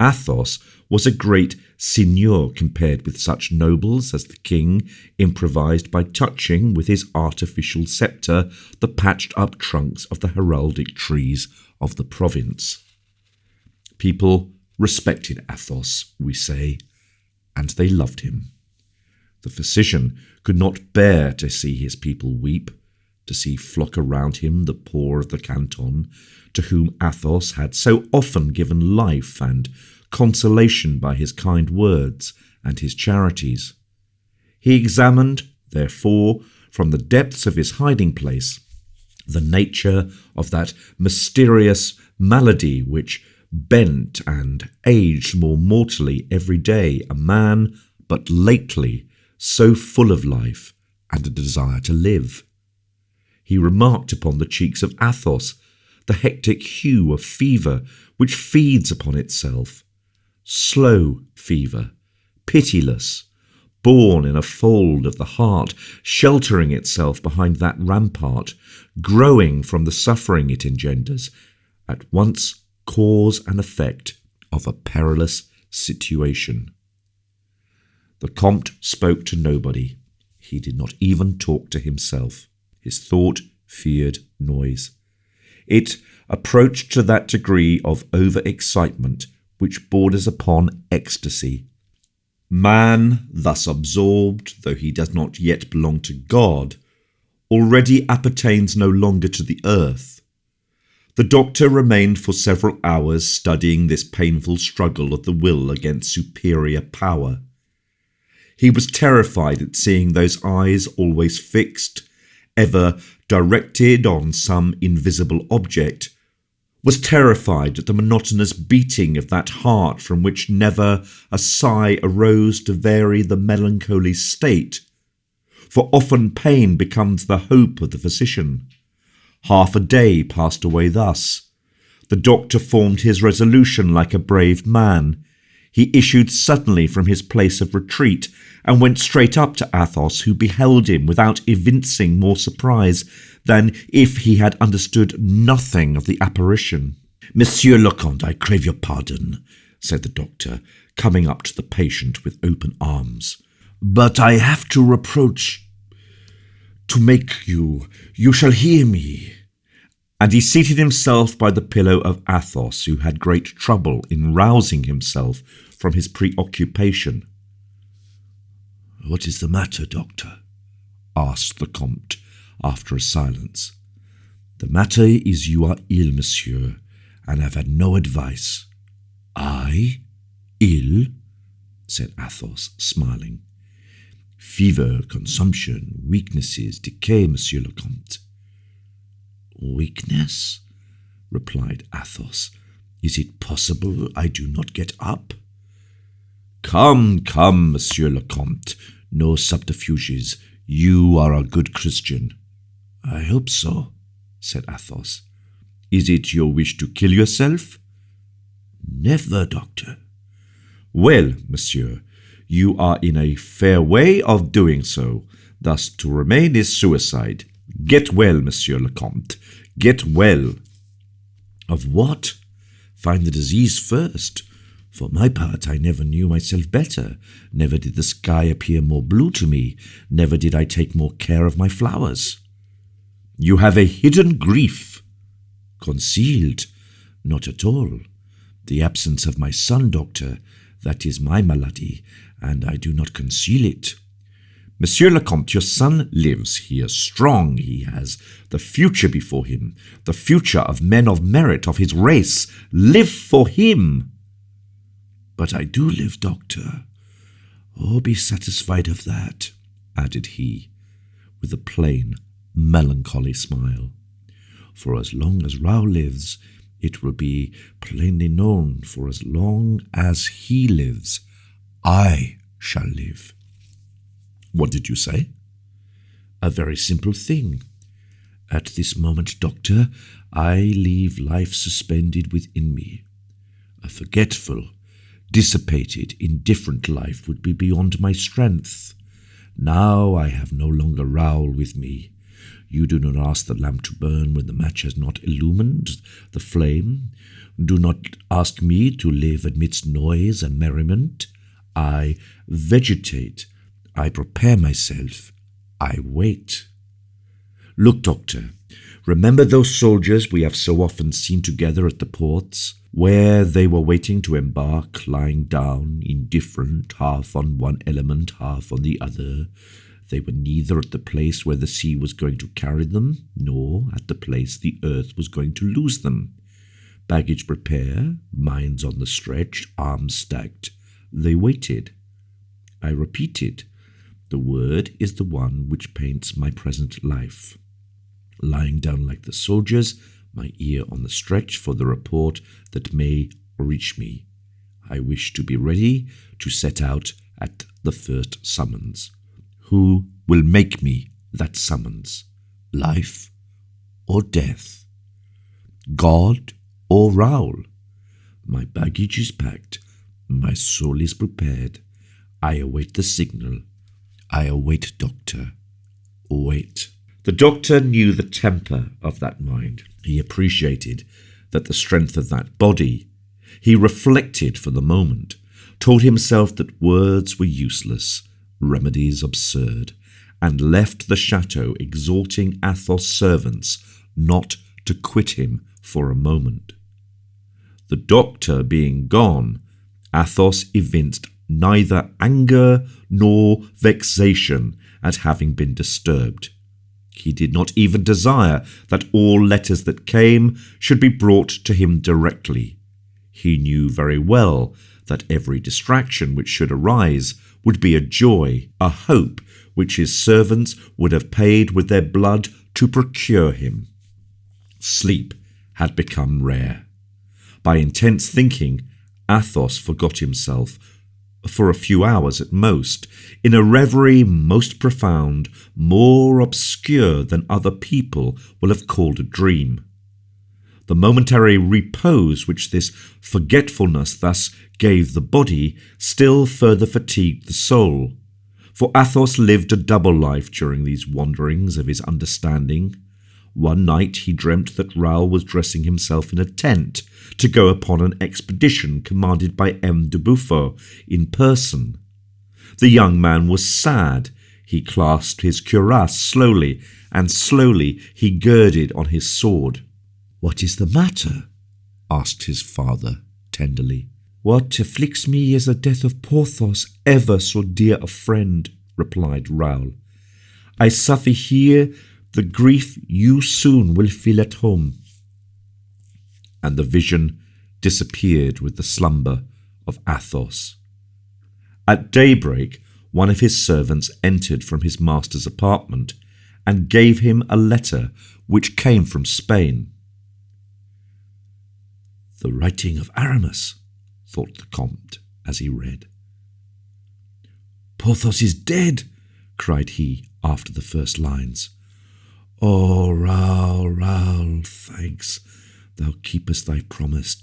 Athos was a great seigneur compared with such nobles as the king improvised by touching with his artificial sceptre the patched-up trunks of the heraldic trees of the province. People respected Athos, we say, and they loved him. The physician could not bear to see his people weep, to see flock around him the poor of the canton, to whom Athos had so often given life and consolation by his kind words and his charities. He examined, therefore, from the depths of his hiding place, the nature of that mysterious malady which bent and aged more mortally every day a man but lately so full of life and a desire to live. He remarked upon the cheeks of Athos the hectic hue of fever which feeds upon itself, slow fever, pitiless, born in a fold of the heart, sheltering itself behind that rampart, growing from the suffering it engenders, at once cause and effect of a perilous situation. The Comte spoke to nobody. He did not even talk to himself. His thought feared noise. It approached to that degree of over-excitement which borders upon ecstasy. Man, thus absorbed, though he does not yet belong to God, already appertains no longer to the earth. The doctor remained for several hours studying this painful struggle of the will against superior power. He was terrified at seeing those eyes always fixed, ever directed on some invisible object, was terrified at the monotonous beating of that heart from which never a sigh arose to vary the melancholy state, for often pain becomes the hope of the physician. Half a day passed away thus. The doctor formed his resolution like a brave man. He issued suddenly from his place of retreat and went straight up to Athos, who beheld him without evincing more surprise than if he had understood nothing of the apparition. "Monsieur le Comte, I crave your pardon," said the doctor, coming up to the patient with open arms. "But I have to make you shall hear me." And he seated himself by the pillow of Athos, who had great trouble in rousing himself from his preoccupation. "What is the matter, doctor?" asked the Comte, after a silence. "The matter is you are ill, monsieur, and have had no advice." "I? Ill?" said Athos, smiling. "Fever, consumption, weaknesses, decay, monsieur le Comte." "Weakness?" replied Athos. "Is it possible I do not get up?" Come, monsieur le Comte, no subterfuges. You are a good Christian." "I hope so," said Athos. "Is it your wish to kill yourself?" "Never, doctor." "Well, monsieur, you are in a fair way of doing so. Thus to remain is suicide. Get well, monsieur le Comte. Get well." "Of what? Find the disease first. For my part, I never knew myself better. Never did the sky appear more blue to me. Never did I take more care of my flowers." "You have a hidden grief." "Concealed? Not at all. The absence of my son, doctor, that is my malady, and I do not conceal it." "Monsieur le Comte, your son lives. He is strong. He has the future before him, the future of men of merit, of his race. Live for him." "But I do live, doctor. Oh, be satisfied of that," added he, with a plain, melancholy smile. "For as long as Raoul lives, it will be plainly known, for as long as he lives, I shall live." "What did you say?" "A very simple thing. At this moment, doctor, I leave life suspended within me. A forgetful, dissipated, indifferent life would be beyond my strength. Now I have no longer Raoul with me. You do not ask the lamp to burn when the match has not illumined the flame. Do not ask me to live amidst noise and merriment. I vegetate. I prepare myself. I wait. Look, doctor, remember those soldiers we have so often seen together at the ports, where they were waiting to embark, lying down, indifferent, half on one element, half on the other. They were neither at the place where the sea was going to carry them, nor at the place the earth was going to lose them. Baggage prepared, minds on the stretch, arms stacked. They waited. I repeated, the word is the one which paints my present life. Lying down like the soldiers, my ear on the stretch for the report that may reach me. I wish to be ready to set out at the first summons. Who will make me that summons? Life or death? God or Raoul? My baggage is packed. My soul is prepared. I await the signal. I await, doctor. Wait. The doctor knew the temper of that mind. He appreciated that the strength of that body. He reflected for the moment, told himself that words were useless, remedies absurd, and left the chateau exhorting Athos' servants not to quit him for a moment. The doctor being gone, Athos evinced neither anger nor vexation at having been disturbed. He did not even desire that all letters that came should be brought to him directly. He knew very well that every distraction which should arise would be a joy, a hope which his servants would have paid with their blood to procure him. Sleep had become rare. By intense thinking, Athos forgot himself, for a few hours at most, in a reverie most profound, more obscure than other people will have called a dream. The momentary repose which this forgetfulness thus gave the body still further fatigued the soul, for Athos lived a double life during these wanderings of his understanding. One night he dreamt that Raoul was dressing himself in a tent to go upon an expedition commanded by M. de Beaufort in person. The young man was sad. He clasped his cuirass slowly, and slowly he girded on his sword. "What is the matter?" asked his father tenderly. "What afflicts me is the death of Porthos, ever so dear a friend," replied Raoul. "I suffer here the grief you soon will feel at home." And the vision disappeared with the slumber of Athos. At daybreak, one of his servants entered from his master's apartment and gave him a letter which came from Spain. "The writing of Aramis," thought the Comte as he read. "Porthos is dead," cried he after the first lines. "Oh, Raoul, Raoul, thanks. Thou keepest thy promise.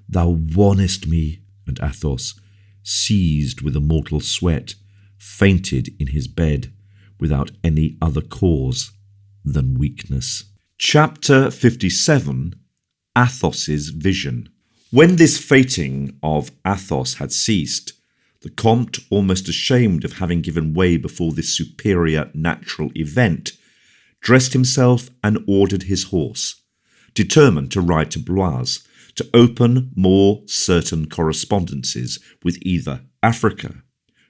Thou warnest me." And Athos, seized with a mortal sweat, fainted in his bed without any other cause than weakness. Chapter 57. Athos's Vision. When this fainting of Athos had ceased, the Comte, almost ashamed of having given way before this superior natural event, dressed himself and ordered his horse, determined to ride to Blois, to open more certain correspondences with either Africa,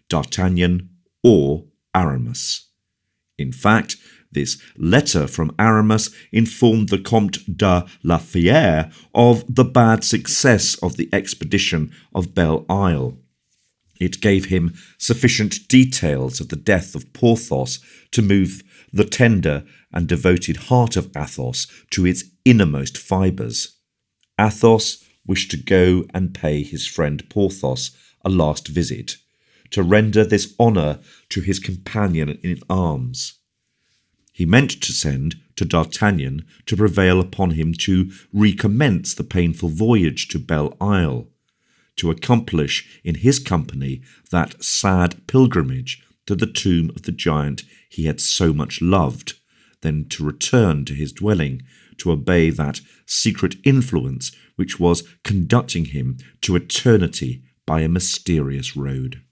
D'Artagnan, or Aramis. In fact, this letter from Aramis informed the Comte de la Fère of the bad success of the expedition of Belle Isle. It gave him sufficient details of the death of Porthos to move the tender and devoted heart of Athos to its innermost fibres. Athos wished to go and pay his friend Porthos a last visit, to render this honour to his companion in arms. He meant to send to D'Artagnan to prevail upon him to recommence the painful voyage to Belle Isle, to accomplish in his company that sad pilgrimage to the tomb of the giant he had so much loved, then to return to his dwelling, to obey that secret influence which was conducting him to eternity by a mysterious road.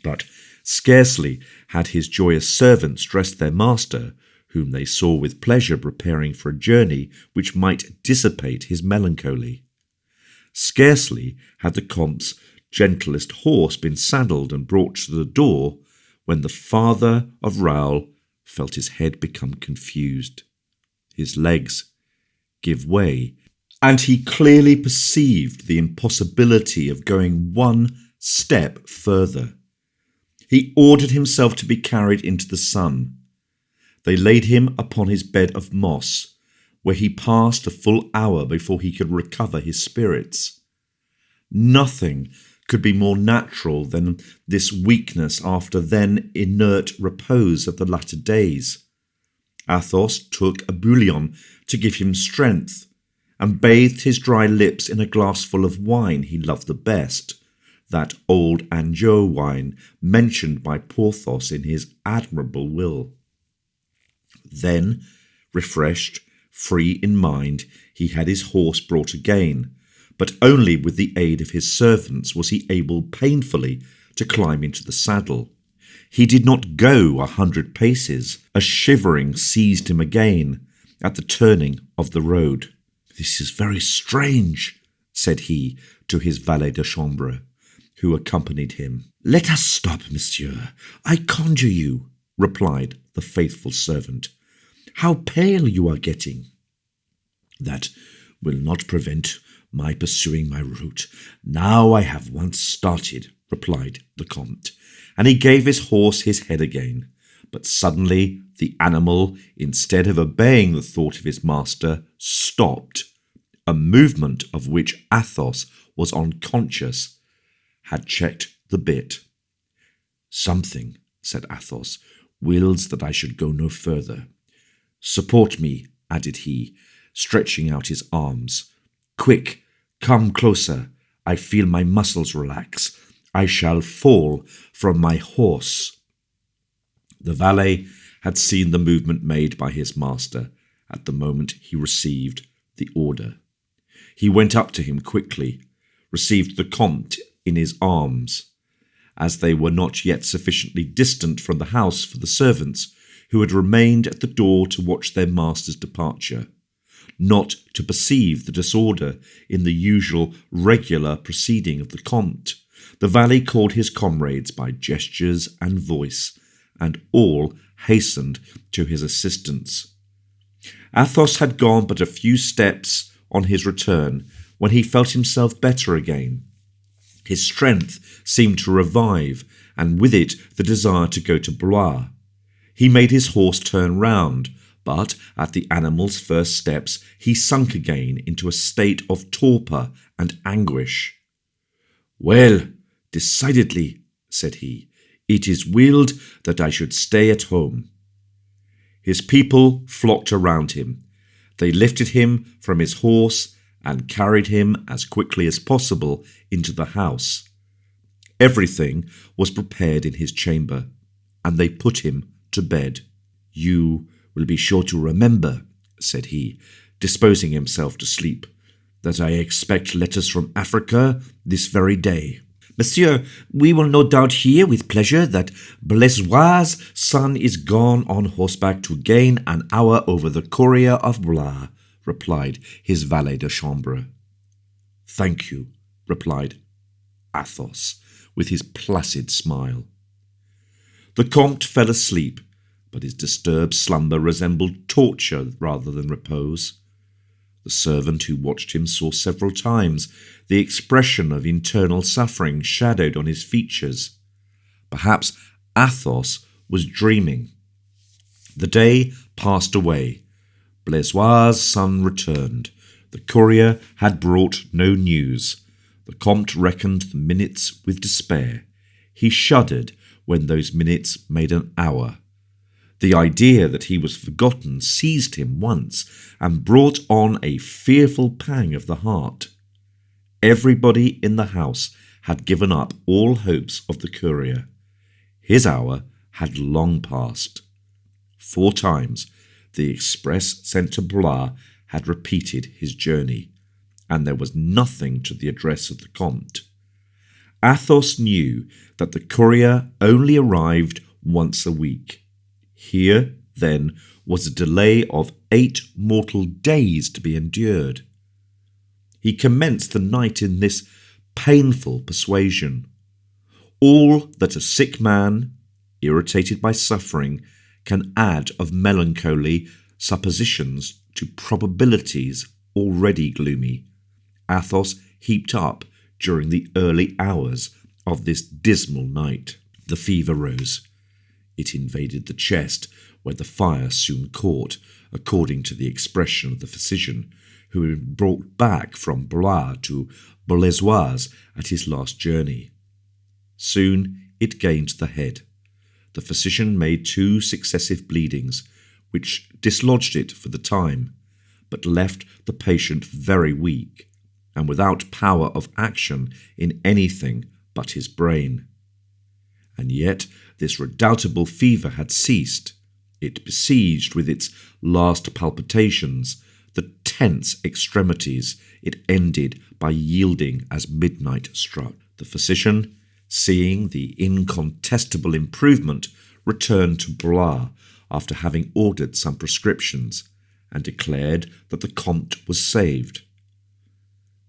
But scarcely had his joyous servants dressed their master, whom they saw with pleasure preparing for a journey which might dissipate his melancholy. Scarcely had the Comte's gentlest horse been saddled and brought to the door, when the father of Raoul felt his head become confused, his legs give way, and he clearly perceived the impossibility of going one step further. He ordered himself to be carried into the sun. They laid him upon his bed of moss, where he passed a full hour before he could recover his spirits. Nothing could be more natural than this weakness after then inert repose of the latter days. Athos took a bouillon to give him strength, and bathed his dry lips in a glassful of wine he loved the best, that old Anjou wine mentioned by Porthos in his admirable will. Then, refreshed, free in mind, he had his horse brought again, but only with the aid of his servants was he able painfully to climb into the saddle. He did not go 100 paces. A shivering seized him again at the turning of the road. "This is very strange," said he to his valet de chambre, who accompanied him. "Let us stop, monsieur, I conjure you," replied the faithful servant. "How pale you are getting!" "That will not prevent my pursuing my route, now I have once started," replied the Comte, and he gave his horse his head again. But suddenly the animal, instead of obeying the thought of his master, stopped, a movement of which Athos was unconscious, had checked the bit. "Something," said Athos, "wills that I should go no further. Support me," added he, stretching out his arms. "Quick, come closer. I feel my muscles relax. I shall fall from my horse." The valet had seen the movement made by his master at the moment he received the order. He went up to him quickly, received the Comte in his arms, as they were not yet sufficiently distant from the house for the servants, who had remained at the door to watch their master's departure, not to perceive the disorder in the usual regular proceeding of the Comte. The valet called his comrades by gestures and voice, and all hastened to his assistance. Athos had gone but a few steps on his return when he felt himself better again. His strength seemed to revive, and with it the desire to go to Blois. He made his horse turn round, but at the animal's first steps he sunk again into a state of torpor and anguish. "Well, decidedly," said he, "it is willed that I should stay at home." His people flocked around him. They lifted him from his horse and carried him as quickly as possible into the house. Everything was prepared in his chamber, and they put him to bed. "You will be sure to remember," said he, disposing himself to sleep, "that I expect letters from Africa this very day." "Monsieur, we will no doubt hear with pleasure that Blaisois' son is gone on horseback to gain an hour over the courier of Blois," replied his valet de chambre. "Thank you," replied Athos, with his placid smile. The Comte fell asleep, but his disturbed slumber resembled torture rather than repose. The servant who watched him saw several times the expression of internal suffering shadowed on his features. Perhaps Athos was dreaming. The day passed away. Blaisois' son returned. The courier had brought no news. The Comte reckoned the minutes with despair. He shuddered when those minutes made an hour. The idea that he was forgotten seized him once and brought on a fearful pang of the heart. Everybody in the house had given up all hopes of the courier. His hour had long passed. 4 times the express sent to Blois had repeated his journey, and there was nothing to the address of the Comte. Athos knew that the courier only arrived once a week. Here, then, was a delay of 8 mortal days to be endured. He commenced the night in this painful persuasion. All that a sick man, irritated by suffering, can add of melancholy suppositions to probabilities already gloomy, Athos heaped up during the early hours of this dismal night. The fever rose. It invaded the chest, where the fire soon caught, according to the expression of the physician, who had been brought back from Blois to Blaisois at his last journey. Soon it gained the head. The physician made 2 successive bleedings, which dislodged it for the time, but left the patient very weak, and without power of action in anything but his brain. And yet this redoubtable fever had ceased. It besieged with its last palpitations the tense extremities. It ended by yielding as midnight struck. The physician, seeing the incontestable improvement, returned to Blois after having ordered some prescriptions, and declared that the Comte was saved.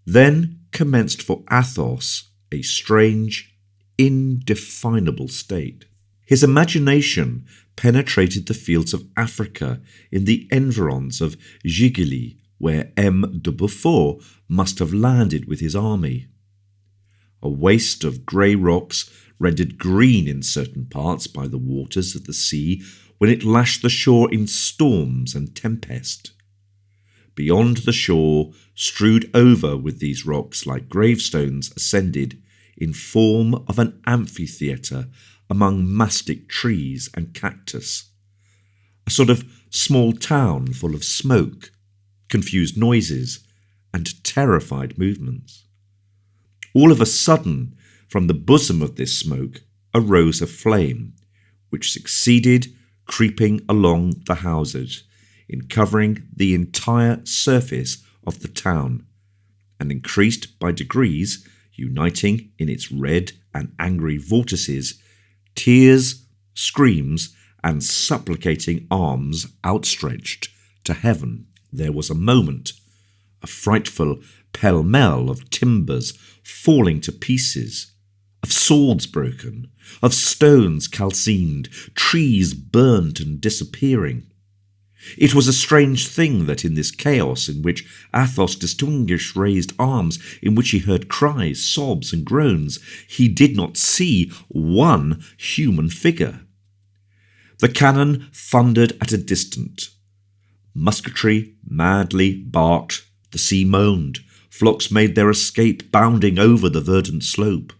Then commenced for Athos a strange, indefinable state. His imagination penetrated the fields of Africa in the environs of Gigli, where M. de Beaufort must have landed with his army. A waste of grey rocks, rendered green in certain parts by the waters of the sea when it lashed the shore in storms and tempest. Beyond the shore, strewed over with these rocks like gravestones, ascended, in form of an amphitheatre among mastic trees and cactus, a sort of small town full of smoke, confused noises, and terrified movements. All of a sudden, from the bosom of this smoke arose a flame, which succeeded creeping along the houses, in covering the entire surface of the town, and increased by degrees, uniting in its red and angry vortices tears, screams, and supplicating arms outstretched to heaven. There was a moment, a frightful pell-mell of timbers falling to pieces, of swords broken, of stones calcined, trees burnt and disappearing. It was a strange thing that in this chaos in which Athos distinguished raised arms, in which he heard cries, sobs, and groans, he did not see one human figure. The cannon thundered at a distance. Musketry madly barked, the sea moaned, flocks made their escape bounding over the verdant slope.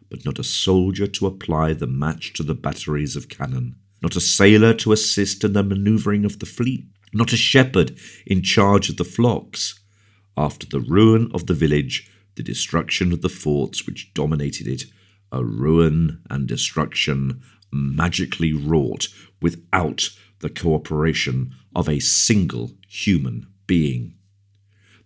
But not a soldier to apply the match to the batteries of cannon, not a sailor to assist in the manoeuvring of the fleet, not a shepherd in charge of the flocks. After the ruin of the village, the destruction of the forts which dominated it, a ruin and destruction magically wrought without the cooperation of a single human being.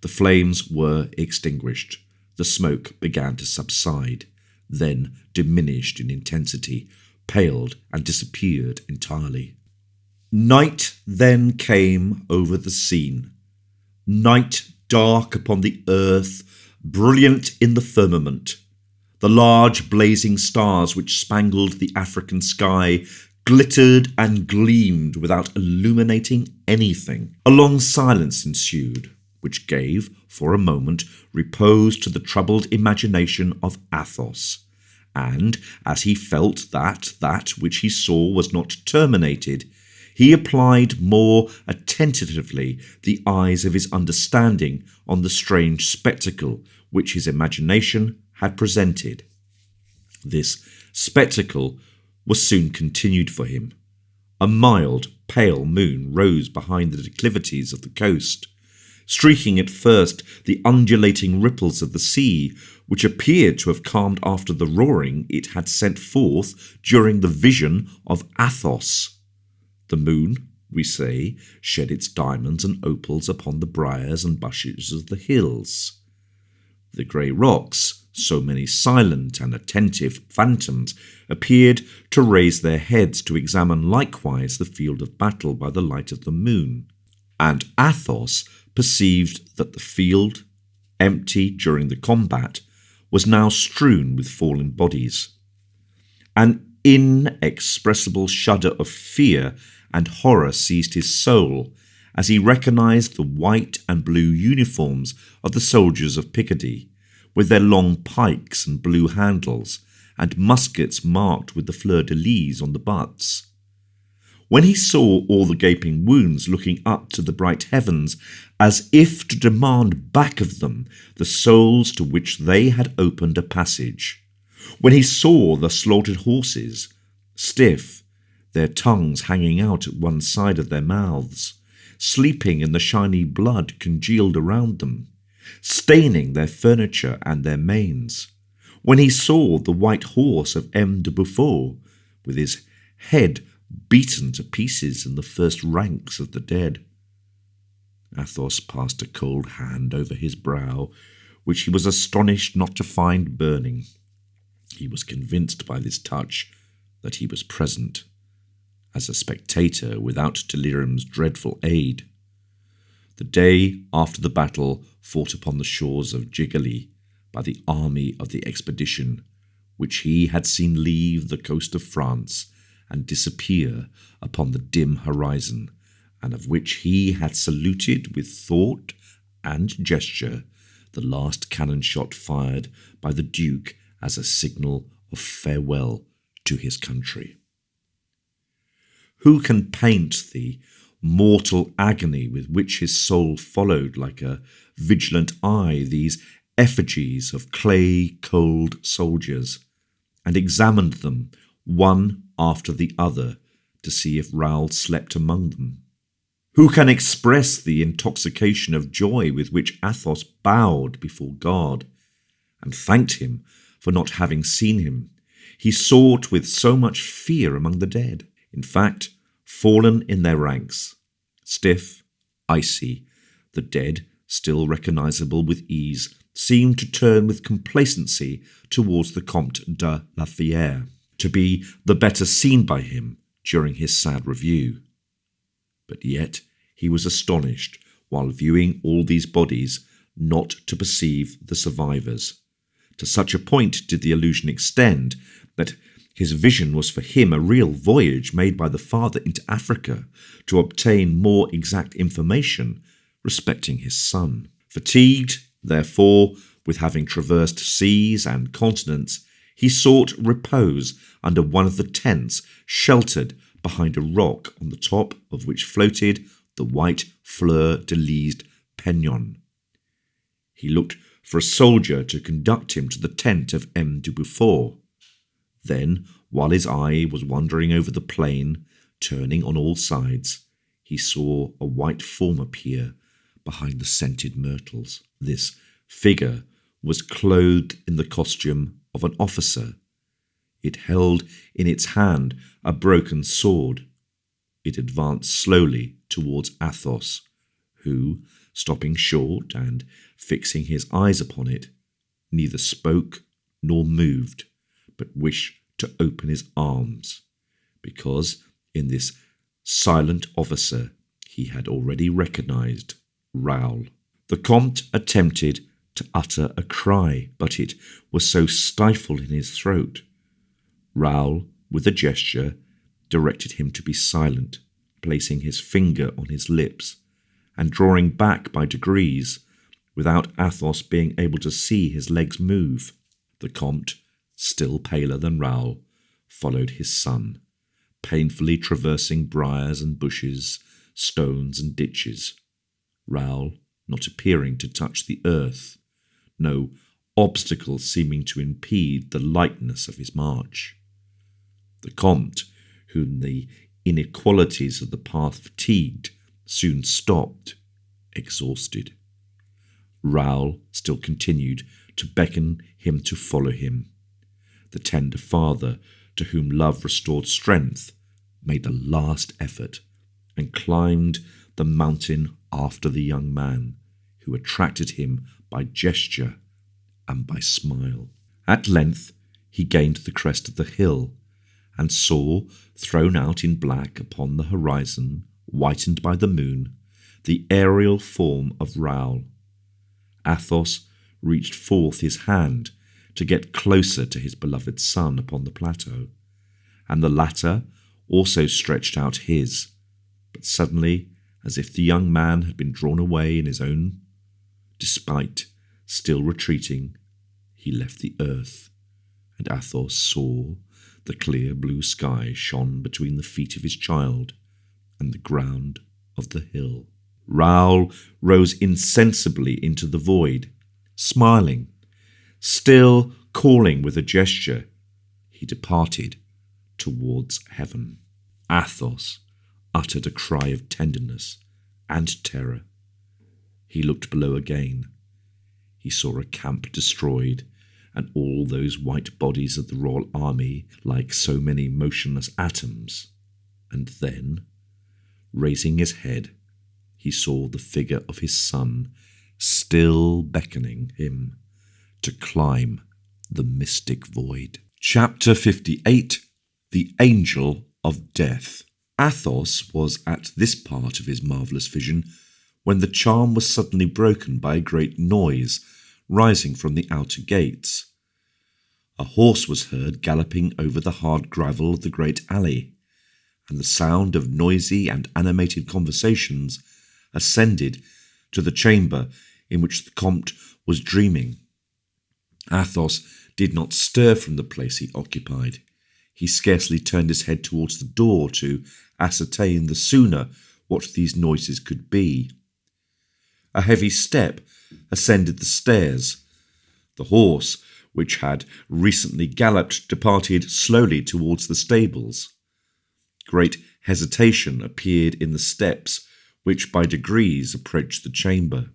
The flames were extinguished. The smoke began to subside, then diminished in intensity, paled and disappeared entirely. Night then came over the scene. Night dark upon the earth, brilliant in the firmament. The large blazing stars which spangled the African sky glittered and gleamed without illuminating anything. A long silence ensued, which gave, for a moment, repose to the troubled imagination of Athos. And, as he felt that which he saw was not terminated, he applied more attentively the eyes of his understanding on the strange spectacle which his imagination had presented. This spectacle was soon continued for him. A mild, pale moon rose behind the declivities of the coast, streaking at first the undulating ripples of the sea, which appeared to have calmed after the roaring it had sent forth during the vision of Athos. The moon, we say, shed its diamonds and opals upon the briars and bushes of the hills. The grey rocks, so many silent and attentive phantoms, appeared to raise their heads to examine likewise the field of battle by the light of the moon, and Athos perceived that the field, empty during the combat, was now strewn with fallen bodies. An inexpressible shudder of fear and horror seized his soul as he recognized the white and blue uniforms of the soldiers of Picardy, with their long pikes and blue handles, and muskets marked with the fleur-de-lis on the butts. When he saw all the gaping wounds looking up to the bright heavens, as if to demand back of them the souls to which they had opened a passage, when he saw the slaughtered horses, stiff, their tongues hanging out at one side of their mouths, sleeping in the shiny blood congealed around them, staining their furniture and their manes, when he saw the white horse of M. de Beaufort, with his head beaten to pieces in the first ranks of the dead, Athos passed a cold hand over his brow, which he was astonished not to find burning. He was convinced by this touch that he was present, as a spectator without delirium's dreadful aid. the day after the battle fought upon the shores of Gigali by the army of the expedition, which he had seen leave the coast of France and disappear upon the dim horizon, and of which he had saluted with thought and gesture the last cannon shot fired by the Duke as a signal of farewell to his country. Who can paint the mortal agony with which his soul followed like a vigilant eye these effigies of clay-cold soldiers, and examined them one after the other to see if Raoul slept among them? Who can express the intoxication of joy with which Athos bowed before God and thanked him for not having seen him? He sought with so much fear among the dead. In fact, fallen in their ranks, stiff, icy, the dead, still recognizable with ease, seemed to turn with complacency towards the Comte de la Fère, to be the better seen by him during his sad review. But yet he was astonished, while viewing all these bodies, not to perceive the survivors. To such a point did the illusion extend that his vision was for him a real voyage made by the father into Africa to obtain more exact information respecting his son. Fatigued, therefore, with having traversed seas and continents, he sought repose under one of the tents sheltered behind a rock on the top of which floated the white fleur-de-lis pennon. He looked for a soldier to conduct him to the tent of M. de Beaufort. Then, while his eye was wandering over the plain, turning on all sides, he saw a white form appear behind the scented myrtles. This figure was clothed in the costume of an officer. It held in its hand a broken sword. It advanced slowly towards Athos, who, stopping short and fixing his eyes upon it, neither spoke nor moved, but wished to open his arms, because in this silent officer he had already recognized Raoul. The Comte attempted to utter a cry, but it was so stifled in his throat. Raoul, with a gesture, directed him to be silent, placing his finger on his lips and drawing back by degrees, without Athos being able to see his legs move. The Comte, still paler than Raoul, followed his son, painfully traversing briars and bushes, stones and ditches. Raoul not appearing to touch the earth, no obstacle seeming to impede the lightness of his march. The Comte, whom the inequalities of the path fatigued, soon stopped, exhausted. Raoul still continued to beckon him to follow him. The tender father, to whom love restored strength, made a last effort and climbed the mountain after the young man, who attracted him by gesture and by smile. At length he gained the crest of the hill, and saw, thrown out in black upon the horizon, whitened by the moon, the aerial form of Raoul. Athos reached forth his hand to get closer to his beloved son upon the plateau, and the latter also stretched out his, but suddenly, as if the young man had been drawn away in his own despite, still retreating, he left the earth, and Athos saw the clear blue sky shone between the feet of his child and the ground of the hill. Raoul rose insensibly into the void, smiling, still calling with a gesture. He departed towards heaven. Athos uttered a cry of tenderness and terror. He looked below again. He saw a camp destroyed, and all those white bodies of the royal army like so many motionless atoms. And then, raising his head, he saw the figure of his son still beckoning him to climb the mystic void. Chapter 58. The Angel of Death. Athos was at this part of his marvellous vision when the charm was suddenly broken by a great noise rising from the outer gates. A horse was heard galloping over the hard gravel of the great alley, and the sound of noisy and animated conversations ascended to the chamber in which the Comte was dreaming. Athos did not stir from the place he occupied. He scarcely turned his head towards the door to ascertain the sooner what these noises could be. A heavy step ascended the stairs. The horse, which had recently galloped, departed slowly towards the stables. Great hesitation appeared in the steps which by degrees approached the chamber.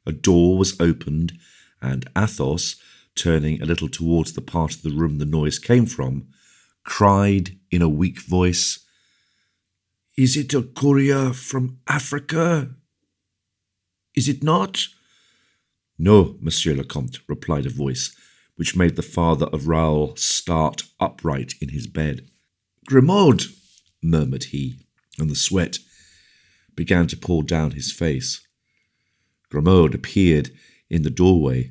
A door was opened, and Athos, turning a little towards the part of the room the noise came from, cried in a weak voice, "Is it a courier from Africa? Is it not?" "No, Monsieur le Comte," replied a voice which made the father of Raoul start upright in his bed. "Grimaud," murmured he, and the sweat began to pour down his face. Grimaud appeared in the doorway.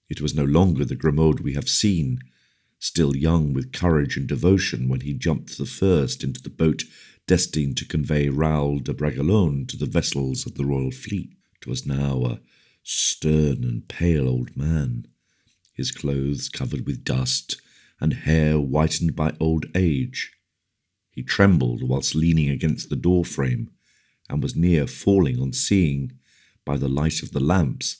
It was no longer the Grimaud we have seen, still young with courage and devotion when he jumped the first into the boat destined to convey Raoul de Bragelonne to the vessels of the royal fleet. It was now a stern and pale old man, his clothes covered with dust and hair whitened by old age. He trembled whilst leaning against the door frame, and was near falling on seeing, by the light of the lamps,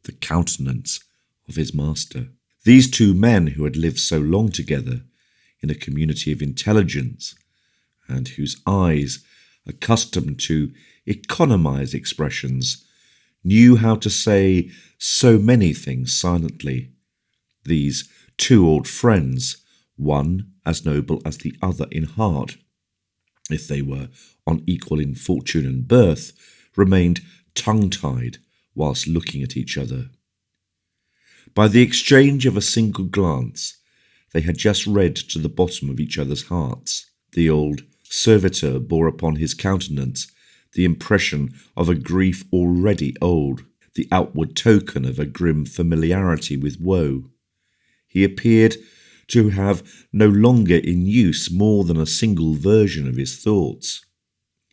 the countenance of his master. These two men who had lived so long together in a community of intelligence, and whose eyes, accustomed to economize expressions, knew how to say so many things silently. These two old friends, one as noble as the other in heart, if they were unequal in fortune and birth, remained tongue-tied whilst looking at each other. By the exchange of a single glance, they had just read to the bottom of each other's hearts. The old servitor bore upon his countenance the impression of a grief already old, the outward token of a grim familiarity with woe. He appeared to have no longer in use more than a single version of his thoughts.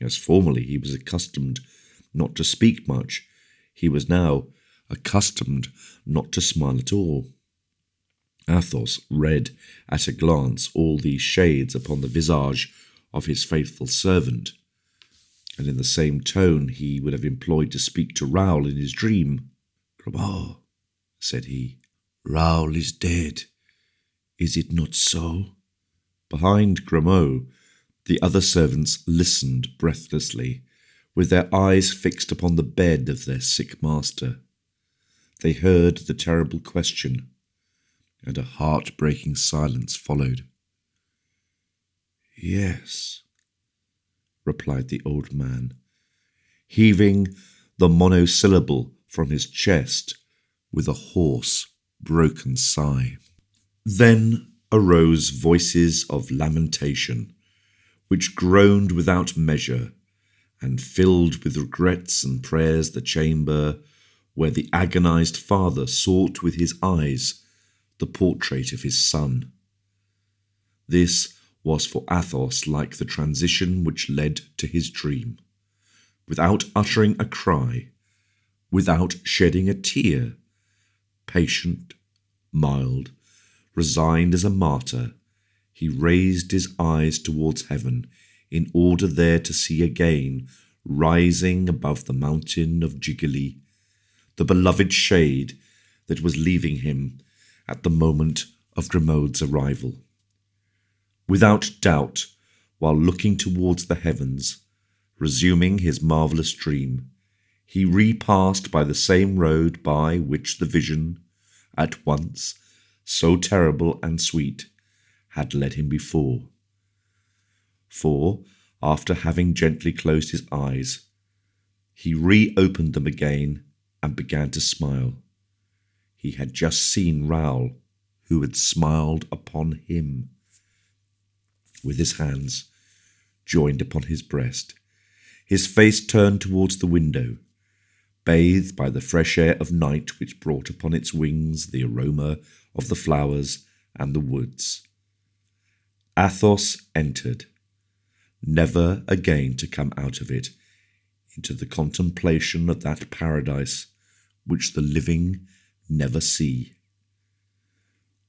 As formerly he was accustomed not to speak much, he was now accustomed not to smile at all. Athos read at a glance all these shades upon the visage of his faithful servant, and in the same tone he would have employed to speak to Raoul in his dream. "Grimaud," said he, "Raoul is dead. Is it not so?" Behind Grimaud, the other servants listened breathlessly, with their eyes fixed upon the bed of their sick master. They heard the terrible question, and a heart-breaking silence followed. "Yes," replied the old man, heaving the monosyllable from his chest with a hoarse, broken sigh. Then arose voices of lamentation, which groaned without measure, and filled with regrets and prayers the chamber where the agonized father sought with his eyes the portrait of his son. This was for Athos like the transition which led to his dream. Without uttering a cry, without shedding a tear, patient, mild, resigned as a martyr, he raised his eyes towards heaven in order there to see again, rising above the mountain of Gigli, the beloved shade that was leaving him at the moment of Grimaud's arrival. Without doubt, while looking towards the heavens, resuming his marvellous dream, he repassed by the same road by which the vision, at once so terrible and sweet, had led him before. For, after having gently closed his eyes, he reopened them again and began to smile. He had just seen Raoul, who had smiled upon him. With his hands joined upon his breast, his face turned towards the window, bathed by the fresh air of night which brought upon its wings the aroma of the flowers and the woods. Athos entered, never again to come out of it, into the contemplation of that paradise which the living never see.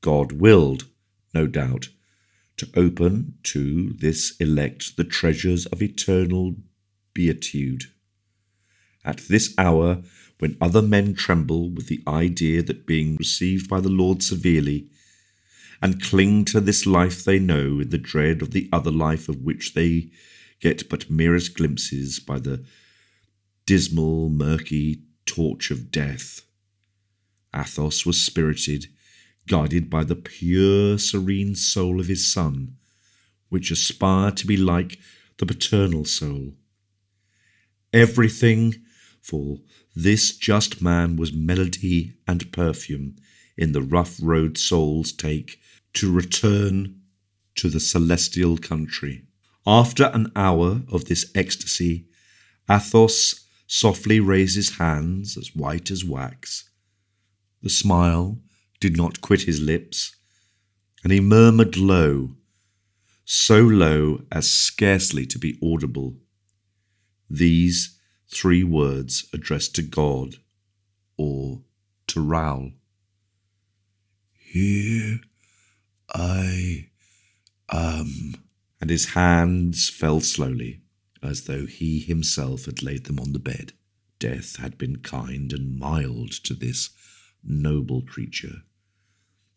God willed, no doubt, to open to this elect the treasures of eternal beatitude. At this hour, when other men tremble with the idea that being received by the Lord severely, and cling to this life they know in the dread of the other life of which they get but merest glimpses by the dismal, murky torch of death, Athos was spirited, guided by the pure, serene soul of his son, which aspired to be like the paternal soul. Everything for this just man was melody and perfume in the rough road souls take to return to the celestial country. After an hour of this ecstasy, Athos softly raised his hands as white as wax. The smile did not quit his lips, and he murmured low, so low as scarcely to be audible, these 3 words addressed to God or to Raoul: "Here I am." And his hands fell slowly, as though he himself had laid them on the bed. Death had been kind and mild to this noble creature.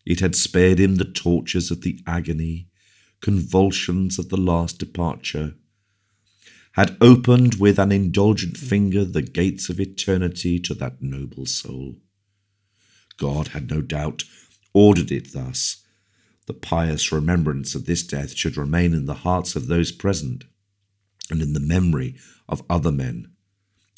It had spared him the tortures of the agony, convulsions of the last departure, had opened with an indulgent finger the gates of eternity to that noble soul. God had no doubt ordered it thus. The pious remembrance of this death should remain in the hearts of those present, and in the memory of other men,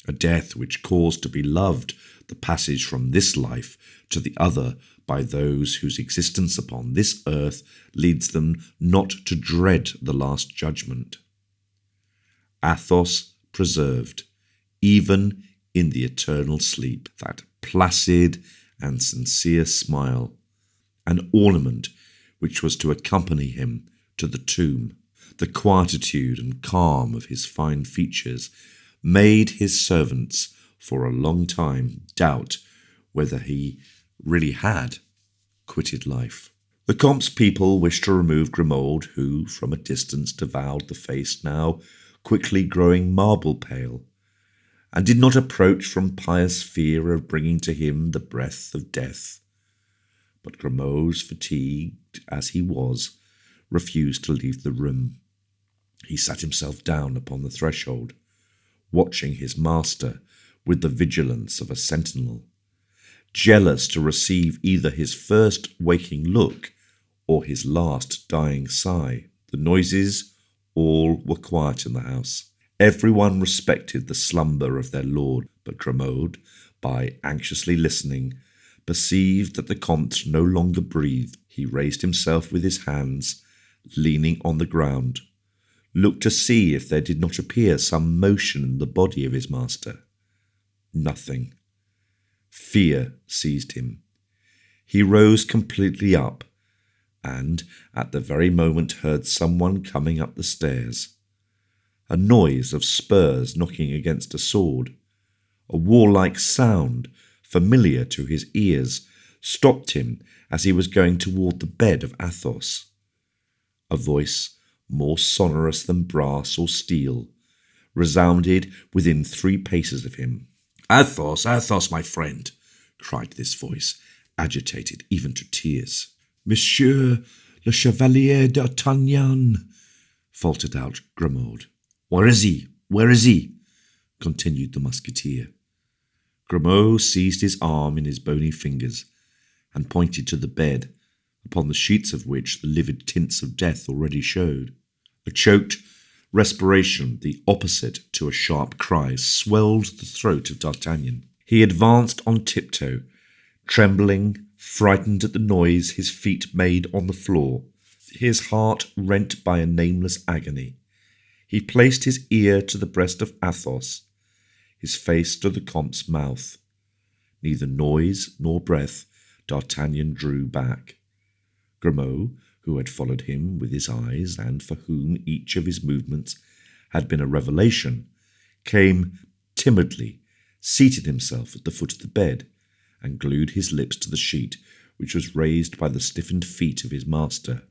a death which caused to be loved the passage from this life to the other by those whose existence upon this earth leads them not to dread the last judgment. Athos preserved, even in the eternal sleep, that placid and sincere smile, an ornament which was to accompany him to the tomb. The quietude and calm of his fine features made his servants for a long time doubt whether he really had quitted life. The Comte's people wished to remove Grimaud, who from a distance devoured the face now quickly growing marble pale, and did not approach from pious fear of bringing to him the breath of death. But Grimaud, fatigued as he was, refused to leave the room. He sat himself down upon the threshold, watching his master with the vigilance of a sentinel, jealous to receive either his first waking look or his last dying sigh. The noises all were quiet in the house. Everyone respected the slumber of their lord, but Grimaud, by anxiously listening, perceived that the Comte no longer breathed. He raised himself with his hands, leaning on the ground, looked to see if there did not appear some motion in the body of his master. Nothing. Fear seized him. He rose completely up, and at the very moment heard someone coming up the stairs. A noise of spurs knocking against a sword, a warlike sound familiar to his ears, stopped him as he was going toward the bed of Athos. A voice, more sonorous than brass or steel, resounded within 3 paces of him. "Athos, Athos, my friend!" cried this voice, agitated even to tears. "Monsieur le Chevalier d'Artagnan," faltered out Grimaud. "Where is he? Where is he?" continued the musketeer. Grimaud seized his arm in his bony fingers and pointed to the bed, upon the sheets of which the livid tints of death already showed. A choked respiration, the opposite to a sharp cry, swelled the throat of D'Artagnan. He advanced on tiptoe, trembling, frightened at the noise his feet made on the floor, his heart rent by a nameless agony. He placed his ear to the breast of Athos, his face to the Comte's mouth. Neither noise nor breath D'Artagnan drew back. Grimaud, who had followed him with his eyes, and for whom each of his movements had been a revelation, came timidly, seated himself at the foot of the bed, and glued his lips to the sheet which was raised by the stiffened feet of his master.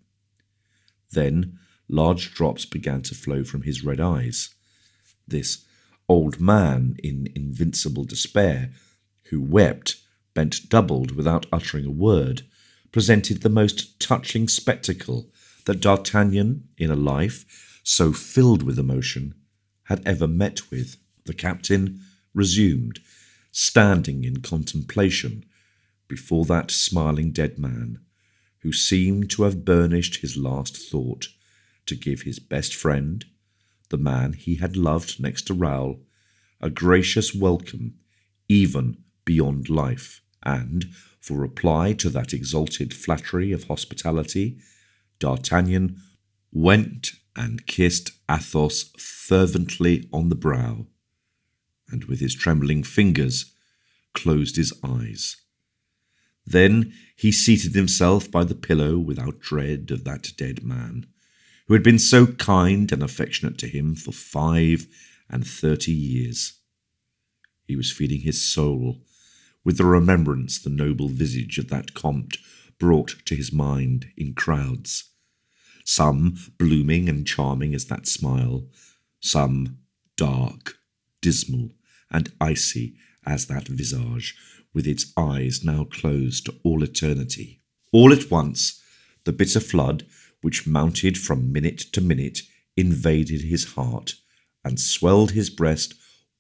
Then large drops began to flow from his red eyes. This old man in invincible despair, who wept, bent doubled without uttering a word, presented the most touching spectacle that D'Artagnan, in a life so filled with emotion, had ever met with. The captain resumed, standing in contemplation before that smiling dead man, who seemed to have burnished his last thought to give his best friend, the man he had loved next to Raoul, a gracious welcome even beyond life. And, for reply to that exalted flattery of hospitality, D'Artagnan went and kissed Athos fervently on the brow, and with his trembling fingers closed his eyes. Then he seated himself by the pillow without dread of that dead man, who had been so kind and affectionate to him for 35 years. He was feeding his soul with the remembrance the noble visage of that Comte brought to his mind in crowds, some blooming and charming as that smile, some dark, dismal, and icy as that visage, with its eyes now closed to all eternity. All at once, the bitter flood, which mounted from minute to minute, invaded his heart, and swelled his breast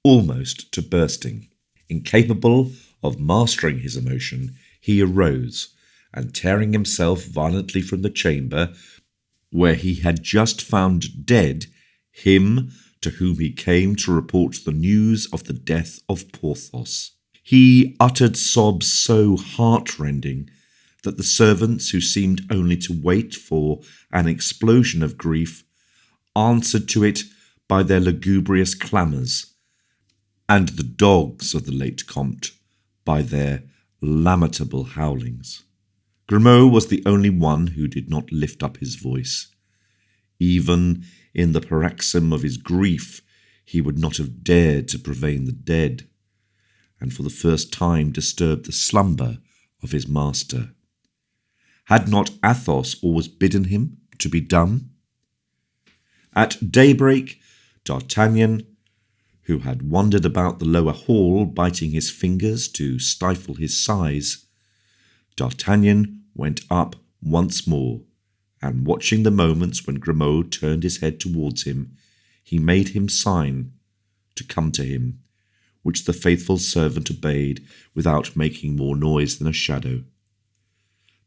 almost to bursting. Incapable of mastering his emotion, he arose, and tearing himself violently from the chamber, where he had just found dead him to whom he came to report the news of the death of Porthos, he uttered sobs so heart-rending that the servants, who seemed only to wait for an explosion of grief, answered to it by their lugubrious clamours, and the dogs of the late Comte by their lamentable howlings. Grimaud was the only one who did not lift up his voice. Even in the paroxysm of his grief, he would not have dared to profane the dead, and for the first time disturbed the slumber of his master. Had not Athos always bidden him to be dumb? At daybreak, D'Artagnan, who had wandered about the lower hall, biting his fingers to stifle his sighs, D'Artagnan went up once more, and watching the moments when Grimaud turned his head towards him, he made him sign to come to him, which the faithful servant obeyed without making more noise than a shadow.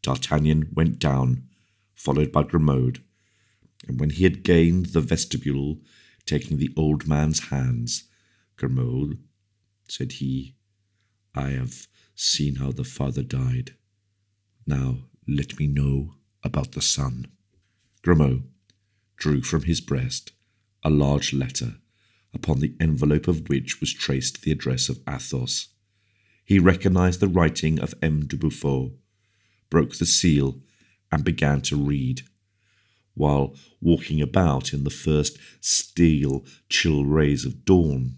D'Artagnan went down, followed by Grimaud, and when he had gained the vestibule, taking the old man's hands, Grimaud, said he, I have seen how the father died. Now let me know about the son. Grimaud drew from his breast a large letter, upon the envelope of which was traced the address of Athos. He recognized the writing of M. de Beaufort, broke the seal, and began to read, while walking about in the first steel chill rays of dawn,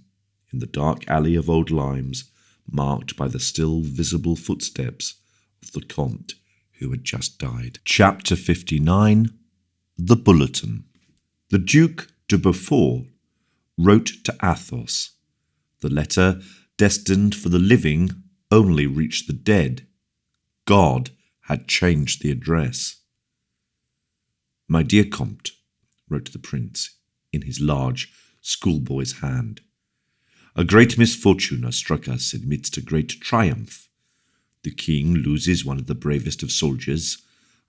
in the dark alley of old limes, marked by the still visible footsteps of the Comte who had just died. Chapter 59. The Bulletin. The Duke de Beaufort wrote to Athos. The letter, destined for the living, only reached the dead. God had changed the address. My dear Comte, wrote the prince in his large schoolboy's hand, a great misfortune has struck us amidst a great triumph. The king loses one of the bravest of soldiers,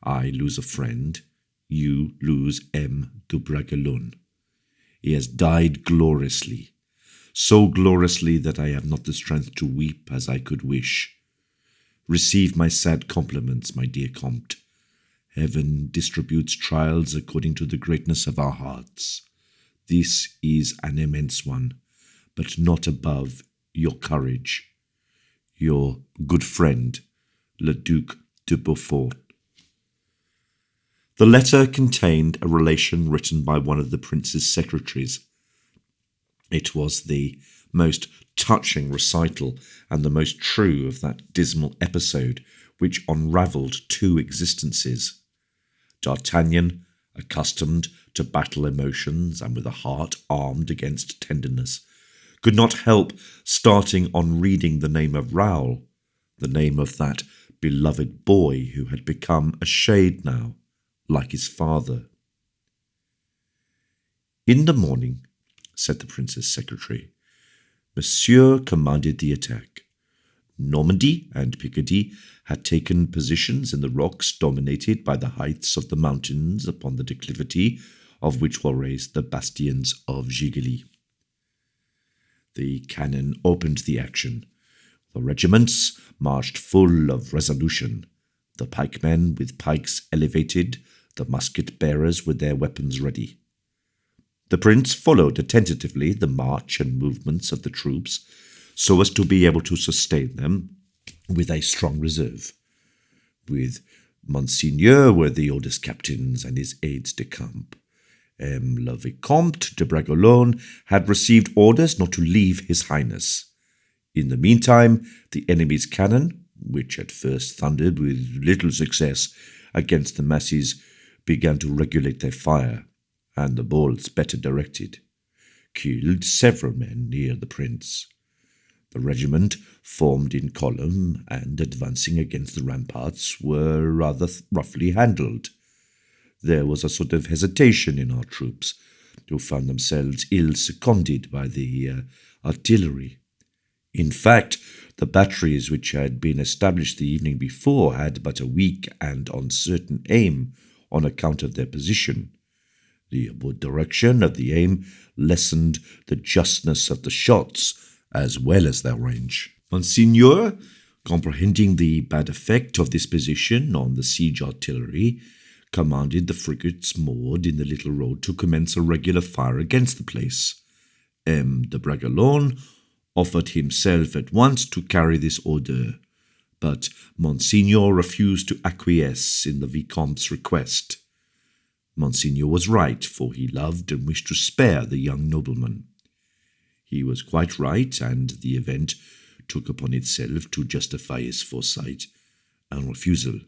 I lose a friend, you lose M. de Bragelonne. He has died gloriously, so gloriously that I have not the strength to weep as I could wish. Receive my sad compliments, my dear Comte. Heaven distributes trials according to the greatness of our hearts. This is an immense one, but not above your courage. Your good friend, Le Duc de Beaufort. The letter contained a relation written by one of the prince's secretaries. It was the most touching recital and the most true of that dismal episode which unravelled two existences. D'Artagnan, accustomed to battle emotions and with a heart armed against tenderness, could not help starting on reading the name of Raoul, the name of that beloved boy who had become a shade now, like his father. "In the morning," said the prince's secretary, "Monsieur commanded the attack. Normandy and Picardy had taken positions in the rocks dominated by the heights of the mountains upon the declivity of which were raised the bastions of Gigli. The cannon opened the action. The regiments marched full of resolution, the pikemen with pikes elevated, the musket-bearers with their weapons ready. The prince followed attentively the march and movements of the troops, so as to be able to sustain them with a strong reserve. With Monseigneur were the oldest captains and his aides-de-camp. Le Vicomte de Bragelonne had received orders not to leave his highness. In the meantime, the enemy's cannon, which at first thundered with little success against the masses, began to regulate their fire, and the balls, better directed, killed several men near the prince. The regiment formed in column and advancing against the ramparts were rather roughly handled. There was a sort of hesitation in our troops, who found themselves ill seconded by the artillery. In fact, the batteries which had been established the evening before had but a weak and uncertain aim on account of their position. The upward direction of the aim lessened the justness of the shots as well as their range. Monseigneur, comprehending the bad effect of this position on the siege artillery, commanded the frigates moored in the little road to commence a regular fire against the place. M. de Bragelonne offered himself at once to carry this order, but Monseigneur refused to acquiesce in the Vicomte's request. Monseigneur was right, for he loved and wished to spare the young nobleman. He was quite right, and the event took upon itself to justify his foresight and refusal,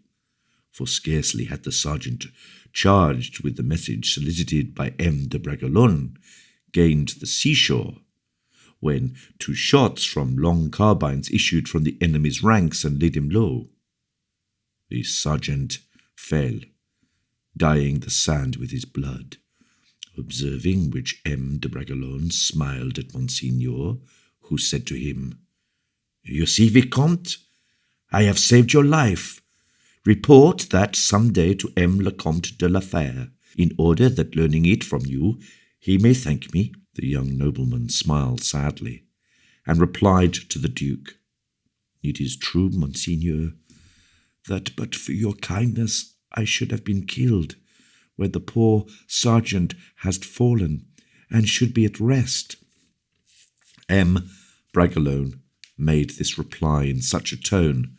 for scarcely had the sergeant charged with the message solicited by M. de Bragelonne gained the seashore, when two shots from long carbines issued from the enemy's ranks and laid him low. The sergeant fell, dyeing the sand with his blood, observing which M. de Bragelonne smiled at Monseigneur, who said to him, "You see, Vicomte, I have saved your life. Report that some day to M. le Comte de la Fère, in order that, learning it from you, he may thank me." The young nobleman smiled sadly, and replied to the Duke, "It is true, Monseigneur, that but for your kindness I should have been killed, where the poor sergeant has fallen, and should be at rest." M. Bragelonne made this reply in such a tone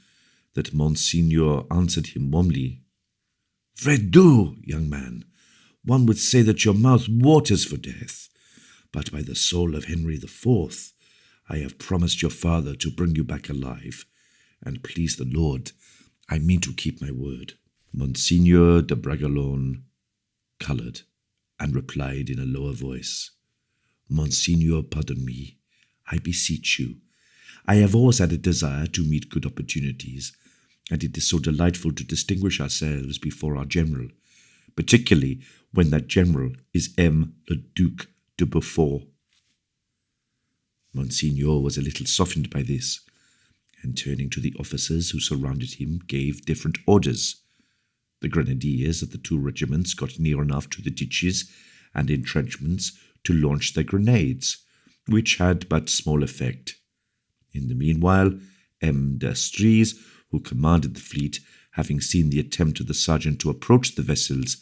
that Monseigneur answered him warmly, "Verdoux, young man, one would say that your mouth waters for death, but by the soul of Henry IV, I have promised your father to bring you back alive, and please the Lord, I mean to keep my word." Monseigneur de Bragelonne coloured, and replied in a lower voice, "Monseigneur, pardon me, I beseech you. I have always had a desire to meet good opportunities, and it is so delightful to distinguish ourselves before our general, particularly when that general is M. le Duc de Beaufort." Monseigneur was a little softened by this, and turning to the officers who surrounded him, gave different orders. The grenadiers of the two regiments got near enough to the ditches and entrenchments to launch their grenades, which had but small effect. In the meanwhile, M. d'Astries, who commanded the fleet, having seen the attempt of the sergeant to approach the vessels,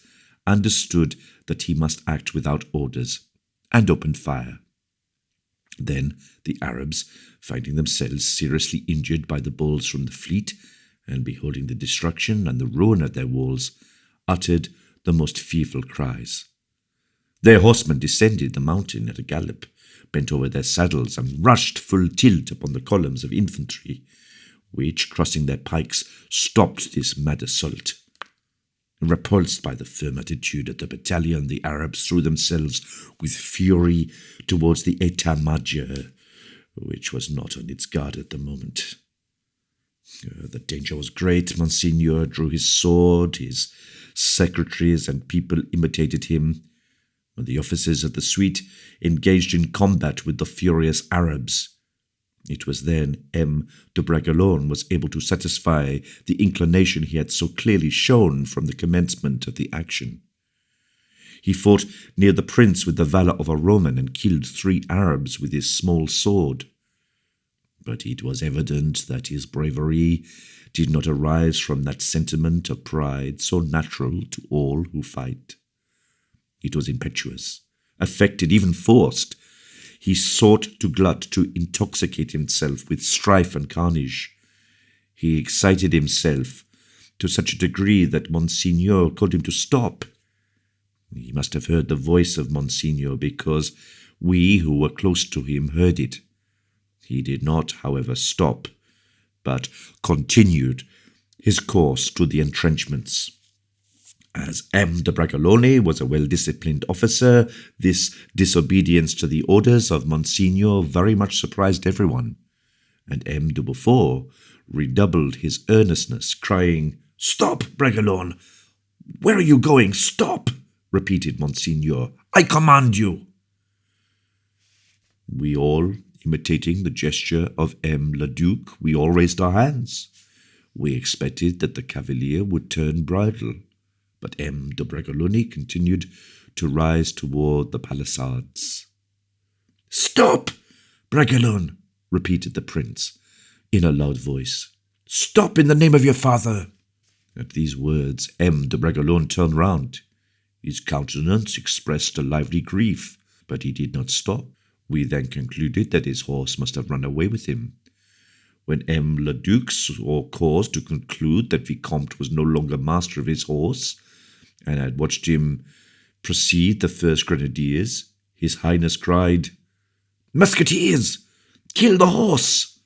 understood that he must act without orders, and opened fire. Then the Arabs, finding themselves seriously injured by the balls from the fleet, and beholding the destruction and the ruin at their walls, uttered the most fearful cries. Their horsemen descended the mountain at a gallop, bent over their saddles, and rushed full tilt upon the columns of infantry, which, crossing their pikes, stopped this mad assault. Repulsed by the firm attitude of the battalion, the Arabs threw themselves with fury towards the état-major, which was not on its guard at the moment. The danger was great. Monseigneur drew his sword, his secretaries and people imitated him, and the officers of the suite engaged in combat with the furious Arabs. It was then M. de Bragelonne was able to satisfy the inclination he had so clearly shown from the commencement of the action. He fought near the prince with the valor of a Roman and killed 3 Arabs with his small sword. But it was evident that his bravery did not arise from that sentiment of pride so natural to all who fight. It was impetuous, affected, even forced. He sought to glut, to intoxicate himself with strife and carnage. He excited himself to such a degree that Monseigneur called him to stop. He must have heard the voice of Monseigneur, because we who were close to him heard it. He did not, however, stop, but continued his course to the entrenchments. As M. de Bragelonne was a well-disciplined officer, this disobedience to the orders of Monseigneur very much surprised everyone, and M. de Beaufort redoubled his earnestness, crying, "Stop, Bragelonne! Where are you going? Stop!" repeated Monseigneur. "I command you!" We all, imitating the gesture of M. le Duc, we all raised our hands. We expected that the cavalier would turn bridle, but M. de Bragelonne continued to rise toward the palisades. "Stop, Bragelonne!" repeated the prince, in a loud voice. "Stop in the name of your father!" At these words, M. de Bragelonne turned round. His countenance expressed a lively grief, but he did not stop. We then concluded that his horse must have run away with him. When M. le Duc saw cause to conclude that Vicomte was no longer master of his horse, and had watched him precede the first grenadiers, His Highness cried, "Musketeers, kill the horse!"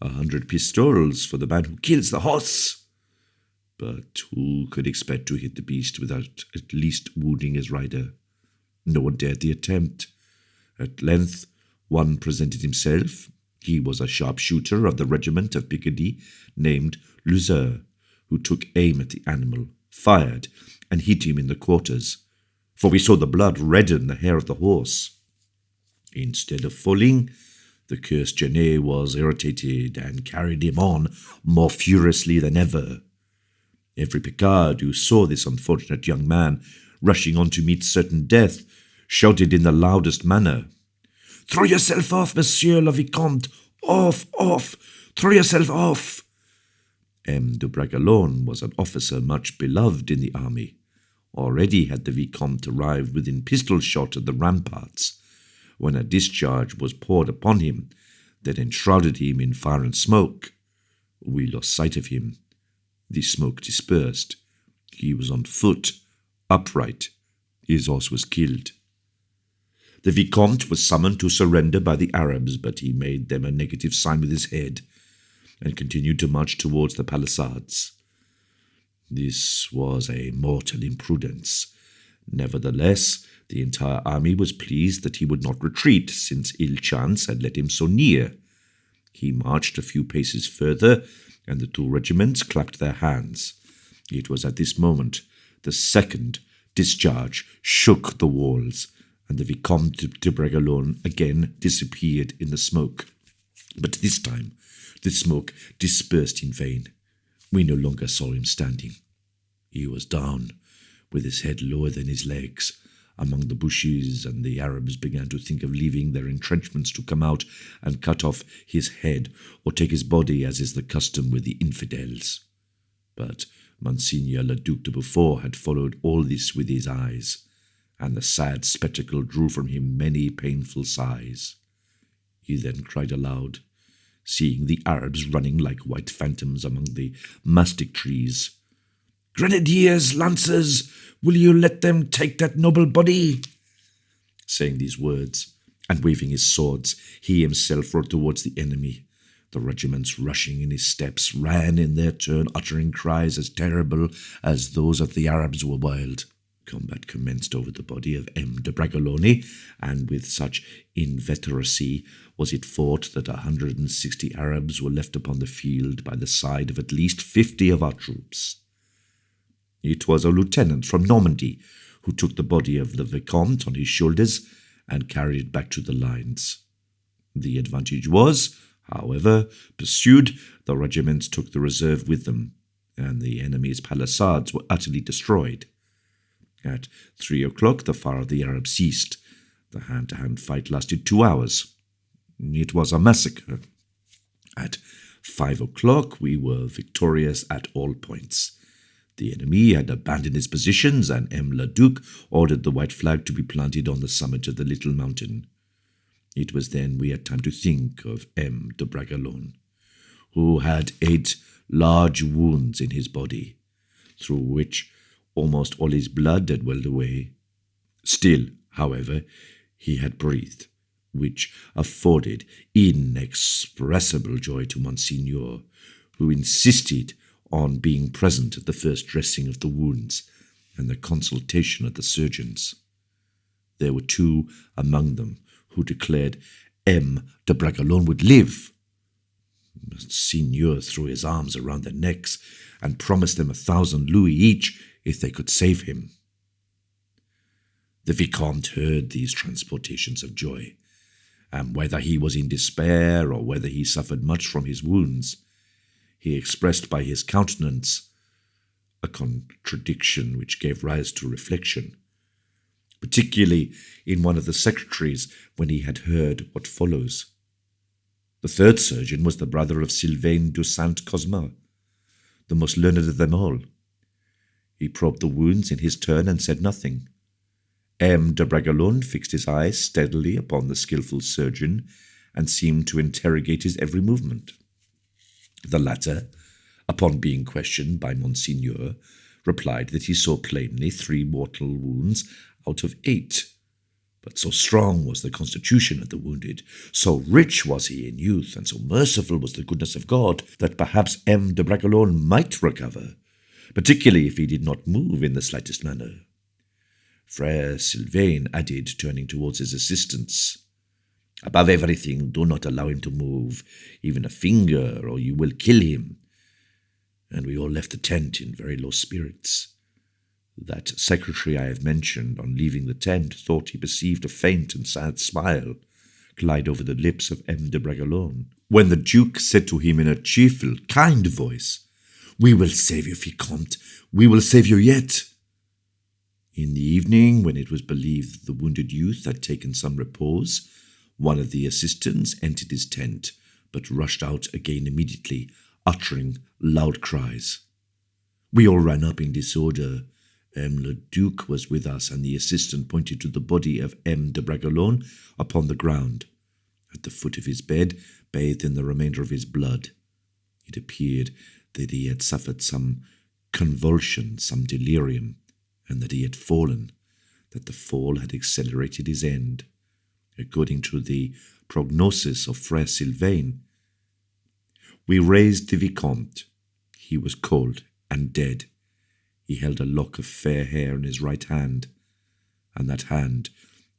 100 pistoles for the man who kills the horse! But who could expect to hit the beast without at least wounding his rider? No one dared the attempt. At length, one presented himself. He was a sharpshooter of the regiment of Picardy named Luzeur, who took aim at the animal, fired, and hit him in the quarters, for we saw the blood redden the hair of the horse. Instead of falling, the cursed Genet was irritated and carried him on more furiously than ever. Every Picard who saw this unfortunate young man rushing on to meet certain death shouted in the loudest manner, "Throw yourself off, Monsieur le Vicomte! Off, off! Throw yourself off!" M. de Bragelonne was an officer much beloved in the army. Already had the Vicomte arrived within pistol shot of the ramparts, when a discharge was poured upon him that enshrouded him in fire and smoke. We lost sight of him. The smoke dispersed. He was on foot, upright. His horse was killed. The Vicomte was summoned to surrender by the Arabs, but he made them a negative sign with his head, and continued to march towards the palisades. This was a mortal imprudence. Nevertheless, the entire army was pleased that he would not retreat, since ill chance had led him so near. He marched a few paces further, and the 2 regiments clapped their hands. It was at this moment the second discharge shook the walls, and the Vicomte de Bragelonne again disappeared in the smoke. But this time the smoke dispersed in vain. We no longer saw him standing. He was down, with his head lower than his legs, among the bushes, and the Arabs began to think of leaving their entrenchments to come out and cut off his head or take his body, as is the custom with the infidels. But Monseigneur le Duc de Beaufort had followed all this with his eyes, and the sad spectacle drew from him many painful sighs. He then cried aloud, seeing the Arabs running like white phantoms among the mastic trees. "Grenadiers, lancers, will you let them take that noble body?" Saying these words, and waving his swords, he himself rode towards the enemy. The regiments, rushing in his steps, ran in their turn, uttering cries as terrible as those of the Arabs were wild. Combat commenced over the body of M. de Bragelonne, and with such inveteracy was it fought that 160 Arabs were left upon the field by the side of at least 50 of our troops. It was a lieutenant from Normandy who took the body of the Vicomte on his shoulders and carried it back to the lines. The advantage was, however, pursued. The regiments took the reserve with them, and the enemy's palisades were utterly destroyed. At 3 o'clock, the fire of the Arabs ceased. The hand-to-hand fight lasted 2 hours. It was a massacre. At 5 o'clock, we were victorious at all points. The enemy had abandoned his positions, and M. le Duc ordered the white flag to be planted on the summit of the little mountain. It was then we had time to think of M. de Bragelonne, who had 8 large wounds in his body, through which almost all his blood had welled away. Still, however, he had breathed, which afforded inexpressible joy to Monseigneur, who insisted on being present at the first dressing of the wounds and the consultation of the surgeons. There were 2 among them who declared M. de Bragelonne would live. Monseigneur threw his arms around their necks and promised them 1,000 louis each if they could save him. The Vicomte heard these transportations of joy, and whether he was in despair or whether he suffered much from his wounds, he expressed by his countenance a contradiction which gave rise to reflection, particularly in one of the secretaries when he had heard what follows. The third surgeon was the brother of Sylvain de Saint-Cosmas, the most learned of them all. He probed the wounds in his turn and said nothing. M. de Bragelonne fixed his eyes steadily upon the skilful surgeon and seemed to interrogate his every movement. The latter, upon being questioned by Monseigneur, replied that he saw plainly 3 mortal wounds out of 8. But so strong was the constitution of the wounded, so rich was he in youth, and so merciful was the goodness of God, that perhaps M. de Bragelonne might recover, particularly if he did not move in the slightest manner. Frère Sylvain added, turning towards his assistants, "Above everything, do not allow him to move, even a finger, or you will kill him." And we all left the tent in very low spirits. That secretary I have mentioned, on leaving the tent, thought he perceived a faint and sad smile glide over the lips of M. de Bragelonne, when the Duke said to him in a cheerful, kind voice, "We will save you, Vicomte, we will save you yet." In the evening, when it was believed the wounded youth had taken some repose, one of the assistants entered his tent, but rushed out again immediately, uttering loud cries. We all ran up in disorder. M. le Duc was with us, and the assistant pointed to the body of M. de Bragelonne upon the ground, at the foot of his bed, bathed in the remainder of his blood. It appeared that he had suffered some convulsion, some delirium, and that he had fallen, that the fall had accelerated his end. According to the prognosis of Frère Sylvain, we raised the Vicomte. He was cold and dead. He held a lock of fair hair in his right hand, and that hand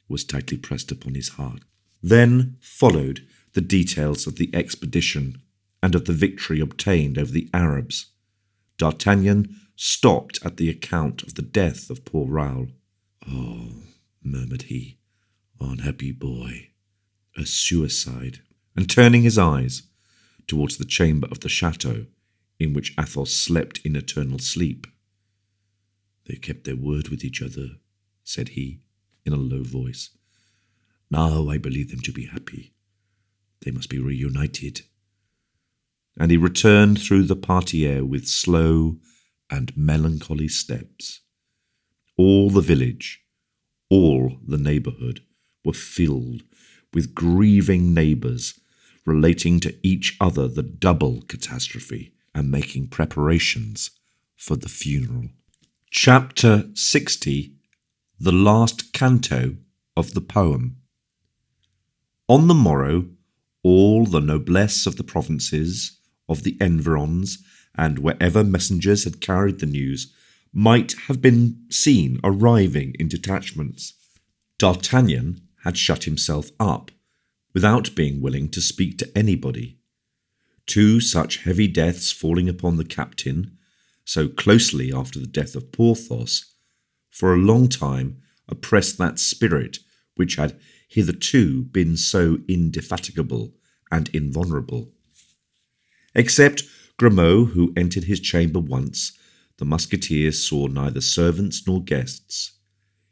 was tightly pressed upon his heart. Then followed the details of the expedition and of the victory obtained over the Arabs. D'Artagnan stopped at the account of the death of poor Raoul. "Oh," murmured he, "unhappy boy, a suicide," and turning his eyes towards the chamber of the chateau in which Athos slept in eternal sleep. "They kept their word with each other," said he, in a low voice. "Now I believe them to be happy. They must be reunited." And he returned through the parterre with slow and melancholy steps. All the village, All the neighbourhood were filled with grieving neighbours relating to each other the double catastrophe and making preparations for the funeral. Chapter 60, the last canto of the poem. On the morrow, all the noblesse of the provinces, of the environs, and wherever messengers had carried the news, might have been seen arriving in detachments. D'Artagnan had shut himself up, without being willing to speak to anybody. Two such heavy deaths falling upon the captain, so closely after the death of Porthos, for a long time oppressed that spirit which had hitherto been so indefatigable and invulnerable. Except Grimaud, who entered his chamber once, the musketeers saw neither servants nor guests.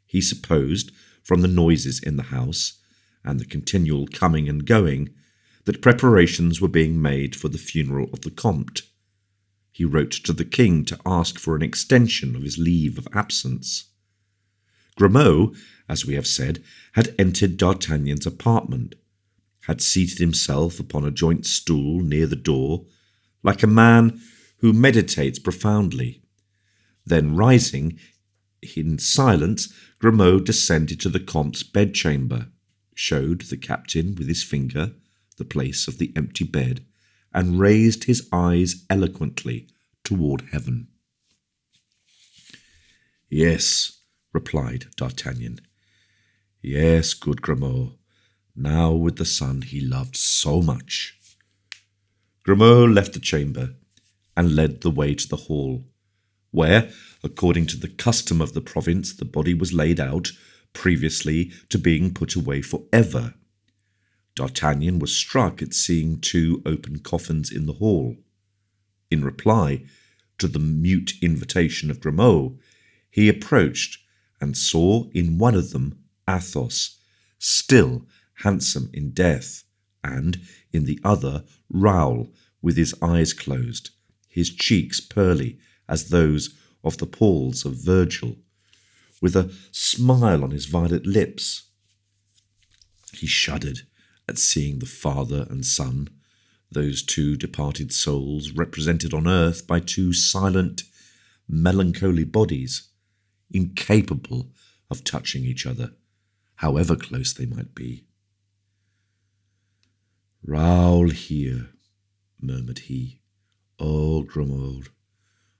He supposed, from the noises in the house, and the continual coming and going, that preparations were being made for the funeral of the Comte. He wrote to the king to ask for an extension of his leave of absence. Grimaud, as we have said, had entered D'Artagnan's apartment, had seated himself upon a joint stool near the door, like a man who meditates profoundly. Then rising, in silence, Grimaud descended to the Comte's bedchamber, showed the captain with his finger the place of the empty bed, and raised his eyes eloquently toward heaven. "Yes," replied D'Artagnan. "Yes, good Grimaud, now with the son he loved so much." Grimaud left the chamber and led the way to the hall, where, according to the custom of the province, the body was laid out, previously to being put away for ever. D'Artagnan was struck at seeing two open coffins in the hall. In reply to the mute invitation of Grimaud, he approached and saw in one of them Athos, still handsome in death, and in the other Raoul, with his eyes closed, his cheeks pearly as those of the Pauls of Virgil, with a smile on his violet lips. He shuddered at seeing the father and son, those two departed souls represented on earth by two silent, melancholy bodies, incapable of touching each other, however close they might be. "Raoul here," murmured he. "Oh, Grimaud,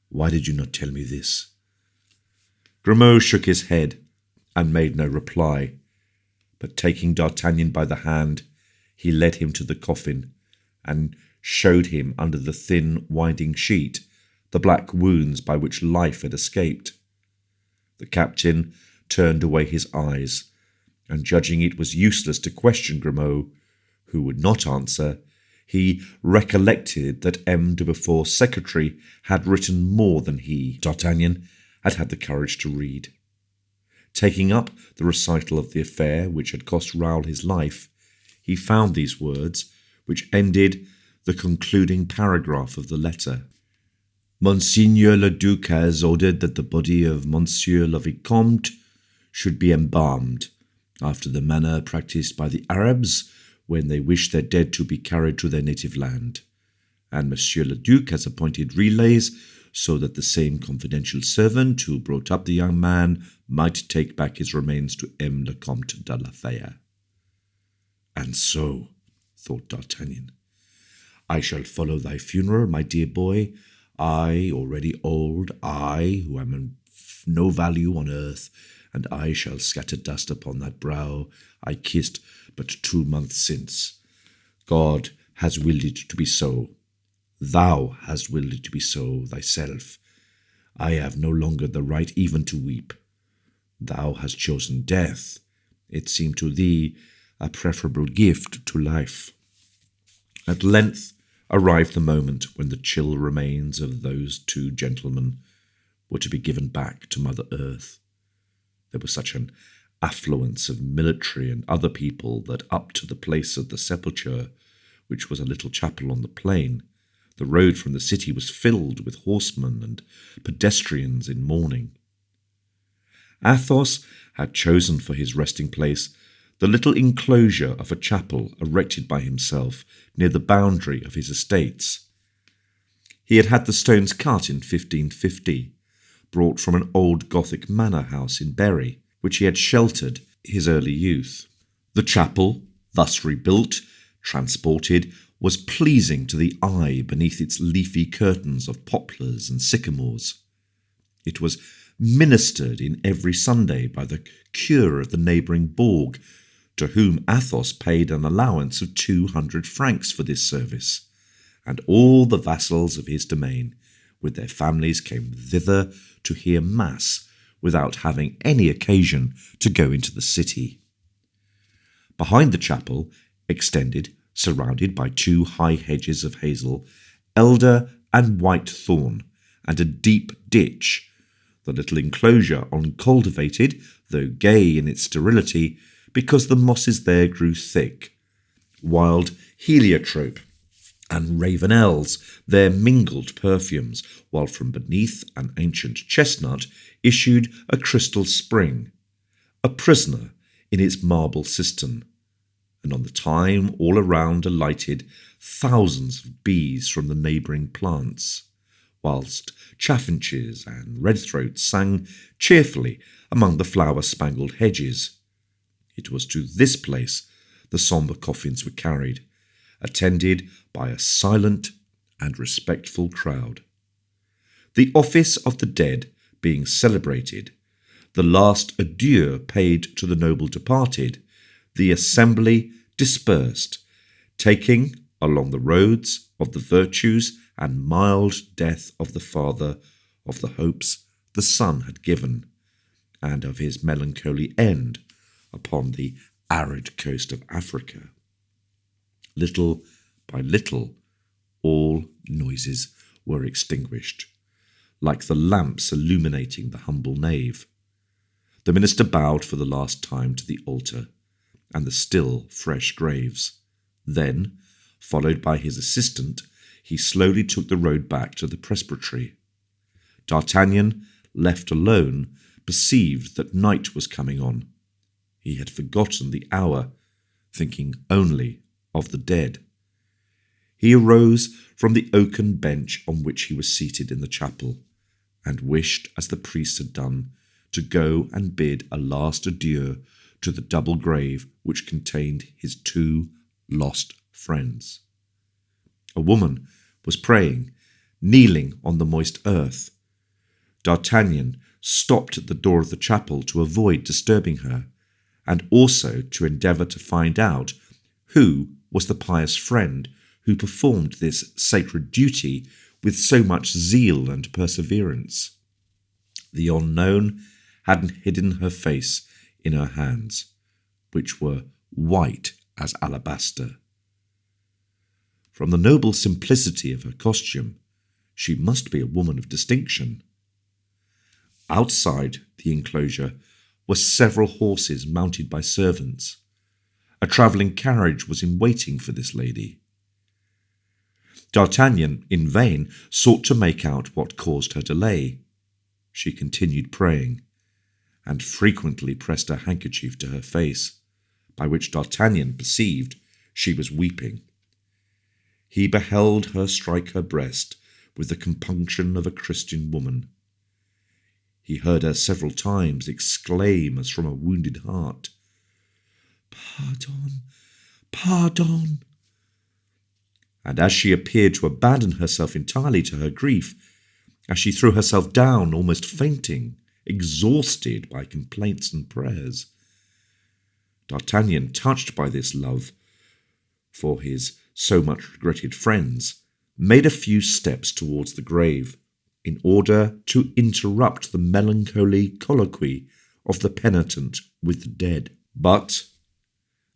why did you not tell me this?" Grimaud shook his head and made no reply, but taking D'Artagnan by the hand, he led him to the coffin and showed him under the thin, winding sheet the black wounds by which life had escaped. The captain turned away his eyes, and judging it was useless to question Grimaud, who would not answer, he recollected that M. de Beaufort's secretary had written more than he, D'Artagnan, had had the courage to read. Taking up the recital of the affair which had cost Raoul his life, he found these words, which ended the concluding paragraph of the letter. "Monseigneur le Duc has ordered that the body of Monsieur le Vicomte should be embalmed, after the manner practised by the Arabs when they wish their dead to be carried to their native land, and Monsieur le Duc has appointed relays so that the same confidential servant who brought up the young man might take back his remains to M. le Comte de la Fère." "And so," thought D'Artagnan, "I shall follow thy funeral, my dear boy, I, already old, I, who am of no value on earth, and I shall scatter dust upon that brow I kissed but 2 months since. God has willed it to be so. Thou hast willed it to be so thyself. I have no longer the right even to weep. Thou hast chosen death. It seemed to thee a preferable gift to life." At length arrived the moment when the chill remains of those two gentlemen were to be given back to Mother Earth. There was such an affluence of military and other people that up to the place of the sepulture, which was a little chapel on the plain, the road from the city was filled with horsemen and pedestrians in mourning. Athos had chosen for his resting place the little enclosure of a chapel erected by himself near the boundary of his estates. He had had the stones cut in 1550, brought from an old Gothic manor house in Bury, which he had sheltered his early youth. The chapel, thus rebuilt, transported, was pleasing to the eye beneath its leafy curtains of poplars and sycamores. It was ministered in every Sunday by the cure of the neighbouring bourg, to whom Athos paid an allowance of 200 francs for this service, and all the vassals of his domain, with their families, came thither to hear Mass without having any occasion to go into the city. Behind the chapel extended, surrounded by 2 high hedges of hazel, elder and white thorn, and a deep ditch, the little enclosure uncultivated, though gay in its sterility, because the mosses there grew thick. Wild heliotrope and ravenels there mingled perfumes, while from beneath an ancient chestnut issued a crystal spring, a prisoner in its marble cistern, and on the thyme all around alighted thousands of bees from the neighbouring plants, whilst chaffinches and redthroats sang cheerfully among the flower-spangled hedges. It was to this place the sombre coffins were carried, attended by a silent and respectful crowd. The office of the dead being celebrated, the last adieu paid to the noble departed, the assembly dispersed, taking along the roads of the virtues and mild death of the father, of the hopes the son had given, and of his melancholy end upon the arid coast of Africa. Little by little, all noises were extinguished, like the lamps illuminating the humble nave. The minister bowed for the last time to the altar and the still fresh graves. Then, followed by his assistant, he slowly took the road back to the presbytery. D'Artagnan, left alone, perceived that night was coming on. He had forgotten the hour, thinking only of the dead. He arose from the oaken bench on which he was seated in the chapel, and wished, as the priest had done, to go and bid a last adieu to the double grave which contained his 2 lost friends. A woman was praying, kneeling on the moist earth. D'Artagnan stopped at the door of the chapel to avoid disturbing her, and also to endeavour to find out who was the pious friend who performed this sacred duty with so much zeal and perseverance. The unknown had hidden her face in her hands, which were white as alabaster. From the noble simplicity of her costume, she must be a woman of distinction. Outside the enclosure were several horses mounted by servants. A travelling carriage was in waiting for this lady. D'Artagnan, in vain, sought to make out what caused her delay. She continued praying, and frequently pressed her handkerchief to her face, by which D'Artagnan perceived she was weeping. He beheld her strike her breast with the compunction of a Christian woman. He heard her several times exclaim as from a wounded heart, "Pardon, pardon!" And as she appeared to abandon herself entirely to her grief, as she threw herself down almost fainting, exhausted by complaints and prayers, D'Artagnan, touched by this love for his so much regretted friends, made a few steps towards the grave, in order to interrupt the melancholy colloquy of the penitent with the dead. But,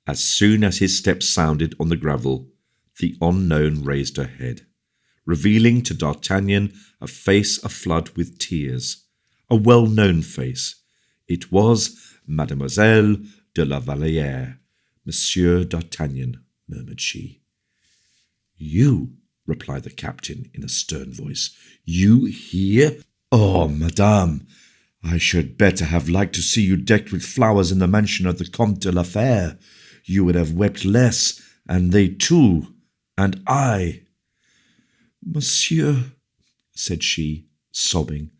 as soon as his steps sounded on the gravel, the unknown raised her head, revealing to D'Artagnan a face aflood with tears, a well-known face. It was Mademoiselle de la Vallière. "Monsieur d'Artagnan," murmured she. "You," replied the captain in a stern voice, "you here? Oh, madame, I should better have liked to see you decked with flowers in the mansion of the Comte de la Fère. You would have wept less, and they too, and I. Monsieur, said she, sobbing.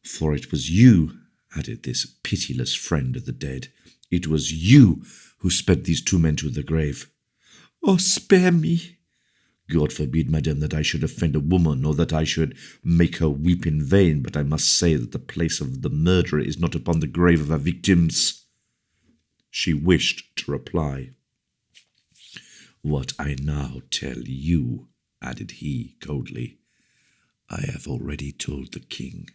For it was you, added this pitiless friend of the dead, it was you who sped these two men to the grave. Oh, spare me. God forbid, madame, that I should offend a woman, or that I should make her weep in vain, but I must say that the place of the murderer is not upon the grave of her victims. She wished to reply. What I now tell you, added he coldly, I have already told the king.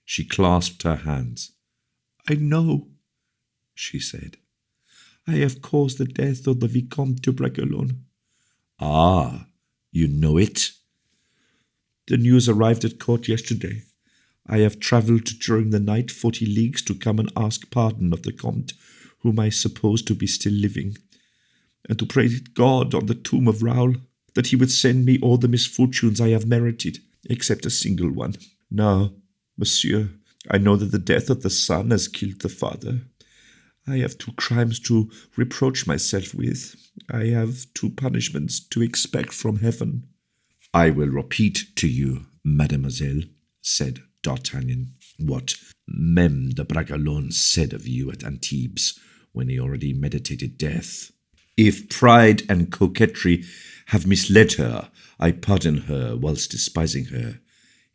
She clasped her hands. I know, she said. I have caused the death of the Vicomte de Bragelonne. Ah, you know it? The news arrived at court yesterday. I have travelled during the night 40 leagues to come and ask pardon of the Comte, whom I suppose to be still living, and to pray to God on the tomb of Raoul that he would send me all the misfortunes I have merited, except a single one. Now, monsieur, I know that the death of the son has killed the father. I have 2 crimes to reproach myself with. I have 2 punishments to expect from heaven. I will repeat to you, mademoiselle, said D'Artagnan, what Meme de Bragelonne said of you at Antibes, when he already meditated death. If pride and coquetry have misled her, I pardon her whilst despising her.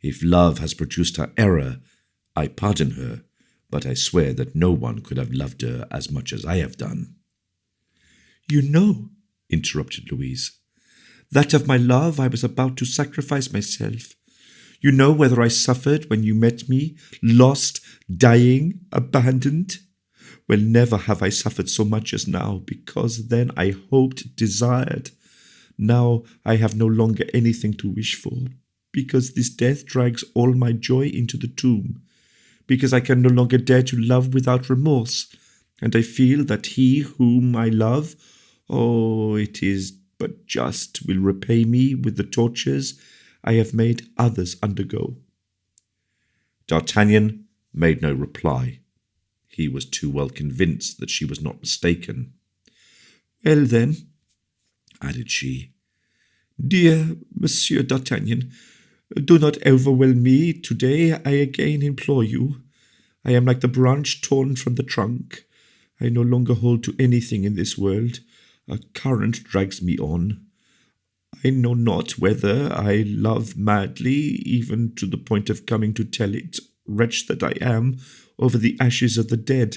If love has produced her error, I pardon her, but I swear that no one could have loved her as much as I have done. You know, interrupted Louise, that of my love I was about to sacrifice myself. You know whether I suffered when you met me, lost, dying, abandoned? Well, never have I suffered so much as now, because then I hoped, desired. Now I have no longer anything to wish for, because this death drags all my joy into the tomb, because I can no longer dare to love without remorse, and I feel that he whom I love, oh, it is but just, will repay me with the tortures I have made others undergo. D'Artagnan made no reply. He was too well convinced that she was not mistaken. Well then, added she, dear Monsieur D'Artagnan, do not overwhelm me today, I again implore you. I am like the branch torn from the trunk. I no longer hold to anything in this world. A current drags me on. I know not whether I love madly, even to the point of coming to tell it, wretch that I am, over the ashes of the dead,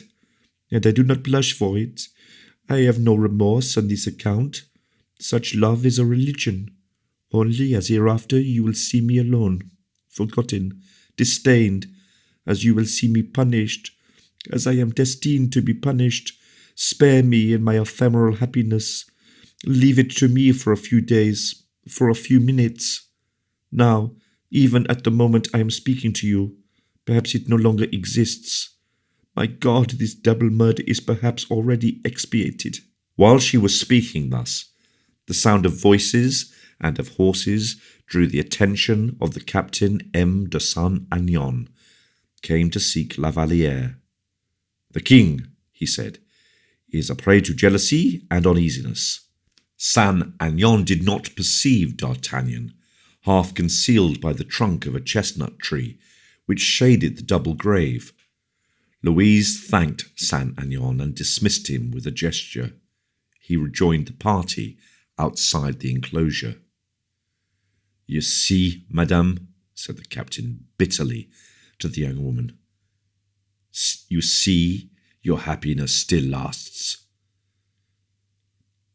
and I do not blush for it. I have no remorse on this account. Such love is a religion. Only as hereafter you will see me alone, forgotten, disdained, as you will see me punished, as I am destined to be punished. Spare me in my ephemeral happiness. Leave it to me for a few days, for a few minutes. Now, even at the moment I am speaking to you, perhaps it no longer exists. My God, this double murder is perhaps already expiated. While she was speaking thus, the sound of voices and of horses drew the attention of the Captain M. de Saint-Aignan, came to seek La Valliere. The king, he said, is a prey to jealousy and uneasiness. Saint-Aignan did not perceive D'Artagnan, half concealed by the trunk of a chestnut tree, which shaded the double grave. Louise thanked Saint-Aignan and dismissed him with a gesture. He rejoined the party outside the enclosure. You see, madame, said the captain bitterly to the young woman, you see, your happiness still lasts.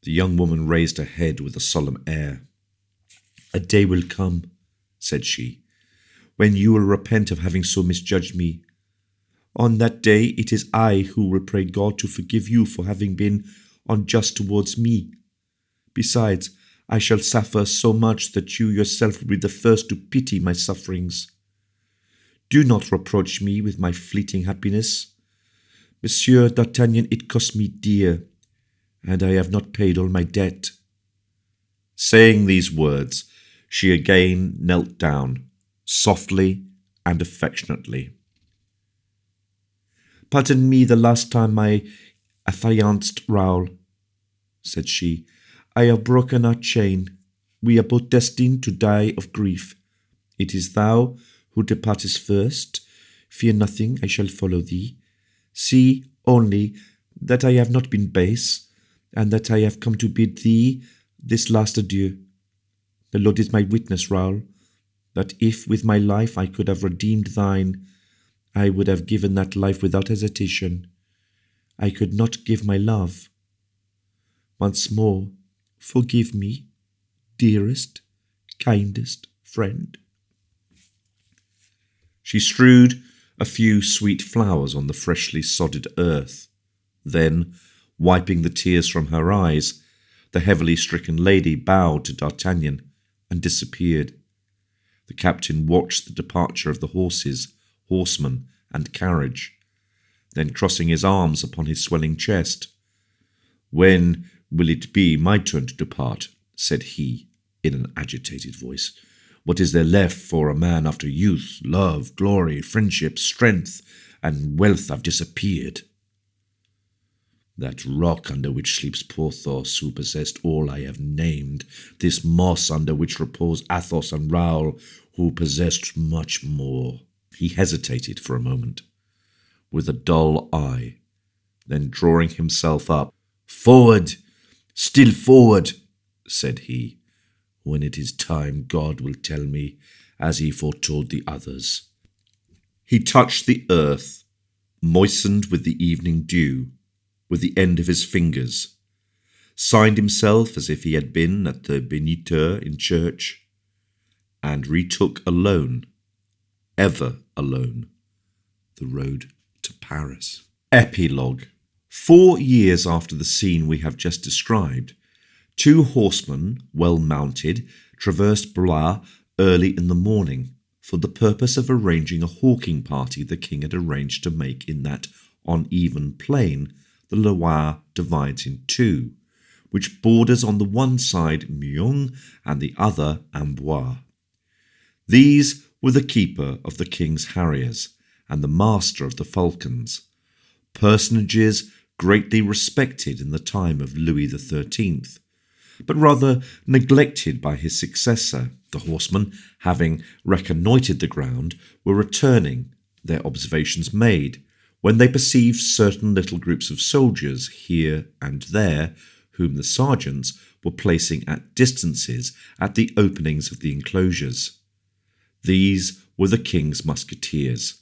The young woman raised her head with a solemn air. A day will come, said she, when you will repent of having so misjudged me. On that day it is I who will pray God to forgive you for having been unjust towards me. Besides, I shall suffer so much that you yourself will be the first to pity my sufferings. Do not reproach me with my fleeting happiness. Monsieur D'Artagnan, it cost me dear, and I have not paid all my debt. Saying these words, she again knelt down, softly and affectionately. Pardon me the last time I affianced Raoul, said she. I have broken our chain. We are both destined to die of grief. It is thou who departest first. Fear nothing, I shall follow thee. See only that I have not been base, and that I have come to bid thee this last adieu. The Lord is my witness, Raoul, that if with my life I could have redeemed thine, I would have given that life without hesitation. I could not give my love. Once more, forgive me, dearest, kindest friend. She strewed a few sweet flowers on the freshly sodded earth. Then, wiping the tears from her eyes, the heavily stricken lady bowed to D'Artagnan and disappeared. The captain watched the departure of the horses, horsemen, and carriage, then crossing his arms upon his swelling chest. "When will it be my turn to depart?" said he, in an agitated voice. "What is there left for a man after youth, love, glory, friendship, strength, and wealth have disappeared? That rock under which sleeps Porthos, who possessed all I have named, this moss under which repose Athos and Raoul, who possessed much more." He hesitated for a moment, with a dull eye, then drawing himself up, "Forward, still forward," said he. "When it is time, God will tell me, as he foretold the others." He touched the earth, moistened with the evening dew, with the end of his fingers, signed himself as if he had been at the Béniteur in church, and retook alone, ever alone, the road to Paris. Epilogue. 4 years after the scene we have just described, 2 horsemen, well mounted, traversed Blois early in the morning for the purpose of arranging a hawking party the king had arranged to make in that uneven plain the Loire divides in two, which borders on the one side Meung and the other Amboise. These were the keeper of the king's harriers and the master of the falcons, personages greatly respected in the time of Louis XIII, but rather neglected by his successor. The horsemen, having reconnoitred the ground, were returning, their observations made, when they perceived certain little groups of soldiers here and there, whom the sergeants were placing at distances at the openings of the enclosures. These were the king's musketeers.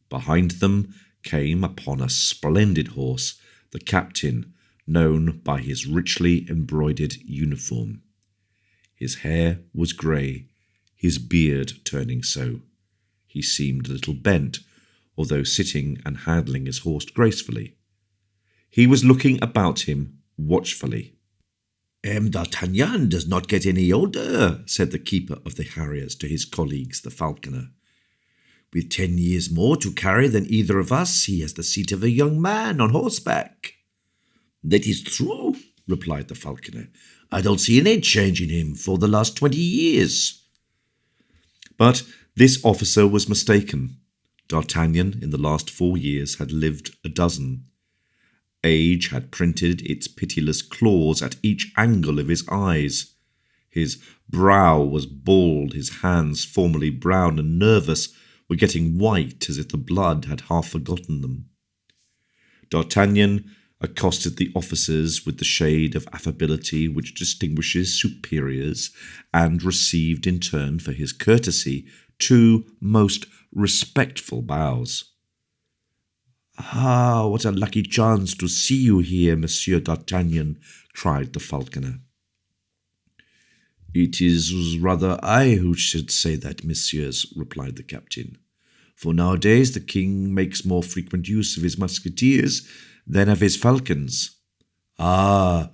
Behind them came upon a splendid horse the captain, known by his richly embroidered uniform. His hair was grey, his beard turning so. He seemed a little bent, although sitting and handling his horse gracefully. He was looking about him watchfully. D'Artagnan does not get any older," said the keeper of the harriers to his colleagues, the falconer. "With 10 years more to carry than either of us, he has the seat of a young man on horseback." "That is true," replied the falconer. "I don't see any change in him for the last 20 years. But this officer was mistaken. D'Artagnan, in the last 4 years, had lived a dozen. Age had printed its pitiless claws at each angle of his eyes. His brow was bald, his hands, formerly brown and nervous, were getting white as if the blood had half forgotten them. D'Artagnan accosted the officers with the shade of affability which distinguishes superiors, and received in turn for his courtesy 2 most respectful bows. "Ah, what a lucky chance to see you here, Monsieur d'Artagnan," cried the falconer. "It is rather I who should say that, messieurs," replied the captain. "For nowadays the king makes more frequent use of his musketeers than of his falcons." "Ah,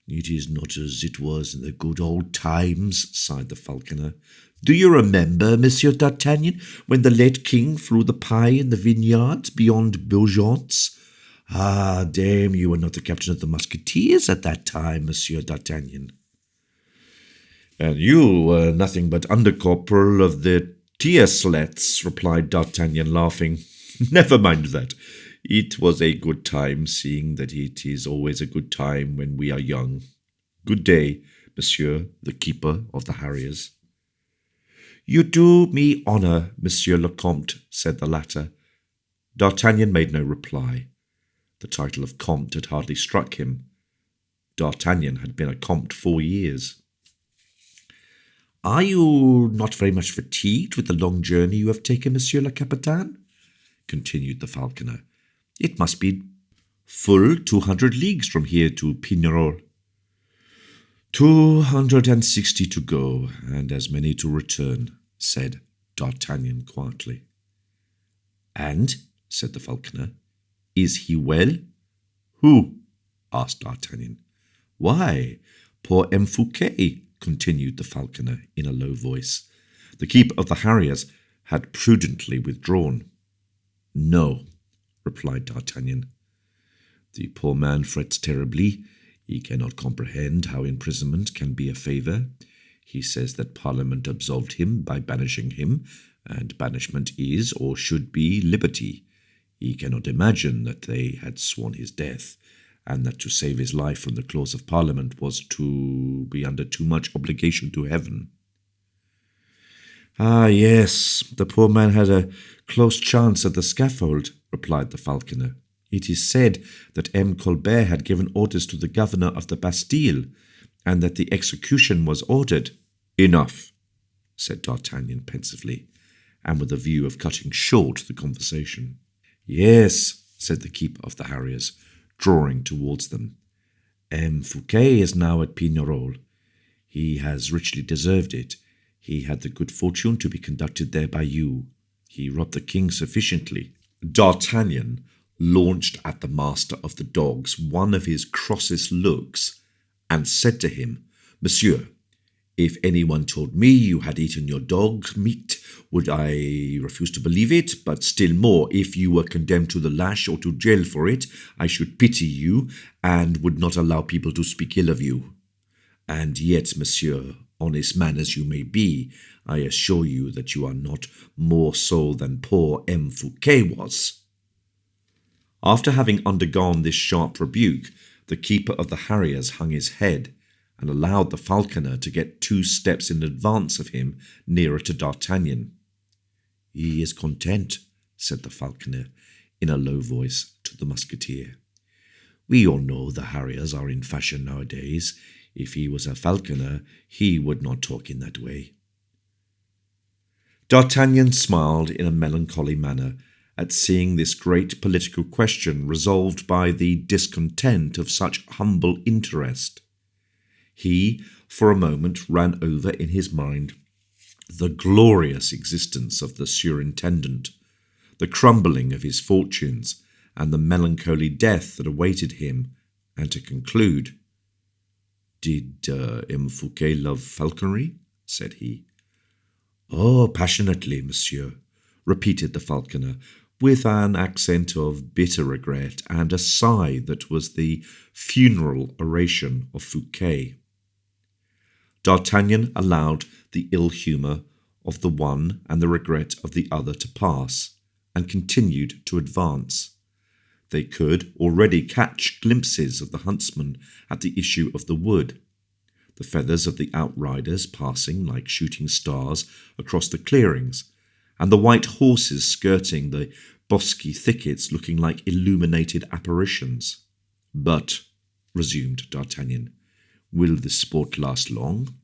it is not as it was in the good old times," sighed the falconer. "Do you remember, Monsieur d'Artagnan, when the late king flew the pie in the vineyards beyond Beaugence? Ah, dame, you were not the captain of the musketeers at that time, Monsieur d'Artagnan." "And you were nothing but under-corporal of the tiercelets," replied D'Artagnan, laughing. "Never mind that. It was a good time, seeing that it is always a good time when we are young. Good day, Monsieur the Keeper of the Harriers. You do me honour, Monsieur le Comte, said the latter. D'Artagnan made no reply. The title of Comte had hardly struck him. D'Artagnan had been a Comte 4 years. Are you not very much fatigued with the long journey you have taken, Monsieur le Capitaine? Continued the falconer. It must be full 200 leagues from here to Pignerol. 260 to go, and as many to return, said D'Artagnan quietly. And, said the falconer, is he well? Who? Asked D'Artagnan. Why, poor M. Fouquet, continued the falconer in a low voice. The keeper of the harriers had prudently withdrawn. No, replied D'Artagnan. The poor man frets terribly. He cannot comprehend how imprisonment can be a favour. He says that Parliament absolved him by banishing him, and banishment is, or should be, liberty. He cannot imagine that they had sworn his death, and that to save his life from the claws of Parliament was to be under too much obligation to heaven. Ah, yes, the poor man had a close chance at the scaffold, replied the falconer. It is said that M. Colbert had given orders to the governor of the Bastille, and that the execution was ordered. Enough, said D'Artagnan pensively, and with a view of cutting short the conversation. Yes, said the keeper of the harriers, drawing towards them. M. Fouquet is now at Pignerol. He has richly deserved it. He had the good fortune to be conducted there by you. He robbed the king sufficiently. D'Artagnan launched at the master of the dogs one of his crossest looks, and said to him, Monsieur, if anyone told me you had eaten your dog's meat, would I refuse to believe it? But still more, if you were condemned to the lash or to jail for it, I should pity you, and would not allow people to speak ill of you. And yet, monsieur, honest man as you may be, I assure you that you are not more so than poor M. Fouquet was. After having undergone this sharp rebuke, the keeper of the harriers hung his head, and allowed the falconer to get 2 steps in advance of him, nearer to D'Artagnan. He is content, said the falconer, in a low voice to the musketeer. We all know the harriers are in fashion nowadays. If he was a falconer, he would not talk in that way. D'Artagnan smiled in a melancholy manner at seeing this great political question resolved by the discontent of such humble interest. He, for a moment, ran over in his mind the glorious existence of the surintendant, the crumbling of his fortunes, and the melancholy death that awaited him, and to conclude, Did M. Fouquet love falconry? Said he. Oh, passionately, monsieur, repeated the falconer, with an accent of bitter regret and a sigh that was the funeral oration of Fouquet. D'Artagnan allowed the ill humour of the one and the regret of the other to pass, and continued to advance. They could already catch glimpses of the huntsmen at the issue of the wood, the feathers of the outriders passing like shooting stars across the clearings, and the white horses skirting the bosky thickets looking like illuminated apparitions. But, resumed D'Artagnan, will this sport last long?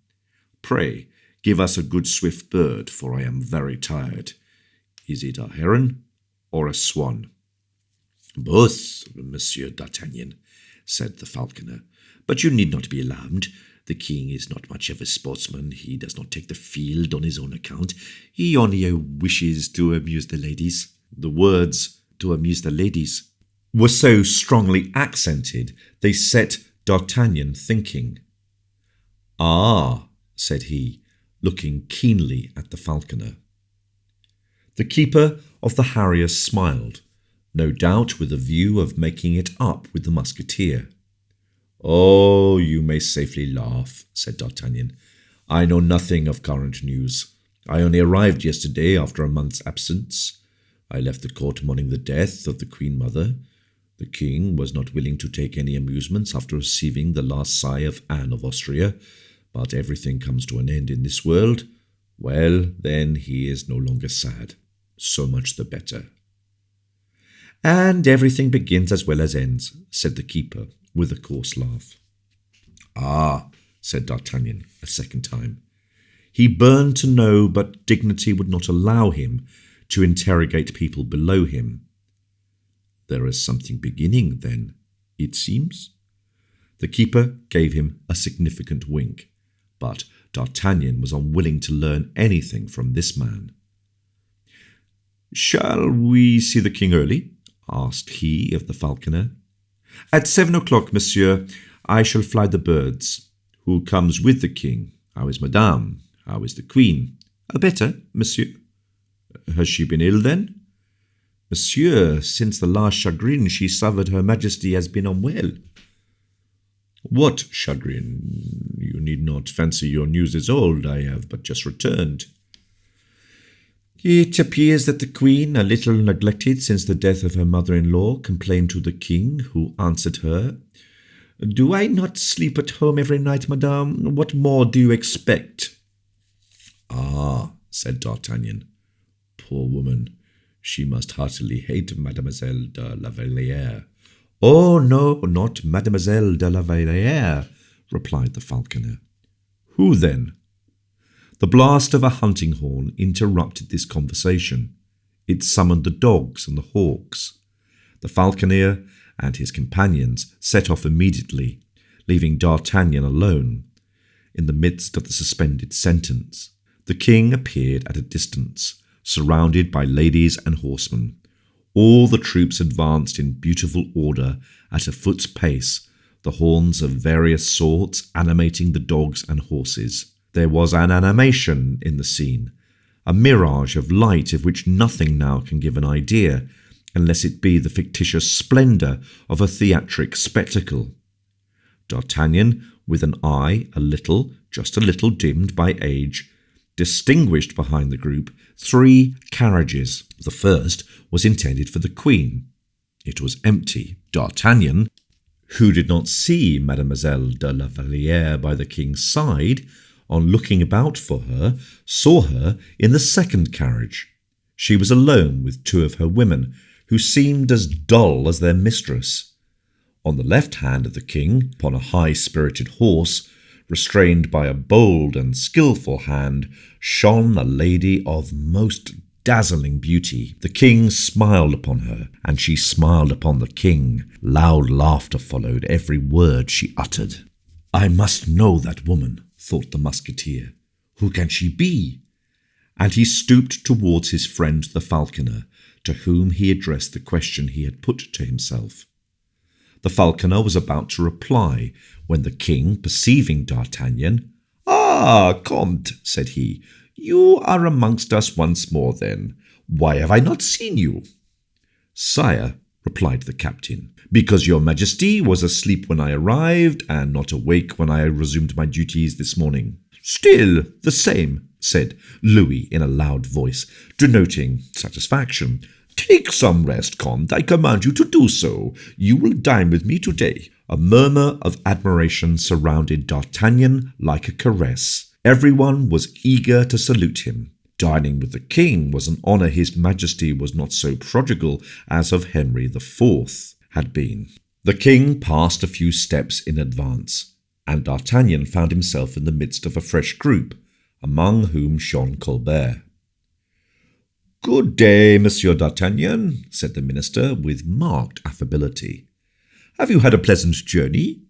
Pray, give us a good swift bird, for I am very tired. Is it a heron or a swan? Both, Monsieur D'Artagnan, said the falconer, but you need not be alarmed. The king is not much of a sportsman. He does not take the field on his own account. He only wishes to amuse the ladies. The words, to amuse the ladies, were so strongly accented, they set D'Artagnan thinking. Ah, said he, looking keenly at the falconer. The keeper of the harriers smiled, no doubt with a view of making it up with the musketeer. Oh, you may safely laugh, said D'Artagnan. I know nothing of current news. I only arrived yesterday after a month's absence. I left the court mourning the death of the Queen Mother. The king was not willing to take any amusements after receiving the last sigh of Anne of Austria, but everything comes to an end in this world. Well, then he is no longer sad. So much the better. And everything begins as well as ends, said the keeper, with a coarse laugh. Ah, said D'Artagnan a second time. He burned to know, but dignity would not allow him to interrogate people below him. There is something beginning, then, it seems? The keeper gave him a significant wink, but D'Artagnan was unwilling to learn anything from this man. "Shall we see the king early?" asked he of the falconer. "At 7 o'clock, monsieur. I shall fly the birds." "Who comes with the king? How is madame? How is the queen?" "Better, monsieur." "Has she been ill, then?" "Monsieur, since the last chagrin she suffered, Her Majesty has been unwell." "What chagrin? You need not fancy your news is old. I have but just returned." "It appears that the queen, a little neglected since the death of her mother-in-law, complained to the king, who answered her, 'Do I not sleep at home every night, madame? What more do you expect?'" "Ah," said D'Artagnan. "Poor woman. She must heartily hate Mademoiselle de la Valliere." "Oh, no, not Mademoiselle de la Valliere," replied the falconer. "Who then?" The blast of a hunting horn interrupted this conversation. It summoned the dogs and the hawks. The falconer and his companions set off immediately, leaving D'Artagnan alone. In the midst of the suspended sentence, the king appeared at a distance, surrounded by ladies and horsemen. All the troops advanced in beautiful order at a foot's pace, the horns of various sorts animating the dogs and horses. There was an animation in the scene, a mirage of light of which nothing now can give an idea, unless it be the fictitious splendour of a theatric spectacle. D'Artagnan, with an eye just a little dimmed by age, distinguished behind the group 3 carriages. The first was intended for the queen. It was empty. D'Artagnan, who did not see Mademoiselle de la Valliere by the king's side, on looking about for her, saw her in the second carriage. She was alone with 2 of her women, who seemed as dull as their mistress. On the left hand of the king, upon a high-spirited horse, restrained by a bold and skilful hand, shone a lady of most dazzling beauty. The king smiled upon her, and she smiled upon the king. Loud laughter followed every word she uttered. "I must know that woman," thought the musketeer. "Who can she be?" And he stooped towards his friend the falconer, to whom he addressed the question he had put to himself. The falconer was about to reply, when the king, perceiving D'Artagnan, "Ah, Comte," said he, "you are amongst us once more, then. Why have I not seen you?" "Sire," replied the captain, "because your Majesty was asleep when I arrived, and not awake when I resumed my duties this morning." "Still the same," said Louis in a loud voice, denoting satisfaction. "Take some rest, Comte. I command you to do so. You will dine with me today." A murmur of admiration surrounded D'Artagnan like a caress. Everyone was eager to salute him. Dining with the king was an honour His Majesty was not so prodigal as of Henry IV had been. The king passed a few steps in advance, and D'Artagnan found himself in the midst of a fresh group, among whom shone Colbert. "Good day, Monsieur D'Artagnan," said the minister with marked affability. "Have you had a pleasant journey?"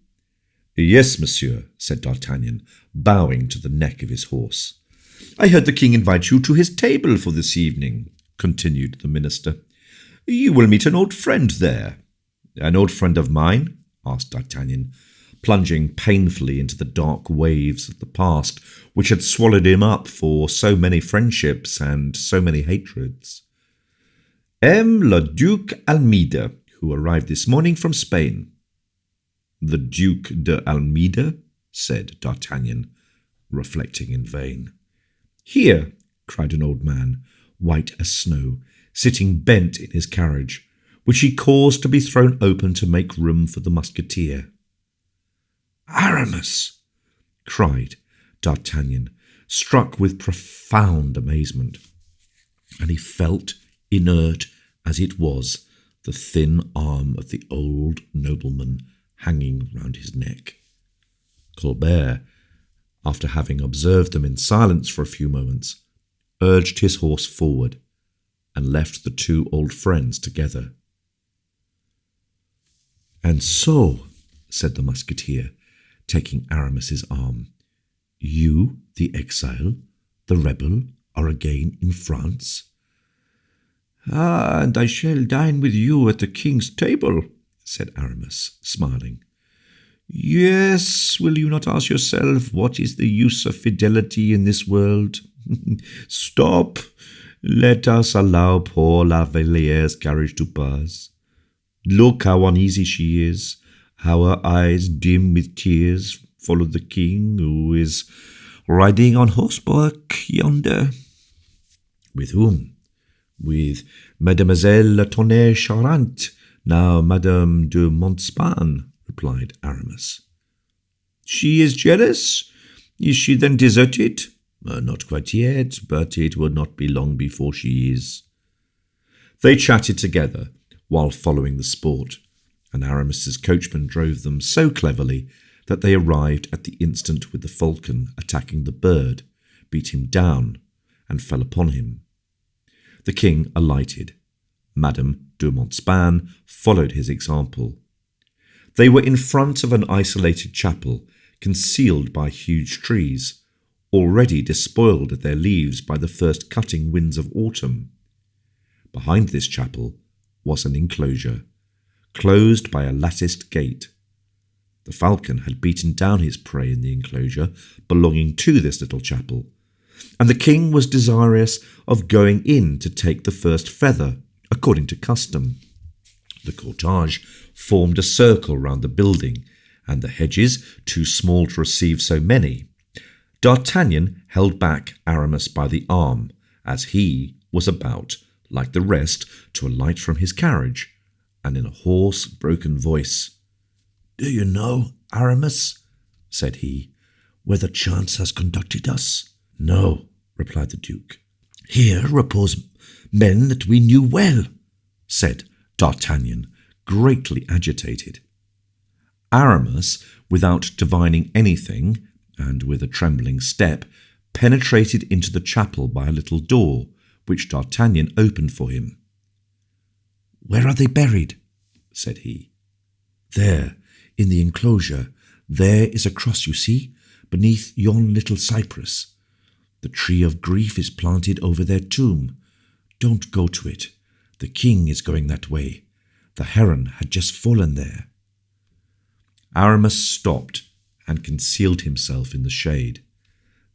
"Yes, monsieur," said D'Artagnan, bowing to the neck of his horse. "I heard the king invite you to his table for this evening," continued the minister. "You will meet an old friend there." "An old friend of mine?" asked D'Artagnan, plunging painfully into the dark waves of the past, which had swallowed him up for so many friendships and so many hatreds. "Le Duc Almeida, who arrived this morning from Spain." "The Duke de Almeida?" said D'Artagnan, reflecting in vain. "Here," cried an old man, white as snow, sitting bent in his carriage, which he caused to be thrown open to make room for the musketeer. "Aramis!" cried D'Artagnan, struck with profound amazement, and he felt, inert as it was, the thin arm of the old nobleman hanging round his neck. Colbert, after having observed them in silence for a few moments, urged his horse forward and left the two old friends together. "And so," said the musketeer, taking Aramis's arm, "you, the exile, the rebel, are again in France?" "Ah, and I shall dine with you at the king's table," said Aramis, smiling. "Yes, will you not ask yourself what is the use of fidelity in this world? Stop, let us allow poor La Valliere's carriage to pass. Look how uneasy she is, how her eyes, dim with tears, follow the king, who is riding on horseback yonder." "With whom?" "With Mademoiselle La Tonnerre Charente, now Madame de Montespan," replied Aramis. "She is jealous? Is she then deserted?" "Not quite yet, but it will not be long before she is." They chatted together while following the sport, and Aramis's coachman drove them so cleverly that they arrived at the instant with the falcon attacking the bird, beat him down, and fell upon him. The king alighted. Madame de Montespan followed his example. They were in front of an isolated chapel, concealed by huge trees, already despoiled of their leaves by the first cutting winds of autumn. Behind this chapel was an enclosure, closed by a latticed gate. The falcon had beaten down his prey in the enclosure belonging to this little chapel, and the king was desirous of going in to take the first feather, according to custom. The cortege formed a circle round the building, and the hedges, too small to receive so many. D'Artagnan held back Aramis by the arm, as he was about, like the rest, to alight from his carriage, and in a hoarse, broken voice, "Do you know, Aramis," said he, "whither chance has conducted us?" "No," replied the duke. "Here repose men that we knew well," said D'Artagnan, greatly agitated. Aramis, without divining anything, and with a trembling step, penetrated into the chapel by a little door, which D'Artagnan opened for him. "Where are they buried?" said he. "There, in the enclosure. There is a cross, you see, beneath yon little cypress. The tree of grief is planted over their tomb. Don't go to it. The king is going that way. The heron had just fallen there." Aramis stopped and concealed himself in the shade.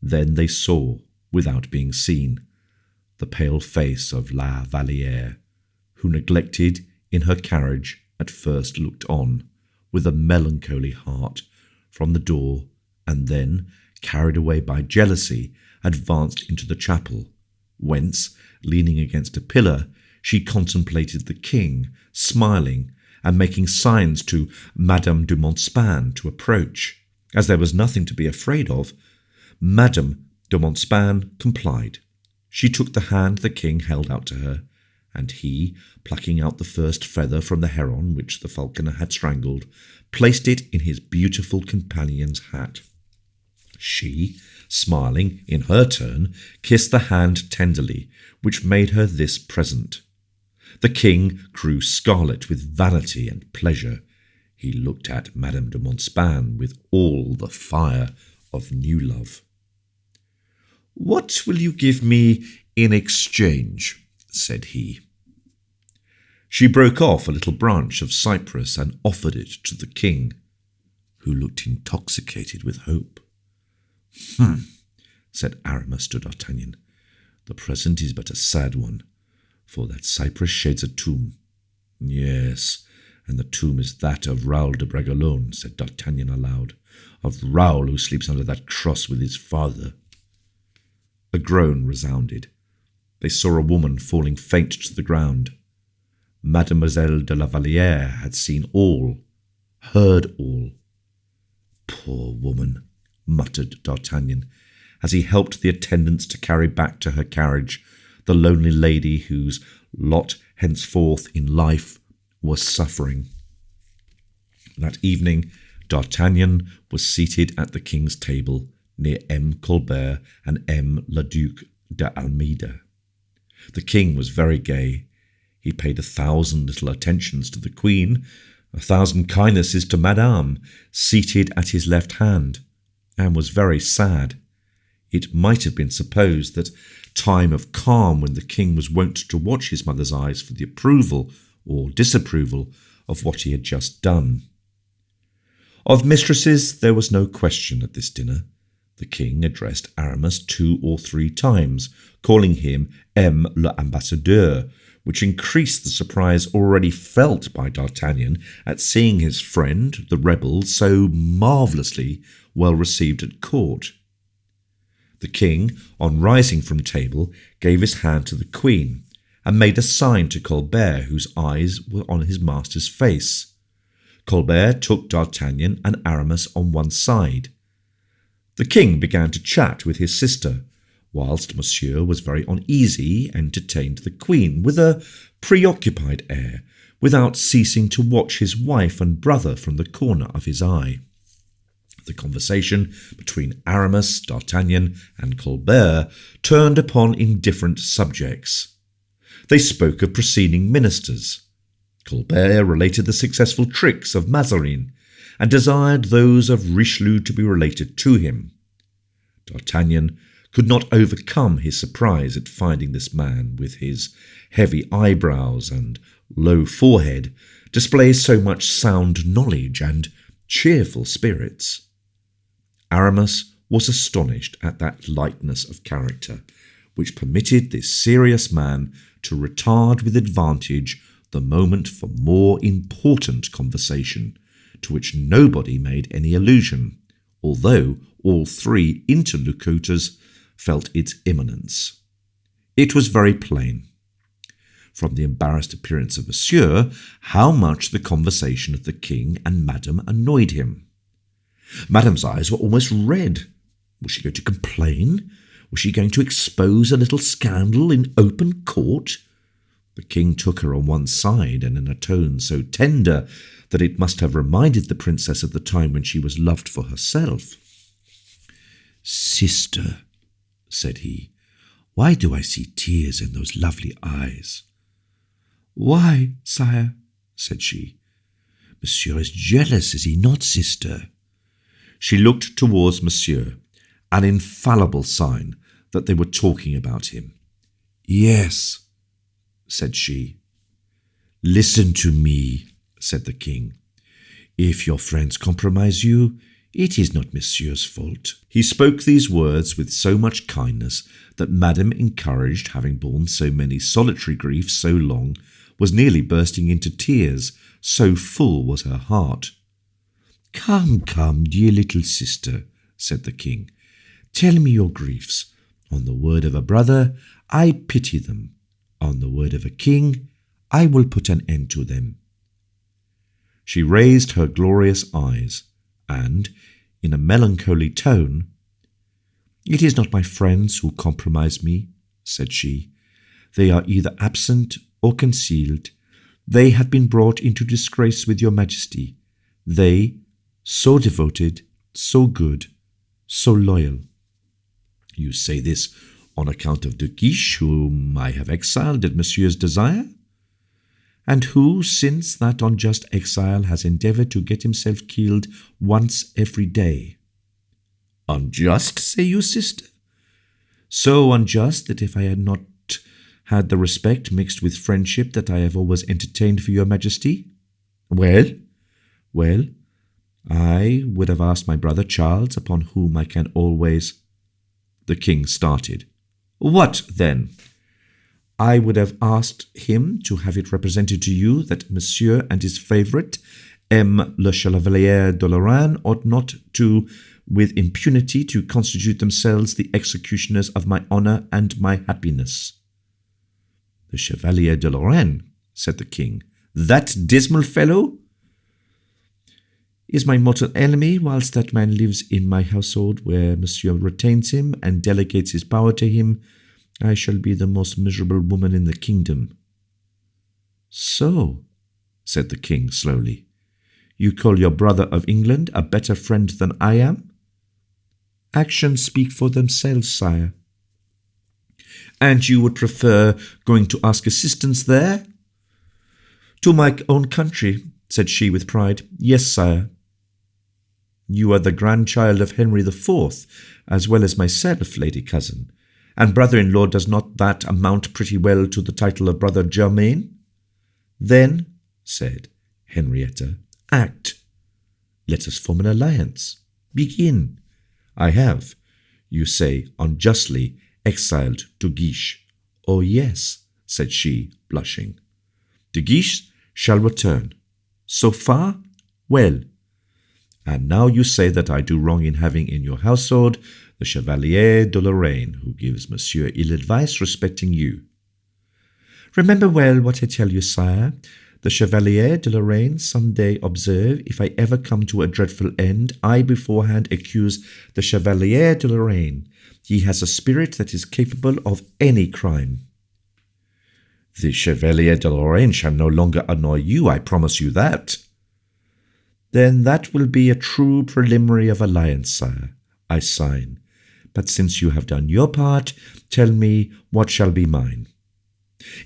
Then they saw, without being seen, the pale face of La Valliere, who, neglected in her carriage, at first looked on, with a melancholy heart, from the door, and then, carried away by jealousy, advanced into the chapel, whence, leaning against a pillar, she contemplated the king, smiling, and making signs to Madame de Montespan to approach. As there was nothing to be afraid of, Madame de Montespan complied. She took the hand the king held out to her, and he, plucking out the first feather from the heron which the falconer had strangled, placed it in his beautiful companion's hat. She, smiling in her turn, kissed the hand tenderly, which made her this present. The king grew scarlet with vanity and pleasure. He looked at Madame de Montespan with all the fire of new love. "What will you give me in exchange?" said he. She broke off a little branch of cypress and offered it to the king, who looked intoxicated with hope. Said Aramis to D'Artagnan. "The present is but a sad one, for that cypress shades a tomb." "Yes, and the tomb is that of Raoul de Bragelonne," said D'Artagnan aloud, "of Raoul who sleeps under that cross with his father." A groan resounded. they saw a woman falling faint to the ground. Mademoiselle de la Vallière had seen all, heard all. "Poor woman," muttered D'Artagnan, as he helped the attendants to carry back to her carriage the lonely lady whose lot henceforth in life was suffering. That evening, D'Artagnan was seated at the king's table near M. Colbert and M. le Duc d'Almeida. The king was very gay. He paid 1,000 little attentions to the queen, 1,000 kindnesses to Madame, seated at his left hand, and was very sad. It might have been supposed that time of calm when the king was wont to watch his mother's eyes for the approval or disapproval of what he had just done. Of mistresses there was no question at this dinner. The king addressed Aramis 2 or 3 times, calling him M. l'Ambassadeur, which increased the surprise already felt by D'Artagnan at seeing his friend, the rebel, so marvellously well received at court. The king, on rising from table, gave his hand to the queen, and made a sign to Colbert, whose eyes were on his master's face. Colbert took D'Artagnan and Aramis on one side. The king began to chat with his sister, whilst Monsieur was very uneasy, entertained the queen with a preoccupied air, without ceasing to watch his wife and brother from the corner of his eye. The conversation between Aramis, D'Artagnan, and Colbert turned upon indifferent subjects. They spoke of preceding ministers. Colbert related the successful tricks of Mazarin, and desired those of Richelieu to be related to him. D'Artagnan could not overcome his surprise at finding this man, with his heavy eyebrows and low forehead, display so much sound knowledge and cheerful spirits. Aramis was astonished at that lightness of character, which permitted this serious man to retard with advantage the moment for more important conversation, to which nobody made any allusion, although all 3 interlocutors felt its imminence. It was very plain, from the embarrassed appearance of Monsieur, how much the conversation of the king and Madame annoyed him. Madame's eyes were almost red. Was she going to complain? Was she going to expose a little scandal in open court? The king took her on one side, and in a tone so tender that it must have reminded the princess of the time when she was loved for herself. "Sister," said he, "why do I see tears in those lovely eyes?" "Why, sire?" said she. "Monsieur is jealous, is he not, sister?" She looked towards Monsieur, an infallible sign that they were talking about him. "Yes," said she. "Listen to me," said the king. "If your friends compromise you, it is not Monsieur's fault." He spoke these words with so much kindness that Madame, encouraged, having borne so many solitary griefs so long, was nearly bursting into tears, so full was her heart. "Come, come, dear little sister," said the king. "Tell me your griefs. On the word of a brother, I pity them. On the word of a king, I will put an end to them." She raised her glorious eyes, and, in a melancholy tone, "It is not my friends who compromise me," said she. "They are either absent or concealed. They have been brought into disgrace with your majesty. They, so devoted, so good, so loyal." "You say this on account of De Guiche, whom I have exiled at Monsieur's desire? And who, since that unjust exile, has endeavoured to get himself killed once every day." "Unjust, say you, sister?" "So unjust that if I had not had the respect mixed with friendship that I have always entertained for your majesty, well, I would have asked my brother Charles, upon whom I can always—" The king started. "What then?" "I would have asked him to have it represented to you that Monsieur and his favourite, M. le Chevalier de Lorraine, ought not to, with impunity, to constitute themselves the executioners of my honour and my happiness." The Chevalier de Lorraine, said the king. That dismal fellow is my mortal enemy, whilst that man lives in my household where monsieur retains him and delegates his power to him. I shall be the most miserable woman in the kingdom. So, said the king slowly, you call your brother of England a better friend than I am? Actions speak for themselves, sire. And you would prefer going to ask assistance there? To my own country, said she with pride. Yes, sire. You are the grandchild of Henry IV, as well as myself, lady cousin, and brother-in-law, does not that amount pretty well to the title of brother Germain? Then, said Henrietta, act. Let us form an alliance. Begin. I have, you say, unjustly exiled De Guiche. Oh, yes, said she, blushing. De Guiche shall return. So far, well. And now you say that I do wrong in having in your household the Chevalier de Lorraine, who gives monsieur ill advice respecting you. Remember well what I tell you, sire. The Chevalier de Lorraine some day observe, if I ever come to a dreadful end, I beforehand accuse the Chevalier de Lorraine. He has a spirit that is capable of any crime. The Chevalier de Lorraine shall no longer annoy you, I promise you that. Then that will be a true preliminary of alliance, sire. I sign. But since you have done your part, tell me what shall be mine.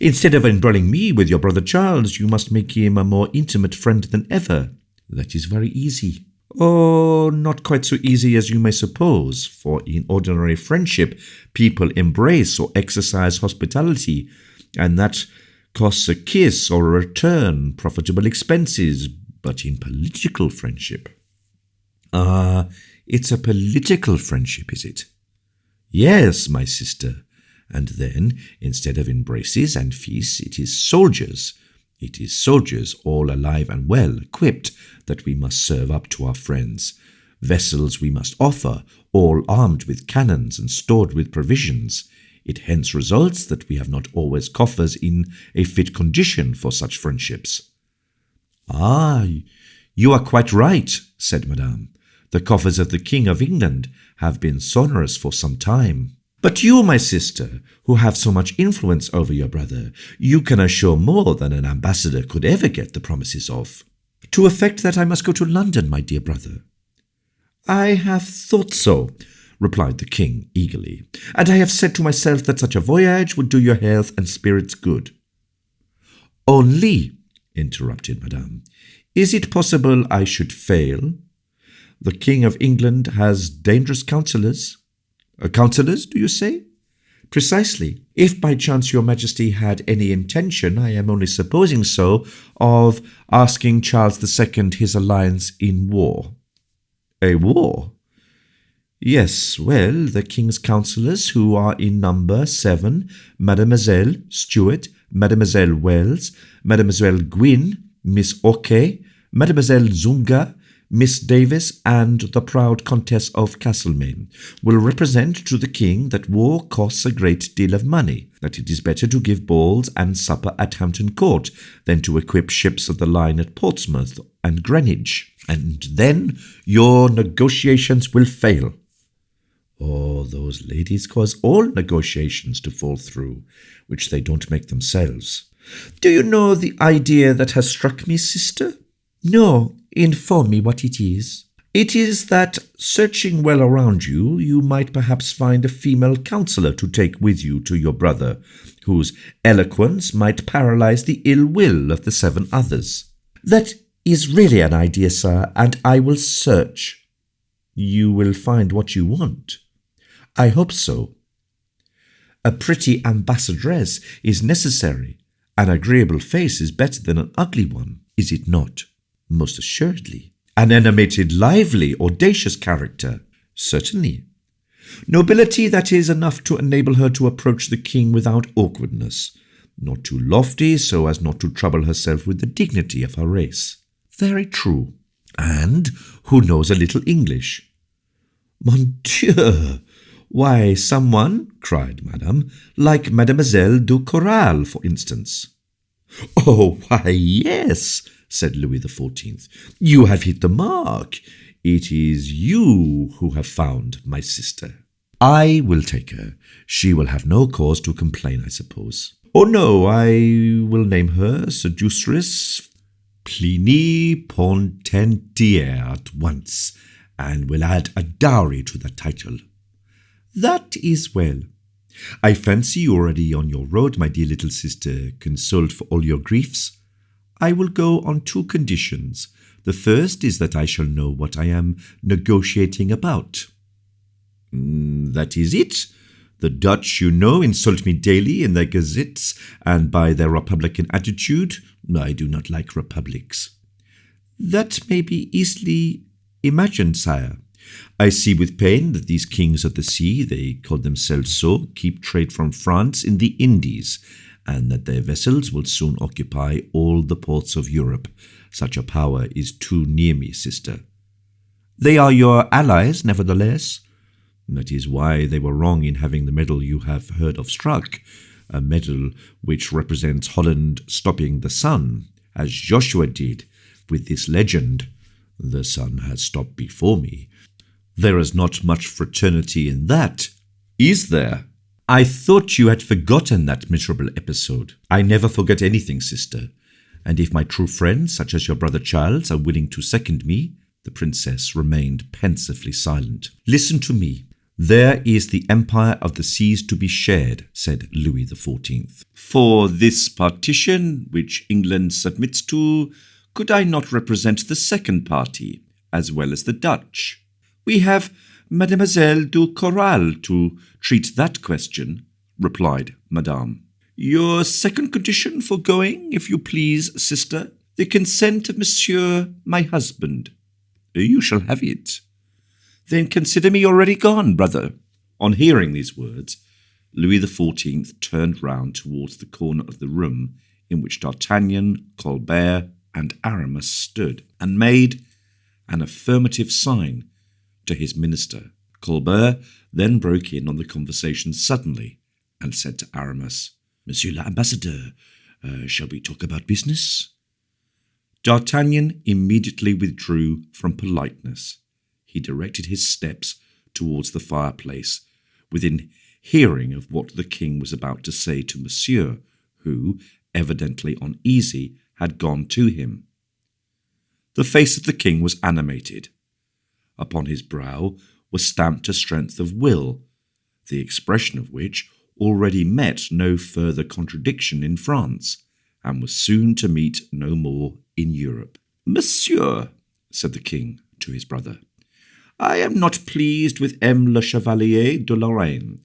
Instead of embroiling me with your brother Charles, you must make him a more intimate friend than ever. That is very easy. Oh, not quite so easy as you may suppose, for in ordinary friendship people embrace or exercise hospitality, and that costs a kiss or a return, profitable expenses. But in political friendship... Ah, it's a political friendship, is it? Yes, my sister. And then, instead of embraces and feasts, it is soldiers. It is soldiers, all alive and well equipped, that we must serve up to our friends. Vessels we must offer, all armed with cannons and stored with provisions. It hence results that we have not always coffers in a fit condition for such friendships. Ah, you are quite right, said Madame. The coffers of the King of England have been sonorous for some time. But you, my sister, who have so much influence over your brother, you can assure more than an ambassador could ever get the promises of. To effect that I must go to London, my dear brother. I have thought so, replied the king eagerly, and I have said to myself that such a voyage would do your health and spirits good. Only, interrupted Madame, is it possible I should fail? The King of England has dangerous counsellors. Counsellors, do you say? Precisely. If by chance your Majesty had any intention, I am only supposing so, of asking Charles II his alliance in war. A war? Yes, well, the King's counsellors, who are in number 7, Mademoiselle Stuart, Mademoiselle Wells, Mademoiselle Gwynne, Miss Orkney, Mademoiselle Zunga, Miss Davis, and the proud Countess of Castlemaine, will represent to the king that war costs a great deal of money, that it is better to give balls and supper at Hampton Court than to equip ships of the line at Portsmouth and Greenwich, and then your negotiations will fail. Oh, those ladies cause all negotiations to fall through, which they don't make themselves. Do you know the idea that has struck me, sister? No, inform me what it is. It is that, searching well around you, you might perhaps find a female counsellor to take with you to your brother, whose eloquence might paralyze the ill will of the 7 others. That is really an idea, sir, and I will search. You will find what you want. I hope so. A pretty ambassadress is necessary. An agreeable face is better than an ugly one, is it not? Most assuredly. An animated, lively, audacious character? Certainly. Nobility that is enough to enable her to approach the king without awkwardness, not too lofty so as not to trouble herself with the dignity of her race. Very true. And who knows a little English? Mon Dieu! Why, someone, cried Madame, like Mademoiselle du Corral, for instance. Oh, why, yes, said Louis XIV. You have hit the mark. It is you who have found my sister. I will take her. She will have no cause to complain, I suppose. Oh, no, I will name her seduceress plenipotentiaire at once, and will add a dowry to the title. That is well. I fancy you already on your road, my dear little sister, consoled for all your griefs. I will go on 2 conditions. The first is that I shall know what I am negotiating about. That is it. The Dutch, you know, insult me daily in their gazettes and by their republican attitude. I do not like republics. That may be easily imagined, sire. I see with pain that these kings of the sea, they call themselves so, keep trade from France in the Indies, and that their vessels will soon occupy all the ports of Europe. Such a power is too near me, sister. They are your allies, nevertheless. That is why they were wrong in having the medal you have heard of struck, a medal which represents Holland stopping the sun, as Joshua did, with this legend, "The sun has stopped before me." There is not much fraternity in that, is there? I thought you had forgotten that miserable episode. I never forget anything, sister, and if my true friends, such as your brother Charles, are willing to second me, the princess remained pensively silent. Listen to me. There is the empire of the seas to be shared, said Louis XIV. For this partition, which England submits to, could I not represent the second party, as well as the Dutch? We have Mademoiselle du Corral to treat that question, replied Madame. Your second condition for going, if you please, sister, the consent of Monsieur, my husband. You shall have it. Then consider me already gone, brother. On hearing these words, Louis XIV turned round towards the corner of the room in which D'Artagnan, Colbert, and Aramis stood, and made an affirmative sign to his minister. Colbert then broke in on the conversation suddenly and said to Aramis, Monsieur l'Ambassadeur, shall we talk about business? D'Artagnan immediately withdrew from politeness. He directed his steps towards the fireplace, within hearing of what the king was about to say to Monsieur, who, evidently uneasy, had gone to him. The face of the king was animated. Upon his brow was stamped a strength of will, the expression of which already met no further contradiction in France, and was soon to meet no more in Europe. Monsieur, said the king to his brother, I am not pleased with M. le Chevalier de Lorraine.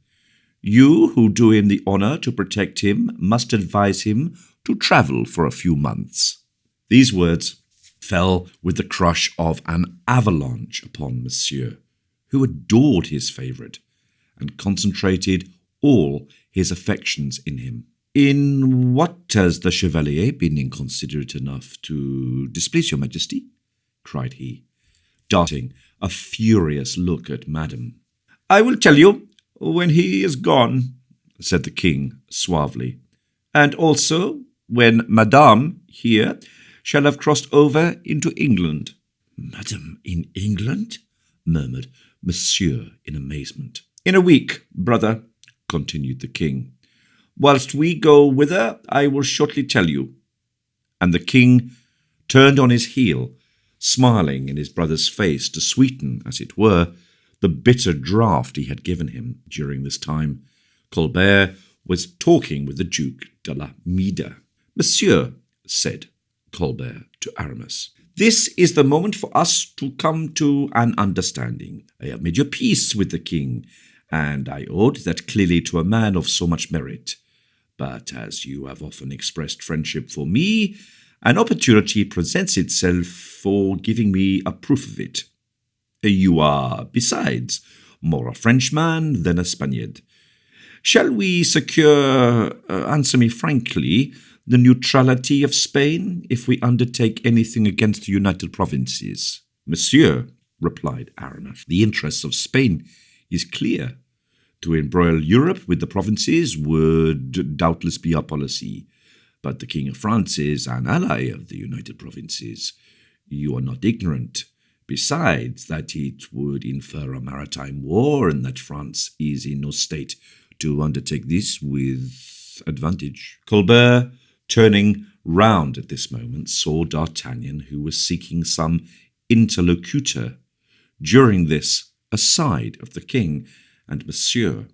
You, who do him the honour to protect him, must advise him to travel for a few months. These words fell with the crush of an avalanche upon Monsieur, who adored his favourite, and concentrated all his affections in him. In what has the Chevalier been inconsiderate enough to displease your Majesty? Cried he, darting a furious look at Madame. I will tell you when he is gone, said the king suavely, and also when Madame here shall have crossed over into England. Madame in England? Murmured Monsieur in amazement. In a week, brother, continued the king. Whilst we go whither, I will shortly tell you. And the king turned on his heel, smiling in his brother's face to sweeten, as it were, the bitter draught he had given him. During this time, Colbert was talking with the Duke de la Mida. Monsieur, said Colbert to Aramis, this is the moment for us to come to an understanding. I have made your peace with the king, and I owed that clearly to a man of so much merit. But as you have often expressed friendship for me, an opportunity presents itself for giving me a proof of it. You are, besides, more a Frenchman than a Spaniard. Shall we secure, answer me frankly, the neutrality of Spain if we undertake anything against the United Provinces? Monsieur, replied Aramis, the interest of Spain is clear. To embroil Europe with the provinces would doubtless be our policy, but the King of France is an ally of the United Provinces. You are not ignorant. Besides, that it would infer a maritime war, and that France is in no state to undertake this with advantage. Colbert, turning round at this moment, saw D'Artagnan, who was seeking some interlocutor, during this aside of the king and Monsieur.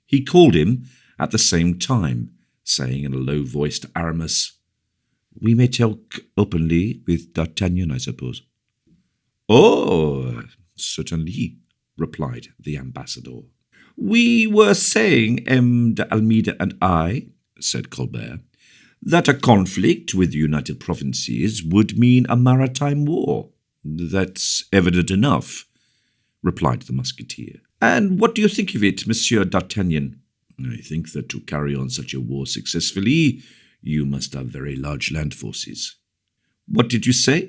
He called him at the same time, saying in a low voice to Aramis, "We may talk openly with D'Artagnan, I suppose." "Oh, certainly," replied the ambassador. "We were saying, M. de Almeida and I," said Colbert, "that a conflict with the United Provinces would mean a maritime war." "That's evident enough," replied the musketeer. "And what do you think of it, Monsieur d'Artagnan?" "I think that to carry on such a war successfully, you must have very large land forces." "What did you say?"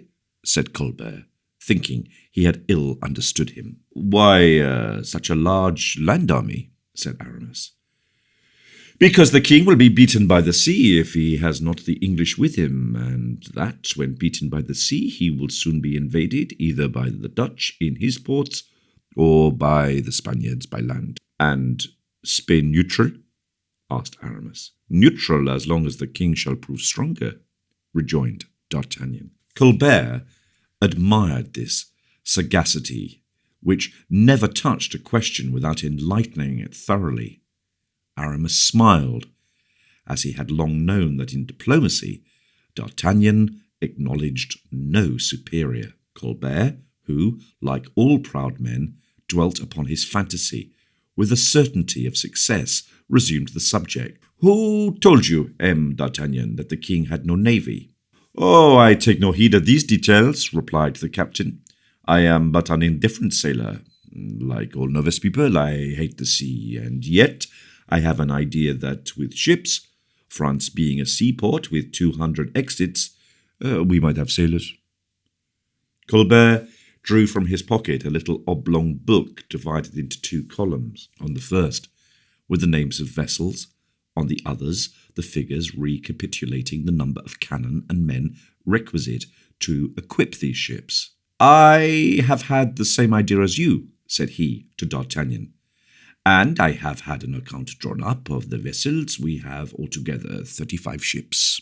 said Colbert, thinking he had ill understood him. "Why, such a large land army," said Aramis. "Because the king will be beaten by the sea if he has not the English with him, and that, when beaten by the sea, he will soon be invaded either by the Dutch in his ports or by the Spaniards by land." "And Spain neutral?" asked Aramis. "Neutral as long as the king shall prove stronger," rejoined D'Artagnan. Colbert admired this sagacity, which never touched a question without enlightening it thoroughly. Aramis smiled, as he had long known that in diplomacy D'Artagnan acknowledged no superior. Colbert, who, like all proud men, dwelt upon his fantasy, with the certainty of success, resumed the subject. "Who told you, M. d'Artagnan, that the king had no navy?" "Oh, I take no heed of these details," replied the captain. "I am but an indifferent sailor. Like all novice people, I hate the sea, and yet I have an idea that with ships, France being a seaport with 200 exits, we might have sailors." Colbert drew from his pocket a little oblong book divided into 2 columns. On the first were the names of vessels, on the others the figures recapitulating the number of cannon and men requisite to equip these ships. "I have had the same idea as you," said he to D'Artagnan, "and I have had an account drawn up of the vessels. We have altogether 35 ships."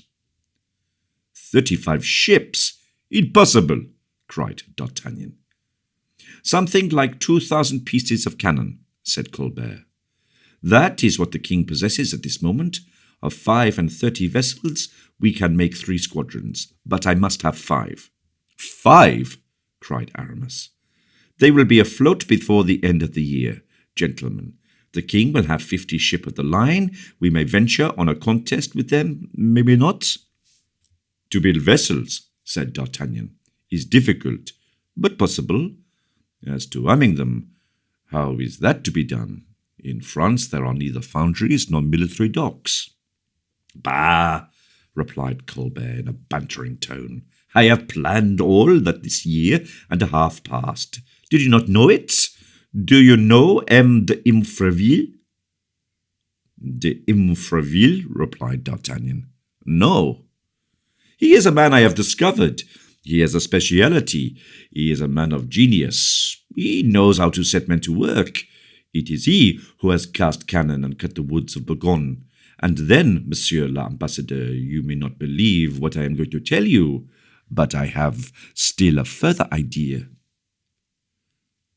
"35 ships? Impossible!" cried D'Artagnan. "Something like 2,000 pieces of cannon," said Colbert. "That is what the king possesses at this moment. Of 35 vessels, we can make 3 squadrons, but I must have 5. "5?" cried Aramis. "They will be afloat before the end of the year. Gentlemen, the king will have 50 ships of the line. We may venture on a contest with them, maybe not." "To build vessels," said D'Artagnan, "is difficult, but possible. As to arming them, how is that to be done? In France there are neither foundries nor military docks." "Bah!" replied Colbert in a bantering tone. "I have planned all that this year and a half past. Did you not know it? Do you know M. de Infreville?" "De Infreville?" replied D'Artagnan. "No." "He is a man I have discovered. He has a speciality. He is a man of genius. He knows how to set men to work. It is he who has cast cannon and cut the woods of Bourgogne. And then, Monsieur l'Ambassadeur, you may not believe what I am going to tell you, but I have still a further idea."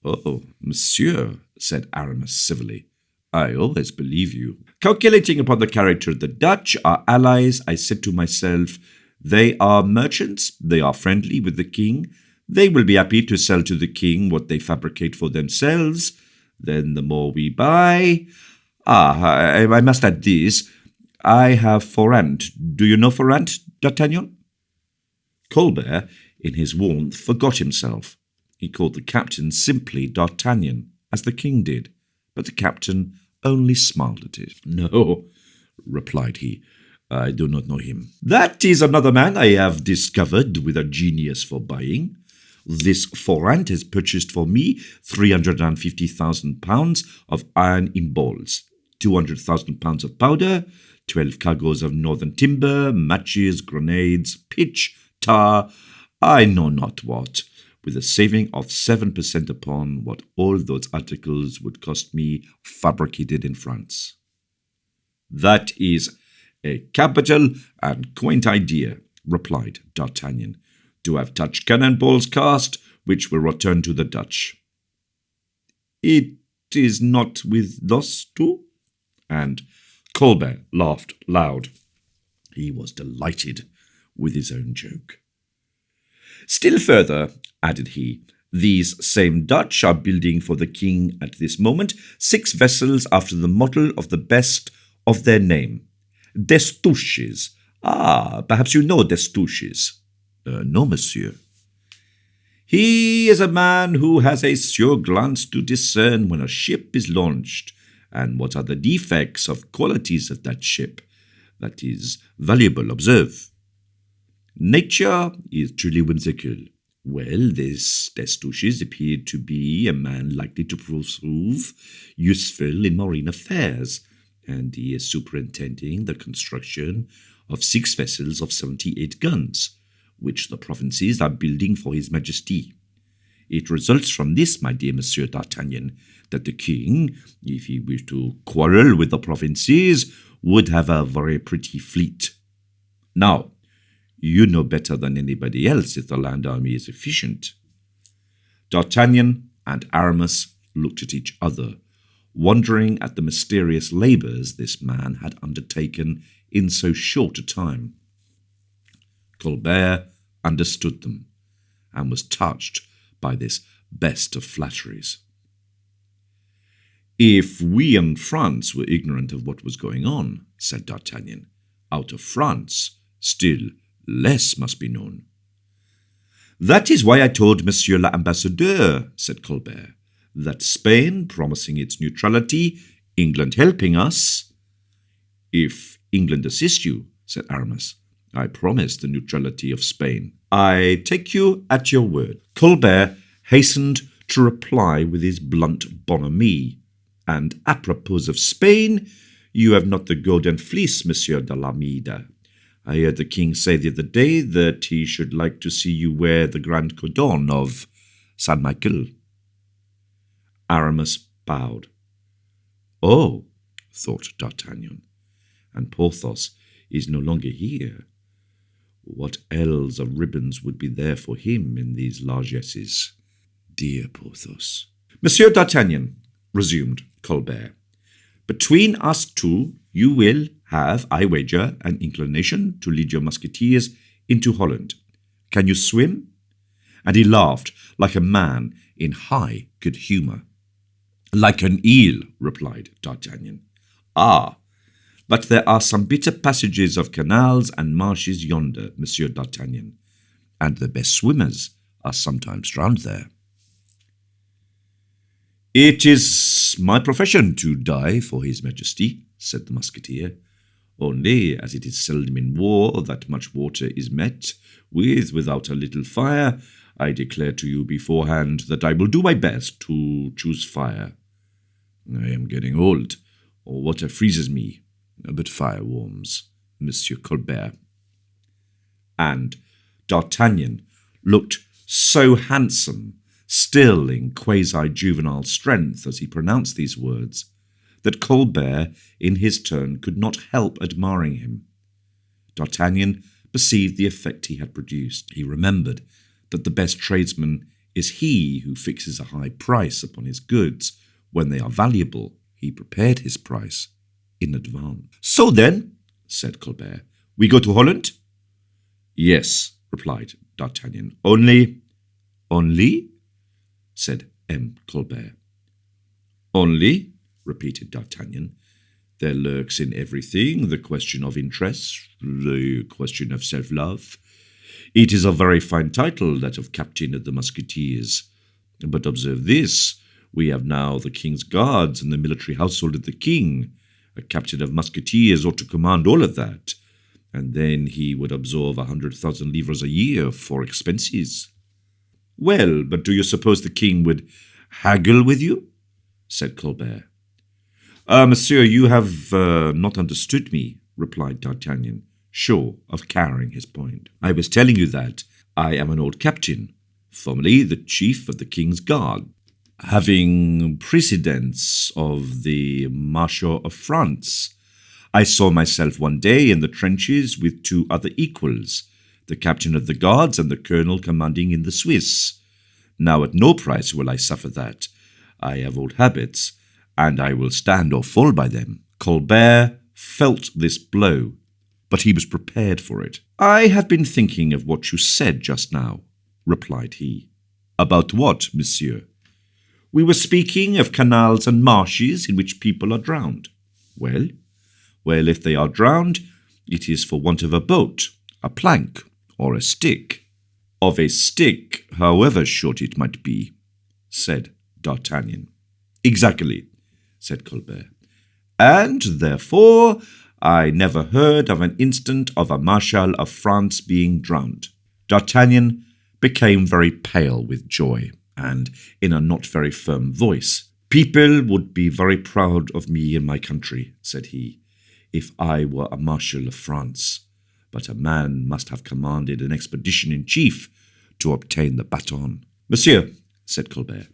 "Oh, monsieur," said Aramis civilly, "I always believe you." Calculating upon the character of the Dutch, our allies, I said to myself, they are merchants, they are friendly with the king, they will be happy to sell to the king what they fabricate for themselves. Then the more we buy... I must add this. I have Forant. Do you know Forant, D'Artagnan? Colbert, in his warmth, forgot himself. He called the captain simply D'Artagnan, as the king did, but the captain only smiled at it. "No," replied he, "I do not know him." "That is another man I have discovered with a genius for buying. This forant has purchased for me £350,000 of iron in balls, £200,000 of powder, 12 cargoes of northern timber, matches, grenades, pitch, tar, I know not what, with a saving of 7% upon what all those articles would cost me fabricated in France. That is a capital and quaint idea, replied D'Artagnan, to have Dutch cannonballs cast, which will return to the Dutch. It is not with us too? And Colbert laughed loud. He was delighted with his own joke. Still further, added he, these same Dutch are building for the king at this moment 6 vessels after the model of the best of their name. Destouches. Ah, perhaps you know Destouches. No, monsieur. He is a man who has a sure glance to discern when a ship is launched, and what are the defects of qualities of that ship. That is valuable, observe. Nature is truly whimsical. Well, this Destouches appeared to be a man likely to prove useful in marine affairs, and he is superintending the construction of 6 vessels of 78 guns, which the provinces are building for his majesty. It results from this, my dear Monsieur d'Artagnan, that the king, if he wished to quarrel with the provinces, would have a very pretty fleet. Now, you know better than anybody else if the land army is efficient. D'Artagnan and Aramis looked at each other, wondering at the mysterious labours this man had undertaken in so short a time. Colbert understood them, and was touched by this best of flatteries. If we in France were ignorant of what was going on, said D'Artagnan, out of France, still less must be known. That is why I told Monsieur l'Ambassadeur, said Colbert, that Spain promising its neutrality, England helping us. If England assists you, said Aramis, I promise the neutrality of Spain. I take you at your word. Colbert hastened to reply with his blunt bonhomie. And apropos of Spain, you have not the golden fleece, Monsieur de l'Armida. I heard the king say the other day that he should like to see you wear the grand cordon of Saint Michael. Aramis bowed. Oh, thought D'Artagnan, and Porthos is no longer here. What ells of ribbons would be there for him in these largesses? Dear Porthos. Monsieur d'Artagnan, resumed Colbert, between us two you will have, I wager, an inclination to lead your musketeers into Holland. Can you swim? And he laughed like a man in high good humour. Like an eel, replied D'Artagnan. Ah, but there are some bitter passages of canals and marshes yonder, Monsieur d'Artagnan, and the best swimmers are sometimes drowned there. It is my profession to die for his majesty, said the musketeer, only as it is seldom in war that much water is met with without a little fire, I declare to you beforehand that I will do my best to choose fire. I am getting old, or water freezes me, but fire warms, Monsieur Colbert. And D'Artagnan looked so handsome, still in quasi-juvenile strength as he pronounced these words, that Colbert, in his turn, could not help admiring him. D'Artagnan perceived the effect he had produced. He remembered that the best tradesman is he who fixes a high price upon his goods. When they are valuable, he prepared his price in advance. So then, said Colbert, we go to Holland? Yes, replied D'Artagnan. Only? Said M. Colbert. Only, repeated D'Artagnan. There lurks in everything the question of interest, the question of self-love. It is a very fine title, that of Captain of the Musketeers. But observe this, we have now the king's guards and the military household of the king. A captain of musketeers ought to command all of that, and then he would absorb 100,000 livres a year for expenses. Well, but do you suppose the king would haggle with you? Said Colbert. Monsieur, you have not understood me, replied D'Artagnan, sure of carrying his point. I was telling you that I am an old captain, formerly the chief of the king's guard, having precedence of the Marshal of France. I saw myself one day in the trenches with two other equals, the captain of the guards and the colonel commanding in the Swiss. Now at no price will I suffer that. I have old habits, and I will stand or fall by them. Colbert felt this blow, but he was prepared for it. I have been thinking of what you said just now, replied he. About what, monsieur? We were speaking of canals and marshes in which people are drowned. Well, if they are drowned, it is for want of a boat, a plank, or a stick. Of a stick, however short it might be, said D'Artagnan. Exactly, said Colbert. And therefore I never heard of an instant of a Marshal of France being drowned. D'Artagnan became very pale with joy, and in a not very firm voice, "People would be very proud of me in my country," said he, "if I were a Marshal of France. But a man must have commanded an expedition in chief to obtain the baton." "Monsieur," said Colbert,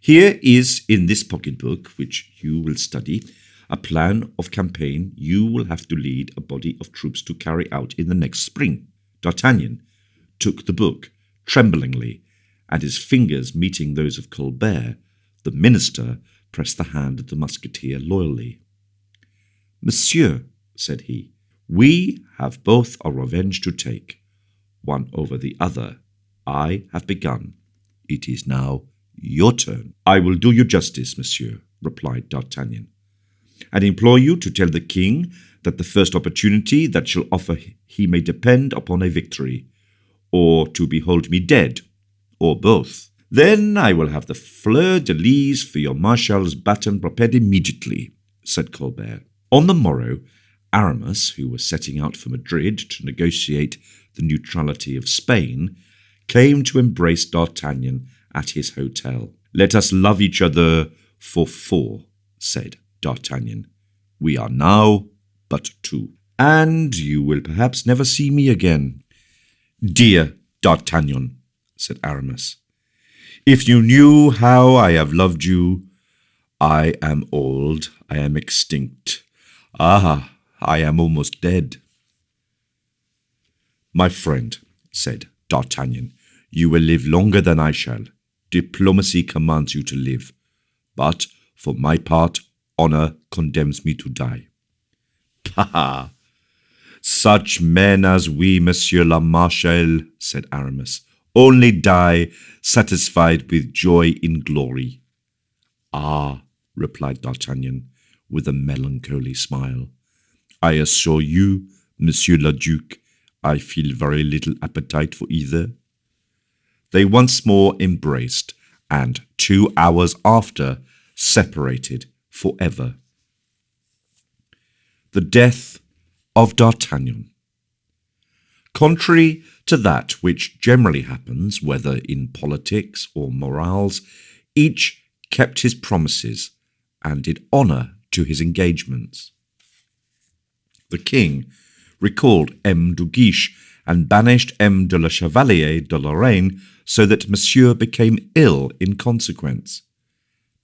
"here is in this pocket-book, which you will study, a plan of campaign you will have to lead a body of troops to carry out in the next spring." D'Artagnan took the book tremblingly, and his fingers meeting those of Colbert, the minister pressed the hand of the musketeer loyally. "Monsieur," said he, "we have both a revenge to take, one over the other. I have begun. It is now your turn." "I will do you justice, monsieur," replied D'Artagnan, "and implore you to tell the king that the first opportunity that shall offer he may depend upon a victory, or to behold me dead, or both. Then I will have the fleur-de-lis for your marshal's baton prepared immediately," said Colbert. On the morrow, Aramis, who was setting out for Madrid to negotiate the neutrality of Spain, came to embrace D'Artagnan at his hotel. "Let us love each other for 4, said D'Artagnan. "We are now but 2, and you will perhaps never see me again." "Dear D'Artagnan," said Aramis, "if you knew how I have loved you, I am old, I am extinct. Ah, I am almost dead." "My friend," said D'Artagnan, "you will live longer than I shall. Diplomacy commands you to live, but for my part, honour condemns me to die." "Pah! Such men as we, Monsieur le Marshal," said Aramis, "only die satisfied with joy in glory." "Ah," replied D'Artagnan, with a melancholy smile, "I assure you, Monsieur le Duc, I feel very little appetite for either." They once more embraced, and 2 hours after separated forever. The death of D'Artagnan. Contrary to that which generally happens, whether in politics or morals, each kept his promises and did honour to his engagements. The king recalled M. de Guiche and banished M. de la Chevalier de Lorraine, so that Monsieur became ill in consequence.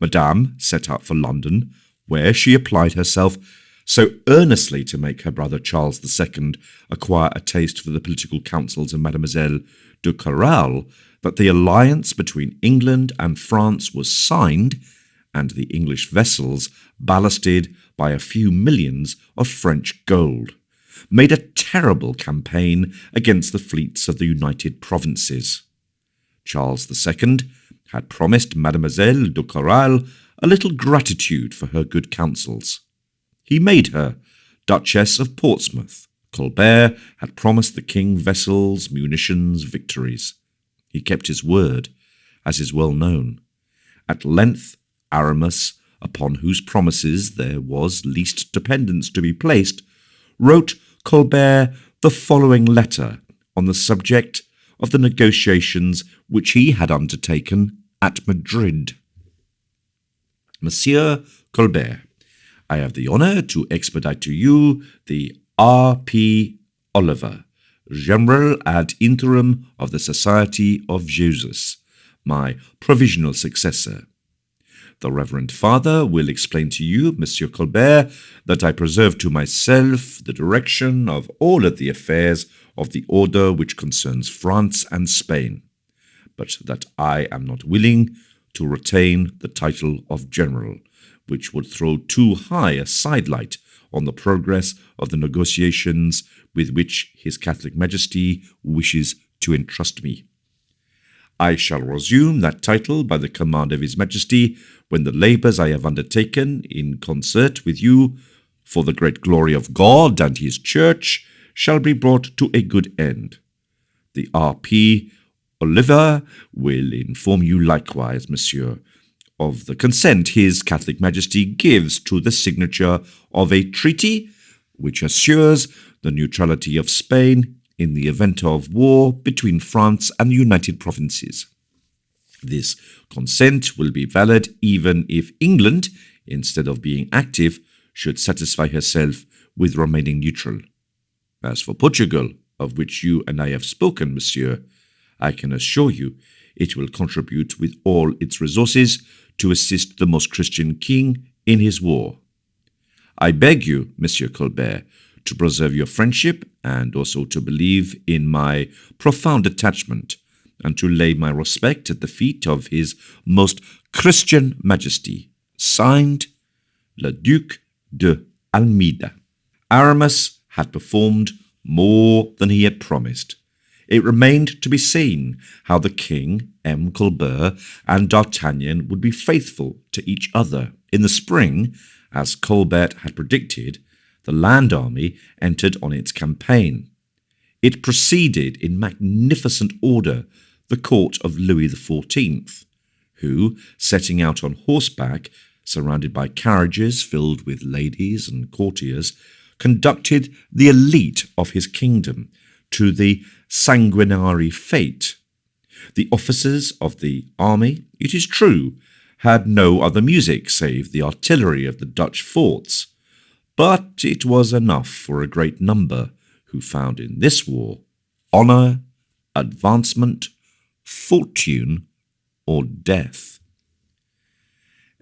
Madame set out for London, where she applied herself so earnestly to make her brother Charles II acquire a taste for the political counsels of Mademoiselle de Coral, that the alliance between England and France was signed, and the English vessels ballasted by a few millions of French gold, made a terrible campaign against the fleets of the United Provinces. Charles II had promised Mademoiselle de Coral a little gratitude for her good counsels. He made her Duchess of Portsmouth. Colbert had promised the king vessels, munitions, victories. He kept his word, as is well known. At length, Aramis, upon whose promises there was least dependence to be placed, wrote Colbert the following letter on the subject of the negotiations which he had undertaken at Madrid. Monsieur Colbert, I have the honour to expedite to you the R.P. Oliver, General ad interim of the Society of Jesus, my provisional successor. The Reverend Father will explain to you, Monsieur Colbert, that I preserve to myself the direction of all of the affairs of the order which concerns France and Spain, but that I am not willing to retain the title of General, which would throw too high a sidelight on the progress of the negotiations with which His Catholic Majesty wishes to entrust me. I shall resume that title by the command of His Majesty when the labours I have undertaken in concert with you for the great glory of God and His Church shall be brought to a good end. The R.P. Oliver will inform you likewise, monsieur, of the consent His Catholic Majesty gives to the signature of a treaty which assures the neutrality of Spain in the event of war between France and the United Provinces. This consent will be valid even if England, instead of being active, should satisfy herself with remaining neutral. As for Portugal, of which you and I have spoken, monsieur, I can assure you it will contribute with all its resources to assist the Most Christian King in his war. I beg you, Monsieur Colbert, to preserve your friendship and also to believe in my profound attachment and to lay my respect at the feet of His Most Christian Majesty. Signed, Le Duc de Almeida. Aramis had performed more than he had promised. It remained to be seen how the king, M. Colbert, and D'Artagnan would be faithful to each other. In the spring, as Colbert had predicted, the land army entered on its campaign. It preceded in magnificent order the court of Louis XIV, who, setting out on horseback, surrounded by carriages filled with ladies and courtiers, conducted the elite of his kingdom to the sanguinary fate. The officers of the army, it is true, had no other music save the artillery of the Dutch forts, but it was enough for a great number who found in this war honour, advancement, fortune, or death.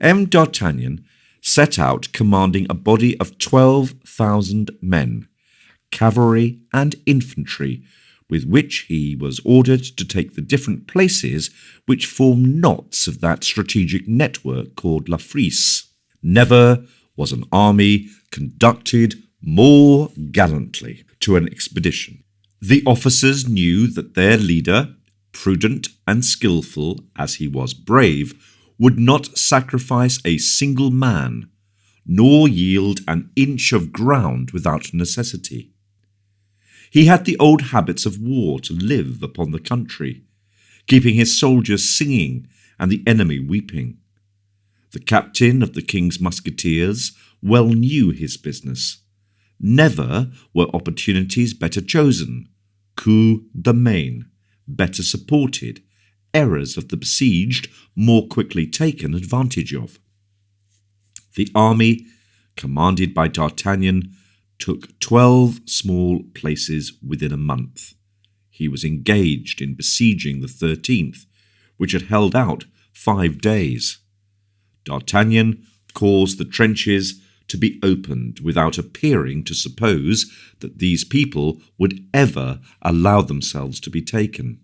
M. D'Artagnan set out commanding a body of 12,000 men, cavalry and infantry, with which he was ordered to take the different places which form knots of that strategic network called La Frise. Never was an army conducted more gallantly to an expedition. The officers knew that their leader, prudent and skilful as he was brave, would not sacrifice a single man, nor yield an inch of ground without necessity. He had the old habits of war to live upon the country, keeping his soldiers singing and the enemy weeping. The captain of the king's musketeers well knew his business. Never were opportunities better chosen, coups de main better supported, errors of the besieged more quickly taken advantage of. The army, commanded by D'Artagnan, took 12 small places within a month. He was engaged in besieging the 13th, which had held out 5 days. D'Artagnan caused the trenches to be opened without appearing to suppose that these people would ever allow themselves to be taken.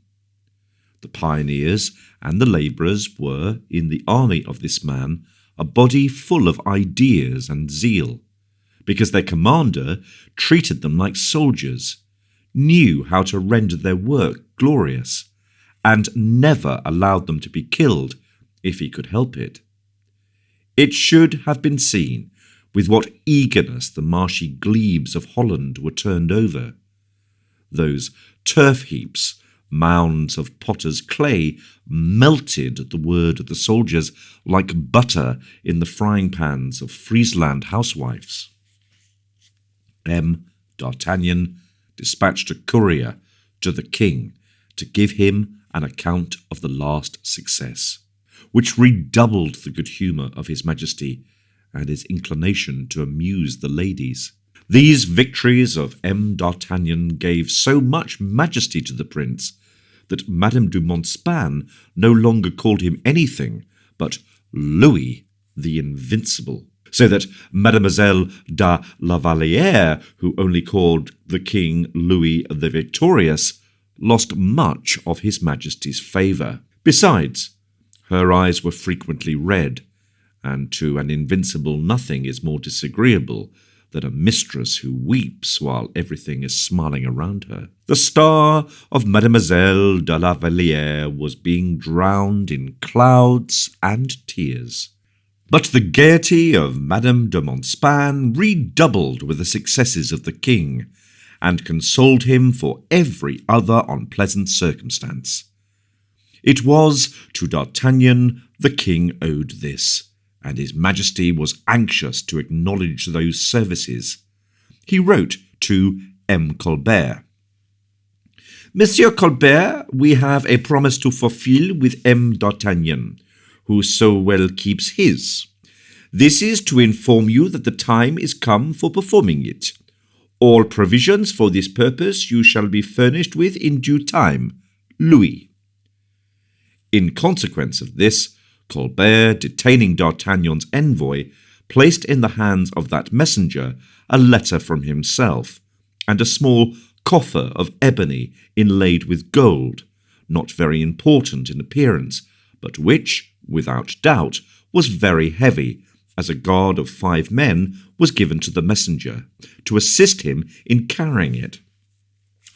The pioneers and the labourers were, in the army of this man, a body full of ideas and zeal, because their commander treated them like soldiers, knew how to render their work glorious, and never allowed them to be killed if he could help it. It should have been seen with what eagerness the marshy glebes of Holland were turned over. Those turf heaps, mounds of potter's clay, melted at the word of the soldiers like butter in the frying pans of Friesland housewives. M. D'Artagnan dispatched a courier to the king, to give him an account of the last success, which redoubled the good humour of his Majesty and his inclination to amuse the ladies. These victories of M. d'Artagnan gave so much majesty to the prince that Madame de Montespan no longer called him anything but Louis the Invincible, so that Mademoiselle de la Vallière, who only called the king Louis the Victorious, lost much of his Majesty's favour. Besides, her eyes were frequently red, and to an invincible nothing is more disagreeable than a mistress who weeps while everything is smiling around her. The star of Mademoiselle de la Vallière was being drowned in clouds and tears. But the gaiety of Madame de Montespan redoubled with the successes of the king, and consoled him for every other unpleasant circumstance. It was to D'Artagnan the king owed this, and his Majesty was anxious to acknowledge those services. He wrote to M. Colbert, Monsieur Colbert, we have a promise to fulfill with M. d'Artagnan, who so well keeps his. This is to inform you that the time is come for performing it. All provisions for this purpose you shall be furnished with in due time. Louis. In consequence of this, Colbert, detaining D'Artagnan's envoy, placed in the hands of that messenger a letter from himself, and a small coffer of ebony inlaid with gold, not very important in appearance, but which, without doubt, was very heavy, as a guard of 5 men was given to the messenger, to assist him in carrying it.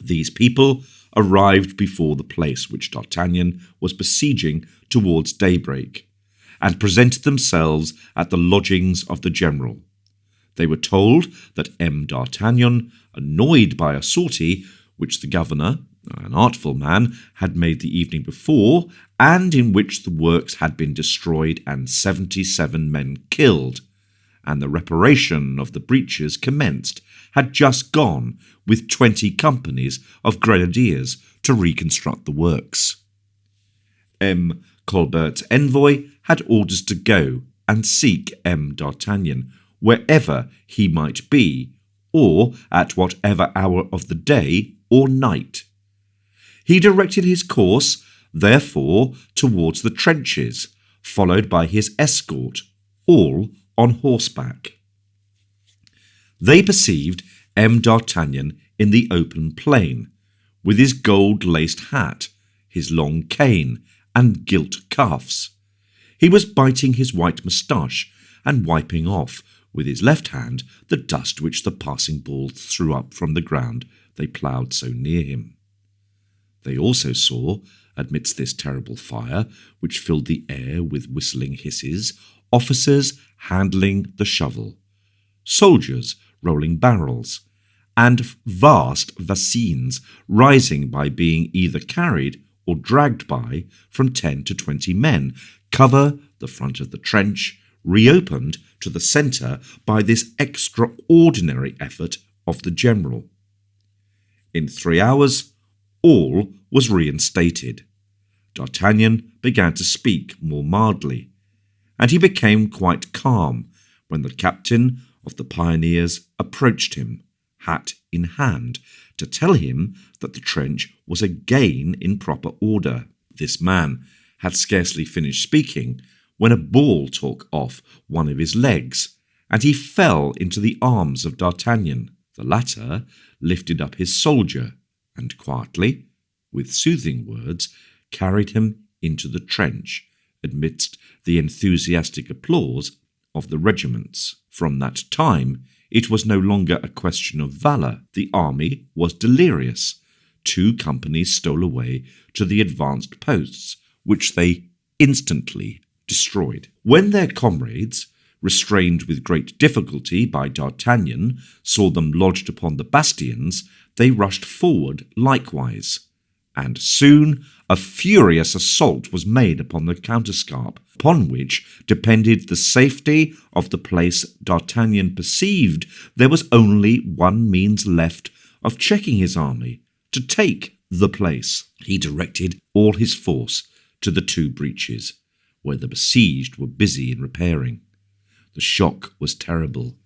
These people arrived before the place which D'Artagnan was besieging towards daybreak, and presented themselves at the lodgings of the general. They were told that M. d'Artagnan, annoyed by a sortie which the governor, an artful man, had made the evening before, and in which the works had been destroyed and 77 men killed, and the reparation of the breaches commenced, had just gone with 20 companies of grenadiers to reconstruct the works. M. Colbert's envoy had orders to go and seek M. d'Artagnan, wherever he might be, or at whatever hour of the day or night. He directed his course, therefore, towards the trenches, followed by his escort, all on horseback. They perceived M. d'Artagnan in the open plain, with his gold-laced hat, his long cane, and gilt cuffs. He was biting his white moustache and wiping off, with his left hand, the dust which the passing bulls threw up from the ground they ploughed so near him. They also saw, amidst this terrible fire, which filled the air with whistling hisses, officers handling the shovel, soldiers rolling barrels, and vast fascines rising by being either carried or dragged by from 10 to 20 men, cover the front of the trench, reopened to the centre by this extraordinary effort of the general. In 3 hours, all was reinstated. D'Artagnan began to speak more mildly, and he became quite calm when the captain of the pioneers approached him, hat in hand, to tell him that the trench was again in proper order. This man had scarcely finished speaking when a ball took off one of his legs, and he fell into the arms of D'Artagnan. The latter lifted up his soldier, and quietly, with soothing words, carried him into the trench, amidst the enthusiastic applause of the regiments. From that time, it was no longer a question of valour. The army was delirious. 2 companies stole away to the advanced posts, which they instantly destroyed. When their comrades, restrained with great difficulty by D'Artagnan, saw them lodged upon the bastions, they rushed forward likewise, and soon a furious assault was made upon the counterscarp, upon which depended the safety of the place. D'Artagnan perceived there was only one means left of checking his army, to take the place. He directed all his force to the 2 breaches, where the besieged were busy in repairing. The shock was terrible.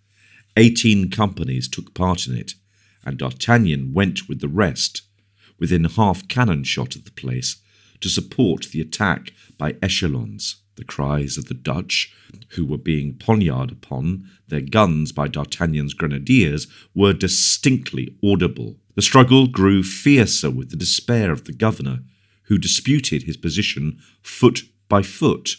18 companies took part in it, and D'Artagnan went with the rest, within half cannon shot of the place, to support the attack by echelons. The cries of the Dutch, who were being poniarded upon their guns by D'Artagnan's grenadiers, were distinctly audible. The struggle grew fiercer with the despair of the governor, who disputed his position foot by foot.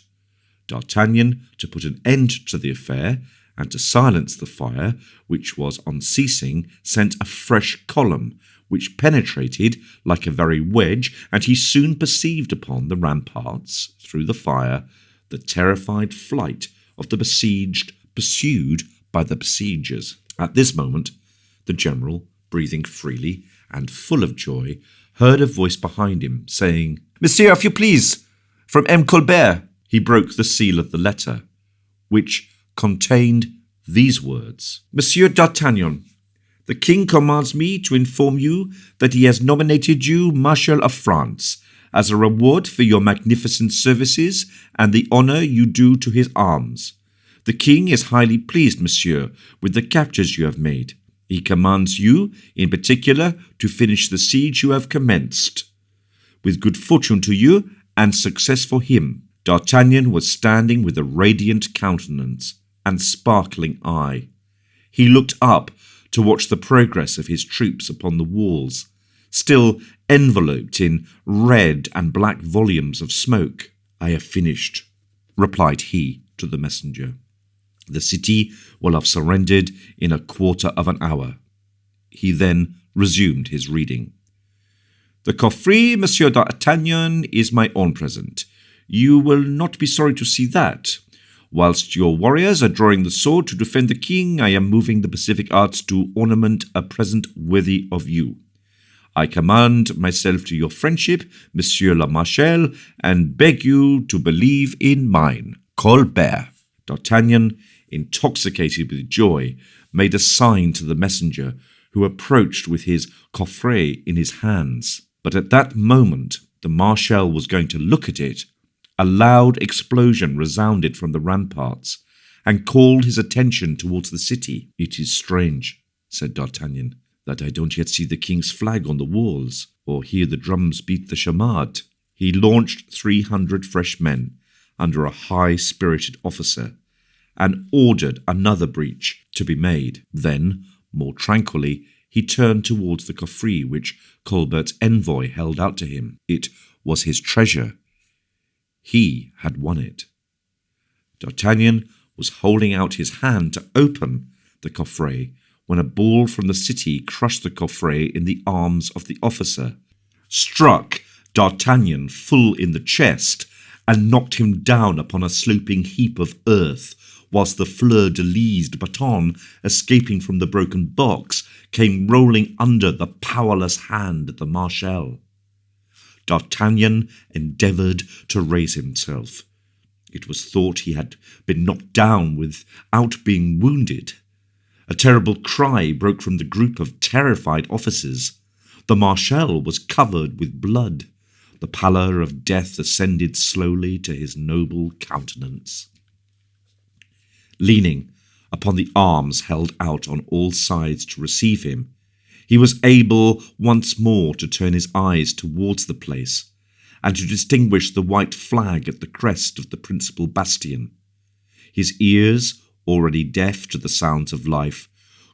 D'Artagnan, to put an end to the affair, and to silence the fire, which was unceasing, sent a fresh column, which penetrated like a very wedge, and he soon perceived upon the ramparts, through the fire, the terrified flight of the besieged, pursued by the besiegers. At this moment, the general, breathing freely and full of joy, heard a voice behind him, saying, "Monsieur, if you please, from M. Colbert." He broke the seal of the letter, which contained these words: "Monsieur D'Artagnan, the king commands me to inform you that he has nominated you Marshal of France as a reward for your magnificent services and the honour you do to his arms. The king is highly pleased, monsieur, with the captures you have made. He commands you, in particular, to finish the siege you have commenced. With good fortune to you and success for him." D'Artagnan was standing with a radiant countenance and sparkling eye. He looked up to watch the progress of his troops upon the walls, still enveloped in red and black volumes of smoke. "I have finished," replied he to the messenger. "The city will have surrendered in a quarter of an hour." He then resumed his reading. "The coffret, Monsieur D'Artagnan, is my own present. You will not be sorry to see that. Whilst your warriors are drawing the sword to defend the king, I am moving the Pacific arts to ornament a present worthy of you. I commend myself to your friendship, Monsieur le Marshal, and beg you to believe in mine. Colbert." D'Artagnan, intoxicated with joy, made a sign to the messenger, who approached with his coffret in his hands. But at that moment the Marshal was going to look at it. A loud explosion resounded from the ramparts, and called his attention towards the city. "It is strange," said D'Artagnan, "that I don't yet see the king's flag on the walls, or hear the drums beat the chamade." He launched 300 fresh men, under a high-spirited officer, and ordered another breach to be made. Then, more tranquilly, he turned towards the coffret which Colbert's envoy held out to him. It was his treasure. He had won it. D'Artagnan was holding out his hand to open the coffret when a ball from the city crushed the coffret in the arms of the officer, struck D'Artagnan full in the chest, and knocked him down upon a sloping heap of earth, whilst the fleur-de-lis baton, escaping from the broken box, came rolling under the powerless hand of the Marshal. D'Artagnan endeavoured to raise himself. It was thought he had been knocked down without being wounded. A terrible cry broke from the group of terrified officers. The Marshal was covered with blood. The pallor of death ascended slowly to his noble countenance. Leaning upon the arms held out on all sides to receive him, he was able once more to turn his eyes towards the place, and to distinguish the white flag at the crest of the principal bastion. His ears, already deaf to the sounds of life,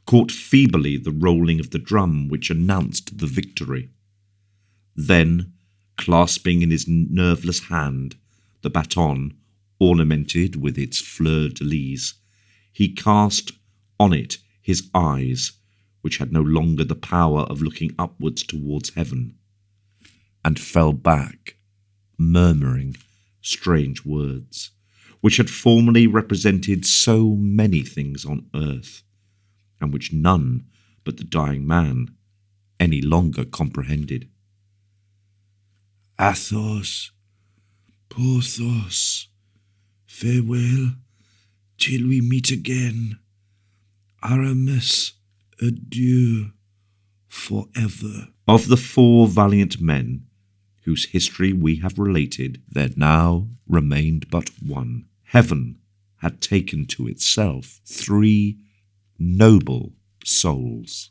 caught feebly the rolling of the drum which announced the victory. Then, clasping in his nerveless hand the baton ornamented with its fleur-de-lis, he cast on it his eyes, which had no longer the power of looking upwards towards heaven, and fell back, murmuring strange words, which had formerly represented so many things on earth, and which none but the dying man any longer comprehended. "Athos, Porthos, farewell till we meet again. Aramis, adieu forever." Of the 4 valiant men whose history we have related, there now remained but one. Heaven had taken to itself 3 noble souls.